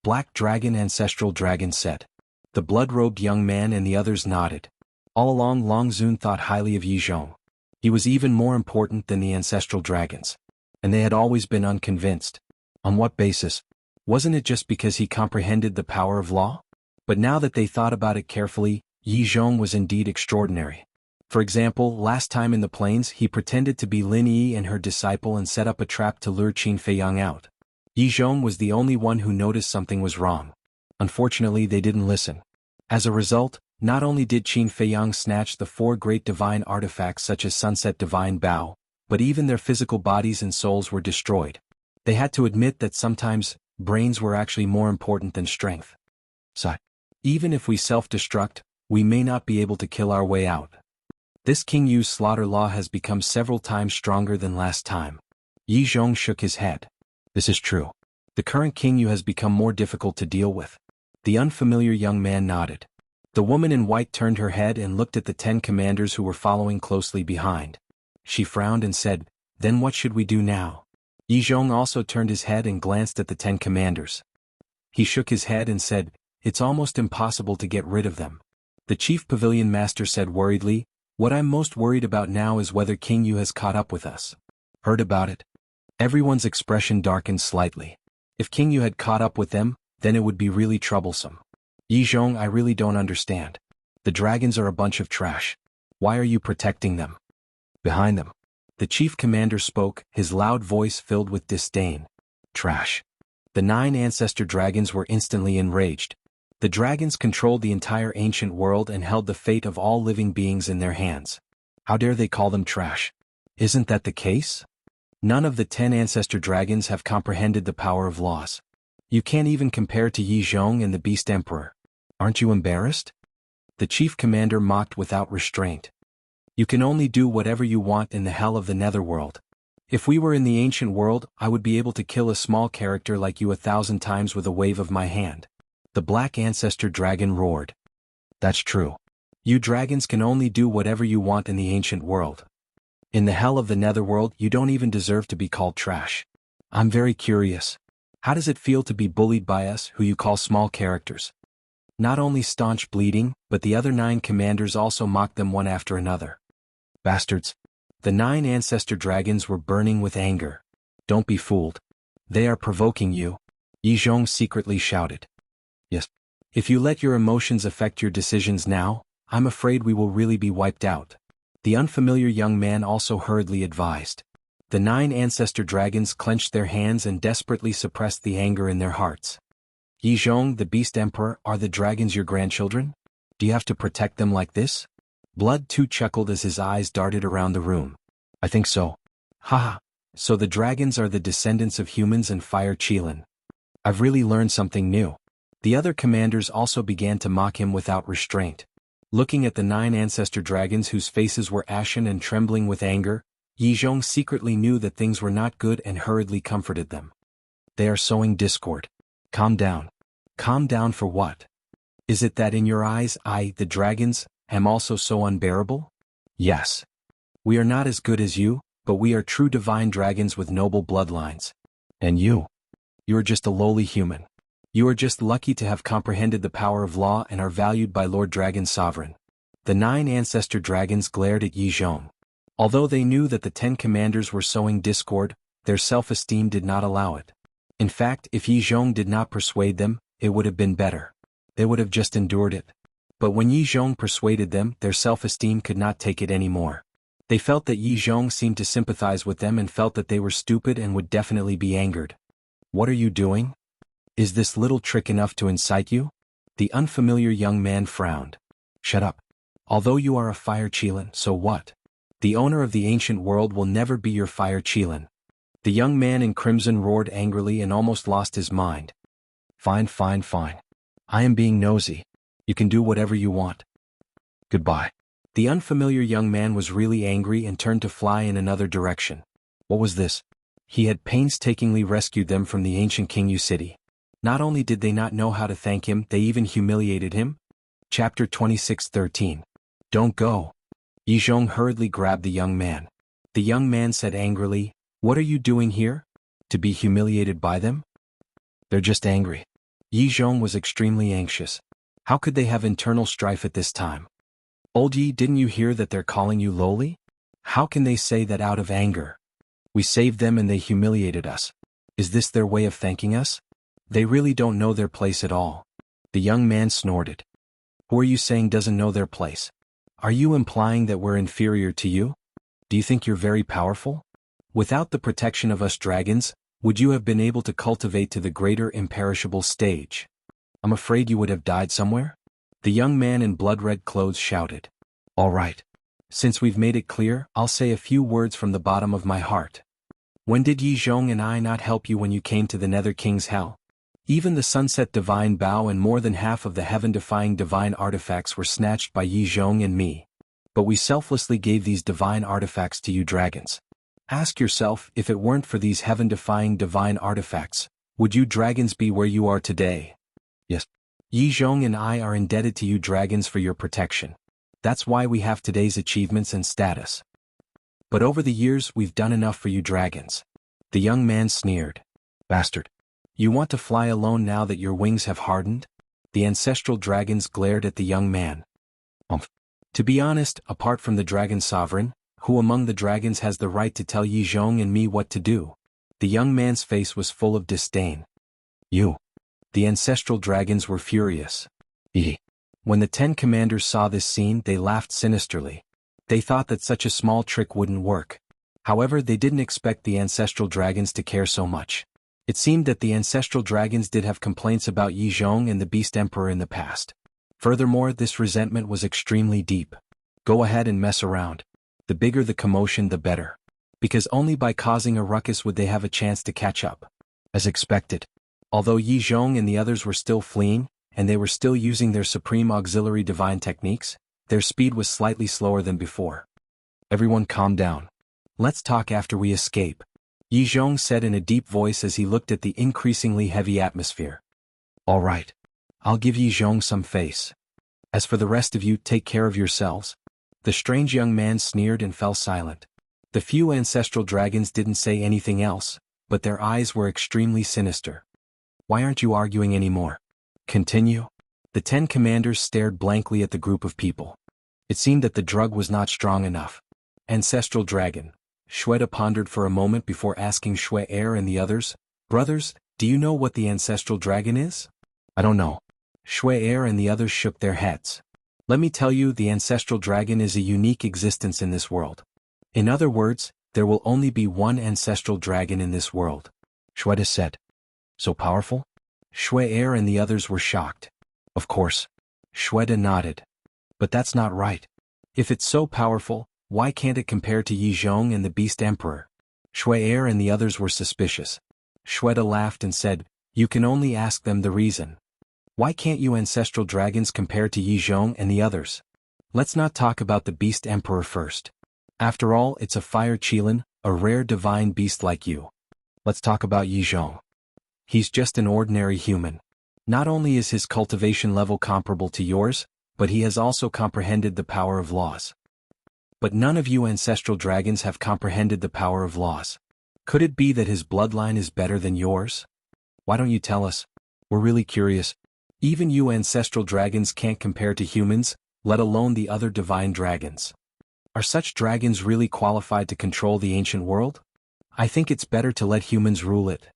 Black Dragon Ancestral Dragon said. The blood-robed young man and the others nodded. All along, Long Zun thought highly of Yi Zhong. He was even more important than the ancestral dragons. And they had always been unconvinced. On what basis? Wasn't it just because he comprehended the power of law? But now that they thought about it carefully, Yi Zhong was indeed extraordinary. For example, last time in the plains, he pretended to be Lin Yi and her disciple and set up a trap to lure Qin Feiyang out. Yi Zhong was the only one who noticed something was wrong. Unfortunately, they didn't listen. As a result, not only did Qin Feiyang snatch the 4 great divine artifacts such as Sunset Divine Bow, but even their physical bodies and souls were destroyed. They had to admit that sometimes, brains were actually more important than strength. So, even if we self-destruct, we may not be able to kill our way out. This King Yu's slaughter law has become several times stronger than last time. Yi Zhong shook his head. This is true. The current King Yu has become more difficult to deal with. The unfamiliar young man nodded. The woman in white turned her head and looked at the 10 commanders who were following closely behind. She frowned and said, then what should we do now? Yi Zhong also turned his head and glanced at the 10 commanders. He shook his head and said, it's almost impossible to get rid of them. The Chief Pavilion Master said worriedly, what I'm most worried about now is whether King Yu has caught up with us. Heard about it? Everyone's expression darkened slightly. If King Yu had caught up with them, then it would be really troublesome. Yi Zhong, I really don't understand. The dragons are a bunch of trash. Why are you protecting them? Behind them. The chief commander spoke, his loud voice filled with disdain. Trash. The 9 ancestor dragons were instantly enraged. The dragons controlled the entire ancient world and held the fate of all living beings in their hands. How dare they call them trash? Isn't that the case? None of the 10 ancestor dragons have comprehended the power of laws. You can't even compare to Yi Zhong and the Beast Emperor. Aren't you embarrassed? The chief commander mocked without restraint. You can only do whatever you want in the hell of the netherworld. If we were in the ancient world, I would be able to kill a small character like you 1,000 times with a wave of my hand. The black ancestor dragon roared. That's true. You dragons can only do whatever you want in the ancient world. In the hell of the netherworld, you don't even deserve to be called trash. I'm very curious. How does it feel to be bullied by us, who you call small characters? Not only staunch bleeding, but the other 9 commanders also mocked them one after another. Bastards. The 9 ancestor dragons were burning with anger. Don't be fooled. They are provoking you. Yi Zhong secretly shouted. Yes. If you let your emotions affect your decisions now, I'm afraid we will really be wiped out. The unfamiliar young man also hurriedly advised. The 9 ancestor dragons clenched their hands and desperately suppressed the anger in their hearts. Yi Zhong, the Beast Emperor, are the dragons your grandchildren? Do you have to protect them like this? Blood too chuckled as his eyes darted around the room. I think so. Haha. So the dragons are the descendants of humans and Fire Qilin. I've really learned something new. The other commanders also began to mock him without restraint. Looking at the 9 ancestor dragons whose faces were ashen and trembling with anger, Yi Zhong secretly knew that things were not good and hurriedly comforted them. They are sowing discord. Calm down. Calm down for what? Is it that in your eyes I, the dragons, am also so unbearable? Yes. We are not as good as you, but we are true divine dragons with noble bloodlines. And you? You are just a lowly human. You are just lucky to have comprehended the power of law and are valued by Lord Dragon Sovereign. The 9 ancestor dragons glared at Yi Zhong. Although they knew that the 10 commanders were sowing discord, their self-esteem did not allow it. In fact, if Yi Zhong did not persuade them, it would have been better. They would have just endured it. But when Yi Zhong persuaded them, their self-esteem could not take it anymore. They felt that Yi Zhong seemed to sympathize with them and felt that they were stupid and would definitely be angered. What are you doing? Is this little trick enough to incite you? The unfamiliar young man frowned. Shut up. Although you are a Fire Qilin, so what? The owner of the ancient world will never be your Fire Qilin. The young man in crimson roared angrily and almost lost his mind. Fine, fine, fine. I am being nosy. You can do whatever you want. Goodbye. The unfamiliar young man was really angry and turned to fly in another direction. What was this? He had painstakingly rescued them from the ancient Qingyu city. Not only did they not know how to thank him, they even humiliated him. Chapter 26:13. Don't go. Yi Zhong hurriedly grabbed the young man. The young man said angrily, What are you doing here? To be humiliated by them? They're just angry. Yi Zhong was extremely anxious. How could they have internal strife at this time? Old Yi, didn't you hear that they're calling you lowly? How can they say that out of anger? We saved them and they humiliated us. Is this their way of thanking us? They really don't know their place at all. The young man snorted. Who are you saying doesn't know their place? Are you implying that we're inferior to you? Do you think you're very powerful? Without the protection of us dragons, would you have been able to cultivate to the greater imperishable stage? I'm afraid you would have died somewhere. The young man in blood-red clothes shouted. All right. Since we've made it clear, I'll say a few words from the bottom of my heart. When did Yi Zhong and I not help you when you came to the Nether King's hell? Even the Sunset Divine Bow and more than half of the heaven-defying divine artifacts were snatched by Yi Zhong and me. But we selflessly gave these divine artifacts to you dragons. Ask yourself, if it weren't for these heaven-defying divine artifacts, would you dragons be where you are today? Yes. Yi Zhong and I are indebted to you dragons for your protection. That's why we have today's achievements and status. But over the years we've done enough for you dragons. The young man sneered. Bastard. You want to fly alone now that your wings have hardened? The ancestral dragons glared at the young man. To be honest, apart from the Dragon Sovereign, who among the dragons has the right to tell Yi Zhong and me what to do? The young man's face was full of disdain. You. The ancestral dragons were furious. When the 10 commanders saw this scene, they laughed sinisterly. They thought that such a small trick wouldn't work. However, they didn't expect the ancestral dragons to care so much. It seemed that the ancestral dragons did have complaints about Yi Zhong and the Beast Emperor in the past. Furthermore, this resentment was extremely deep. Go ahead and mess around. The bigger the commotion, the better. Because only by causing a ruckus would they have a chance to catch up. As expected. Although Yi Zhong and the others were still fleeing, and they were still using their supreme auxiliary divine techniques, their speed was slightly slower than before. Everyone calm down. Let's talk after we escape, Yi Zhong said in a deep voice as he looked at the increasingly heavy atmosphere. All right. I'll give Yi Zhong some face. As for the rest of you, take care of yourselves. The strange young man sneered and fell silent. The few ancestral dragons didn't say anything else, but their eyes were extremely sinister. Why aren't you arguing anymore? Continue? The 10 commanders stared blankly at the group of people. It seemed that the drug was not strong enough. Ancestral dragon. Shweta pondered for a moment before asking Shui Er and the others, brothers, do you know what the ancestral dragon is? I don't know. Shui Er and the others shook their heads. Let me tell you, the ancestral dragon is a unique existence in this world. In other words, there will only be one ancestral dragon in this world. Shweta said. So powerful? Shui Er and the others were shocked. Of course. Shweta nodded. But that's not right. If it's so powerful, why can't it compare to Yi Zhong and the Beast Emperor? Shui Er and the others were suspicious. Shweta laughed and said, you can only ask them the reason. Why can't you ancestral dragons compare to Yi Zhong and the others? Let's not talk about the Beast Emperor first. After all, it's a fire Qilin, a rare divine beast like you. Let's talk about Yi Zhong. He's just an ordinary human. Not only is his cultivation level comparable to yours, but he has also comprehended the power of laws. But none of you ancestral dragons have comprehended the power of laws. Could it be that his bloodline is better than yours? Why don't you tell us? We're really curious. Even you ancestral dragons can't compare to humans, let alone the other divine dragons. Are such dragons really qualified to control the ancient world? I think it's better to let humans rule it.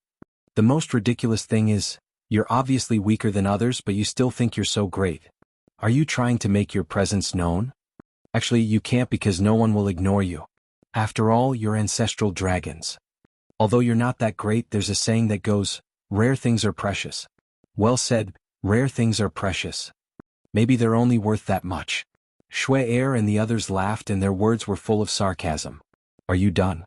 The most ridiculous thing is, you're obviously weaker than others but you still think you're so great. Are you trying to make your presence known? Actually, you can't because no one will ignore you. After all, you're ancestral dragons. Although you're not that great, there's a saying that goes, rare things are precious. Well said, rare things are precious. Maybe they're only worth that much. Shui Er and the others laughed and their words were full of sarcasm. Are you done?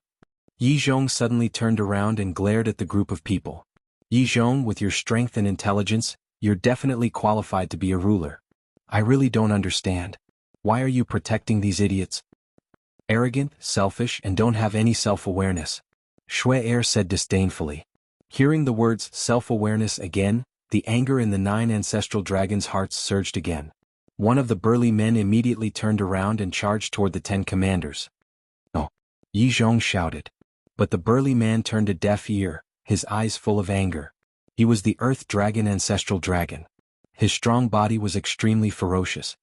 Yi Zhong suddenly turned around and glared at the group of people. Yi Zhong, with your strength and intelligence, you're definitely qualified to be a ruler. I really don't understand. Why are you protecting these idiots? Arrogant, selfish, and don't have any self-awareness. Shui Er said disdainfully. Hearing the words self-awareness again, the anger in the 9 ancestral dragons' hearts surged again. One of the burly men immediately turned around and charged toward the 10 commanders. No! Yi Zhong shouted. But the burly man turned a deaf ear, his eyes full of anger. He was the Earth Dragon ancestral dragon. His strong body was extremely ferocious.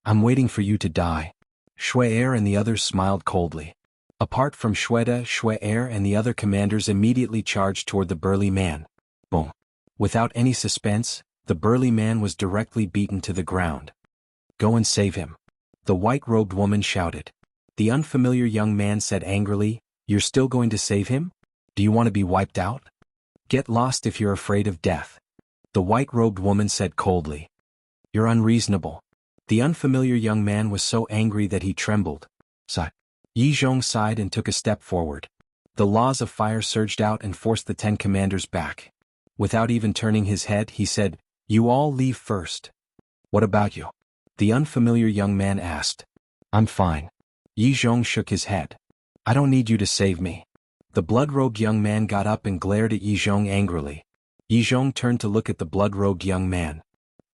I'm waiting for you to die. Shui Er and the others smiled coldly. Apart from Shweta, Shui Er and the other commanders immediately charged toward the burly man. Boom! Without any suspense, the burly man was directly beaten to the ground. Go and save him. The white-robed woman shouted. The unfamiliar young man said angrily, you're still going to save him? Do you want to be wiped out? Get lost if you're afraid of death. The white-robed woman said coldly. You're unreasonable. The unfamiliar young man was so angry that he trembled. Sigh. Yi Zhong sighed and took a step forward. The laws of fire surged out and forced the 10 commanders back. Without even turning his head, he said, you all leave first. What about you? The unfamiliar young man asked. I'm fine. Yi Zhong shook his head. I don't need you to save me. The blood-robed young man got up and glared at Yi Zhong angrily. Yi Zhong turned to look at the blood-robed young man.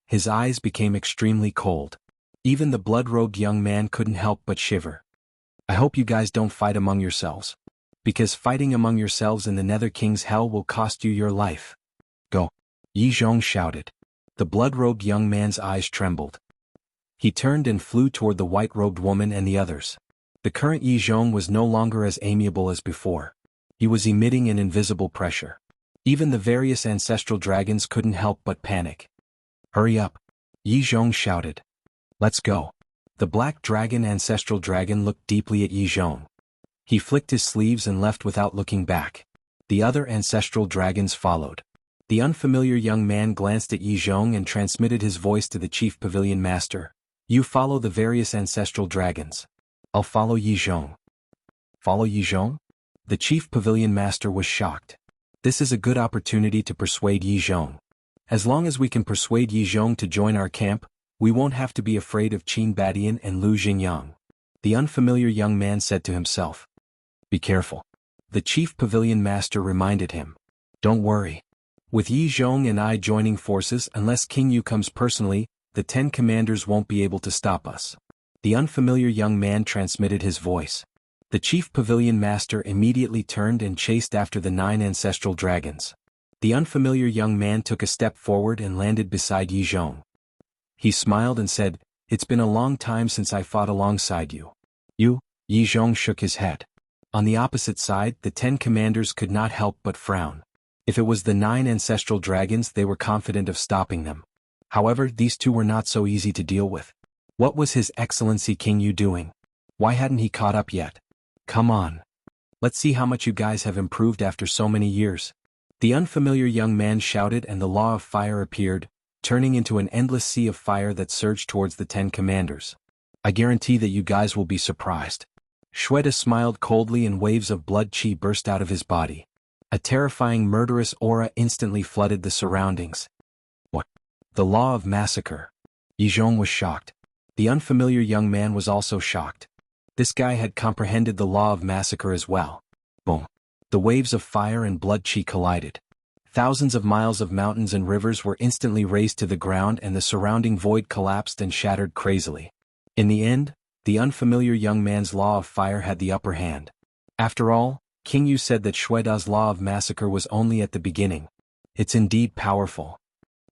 His eyes became extremely cold. Even the blood-robed young man couldn't help but shiver. I hope you guys don't fight among yourselves. Because fighting among yourselves in the Nether King's hell will cost you your life. Go! Yi Zhong shouted. The blood-robed young man's eyes trembled. He turned and flew toward the white-robed woman and the others. The current Yi Zhong was no longer as amiable as before. He was emitting an invisible pressure. Even the various ancestral dragons couldn't help but panic. Hurry up! Yi Zhong shouted. Let's go. The black dragon ancestral dragon looked deeply at Yi Zhong. He flicked his sleeves and left without looking back. The other ancestral dragons followed. The unfamiliar young man glanced at Yi Zhong and transmitted his voice to the chief pavilion master. You follow the various ancestral dragons. I'll follow Yi Zhong. Follow Yi Zhong? The chief pavilion master was shocked. This is a good opportunity to persuade Yi Zhong. As long as we can persuade Yi Zhong to join our camp, we won't have to be afraid of Qin Badian and Lu Xingyang. The unfamiliar young man said to himself. Be careful. The chief pavilion master reminded him. Don't worry. With Yi Zhong and I joining forces, unless King Yu comes personally, the 10 commanders won't be able to stop us. The unfamiliar young man transmitted his voice. The chief pavilion master immediately turned and chased after the 9 ancestral dragons. The unfamiliar young man took a step forward and landed beside Yi Zhong. He smiled and said, It's been a long time since I fought alongside you. You? Yi Zhong shook his head. On the opposite side, the 10 commanders could not help but frown. If it was the 9 ancestral dragons, they were confident of stopping them. However, these two were not so easy to deal with. What was His Excellency King Yu doing? Why hadn't he caught up yet? Come on. Let's see how much you guys have improved after so many years. The unfamiliar young man shouted, and the law of fire appeared, turning into an endless sea of fire that surged towards the 10 commanders. I guarantee that you guys will be surprised. Shweta smiled coldly and waves of blood chi burst out of his body. A terrifying murderous aura instantly flooded the surroundings. What? The law of massacre. Yi Zhong was shocked. The unfamiliar young man was also shocked. This guy had comprehended the law of massacre as well. Boom. The waves of fire and blood chi collided. Thousands of miles of mountains and rivers were instantly razed to the ground, and the surrounding void collapsed and shattered crazily. In the end, the unfamiliar young man's law of fire had the upper hand. After all, King Yu said that Shweda's law of massacre was only at the beginning. It's indeed powerful.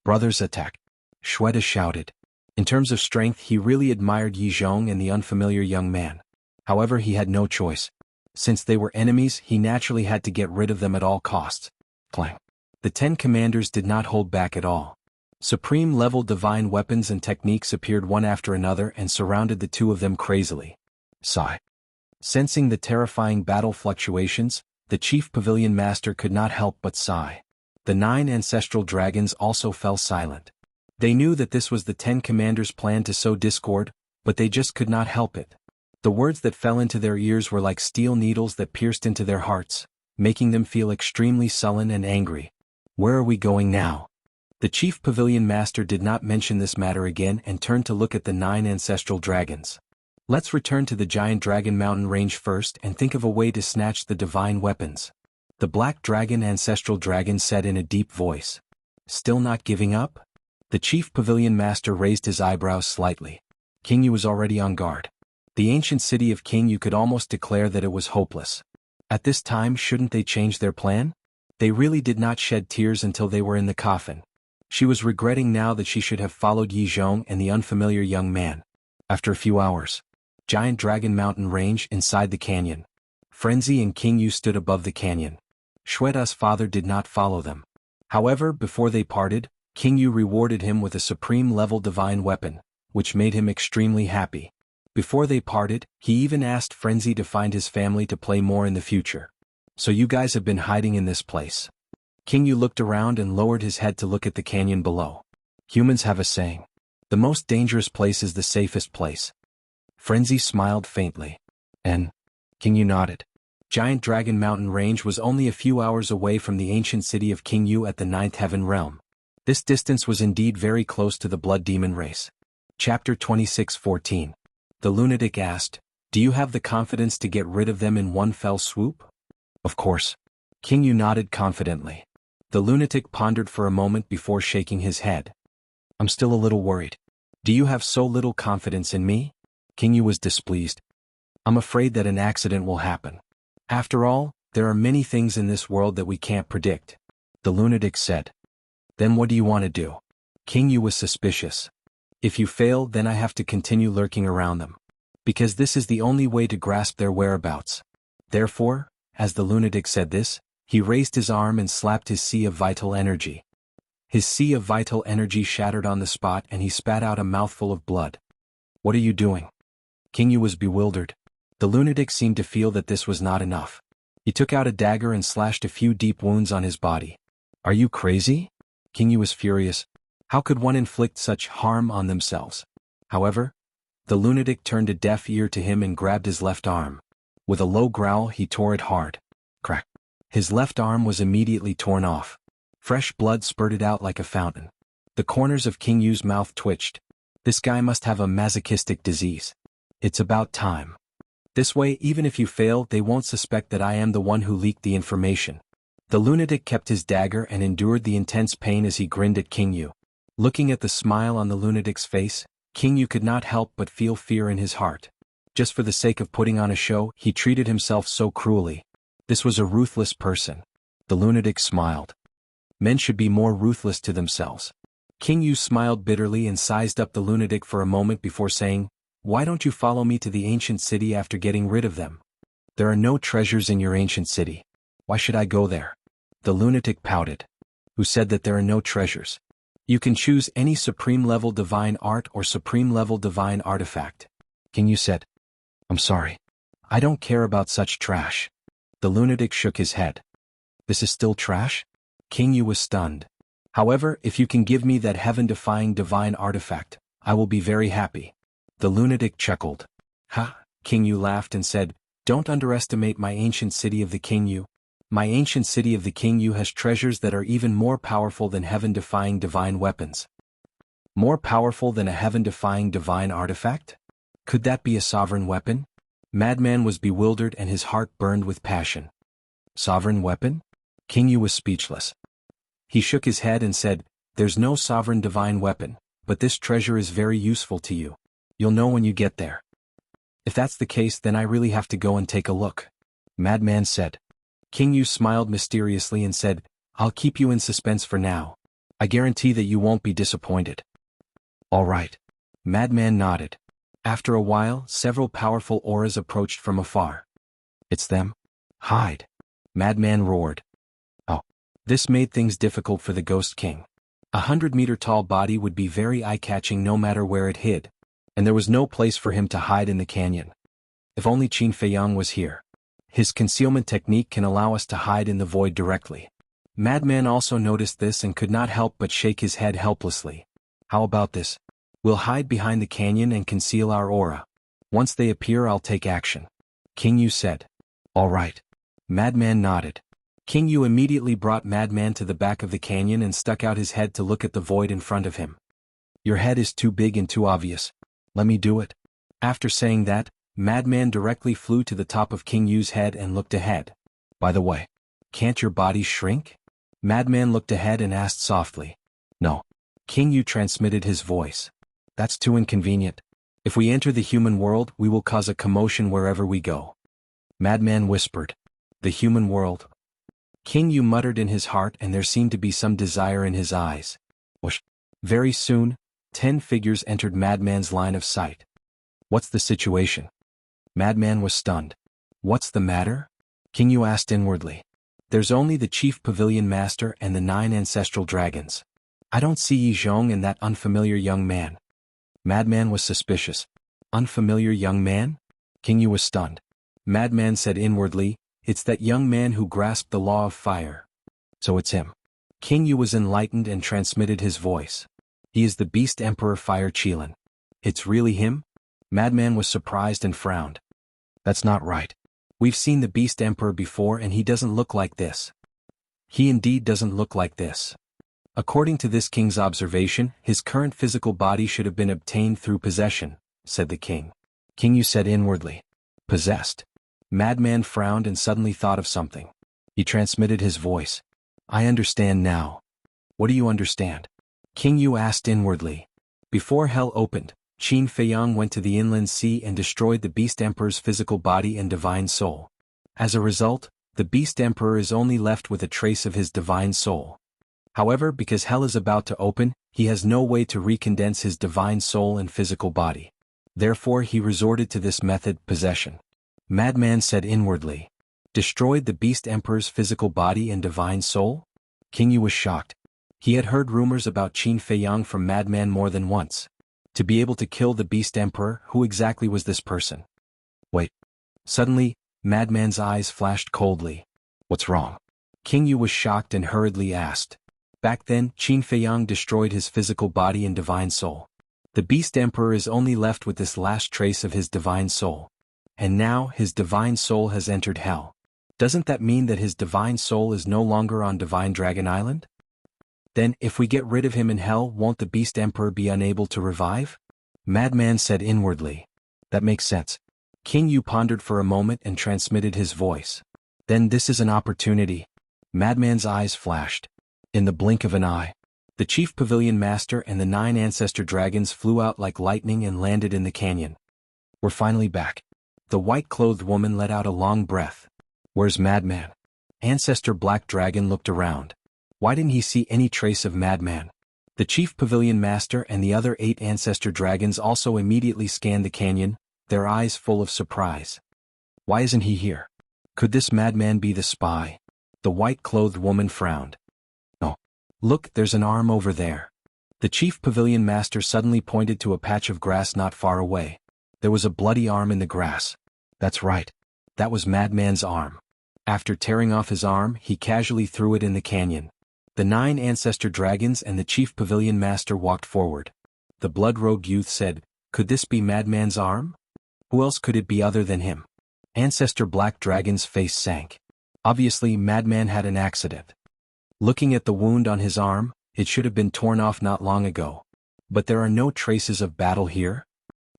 Brothers attack. Shweta shouted. In terms of strength, he really admired Yi Zhong and the unfamiliar young man. However, he had no choice. Since they were enemies, he naturally had to get rid of them at all costs. Clang. The 10 commanders did not hold back at all. Supreme-level divine weapons and techniques appeared one after another and surrounded the two of them crazily. Sigh. Sensing the terrifying battle fluctuations, the chief pavilion master could not help but sigh. The 9 ancestral dragons also fell silent. They knew that this was the 10 commanders' plan to sow discord, but they just could not help it. The words that fell into their ears were like steel needles that pierced into their hearts, making them feel extremely sullen and angry. Where are we going now? The chief pavilion master did not mention this matter again and turned to look at the 9 ancestral dragons. Let's return to the giant dragon mountain range first and think of a way to snatch the divine weapons. The black dragon ancestral dragon said in a deep voice. Still not giving up? The chief pavilion master raised his eyebrows slightly. King Yu was already on guard. The ancient city of King Yu could almost declare that it was hopeless. At this time, shouldn't they change their plan? They really did not shed tears until they were in the coffin. She was regretting now that she should have followed Yi Zhong and the unfamiliar young man. After a few hours, giant dragon mountain range inside the canyon. Frenzy and King Yu stood above the canyon. Shweta's father did not follow them. However, before they parted, King Yu rewarded him with a supreme-level divine weapon, which made him extremely happy. Before they parted, he even asked Frenzy to find his family to play more in the future. So you guys have been hiding in this place. King Yu looked around and lowered his head to look at the canyon below. Humans have a saying. The most dangerous place is the safest place. Frenzy smiled faintly. And King Yu nodded. Giant Dragon Mountain Range was only a few hours away from the ancient city of King Yu at the Ninth Heaven Realm. This distance was indeed very close to the Blood Demon race. Chapter 26:14. The lunatic asked, "Do you have the confidence to get rid of them in one fell swoop?" "Of course." King Yu nodded confidently. The lunatic pondered for a moment before shaking his head. "I'm still a little worried. Do you have so little confidence in me?" King Yu was displeased. "I'm afraid that an accident will happen. After all, there are many things in this world that we can't predict," the lunatic said. "Then what do you want to do?" King Yu was suspicious. "If you fail, then I have to continue lurking around them. Because this is the only way to grasp their whereabouts." Therefore, as the lunatic said this, he raised his arm and slapped his sea of vital energy. His sea of vital energy shattered on the spot and he spat out a mouthful of blood. "What are you doing?" King Yu was bewildered. The lunatic seemed to feel that this was not enough. He took out a dagger and slashed a few deep wounds on his body. Are you crazy? King Yu was furious. How could one inflict such harm on themselves? However, the lunatic turned a deaf ear to him and grabbed his left arm. With a low growl, he tore it hard. Crack. His left arm was immediately torn off. Fresh blood spurted out like a fountain. The corners of King Yu's mouth twitched. This guy must have a masochistic disease. It's about time. This way, even if you fail, they won't suspect that I am the one who leaked the information. The lunatic kept his dagger and endured the intense pain as he grinned at King Yu. Looking at the smile on the lunatic's face, King Yu could not help but feel fear in his heart. Just for the sake of putting on a show, he treated himself so cruelly. This was a ruthless person. The lunatic smiled. Men should be more ruthless to themselves. King Yu smiled bitterly and sized up the lunatic for a moment before saying, "Why don't you follow me to the ancient city after getting rid of them? There are no treasures in your ancient city. Why should I go there?" The lunatic pouted. "Who said that there are no treasures? You can choose any supreme-level divine art or supreme-level divine artifact." King Yu said, "I'm sorry. I don't care about such trash." The lunatic shook his head. "This is still trash?" King Yu was stunned. "However, if you can give me that heaven-defying divine artifact, I will be very happy." The lunatic chuckled. "Ha!" King Yu laughed and said, "Don't underestimate my ancient city of the King Yu. My ancient city of the King Yu has treasures that are even more powerful than heaven-defying divine weapons." More powerful than a heaven-defying divine artifact? Could that be a sovereign weapon? Madman was bewildered and his heart burned with passion. Sovereign weapon? King Yu was speechless. He shook his head and said, "There's no sovereign divine weapon, but this treasure is very useful to you. You'll know when you get there." "If that's the case, then I really have to go and take a look," Madman said. King Yu smiled mysteriously and said, "I'll keep you in suspense for now. I guarantee that you won't be disappointed." "All right." Madman nodded. After a while, several powerful auras approached from afar. "It's them? Hide!" Madman roared. Oh. This made things difficult for the Ghost King. 100-meter-tall body would be very eye-catching no matter where it hid, and there was no place for him to hide in the canyon. If only Qin Feiyang was here. His concealment technique can allow us to hide in the void directly. Madman also noticed this and could not help but shake his head helplessly. "How about this? We'll hide behind the canyon and conceal our aura. Once they appear, I'll take action," King Yu said. "All right." Madman nodded. King Yu immediately brought Madman to the back of the canyon and stuck out his head to look at the void in front of him. "Your head is too big and too obvious. Let me do it." After saying that, Madman directly flew to the top of King Yu's head and looked ahead. "By the way, can't your body shrink?" Madman looked ahead and asked softly. "No." King Yu transmitted his voice. "That's too inconvenient. If we enter the human world, we will cause a commotion wherever we go." Madman whispered. "The human world?" King Yu muttered in his heart and there seemed to be some desire in his eyes. Whoosh. Very soon, 10 figures entered Madman's line of sight. "What's the situation?" Madman was stunned. "What's the matter?" King Yu asked inwardly. "There's only the chief pavilion master and the 9 ancestral dragons. I don't see Yi Zhong and that unfamiliar young man." Madman was suspicious. "Unfamiliar young man?" King Yu was stunned. Madman said inwardly, "It's that young man who grasped the law of fire." "So it's him." King Yu was enlightened and transmitted his voice. "He is the Beast Emperor Fire Qilin." "It's really him?" Madman was surprised and frowned. "That's not right. We've seen the Beast Emperor before and he doesn't look like this." "He indeed doesn't look like this. According to this king's observation, his current physical body should have been obtained through possession," said the king. King Yu said inwardly. "Possessed?" Madman frowned and suddenly thought of something. He transmitted his voice. "I understand now." "What do you understand?" King Yu asked inwardly. "Before hell opened, Qin Feiyang went to the inland sea and destroyed the Beast Emperor's physical body and divine soul. As a result, the Beast Emperor is only left with a trace of his divine soul. However, because hell is about to open, he has no way to recondense his divine soul and physical body. Therefore he resorted to this method, possession." Madman said inwardly. "Destroyed the Beast Emperor's physical body and divine soul?" King Yu was shocked. He had heard rumors about Qin Feiyang from Madman more than once. To be able to kill the Beast Emperor, who exactly was this person? Wait. Suddenly, Madman's eyes flashed coldly. What's wrong? King Yu was shocked and hurriedly asked. Back then, Qin Feiyang destroyed his physical body and divine soul. The Beast Emperor is only left with this last trace of his divine soul. And now, his divine soul has entered hell. Doesn't that mean that his divine soul is no longer on Divine Dragon Island? Then, if we get rid of him in hell, won't the Beast Emperor be unable to revive? Madman said inwardly. That makes sense. King Yu pondered for a moment and transmitted his voice. Then this is an opportunity. Madman's eyes flashed. In the blink of an eye, the Chief Pavilion Master and the 9 Ancestor Dragons flew out like lightning and landed in the canyon. We're finally back. The white-clothed woman let out a long breath. Where's Madman? Ancestor Black Dragon looked around. Why didn't he see any trace of Madman? The Chief Pavilion Master and the other 8 Ancestor Dragons also immediately scanned the canyon, their eyes full of surprise. Why isn't he here? Could this Madman be the spy? The white-clothed woman frowned. No. Look, there's an arm over there. The Chief Pavilion Master suddenly pointed to a patch of grass not far away. There was a bloody arm in the grass. That's right. That was Madman's arm. After tearing off his arm, he casually threw it in the canyon. The 9 Ancestor Dragons and the Chief Pavilion Master walked forward. The blood-robed youth said, Could this be Madman's arm? Who else could it be other than him? Ancestor Black Dragon's face sank. Obviously, Madman had an accident. Looking at the wound on his arm, it should have been torn off not long ago. But there are no traces of battle here?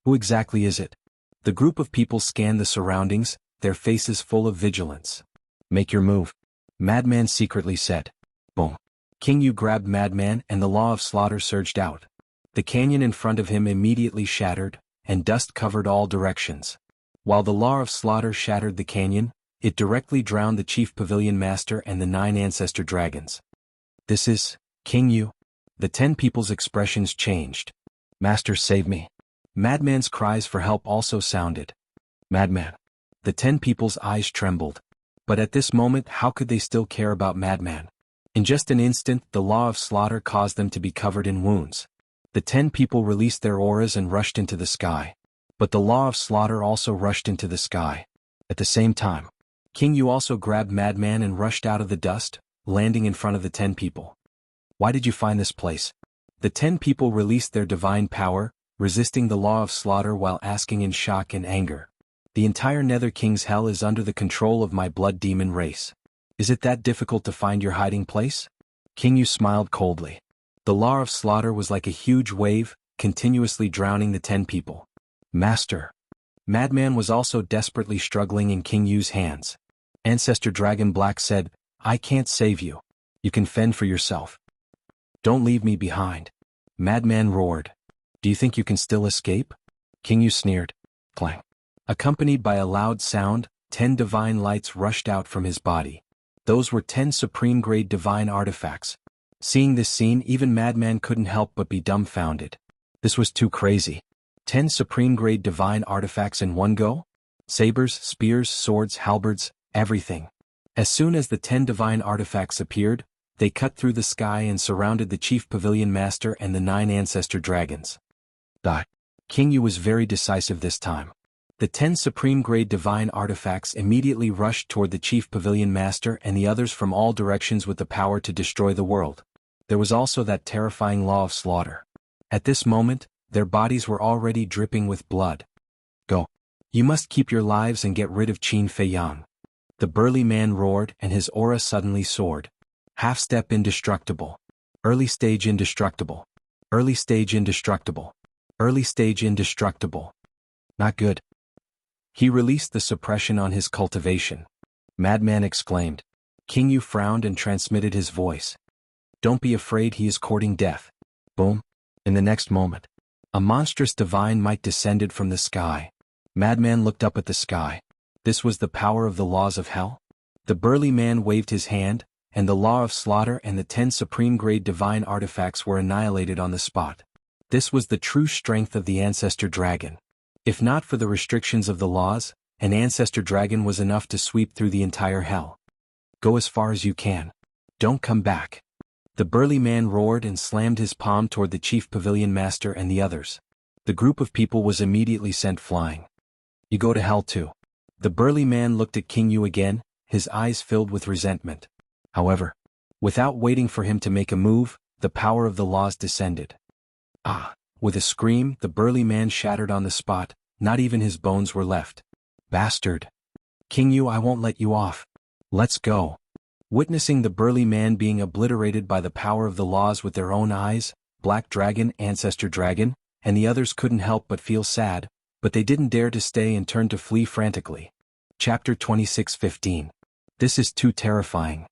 Who exactly is it? The group of people scanned the surroundings, their faces full of vigilance. Make your move. Madman secretly said. Boom. King Yu grabbed Madman and the law of slaughter surged out. The canyon in front of him immediately shattered, and dust covered all directions. While the law of slaughter shattered the canyon, it directly drowned the Chief Pavilion Master and the 9 Ancestor Dragons. This is, King Yu. The 10 people's expressions changed. Master, save me. Madman's cries for help also sounded. Madman. The 10 people's eyes trembled. But at this moment, how could they still care about Madman? In just an instant, the law of slaughter caused them to be covered in wounds. The 10 people released their auras and rushed into the sky. But the law of slaughter also rushed into the sky. At the same time, King Yu also grabbed Madman and rushed out of the dust, landing in front of the 10 people. Why did you find this place? The 10 people released their divine power, resisting the law of slaughter while asking in shock and anger. The entire Nether King's hell is under the control of my blood demon race. Is it that difficult to find your hiding place? King Yu smiled coldly. The law of slaughter was like a huge wave, continuously drowning the 10 people. Master. Madman was also desperately struggling in King Yu's hands. Ancestor Dragon Black said, I can't save you. You can fend for yourself. Don't leave me behind. Madman roared. Do you think you can still escape? King Yu sneered. Clang. Accompanied by a loud sound, 10 divine lights rushed out from his body. Those were 10 supreme-grade divine artifacts. Seeing this scene, even Madman couldn't help but be dumbfounded. This was too crazy. 10 supreme-grade divine artifacts in one go? Sabers, spears, swords, halberds, everything. As soon as the 10 divine artifacts appeared, they cut through the sky and surrounded the Chief Pavilion Master and the 9 Ancestor Dragons. King Yu was very decisive this time. The 10 supreme-grade divine artifacts immediately rushed toward the Chief Pavilion Master and the others from all directions with the power to destroy the world. There was also that terrifying law of slaughter. At this moment, their bodies were already dripping with blood. Go. You must keep your lives and get rid of Qin Feiyang. The burly man roared and his aura suddenly soared. Half-step indestructible. Early stage indestructible. Early stage indestructible. Early stage indestructible. Not good. He released the suppression on his cultivation. Madman exclaimed. King Yu frowned and transmitted his voice. Don't be afraid, he is courting death. Boom. In the next moment, a monstrous divine might descended from the sky. Madman looked up at the sky. This was the power of the laws of hell? The burly man waved his hand, and the law of slaughter and the 10 supreme-grade divine artifacts were annihilated on the spot. This was the true strength of the Ancestor Dragon. If not for the restrictions of the laws, an Ancestor Dragon was enough to sweep through the entire hell. Go as far as you can. Don't come back. The burly man roared and slammed his palm toward the Chief Pavilion Master and the others. The group of people was immediately sent flying. You go to hell too. The burly man looked at King Yu again, his eyes filled with resentment. However, without waiting for him to make a move, the power of the laws descended. Ah! With a scream, the burly man shattered on the spot, not even his bones were left. Bastard! King Yu, I won't let you off. Let's go. Witnessing the burly man being obliterated by the power of the laws with their own eyes, Black Dragon, Ancestor Dragon, and the others couldn't help but feel sad, but they didn't dare to stay and turned to flee frantically. Chapter 26:15. This is too terrifying.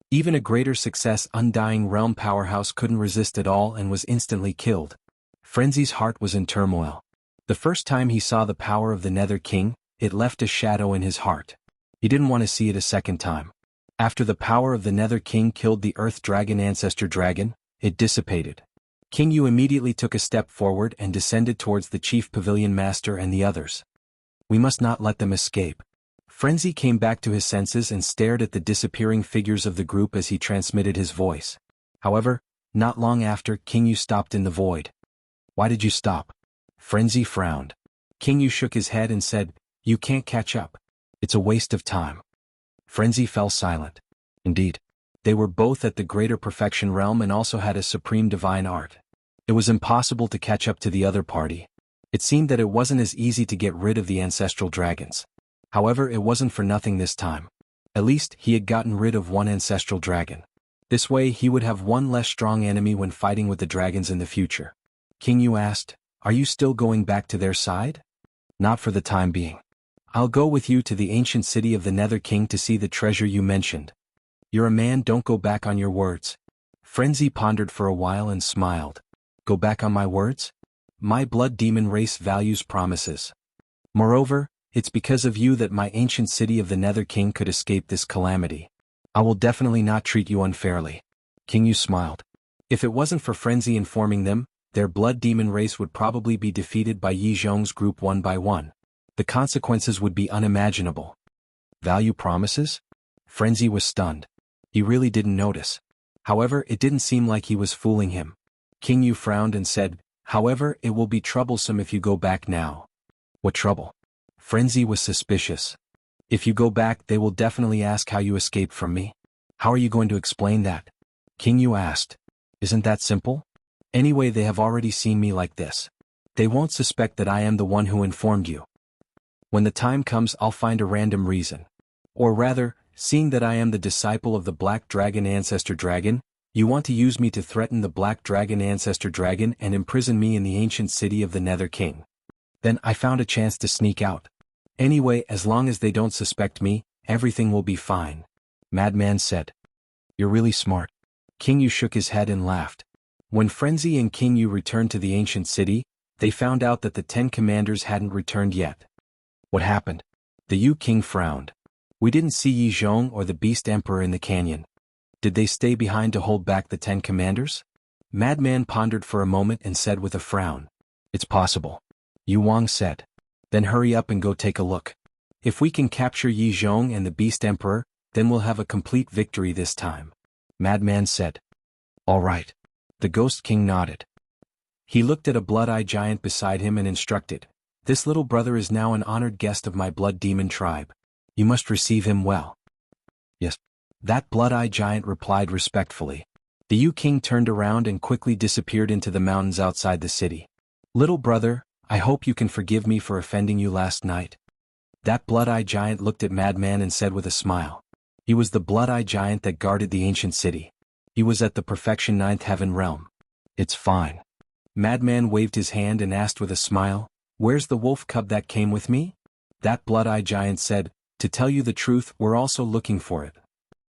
Even a greater success Undying Realm powerhouse couldn't resist at all and was instantly killed. Frenzy's heart was in turmoil. The first time he saw the power of the Nether King, it left a shadow in his heart. He didn't want to see it a second time. After the power of the Nether King killed the Earth Dragon Ancestor Dragon, it dissipated. King Yu immediately took a step forward and descended towards the Chief Pavilion Master and the others. We must not let them escape. Frenzy came back to his senses and stared at the disappearing figures of the group as he transmitted his voice. However, not long after, King Yu stopped in the void. Why did you stop? Frenzy frowned. King Yu shook his head and said, You can't catch up. It's a waste of time. Frenzy fell silent. Indeed, they were both at the greater perfection realm and also had a supreme divine art. It was impossible to catch up to the other party. It seemed that it wasn't as easy to get rid of the ancestral dragons. However, it wasn't for nothing this time. At least, he had gotten rid of one ancestral dragon. This way he would have one less strong enemy when fighting with the dragons in the future. King Yu asked, Are you still going back to their side? Not for the time being. I'll go with you to the ancient city of the Nether King to see the treasure you mentioned. You're a man, don't go back on your words. Frenzy pondered for a while and smiled. Go back on my words? My blood demon race values promises. Moreover, it's because of you that my ancient city of the Nether King could escape this calamity. I will definitely not treat you unfairly. King Yu smiled. If it wasn't for Frenzy informing them, their blood demon race would probably be defeated by Yi Zhong's group one by one. The consequences would be unimaginable. Value promises? Frenzy was stunned. He really didn't notice. However, it didn't seem like he was fooling him. King Yu frowned and said, However, it will be troublesome if you go back now. What trouble? Frenzy was suspicious. If you go back, they will definitely ask how you escaped from me. How are you going to explain that? King Yu asked. Isn't that simple? Anyway, they have already seen me like this. They won't suspect that I am the one who informed you. When the time comes, I'll find a random reason. Or rather, seeing that I am the disciple of the Black Dragon Ancestor Dragon, you want to use me to threaten the Black Dragon Ancestor Dragon and imprison me in the ancient city of the Nether King. Then I found a chance to sneak out. Anyway, as long as they don't suspect me, everything will be fine. Madman said. You're really smart. King Yu shook his head and laughed. When Frenzy and King Yu returned to the ancient city, they found out that the 10 commanders hadn't returned yet. What happened? The Yu King frowned. We didn't see Yi Zhong or the Beast Emperor in the canyon. Did they stay behind to hold back the 10 commanders? Madman pondered for a moment and said with a frown. It's possible. Yu Wang said. Then hurry up and go take a look. If we can capture Yi Zhong and the Beast Emperor, then we'll have a complete victory this time. Madman said. All right. The Ghost King nodded. He looked at a blood-eye giant beside him and instructed. This little brother is now an honored guest of my blood demon tribe. You must receive him well. Yes. That blood-eye giant replied respectfully. The Yu King turned around and quickly disappeared into the mountains outside the city. Little brother, I hope you can forgive me for offending you last night. That blood-eye giant looked at Madman and said with a smile. He was the blood-eye giant that guarded the ancient city. He was at the perfection 9th heaven realm. It's fine. Madman waved his hand and asked with a smile, Where's the wolf cub that came with me? That blood-eye giant said, To tell you the truth, we're also looking for it.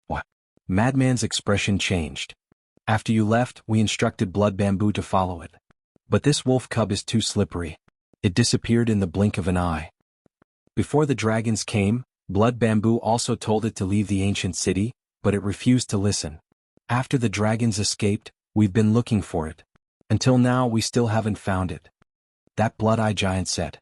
What? Madman's expression changed. After you left, we instructed Blood Bamboo to follow it. But this wolf cub is too slippery. It disappeared in the blink of an eye. Before the dragons came, Blood Bamboo also told it to leave the ancient city, but it refused to listen. After the dragons escaped, we've been looking for it. Until now we still haven't found it. That blood-eye giant said.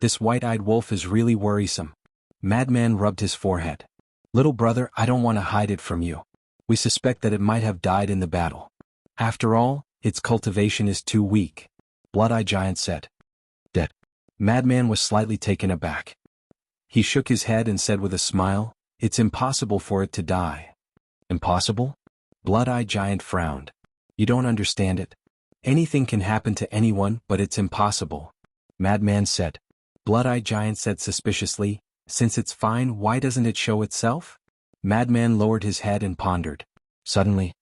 This white-eyed wolf is really worrisome. Madman rubbed his forehead. Little brother, I don't want to hide it from you. We suspect that it might have died in the battle. After all, its cultivation is too weak. Blood-eye giant said. Dead. Madman was slightly taken aback. He shook his head and said with a smile, "It's impossible for it to die." Impossible? Blood-Eye Giant frowned. "You don't understand it. Anything can happen to anyone, but it's impossible," Madman said. Blood-Eye Giant said suspiciously, "Since it's fine, why doesn't it show itself?" Madman lowered his head and pondered. Suddenly,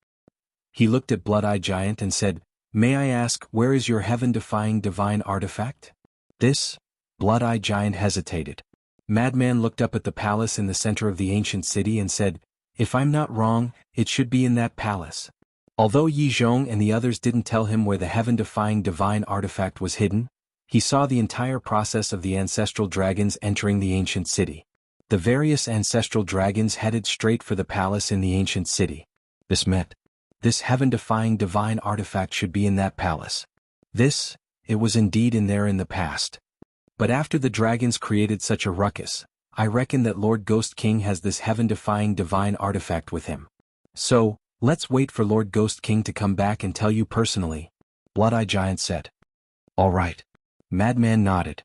he looked at Blood-Eye Giant and said, "May I ask, where is your heaven-defying divine artifact?" This? Blood-Eye Giant hesitated. Madman looked up at the palace in the center of the ancient city and said, "If I'm not wrong, it should be in that palace." Although Yi Zhong and the others didn't tell him where the heaven-defying divine artifact was hidden, he saw the entire process of the ancestral dragons entering the ancient city. The various ancestral dragons headed straight for the palace in the ancient city. This meant, this heaven-defying divine artifact should be in that palace. It was indeed in there in the past. But after the dragons created such a ruckus, I reckon that Lord Ghost King has this heaven-defying divine artifact with him. So, let's wait for Lord Ghost King to come back and tell you personally," Blood-Eye Giant said. "All right." Madman nodded.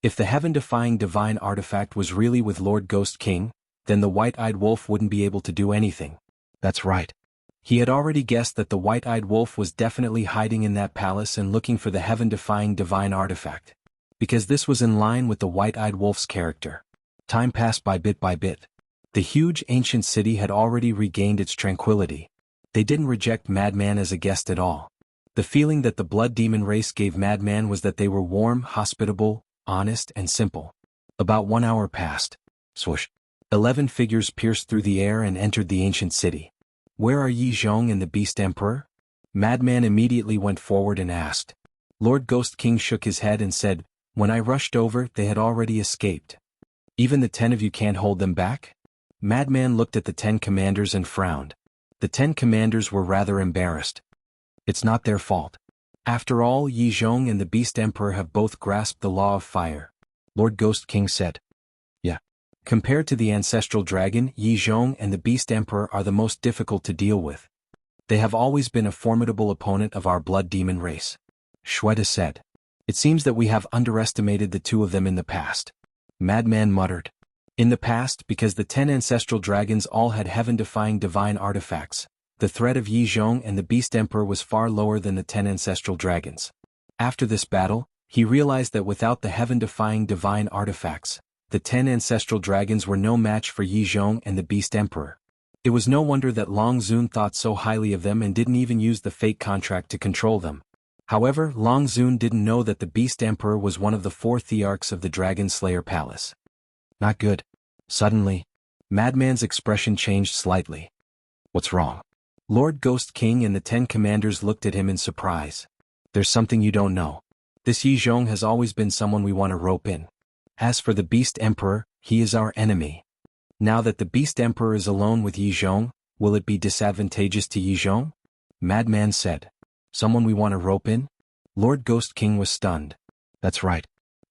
If the heaven-defying divine artifact was really with Lord Ghost King, then the white-eyed wolf wouldn't be able to do anything. That's right. He had already guessed that the white-eyed wolf was definitely hiding in that palace and looking for the heaven-defying divine artifact. Because this was in line with the white-eyed wolf's character. Time passed by bit by bit. The huge ancient city had already regained its tranquility. They didn't reject Madman as a guest at all. The feeling that the blood demon race gave Madman was that they were warm, hospitable, honest, and simple. About 1 hour passed. Swoosh. 11 figures pierced through the air and entered the ancient city. "Where are Yi Zhong and the Beast Emperor?" Madman immediately went forward and asked. Lord Ghost King shook his head and said, "When I rushed over, they had already escaped." "Even the 10 of you can't hold them back?" Madman looked at the 10 commanders and frowned. The 10 commanders were rather embarrassed. It's not their fault. After all, Yi Zhong and the Beast Emperor have both grasped the law of fire, Lord Ghost King said. Yeah. Compared to the ancestral dragon, Yi Zhong and the Beast Emperor are the most difficult to deal with. They have always been a formidable opponent of our blood demon race, Shweta said. It seems that we have underestimated the 2 of them in the past. Madman muttered. In the past, because the 10 ancestral dragons all had heaven-defying divine artifacts, the threat of Yi Zhong and the Beast Emperor was far lower than the 10 ancestral dragons. After this battle, he realized that without the heaven-defying divine artifacts, the 10 ancestral dragons were no match for Yi Zhong and the Beast Emperor. It was no wonder that Long Zun thought so highly of them and didn't even use the fate contract to control them. However, Long Zun didn't know that the Beast Emperor was one of the 4 Thearchs of the Dragon Slayer Palace. Not good. Suddenly, Madman's expression changed slightly. What's wrong? Lord Ghost King and the 10 commanders looked at him in surprise. There's something you don't know. This Yi Zhong has always been someone we want to rope in. As for the Beast Emperor, he is our enemy. Now that the Beast Emperor is alone with Yi Zhong, will it be disadvantageous to Yi Zhong? Madman said. Someone we want to rope in? Lord Ghost King was stunned. That's right.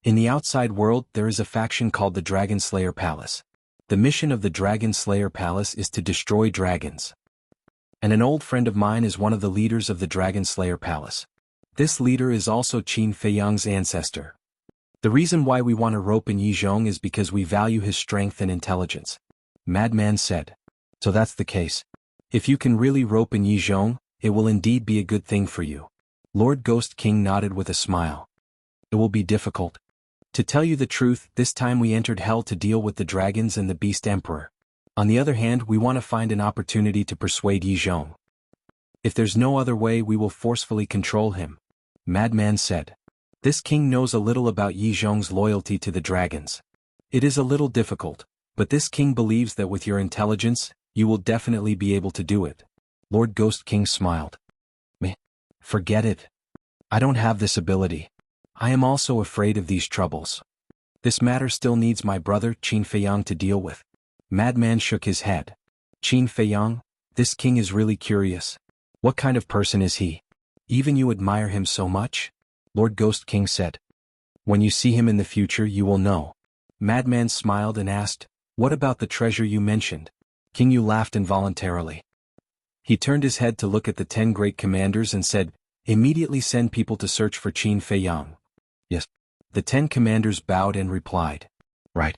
In the outside world there is a faction called the Dragon Slayer Palace. The mission of the Dragon Slayer Palace is to destroy dragons. And an old friend of mine is one of the leaders of the Dragon Slayer Palace. This leader is also Qin Feiyang's ancestor. The reason why we want to rope in Yi Zhong is because we value his strength and intelligence. Madman said. So that's the case. If you can really rope in Yi Zhong, it will indeed be a good thing for you. Lord Ghost King nodded with a smile. It will be difficult. To tell you the truth, this time we entered hell to deal with the dragons and the Beast Emperor. On the other hand, we want to find an opportunity to persuade Yi Zhong. If there's no other way, we will forcefully control him. Madman said. This king knows a little about Yi Zhong's loyalty to the dragons. It is a little difficult, but this king believes that with your intelligence, you will definitely be able to do it. Lord Ghost King smiled. Meh. Forget it. I don't have this ability. I am also afraid of these troubles. This matter still needs my brother Qin Feiyang to deal with. Madman shook his head. Qin Feiyang, this king is really curious. What kind of person is he? Even you admire him so much? Lord Ghost King said. When you see him in the future you will know. Madman smiled and asked, what about the treasure you mentioned? King Yu laughed involuntarily. He turned his head to look at the 10 great commanders and said, immediately send people to search for Qin Feiyang. Yes. The 10 commanders bowed and replied. Right.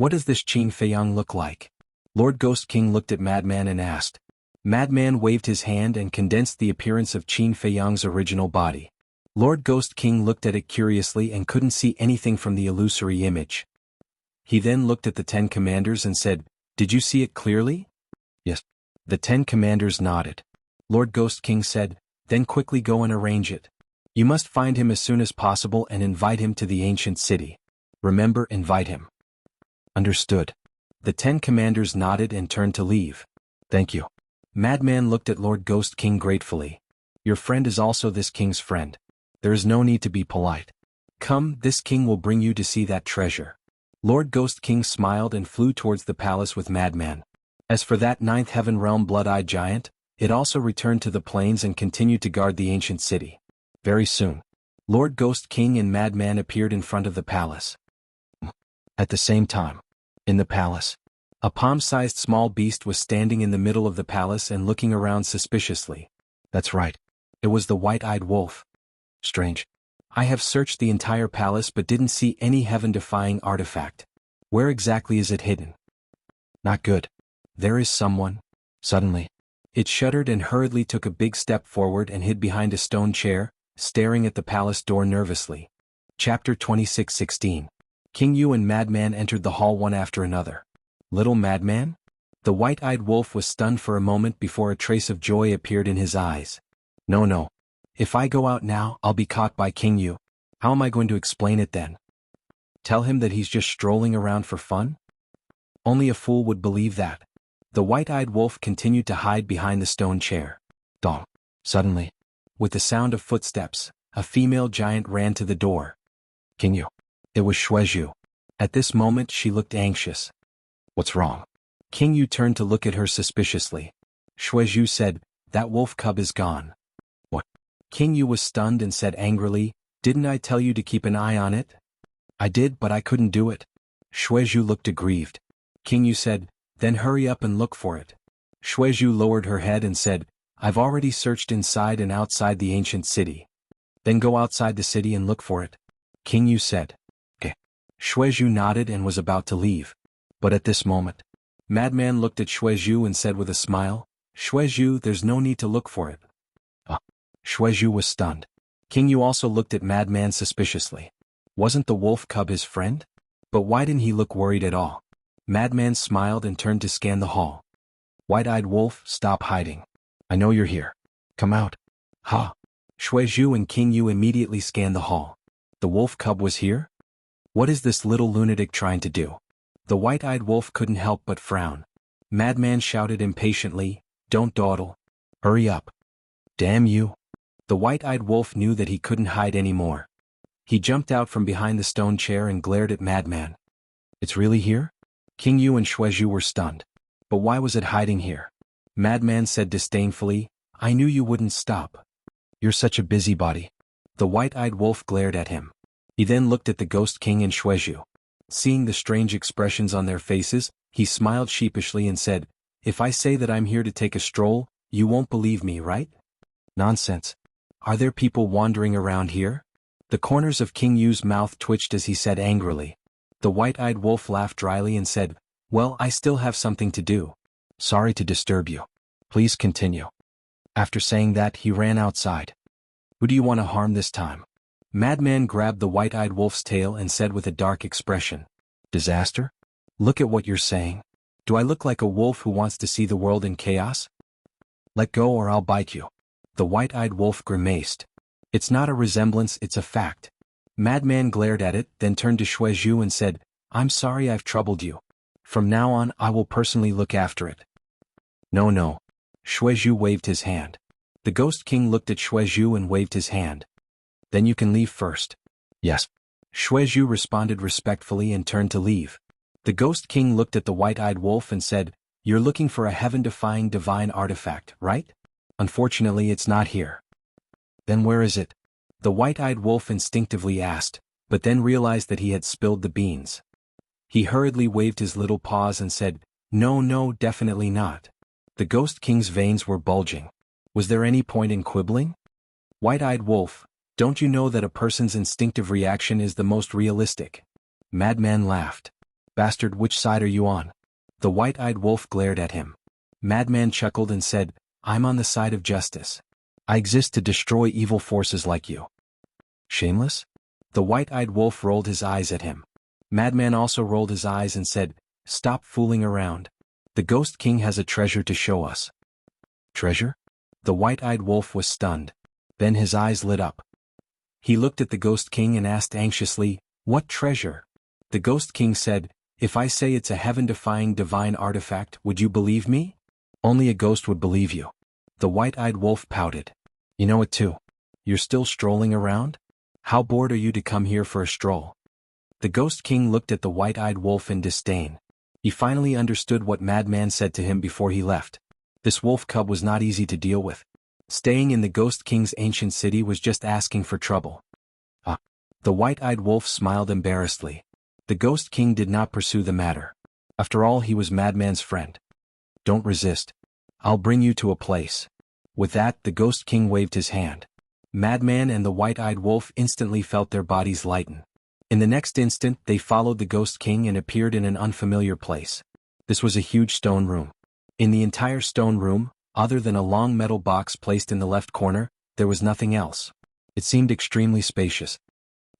What does this Qin Feiyang look like? Lord Ghost King looked at Madman and asked. Madman waved his hand and condensed the appearance of Qin Feiyang's original body. Lord Ghost King looked at it curiously and couldn't see anything from the illusory image. He then looked at the 10 commanders and said, "Did you see it clearly?" "Yes." The 10 commanders nodded. Lord Ghost King said, "Then quickly go and arrange it. You must find him as soon as possible and invite him to the ancient city. Remember, invite him." "Understood." The 10 commanders nodded and turned to leave. "Thank you." Madman looked at Lord Ghost King gratefully. "Your friend is also this king's friend. There is no need to be polite. Come, this king will bring you to see that treasure." Lord Ghost King smiled and flew towards the palace with Madman. As for that 9th heaven realm blood-eyed giant, it also returned to the plains and continued to guard the ancient city. Very soon, Lord Ghost King and Madman appeared in front of the palace. At the same time, in the palace, a palm-sized small beast was standing in the middle of the palace and looking around suspiciously. That's right. It was the white-eyed wolf. Strange. I have searched the entire palace but didn't see any heaven-defying artifact. Where exactly is it hidden? Not good. There is someone. Suddenly, it shuddered and hurriedly took a big step forward and hid behind a stone chair, staring at the palace door nervously. Chapter 26:16. King Yu and Madman entered the hall one after another. Little Madman? The white-eyed wolf was stunned for a moment before a trace of joy appeared in his eyes. No. If I go out now, I'll be caught by King Yu. How am I going to explain it then? Tell him that he's just strolling around for fun? Only a fool would believe that. The white-eyed wolf continued to hide behind the stone chair. Dong. Suddenly, with the sound of footsteps, a female giant ran to the door. King Yu. It was Shuezhu. At this moment she looked anxious. What's wrong? King Yu turned to look at her suspiciously. Shuezhu said, "That wolf cub is gone." What? King Yu was stunned and said angrily, "Didn't I tell you to keep an eye on it?" "I did, but I couldn't do it." Shuezhu looked aggrieved. King Yu said, "Then hurry up and look for it." Shuezhu lowered her head and said, "I've already searched inside and outside the ancient city." "Then go outside the city and look for it," King Yu said. "Okay." Shuezhu nodded and was about to leave. But at this moment, Madman looked at Shuezhu and said with a smile, "Shuezhu, there's no need to look for it." Shuezhu was stunned. King Yu also looked at Madman suspiciously. Wasn't the wolf cub his friend? But why didn't he look worried at all? Madman smiled and turned to scan the hall. "White-eyed wolf, stop hiding. I know you're here. Come out." Ha! Shuezhu and King Yu immediately scanned the hall. The wolf cub was here? What is this little lunatic trying to do? The white-eyed wolf couldn't help but frown. Madman shouted impatiently, "Don't dawdle. Hurry up." Damn you. The white-eyed wolf knew that he couldn't hide anymore. He jumped out from behind the stone chair and glared at Madman. It's really here? King Yu and Shuezhu were stunned. But why was it hiding here? Madman said disdainfully, "I knew you wouldn't stop. You're such a busybody." The white-eyed wolf glared at him. He then looked at the Ghost King and Shuezhu. Seeing the strange expressions on their faces, he smiled sheepishly and said, "If I say that I'm here to take a stroll, you won't believe me, right?" Nonsense. Are there people wandering around here? The corners of King Yu's mouth twitched as he said angrily. The white-eyed wolf laughed dryly and said, "Well, I still have something to do. Sorry to disturb you. Please continue." After saying that, he ran outside. Who do you want to harm this time? Madman grabbed the white-eyed wolf's tail and said with a dark expression, "Disaster? Look at what you're saying. Do I look like a wolf who wants to see the world in chaos? Let go or I'll bite you." The white-eyed wolf grimaced. "It's not a resemblance, it's a fact." Madman glared at it, then turned to Shuezhu and said, "I'm sorry I've troubled you. From now on, I will personally look after it." No. Shuezhu waved his hand. The Ghost King looked at Shuezhu and waved his hand. "Then you can leave first." "Yes." Shuezhu responded respectfully and turned to leave. The Ghost King looked at the white-eyed wolf and said, "You're looking for a heaven-defying divine artifact, right? Unfortunately, it's not here." "Then where is it?" The white-eyed wolf instinctively asked, but then realized that he had spilled the beans. He hurriedly waved his little paws and said, No, definitely not." The Ghost King's veins were bulging. Was there any point in quibbling? "White-eyed wolf, don't you know that a person's instinctive reaction is the most realistic?" Madman laughed. Bastard, which side are you on? The white-eyed wolf glared at him. Madman chuckled and said, I'm on the side of justice. I exist to destroy evil forces like you. Shameless? The white-eyed wolf rolled his eyes at him. Madman also rolled his eyes and said, Stop fooling around. The Ghost King has a treasure to show us. Treasure? The white-eyed wolf was stunned. Then his eyes lit up. He looked at the Ghost King and asked anxiously, What treasure? The Ghost King said, If I say it's a heaven-defying divine artifact, would you believe me? Only a ghost would believe you. The white-eyed wolf pouted. You know it too. You're still strolling around? How bored are you to come here for a stroll? The Ghost King looked at the white-eyed wolf in disdain. He finally understood what Madman said to him before he left. This wolf cub was not easy to deal with. Staying in the Ghost King's ancient city was just asking for trouble. The white-eyed wolf smiled embarrassedly. The Ghost King did not pursue the matter. After all, he was Madman's friend. Don't resist. I'll bring you to a place. With that, the Ghost King waved his hand. Madman and the white-eyed wolf instantly felt their bodies lighten. In the next instant, they followed the Ghost King and appeared in an unfamiliar place. This was a huge stone room. In the entire stone room, other than a long metal box placed in the left corner, there was nothing else. It seemed extremely spacious.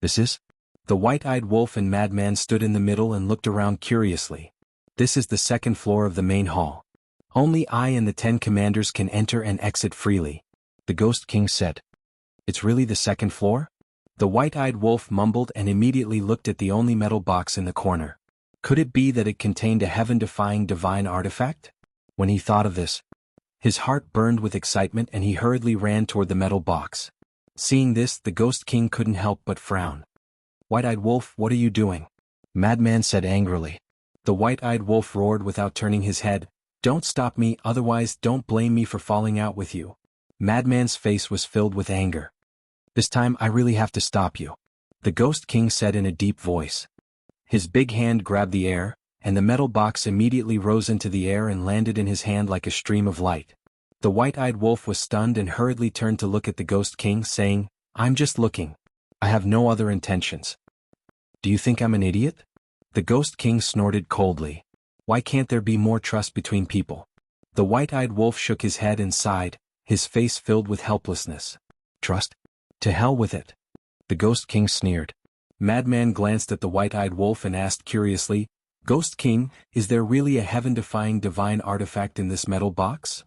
This is? The white-eyed wolf and Madman stood in the middle and looked around curiously. This is the second floor of the main hall. Only I and the 10 commanders can enter and exit freely, the Ghost King said. It's really the second floor? The white-eyed wolf mumbled and immediately looked at the only metal box in the corner. Could it be that it contained a heaven-defying divine artifact? When he thought of this, his heart burned with excitement and he hurriedly ran toward the metal box. Seeing this, the Ghost King couldn't help but frown. White-eyed wolf, what are you doing? Madman said angrily. The white-eyed wolf roared without turning his head. Don't stop me, otherwise don't blame me for falling out with you. Madman's face was filled with anger. This time I really have to stop you, the Ghost King said in a deep voice. His big hand grabbed the air, and the metal box immediately rose into the air and landed in his hand like a stream of light. The white-eyed wolf was stunned and hurriedly turned to look at the Ghost King, saying, I'm just looking. I have no other intentions. Do you think I'm an idiot? The Ghost King snorted coldly. Why can't there be more trust between people? The white-eyed wolf shook his head and sighed, his face filled with helplessness. Trust? To hell with it. The Ghost King sneered. Madman glanced at the white-eyed wolf and asked curiously, Ghost King, is there really a heaven-defying divine artifact in this metal box?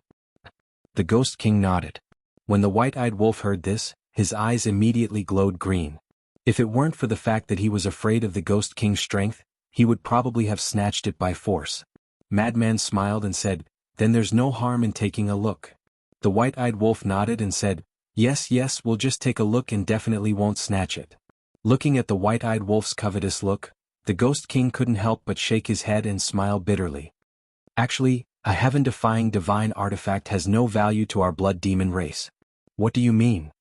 The Ghost King nodded. When the white-eyed wolf heard this, his eyes immediately glowed green. If it weren't for the fact that he was afraid of the Ghost King's strength, he would probably have snatched it by force. Madman smiled and said, Then there's no harm in taking a look. The white-eyed wolf nodded and said, Yes, we'll just take a look and definitely won't snatch it. Looking at the white-eyed wolf's covetous look, the Ghost King couldn't help but shake his head and smile bitterly. Actually, a heaven-defying divine artifact has no value to our blood demon race. What do you mean?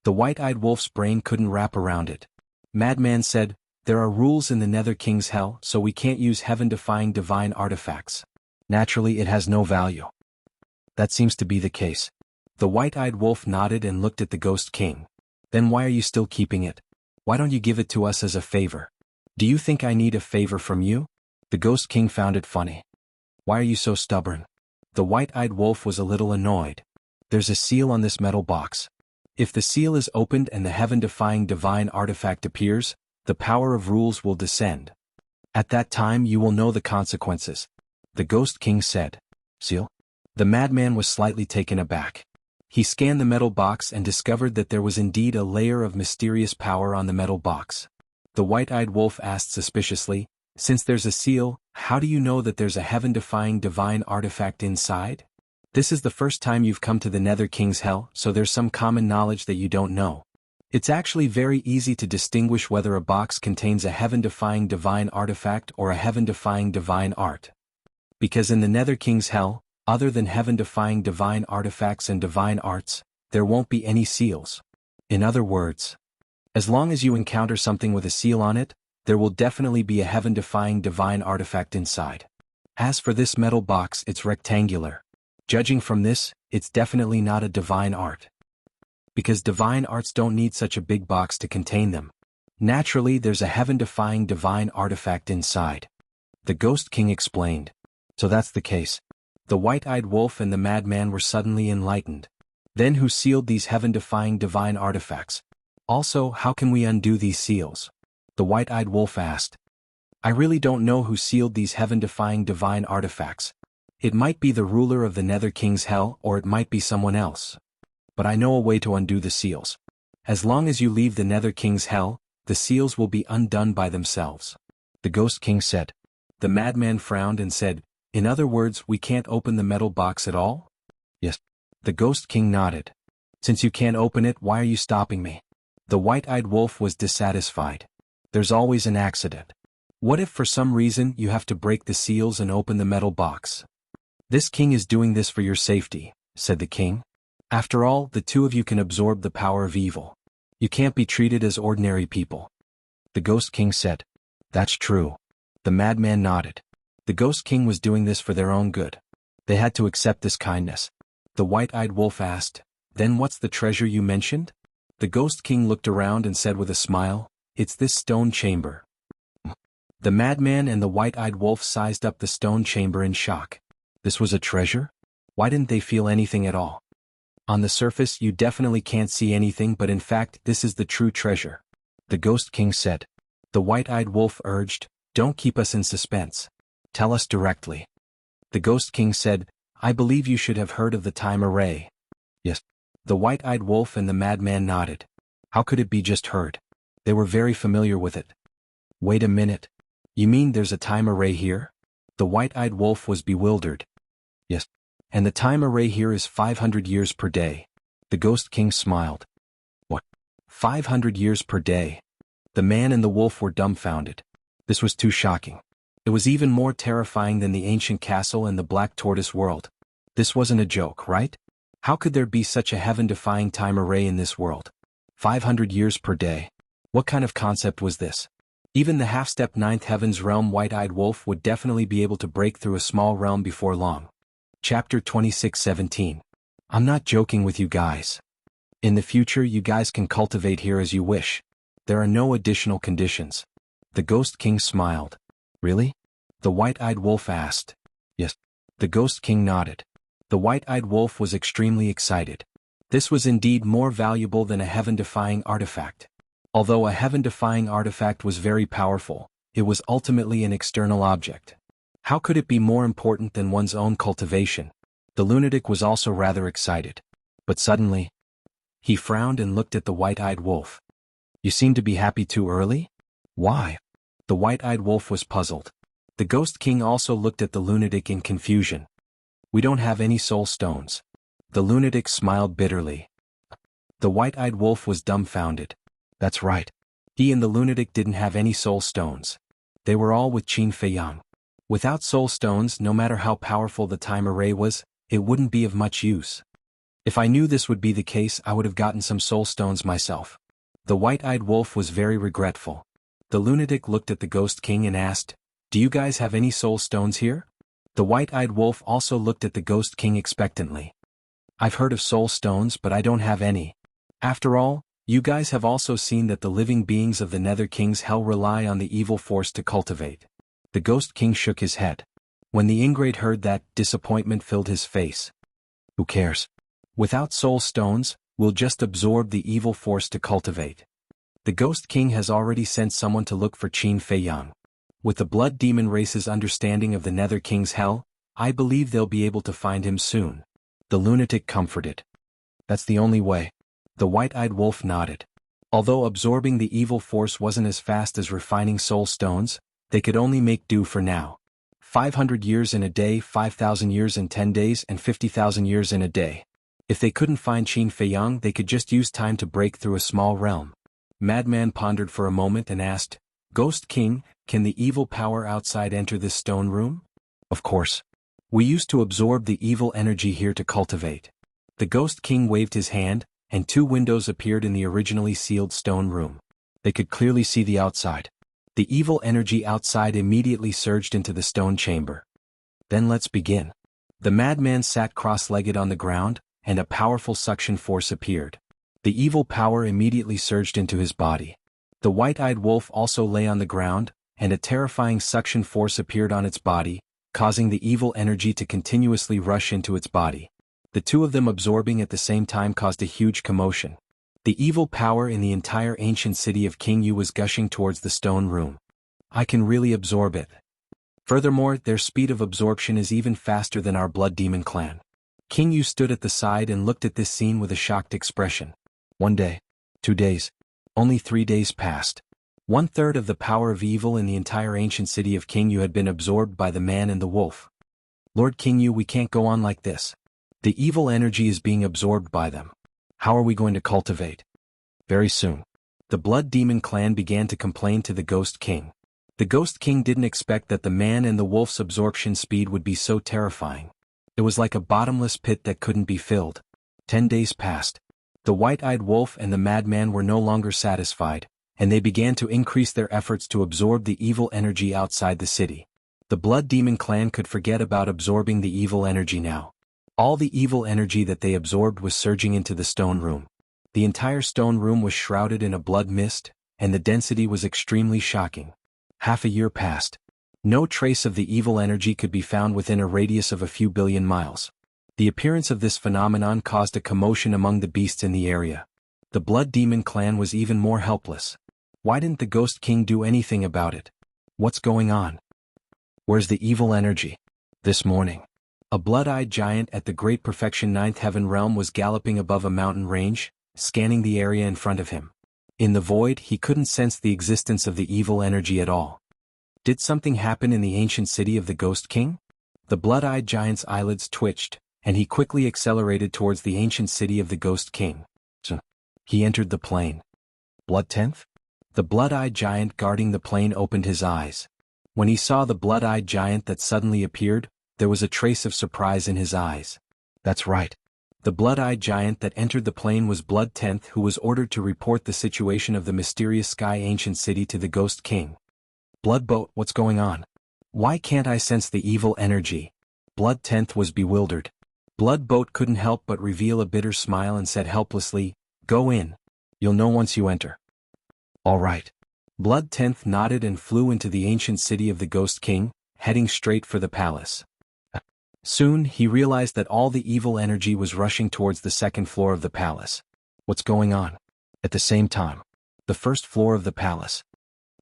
The white-eyed wolf's brain couldn't wrap around it. Madman said, There are rules in the Nether King's hell, so we can't use heaven-defying divine artifacts. Naturally, it has no value. That seems to be the case. The white-eyed wolf nodded and looked at the Ghost King. Then why are you still keeping it? Why don't you give it to us as a favor? Do you think I need a favor from you? The Ghost King found it funny. Why are you so stubborn? The white-eyed wolf was a little annoyed. There's a seal on this metal box. If the seal is opened and the heaven-defying divine artifact appears, the power of rules will descend. At that time you will know the consequences. The Ghost King said. Seal? The madman was slightly taken aback. He scanned the metal box and discovered that there was indeed a layer of mysterious power on the metal box. The white-eyed wolf asked suspiciously, Since there's a seal, how do you know that there's a heaven-defying divine artifact inside? This is the first time you've come to the Nether King's hell, so there's some common knowledge that you don't know. It's actually very easy to distinguish whether a box contains a heaven-defying divine artifact or a heaven-defying divine art. Because in the Nether King's hell, other than heaven-defying divine artifacts and divine arts, there won't be any seals. In other words, as long as you encounter something with a seal on it, there will definitely be a heaven-defying divine artifact inside. As for this metal box, it's rectangular. Judging from this, it's definitely not a divine art. Because divine arts don't need such a big box to contain them. Naturally, there's a heaven-defying divine artifact inside. The Ghost King explained. So that's the case. The white-eyed wolf and the madman were suddenly enlightened. Then who sealed these heaven-defying divine artifacts? Also, how can we undo these seals? The white-eyed wolf asked. I really don't know who sealed these heaven-defying divine artifacts. It might be the ruler of the Nether King's hell, or it might be someone else. But I know a way to undo the seals. As long as you leave the Nether King's hell, the seals will be undone by themselves. The Ghost King said. The madman frowned and said, in other words, we can't open the metal box at all? Yes. The Ghost King nodded. Since you can't open it, why are you stopping me? The white-eyed wolf was dissatisfied. There's always an accident. What if for some reason you have to break the seals and open the metal box? This king is doing this for your safety, said the king. After all, the two of you can absorb the power of evil. You can't be treated as ordinary people. The Ghost King said. That's true. The madman nodded. The Ghost King was doing this for their own good. They had to accept this kindness. The white-eyed wolf asked, then what's the treasure you mentioned? The Ghost King looked around and said with a smile, it's this stone chamber. The madman and the white-eyed wolf sized up the stone chamber in shock. This was a treasure? Why didn't they feel anything at all? On the surface you definitely can't see anything, but in fact this is the true treasure. The Ghost King said. The white-eyed wolf urged, don't keep us in suspense. Tell us directly. The Ghost King said, I believe you should have heard of the time array. Yes. The white-eyed wolf and the madman nodded. How could it be just heard? They were very familiar with it. Wait a minute. You mean there's a time array here? The white-eyed wolf was bewildered. Yes. And the time array here is 500 years per day. The Ghost King smiled. What? 500 years per day? The man and the wolf were dumbfounded. This was too shocking. It was even more terrifying than the ancient castle and the black tortoise world. This wasn't a joke, right? How could there be such a heaven-defying time array in this world? 500 years per day. What kind of concept was this? Even the half-step ninth heaven's realm white-eyed wolf would definitely be able to break through a small realm before long. Chapter 26:17. I'm not joking with you guys. In the future you guys can cultivate here as you wish. There are no additional conditions. The Ghost King smiled. Really? The white-eyed wolf asked. Yes. The Ghost King nodded. The white-eyed wolf was extremely excited. This was indeed more valuable than a heaven-defying artifact. Although a heaven-defying artifact was very powerful, it was ultimately an external object. How could it be more important than one's own cultivation? The lunatic was also rather excited. But suddenly, he frowned and looked at the white-eyed wolf. You seem to be happy too early? Why? The white-eyed wolf was puzzled. The Ghost King also looked at the lunatic in confusion. We don't have any soul stones. The lunatic smiled bitterly. The white-eyed wolf was dumbfounded. That's right. He and the lunatic didn't have any soul stones. They were all with Qin Fei Yang. Without soul stones, no matter how powerful the time array was, it wouldn't be of much use. If I knew this would be the case, I would have gotten some soul stones myself. The white-eyed wolf was very regretful. The lunatic looked at the Ghost King and asked, do you guys have any soul stones here? The white-eyed wolf also looked at the Ghost King expectantly. I've heard of soul stones, but I don't have any. After all, you guys have also seen that the living beings of the Nether King's hell rely on the evil force to cultivate. The Ghost King shook his head. When the ingrate heard that, disappointment filled his face. Who cares? Without soul stones, we'll just absorb the evil force to cultivate. The Ghost King has already sent someone to look for Qin Fei Yang. With the Blood Demon race's understanding of the Nether King's hell, I believe they'll be able to find him soon. The lunatic comforted. That's the only way. The white-eyed wolf nodded. Although absorbing the evil force wasn't as fast as refining soul stones, they could only make do for now. 500 years in a day, 5,000 years in 10 days, and 50,000 years in a day. If they couldn't find Qin Fei Yang, they could just use time to break through a small realm. Madman pondered for a moment and asked, Ghost King, can the evil power outside enter this stone room? Of course. We used to absorb the evil energy here to cultivate. The Ghost King waved his hand, and 2 windows appeared in the originally sealed stone room. They could clearly see the outside. The evil energy outside immediately surged into the stone chamber. Then let's begin. The madman sat cross-legged on the ground, and a powerful suction force appeared. The evil power immediately surged into his body. The white-eyed wolf also lay on the ground, and a terrifying suction force appeared on its body, causing the evil energy to continuously rush into its body. The two of them absorbing at the same time caused a huge commotion. The evil power in the entire ancient city of King Yu was gushing towards the stone room. I can really absorb it. Furthermore, their speed of absorption is even faster than our blood demon clan. King Yu stood at the side and looked at this scene with a shocked expression. 1 day. 2 days. Only 3 days passed. 1/3 of the power of evil in the entire ancient city of King Yu had been absorbed by the man and the wolf. Lord King Yu, we can't go on like this. The evil energy is being absorbed by them. How are we going to cultivate? Very soon. The Blood Demon clan began to complain to the Ghost King. The Ghost King didn't expect that the man and the wolf's absorption speed would be so terrifying. It was like a bottomless pit that couldn't be filled. 10 days passed. The white-eyed wolf and the madman were no longer satisfied, and they began to increase their efforts to absorb the evil energy outside the city. The Blood Demon clan could forget about absorbing the evil energy now. All the evil energy that they absorbed was surging into the stone room. The entire stone room was shrouded in a blood mist, and the density was extremely shocking. Half a year passed. No trace of the evil energy could be found within a radius of a few billion miles. The appearance of this phenomenon caused a commotion among the beasts in the area. The Blood Demon clan was even more helpless. Why didn't the Ghost King do anything about it? What's going on? Where's the evil energy? This morning, a blood-eyed giant at the Great Perfection Ninth Heaven realm was galloping above a mountain range, scanning the area in front of him. In the void, he couldn't sense the existence of the evil energy at all. Did something happen in the ancient city of the Ghost King? The blood-eyed giant's eyelids twitched, and he quickly accelerated towards the ancient city of the Ghost King. He entered the plain. Blood 10th? The blood-eyed giant guarding the plain opened his eyes. When he saw the blood-eyed giant that suddenly appeared, there was a trace of surprise in his eyes. That's right. The blood-eyed giant that entered the plain was Blood 10th, who was ordered to report the situation of the mysterious sky ancient city to the Ghost King. Blood Boat, what's going on? Why can't I sense the evil energy? Blood 10th was bewildered. Blood Boat couldn't help but reveal a bitter smile and said helplessly, "Go in. You'll know once you enter." All right. Blood 10th nodded and flew into the ancient city of the Ghost King, heading straight for the palace. Soon, he realized that all the evil energy was rushing towards the second floor of the palace. What's going on? At the same time, the first floor of the palace.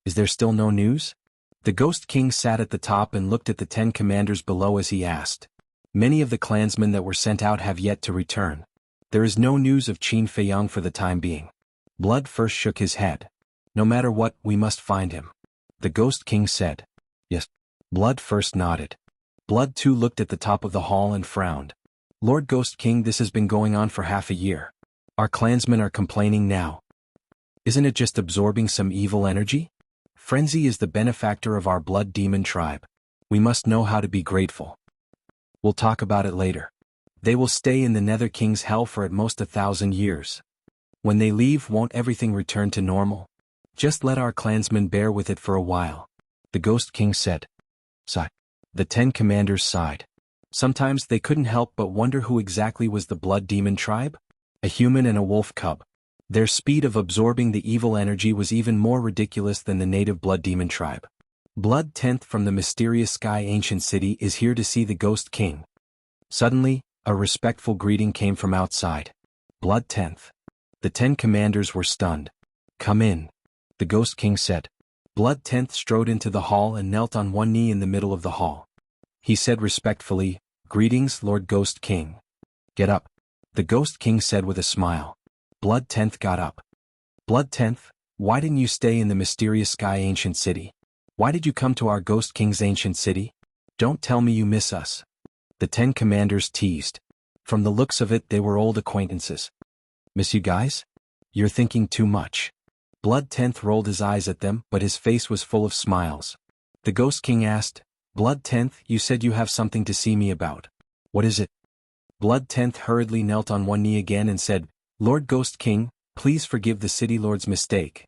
Is there still no news? The Ghost King sat at the top and looked at the 10 commanders below as he asked. Many of the clansmen that were sent out have yet to return. There is no news of Qin Feiyang for the time being. Blood first shook his head. No matter what, we must find him. The Ghost King said. Yes. Blood first nodded. Blood 2 looked at the top of the hall and frowned. Lord Ghost King, this has been going on for half a year. Our clansmen are complaining now. Isn't it just absorbing some evil energy? Frenzy is the benefactor of our blood demon tribe. We must know how to be grateful. We'll talk about it later. They will stay in the Nether King's hell for at most 1,000 years. When they leave, won't everything return to normal? Just let our clansmen bear with it for a while. The Ghost King said. Sigh. The 10 commanders sighed. Sometimes they couldn't help but wonder who exactly was the blood demon tribe? A human and a wolf cub. Their speed of absorbing the evil energy was even more ridiculous than the native blood demon tribe. Blood 10th from the mysterious sky ancient city is here to see the Ghost King. Suddenly, a respectful greeting came from outside. Blood 10th. The 10 commanders were stunned. Come in. The Ghost King said. Blood 10th strode into the hall and knelt on one knee in the middle of the hall. He said respectfully, Greetings, Lord Ghost King. Get up. The Ghost King said with a smile. Blood 10th got up. Blood 10th, why didn't you stay in the mysterious sky ancient city? Why did you come to our Ghost King's ancient city? Don't tell me you miss us. The 10 commanders teased. From the looks of it, they were old acquaintances. Miss you guys? You're thinking too much. Blood 10th rolled his eyes at them, but his face was full of smiles. The Ghost King asked, Blood 10th, you said you have something to see me about. What is it? Blood 10th hurriedly knelt on one knee again and said, Lord Ghost King, please forgive the city lord's mistake.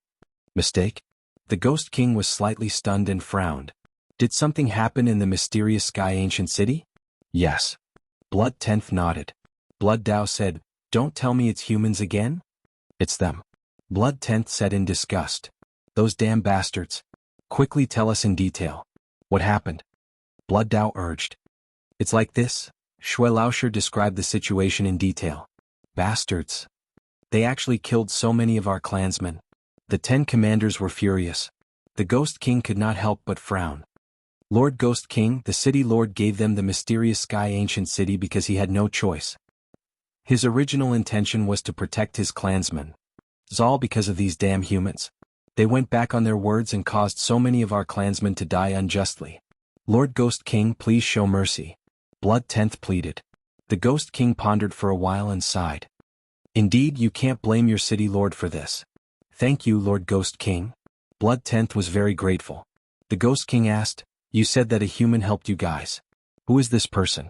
Mistake? The Ghost King was slightly stunned and frowned. Did something happen in the mysterious sky ancient city? Yes. Blood 10th nodded. Blood Dao said, Don't tell me it's humans again? It's them. Blood 10th said in disgust. Those damn bastards. Quickly tell us in detail. What happened? Blood Dao urged. It's like this. Shui Laoshi described the situation in detail. Bastards. They actually killed so many of our clansmen. The 10 commanders were furious. The Ghost King could not help but frown. Lord Ghost King, the city lord, gave them the mysterious Sky Ancient City because he had no choice. His original intention was to protect his clansmen. It's all because of these damn humans. They went back on their words and caused so many of our clansmen to die unjustly. Lord Ghost King, please show mercy. Blood Tenth pleaded. The Ghost King pondered for a while and sighed. Indeed, you can't blame your city lord for this. Thank you, Lord Ghost King. Blood Tenth was very grateful. The Ghost King asked, you said that a human helped you guys. Who is this person?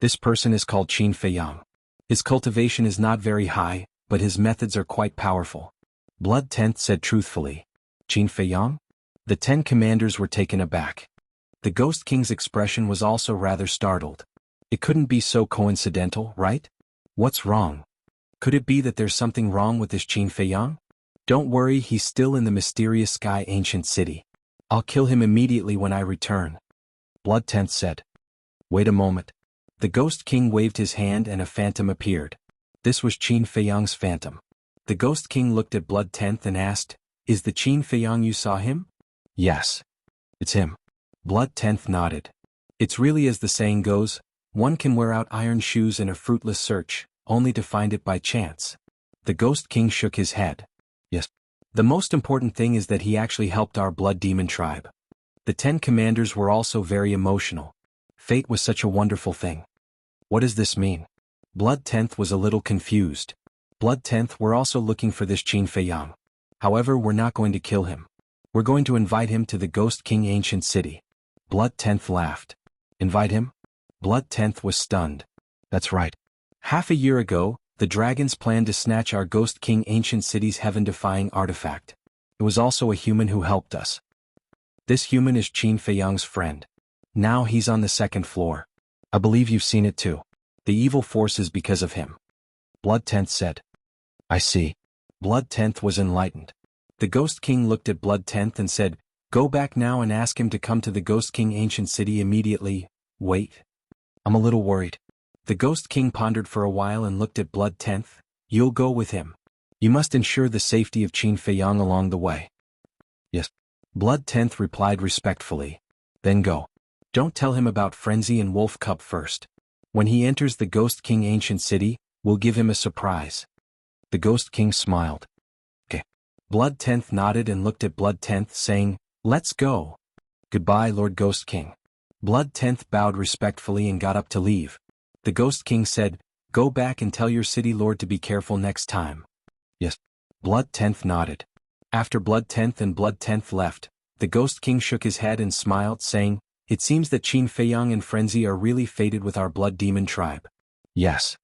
This person is called Qin Feiyang. His cultivation is not very high, but his methods are quite powerful. Blood Tenth said truthfully. Qin Feiyang? The 10 commanders were taken aback. The Ghost King's expression was also rather startled. It couldn't be so coincidental, right? What's wrong? Could it be that there's something wrong with this Qin Feiyang? Don't worry, he's still in the mysterious Sky Ancient City. I'll kill him immediately when I return. Blood Tenth said. Wait a moment. The Ghost King waved his hand and a phantom appeared. This was Qin Feiyang's phantom. The Ghost King looked at Blood Tenth and asked, is the Qin Feiyang you saw him? Yes. It's him. Blood Tenth nodded. It's really as the saying goes, one can wear out iron shoes in a fruitless search, only to find it by chance. The Ghost King shook his head. Yes. The most important thing is that he actually helped our blood demon tribe. The 10 commanders were also very emotional. Fate was such a wonderful thing. What does this mean? Blood Tenth was a little confused. Blood Tenth, we're also looking for this Qin Feiyang. However, we're not going to kill him. We're going to invite him to the Ghost King Ancient City. Blood Tenth laughed. Invite him? Blood Tenth was stunned. That's right. Half a year ago, the dragons planned to snatch our Ghost King Ancient City's heaven-defying artifact. It was also a human who helped us. This human is Qin Feiyang's friend. Now he's on the 2nd floor. I believe you've seen it too. The evil force is because of him. Blood Tenth said. I see. Blood Tenth was enlightened. The Ghost King looked at Blood Tenth and said, go back now and ask him to come to the Ghost King Ancient City immediately. Wait. I'm a little worried. The Ghost King pondered for a while and looked at Blood Tenth. You'll go with him. You must ensure the safety of Qin Feiyang along the way. Yes. Blood Tenth replied respectfully. Then go. Don't tell him about Frenzy and Wolf Cup first. When he enters the Ghost King Ancient City, we'll give him a surprise. The Ghost King smiled. Okay. Blood Tenth nodded and looked at Blood Tenth, saying, let's go. Goodbye, Lord Ghost King. Blood Tenth bowed respectfully and got up to leave. The Ghost King said, go back and tell your city lord to be careful next time. Yes. Blood Tenth nodded. After Blood Tenth and Blood Tenth left, the Ghost King shook his head and smiled, saying, it seems that Qin Feiyang and Frenzy are really fated with our blood demon tribe. Yes.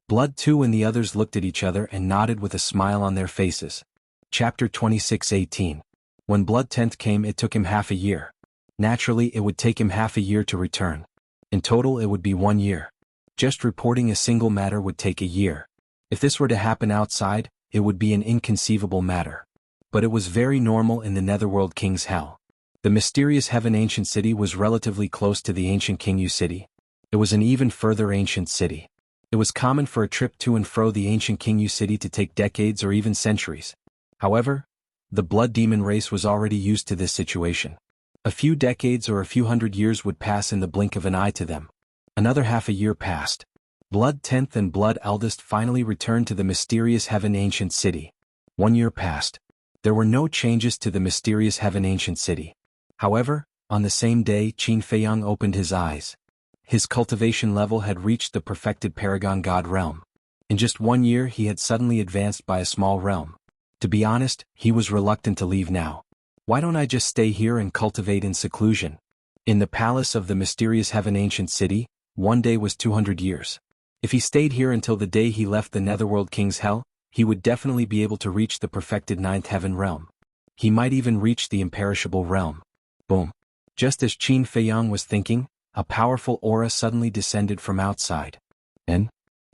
Blood Two and the others looked at each other and nodded with a smile on their faces. Chapter 26:18. When Blood Tenth came, it took him half a year. Naturally, it would take him half a year to return. In total, it would be 1 year. Just reporting a single matter would take a year. If this were to happen outside, it would be an inconceivable matter. But it was very normal in the Netherworld King's Hell. The mysterious Heaven Ancient City was relatively close to the ancient Qingyu City. It was an even further ancient city. It was common for a trip to and fro the ancient Qingyu City to take decades or even centuries. However, the blood demon race was already used to this situation. A few decades or a few hundred years would pass in the blink of an eye to them. Another half a year passed. Blood Tenth and Blood Eldest finally returned to the mysterious Heaven Ancient City. 1 year passed. There were no changes to the mysterious Heaven Ancient City. However, on the same day, Qin Feiyang opened his eyes. His cultivation level had reached the perfected Paragon God realm. In just 1 year, he had suddenly advanced by a small realm. To be honest, he was reluctant to leave now. Why don't I just stay here and cultivate in seclusion? In the palace of the mysterious Heaven Ancient City, 1 day was 200 years. If he stayed here until the day he left the Netherworld King's Hell, he would definitely be able to reach the perfected 9th Heaven realm. He might even reach the imperishable realm. Boom. Just as Qin Feiyang was thinking, a powerful aura suddenly descended from outside. And?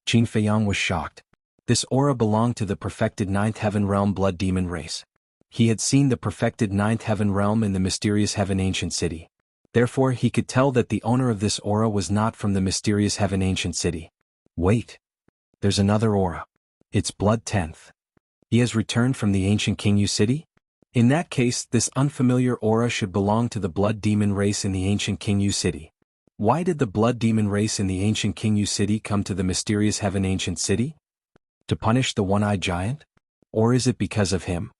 Qin Feiyang was shocked. This aura belonged to the perfected 9th Heaven realm blood demon race. He had seen the perfected ninth heaven realm in the mysterious heaven ancient city. Therefore he could tell that the owner of this aura was not from the mysterious heaven ancient city. Wait. There's another aura. It's blood 10th. He has returned from the ancient Qingyu city? In that case, this unfamiliar aura should belong to the blood demon race in the ancient Qingyu city. Why did the blood demon race in the ancient Qingyu city come to the mysterious heaven ancient city? To punish the one-eyed giant? Or is it because of him?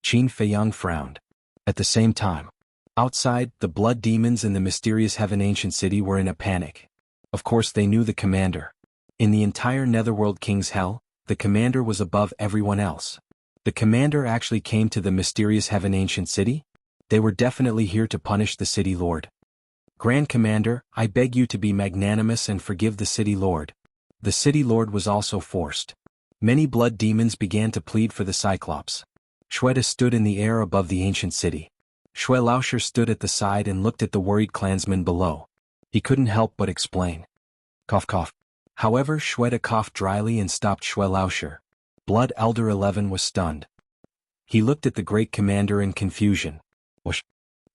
Qin Feiyang frowned. At the same time, outside, the blood demons in the mysterious heaven ancient city were in a panic. Of course they knew the commander. In the entire Netherworld King's Hell, the commander was above everyone else. The commander actually came to the mysterious heaven ancient city? They were definitely here to punish the city lord. Grand Commander, I beg you to be magnanimous and forgive the city lord. The city lord was also forced. Many blood demons began to plead for the Cyclops. Shweta stood in the air above the ancient city. Xue Laoshi stood at the side and looked at the worried clansmen below. He couldn't help but explain. Cough cough. However, Shweta coughed dryly and stopped Xue Laoshi. Blood Elder 11 was stunned. He looked at the great commander in confusion. Whoosh.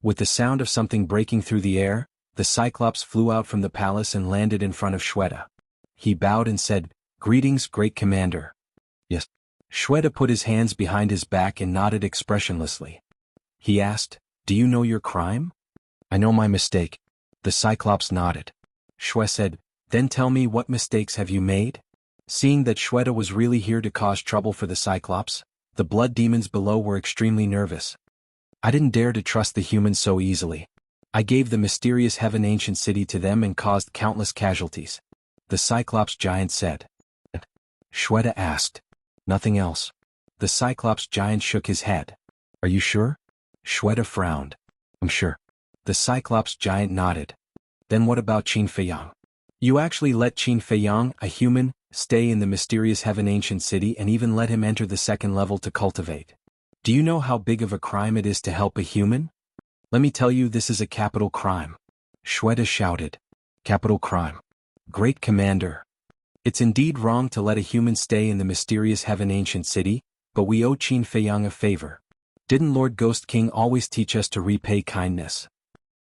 With the sound of something breaking through the air, the Cyclops flew out from the palace and landed in front of Shweta. He bowed and said, "Greetings, great commander." Yes. Shweta put his hands behind his back and nodded expressionlessly. He asked, "Do you know your crime?" "I know my mistake." The Cyclops nodded. Xue said, "Then tell me, what mistakes have you made?" Seeing that Shweta was really here to cause trouble for the Cyclops, the blood demons below were extremely nervous. "I didn't dare to trust the humans so easily. I gave the mysterious heaven ancient city to them and caused countless casualties," the Cyclops giant said. Shweta asked, "Nothing else?" The Cyclops giant shook his head. "Are you sure?" Shweta frowned. "I'm sure." The Cyclops giant nodded. "Then what about Qin Feiyang? You actually let Qin Feiyang, a human, stay in the mysterious heaven ancient city and even let him enter the second level to cultivate. Do you know how big of a crime it is to help a human? Let me tell you, this is a capital crime." Shweta shouted. "Capital crime. Great commander. It's indeed wrong to let a human stay in the mysterious heaven ancient city, but we owe Qin Feiyang a favor. Didn't Lord Ghost King always teach us to repay kindness?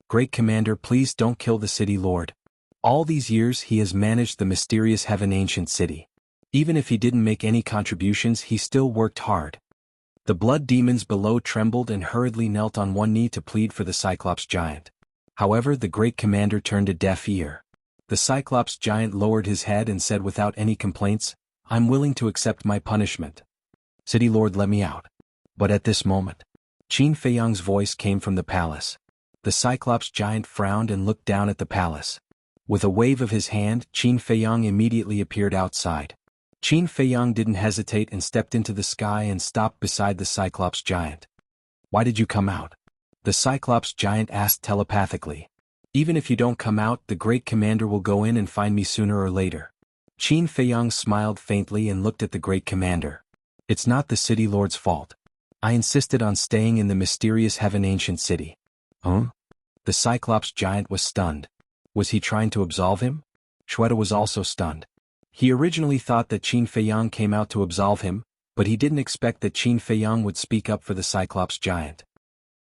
Great commander, please don't kill the city lord. All these years he has managed the mysterious heaven ancient city. Even if he didn't make any contributions, he still worked hard." The blood demons below trembled and hurriedly knelt on one knee to plead for the Cyclops giant. However, the great commander turned a deaf ear. The Cyclops giant lowered his head and said without any complaints, "I'm willing to accept my punishment. City lord, let me out." But at this moment, Qin Feiyang's voice came from the palace. The Cyclops giant frowned and looked down at the palace. With a wave of his hand, Qin Feiyang immediately appeared outside. Qin Feiyang didn't hesitate and stepped into the sky and stopped beside the Cyclops giant. "Why did you come out?" the Cyclops giant asked telepathically. "Even if you don't come out, the great commander will go in and find me sooner or later." Qin Feiyang smiled faintly and looked at the great commander. "It's not the city lord's fault. I insisted on staying in the mysterious heaven ancient city." Huh? The Cyclops giant was stunned. Was he trying to absolve him? Shweta was also stunned. He originally thought that Qin Feiyang came out to absolve him, but he didn't expect that Qin Feiyang would speak up for the Cyclops giant.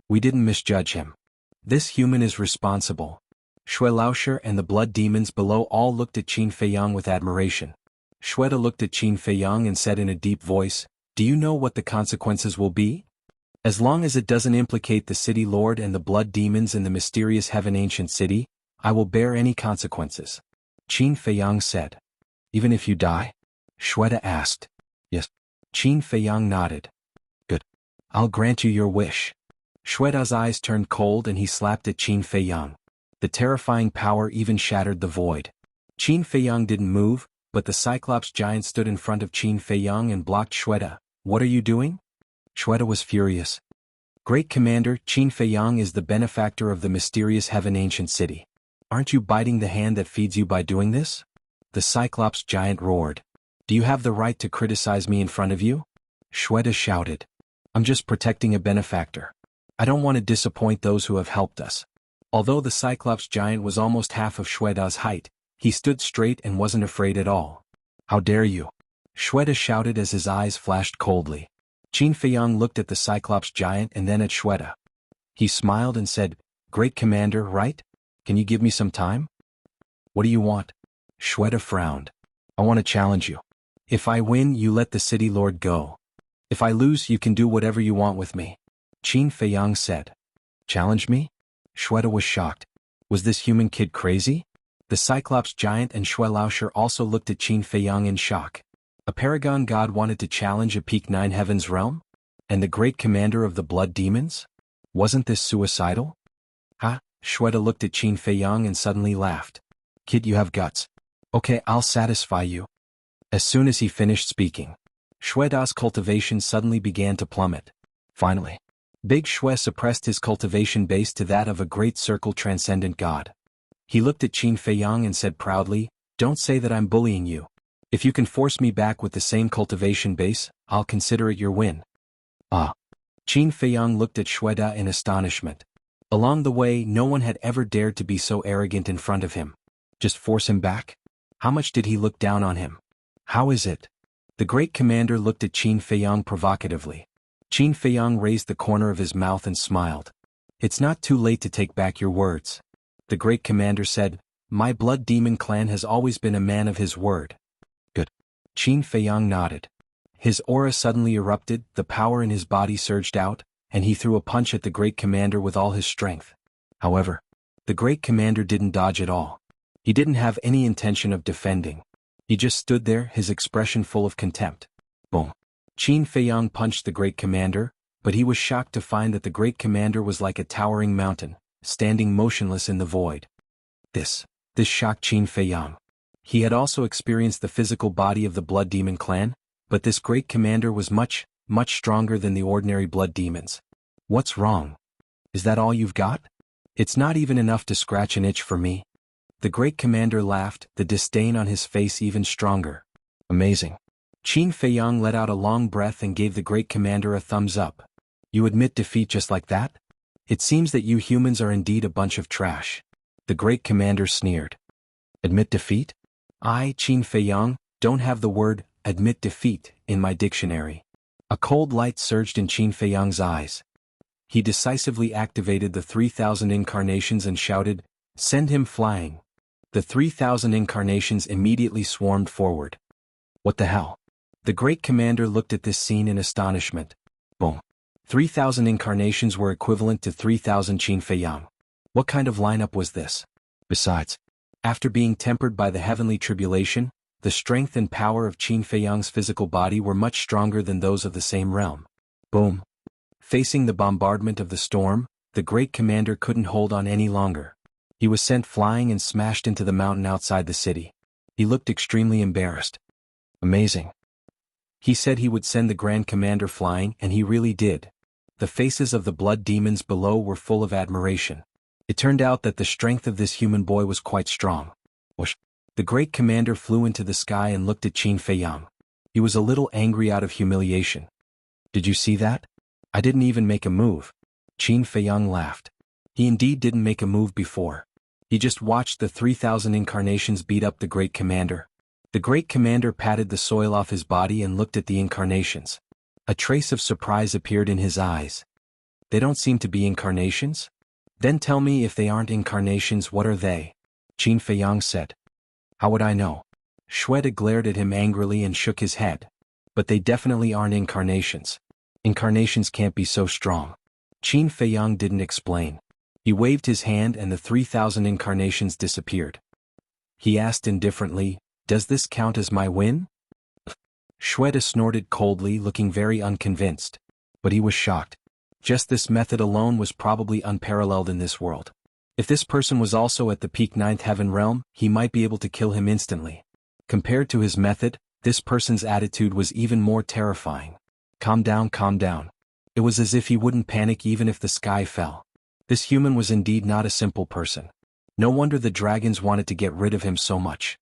"We didn't misjudge him. This human is responsible." Xue Laoshi and the blood demons below all looked at Qin Feiyang with admiration. Shweta looked at Qin Feiyang and said in a deep voice, "Do you know what the consequences will be? As long as it doesn't implicate the city lord and the blood demons in the mysterious heaven ancient city, I will bear any consequences." Qin Feiyang said. "Even if you die?" Shweta asked. "Yes." Qin Feiyang nodded. "Good. I'll grant you your wish." Shweta's eyes turned cold and he slapped at Qin Feiyang. The terrifying power even shattered the void. Qin Feiyang didn't move, but the Cyclops giant stood in front of Qin Feiyang and blocked Shweta. "What are you doing?" Shweta was furious. "Great commander, Qin Feiyang is the benefactor of the mysterious heaven ancient city. Aren't you biting the hand that feeds you by doing this?" The Cyclops giant roared. "Do you have the right to criticize me in front of you?" Shweta shouted. "I'm just protecting a benefactor. I don't want to disappoint those who have helped us." Although the Cyclops giant was almost half of Shweta's height, he stood straight and wasn't afraid at all. "How dare you!" Shweta shouted as his eyes flashed coldly. Qin Feiyang looked at the Cyclops giant and then at Shweta. He smiled and said, "Great commander, right? Can you give me some time?" "What do you want?" Shweta frowned. "I want to challenge you. If I win, you let the city lord go. If I lose, you can do whatever you want with me," Qin Feiyang said. "Challenge me?" Shweta was shocked. Was this human kid crazy? The Cyclops giant and Shui Laoshi also looked at Qin Feiyang in shock. A paragon god wanted to challenge a peak 9 heavens realm? And the great commander of the blood demons? Wasn't this suicidal? "Ha," Shweta looked at Qin Feiyang and suddenly laughed. "Kid, you have guts. Okay, I'll satisfy you." As soon as he finished speaking, Shweda's cultivation suddenly began to plummet. Finally, Big Shue suppressed his cultivation base to that of a great circle transcendent god. He looked at Qin Feiyang and said proudly, "Don't say that I'm bullying you. If you can force me back with the same cultivation base, I'll consider it your win." Ah. Qin Feiyang looked at Shweta in astonishment. Along the way, no one had ever dared to be so arrogant in front of him. Just force him back? How much did he look down on him? How is it? The great commander looked at Qin Feiyang provocatively. Qin Feiyang raised the corner of his mouth and smiled. "It's not too late to take back your words." The great commander said, "My blood demon clan has always been a man of his word." Good. Qin Feiyang nodded. His aura suddenly erupted, the power in his body surged out, and he threw a punch at the great commander with all his strength. However, the great commander didn't dodge at all. He didn't have any intention of defending. He just stood there, his expression full of contempt. Boom. Qin Feiyang punched the great commander, but he was shocked to find that the great commander was like a towering mountain, standing motionless in the void. This shocked Qin Feiyang. He had also experienced the physical body of the blood demon clan, but this great commander was much stronger than the ordinary blood demons. "What's wrong? Is that all you've got? It's not even enough to scratch an itch for me." The great commander laughed, the disdain on his face even stronger. "Amazing." Qin Feiyang let out a long breath and gave the great commander a thumbs up. "You admit defeat just like that? It seems that you humans are indeed a bunch of trash." The great commander sneered. "Admit defeat? I, Qin Feiyang, don't have the word admit defeat in my dictionary." A cold light surged in Qin Feiyang's eyes. He decisively activated the 3,000 incarnations and shouted, "Send him flying." The 3,000 incarnations immediately swarmed forward. What the hell? The great commander looked at this scene in astonishment. Boom. 3,000 incarnations were equivalent to 3,000 Qin Feiyang. What kind of lineup was this? Besides, after being tempered by the heavenly tribulation, the strength and power of Qin Feiyang's physical body were much stronger than those of the same realm. Boom. Facing the bombardment of the storm, the great commander couldn't hold on any longer. He was sent flying and smashed into the mountain outside the city. He looked extremely embarrassed. Amazing. He said he would send the Grand Commander flying, and he really did. The faces of the blood demons below were full of admiration. It turned out that the strength of this human boy was quite strong. Whoosh. The great commander flew into the sky and looked at Qin Feiyang. He was a little angry out of humiliation. "Did you see that? I didn't even make a move." Qin Feiyang laughed. He indeed didn't make a move before. He just watched the 3,000 incarnations beat up the great commander. The great commander patted the soil off his body and looked at the incarnations. A trace of surprise appeared in his eyes. "They don't seem to be incarnations? Then tell me, if they aren't incarnations, what are they?" Qin Feiyang said. "How would I know?" Shweta glared at him angrily and shook his head. "But they definitely aren't incarnations. Incarnations can't be so strong." Qin Feiyang didn't explain. He waved his hand and the 3,000 incarnations disappeared. He asked indifferently, "Does this count as my win?" Shweta snorted coldly, looking very unconvinced. But he was shocked. Just this method alone was probably unparalleled in this world. If this person was also at the peak 9th heaven realm, he might be able to kill him instantly. Compared to his method, this person's attitude was even more terrifying. Calm down, calm down. It was as if he wouldn't panic even if the sky fell. This human was indeed not a simple person. No wonder the dragons wanted to get rid of him so much.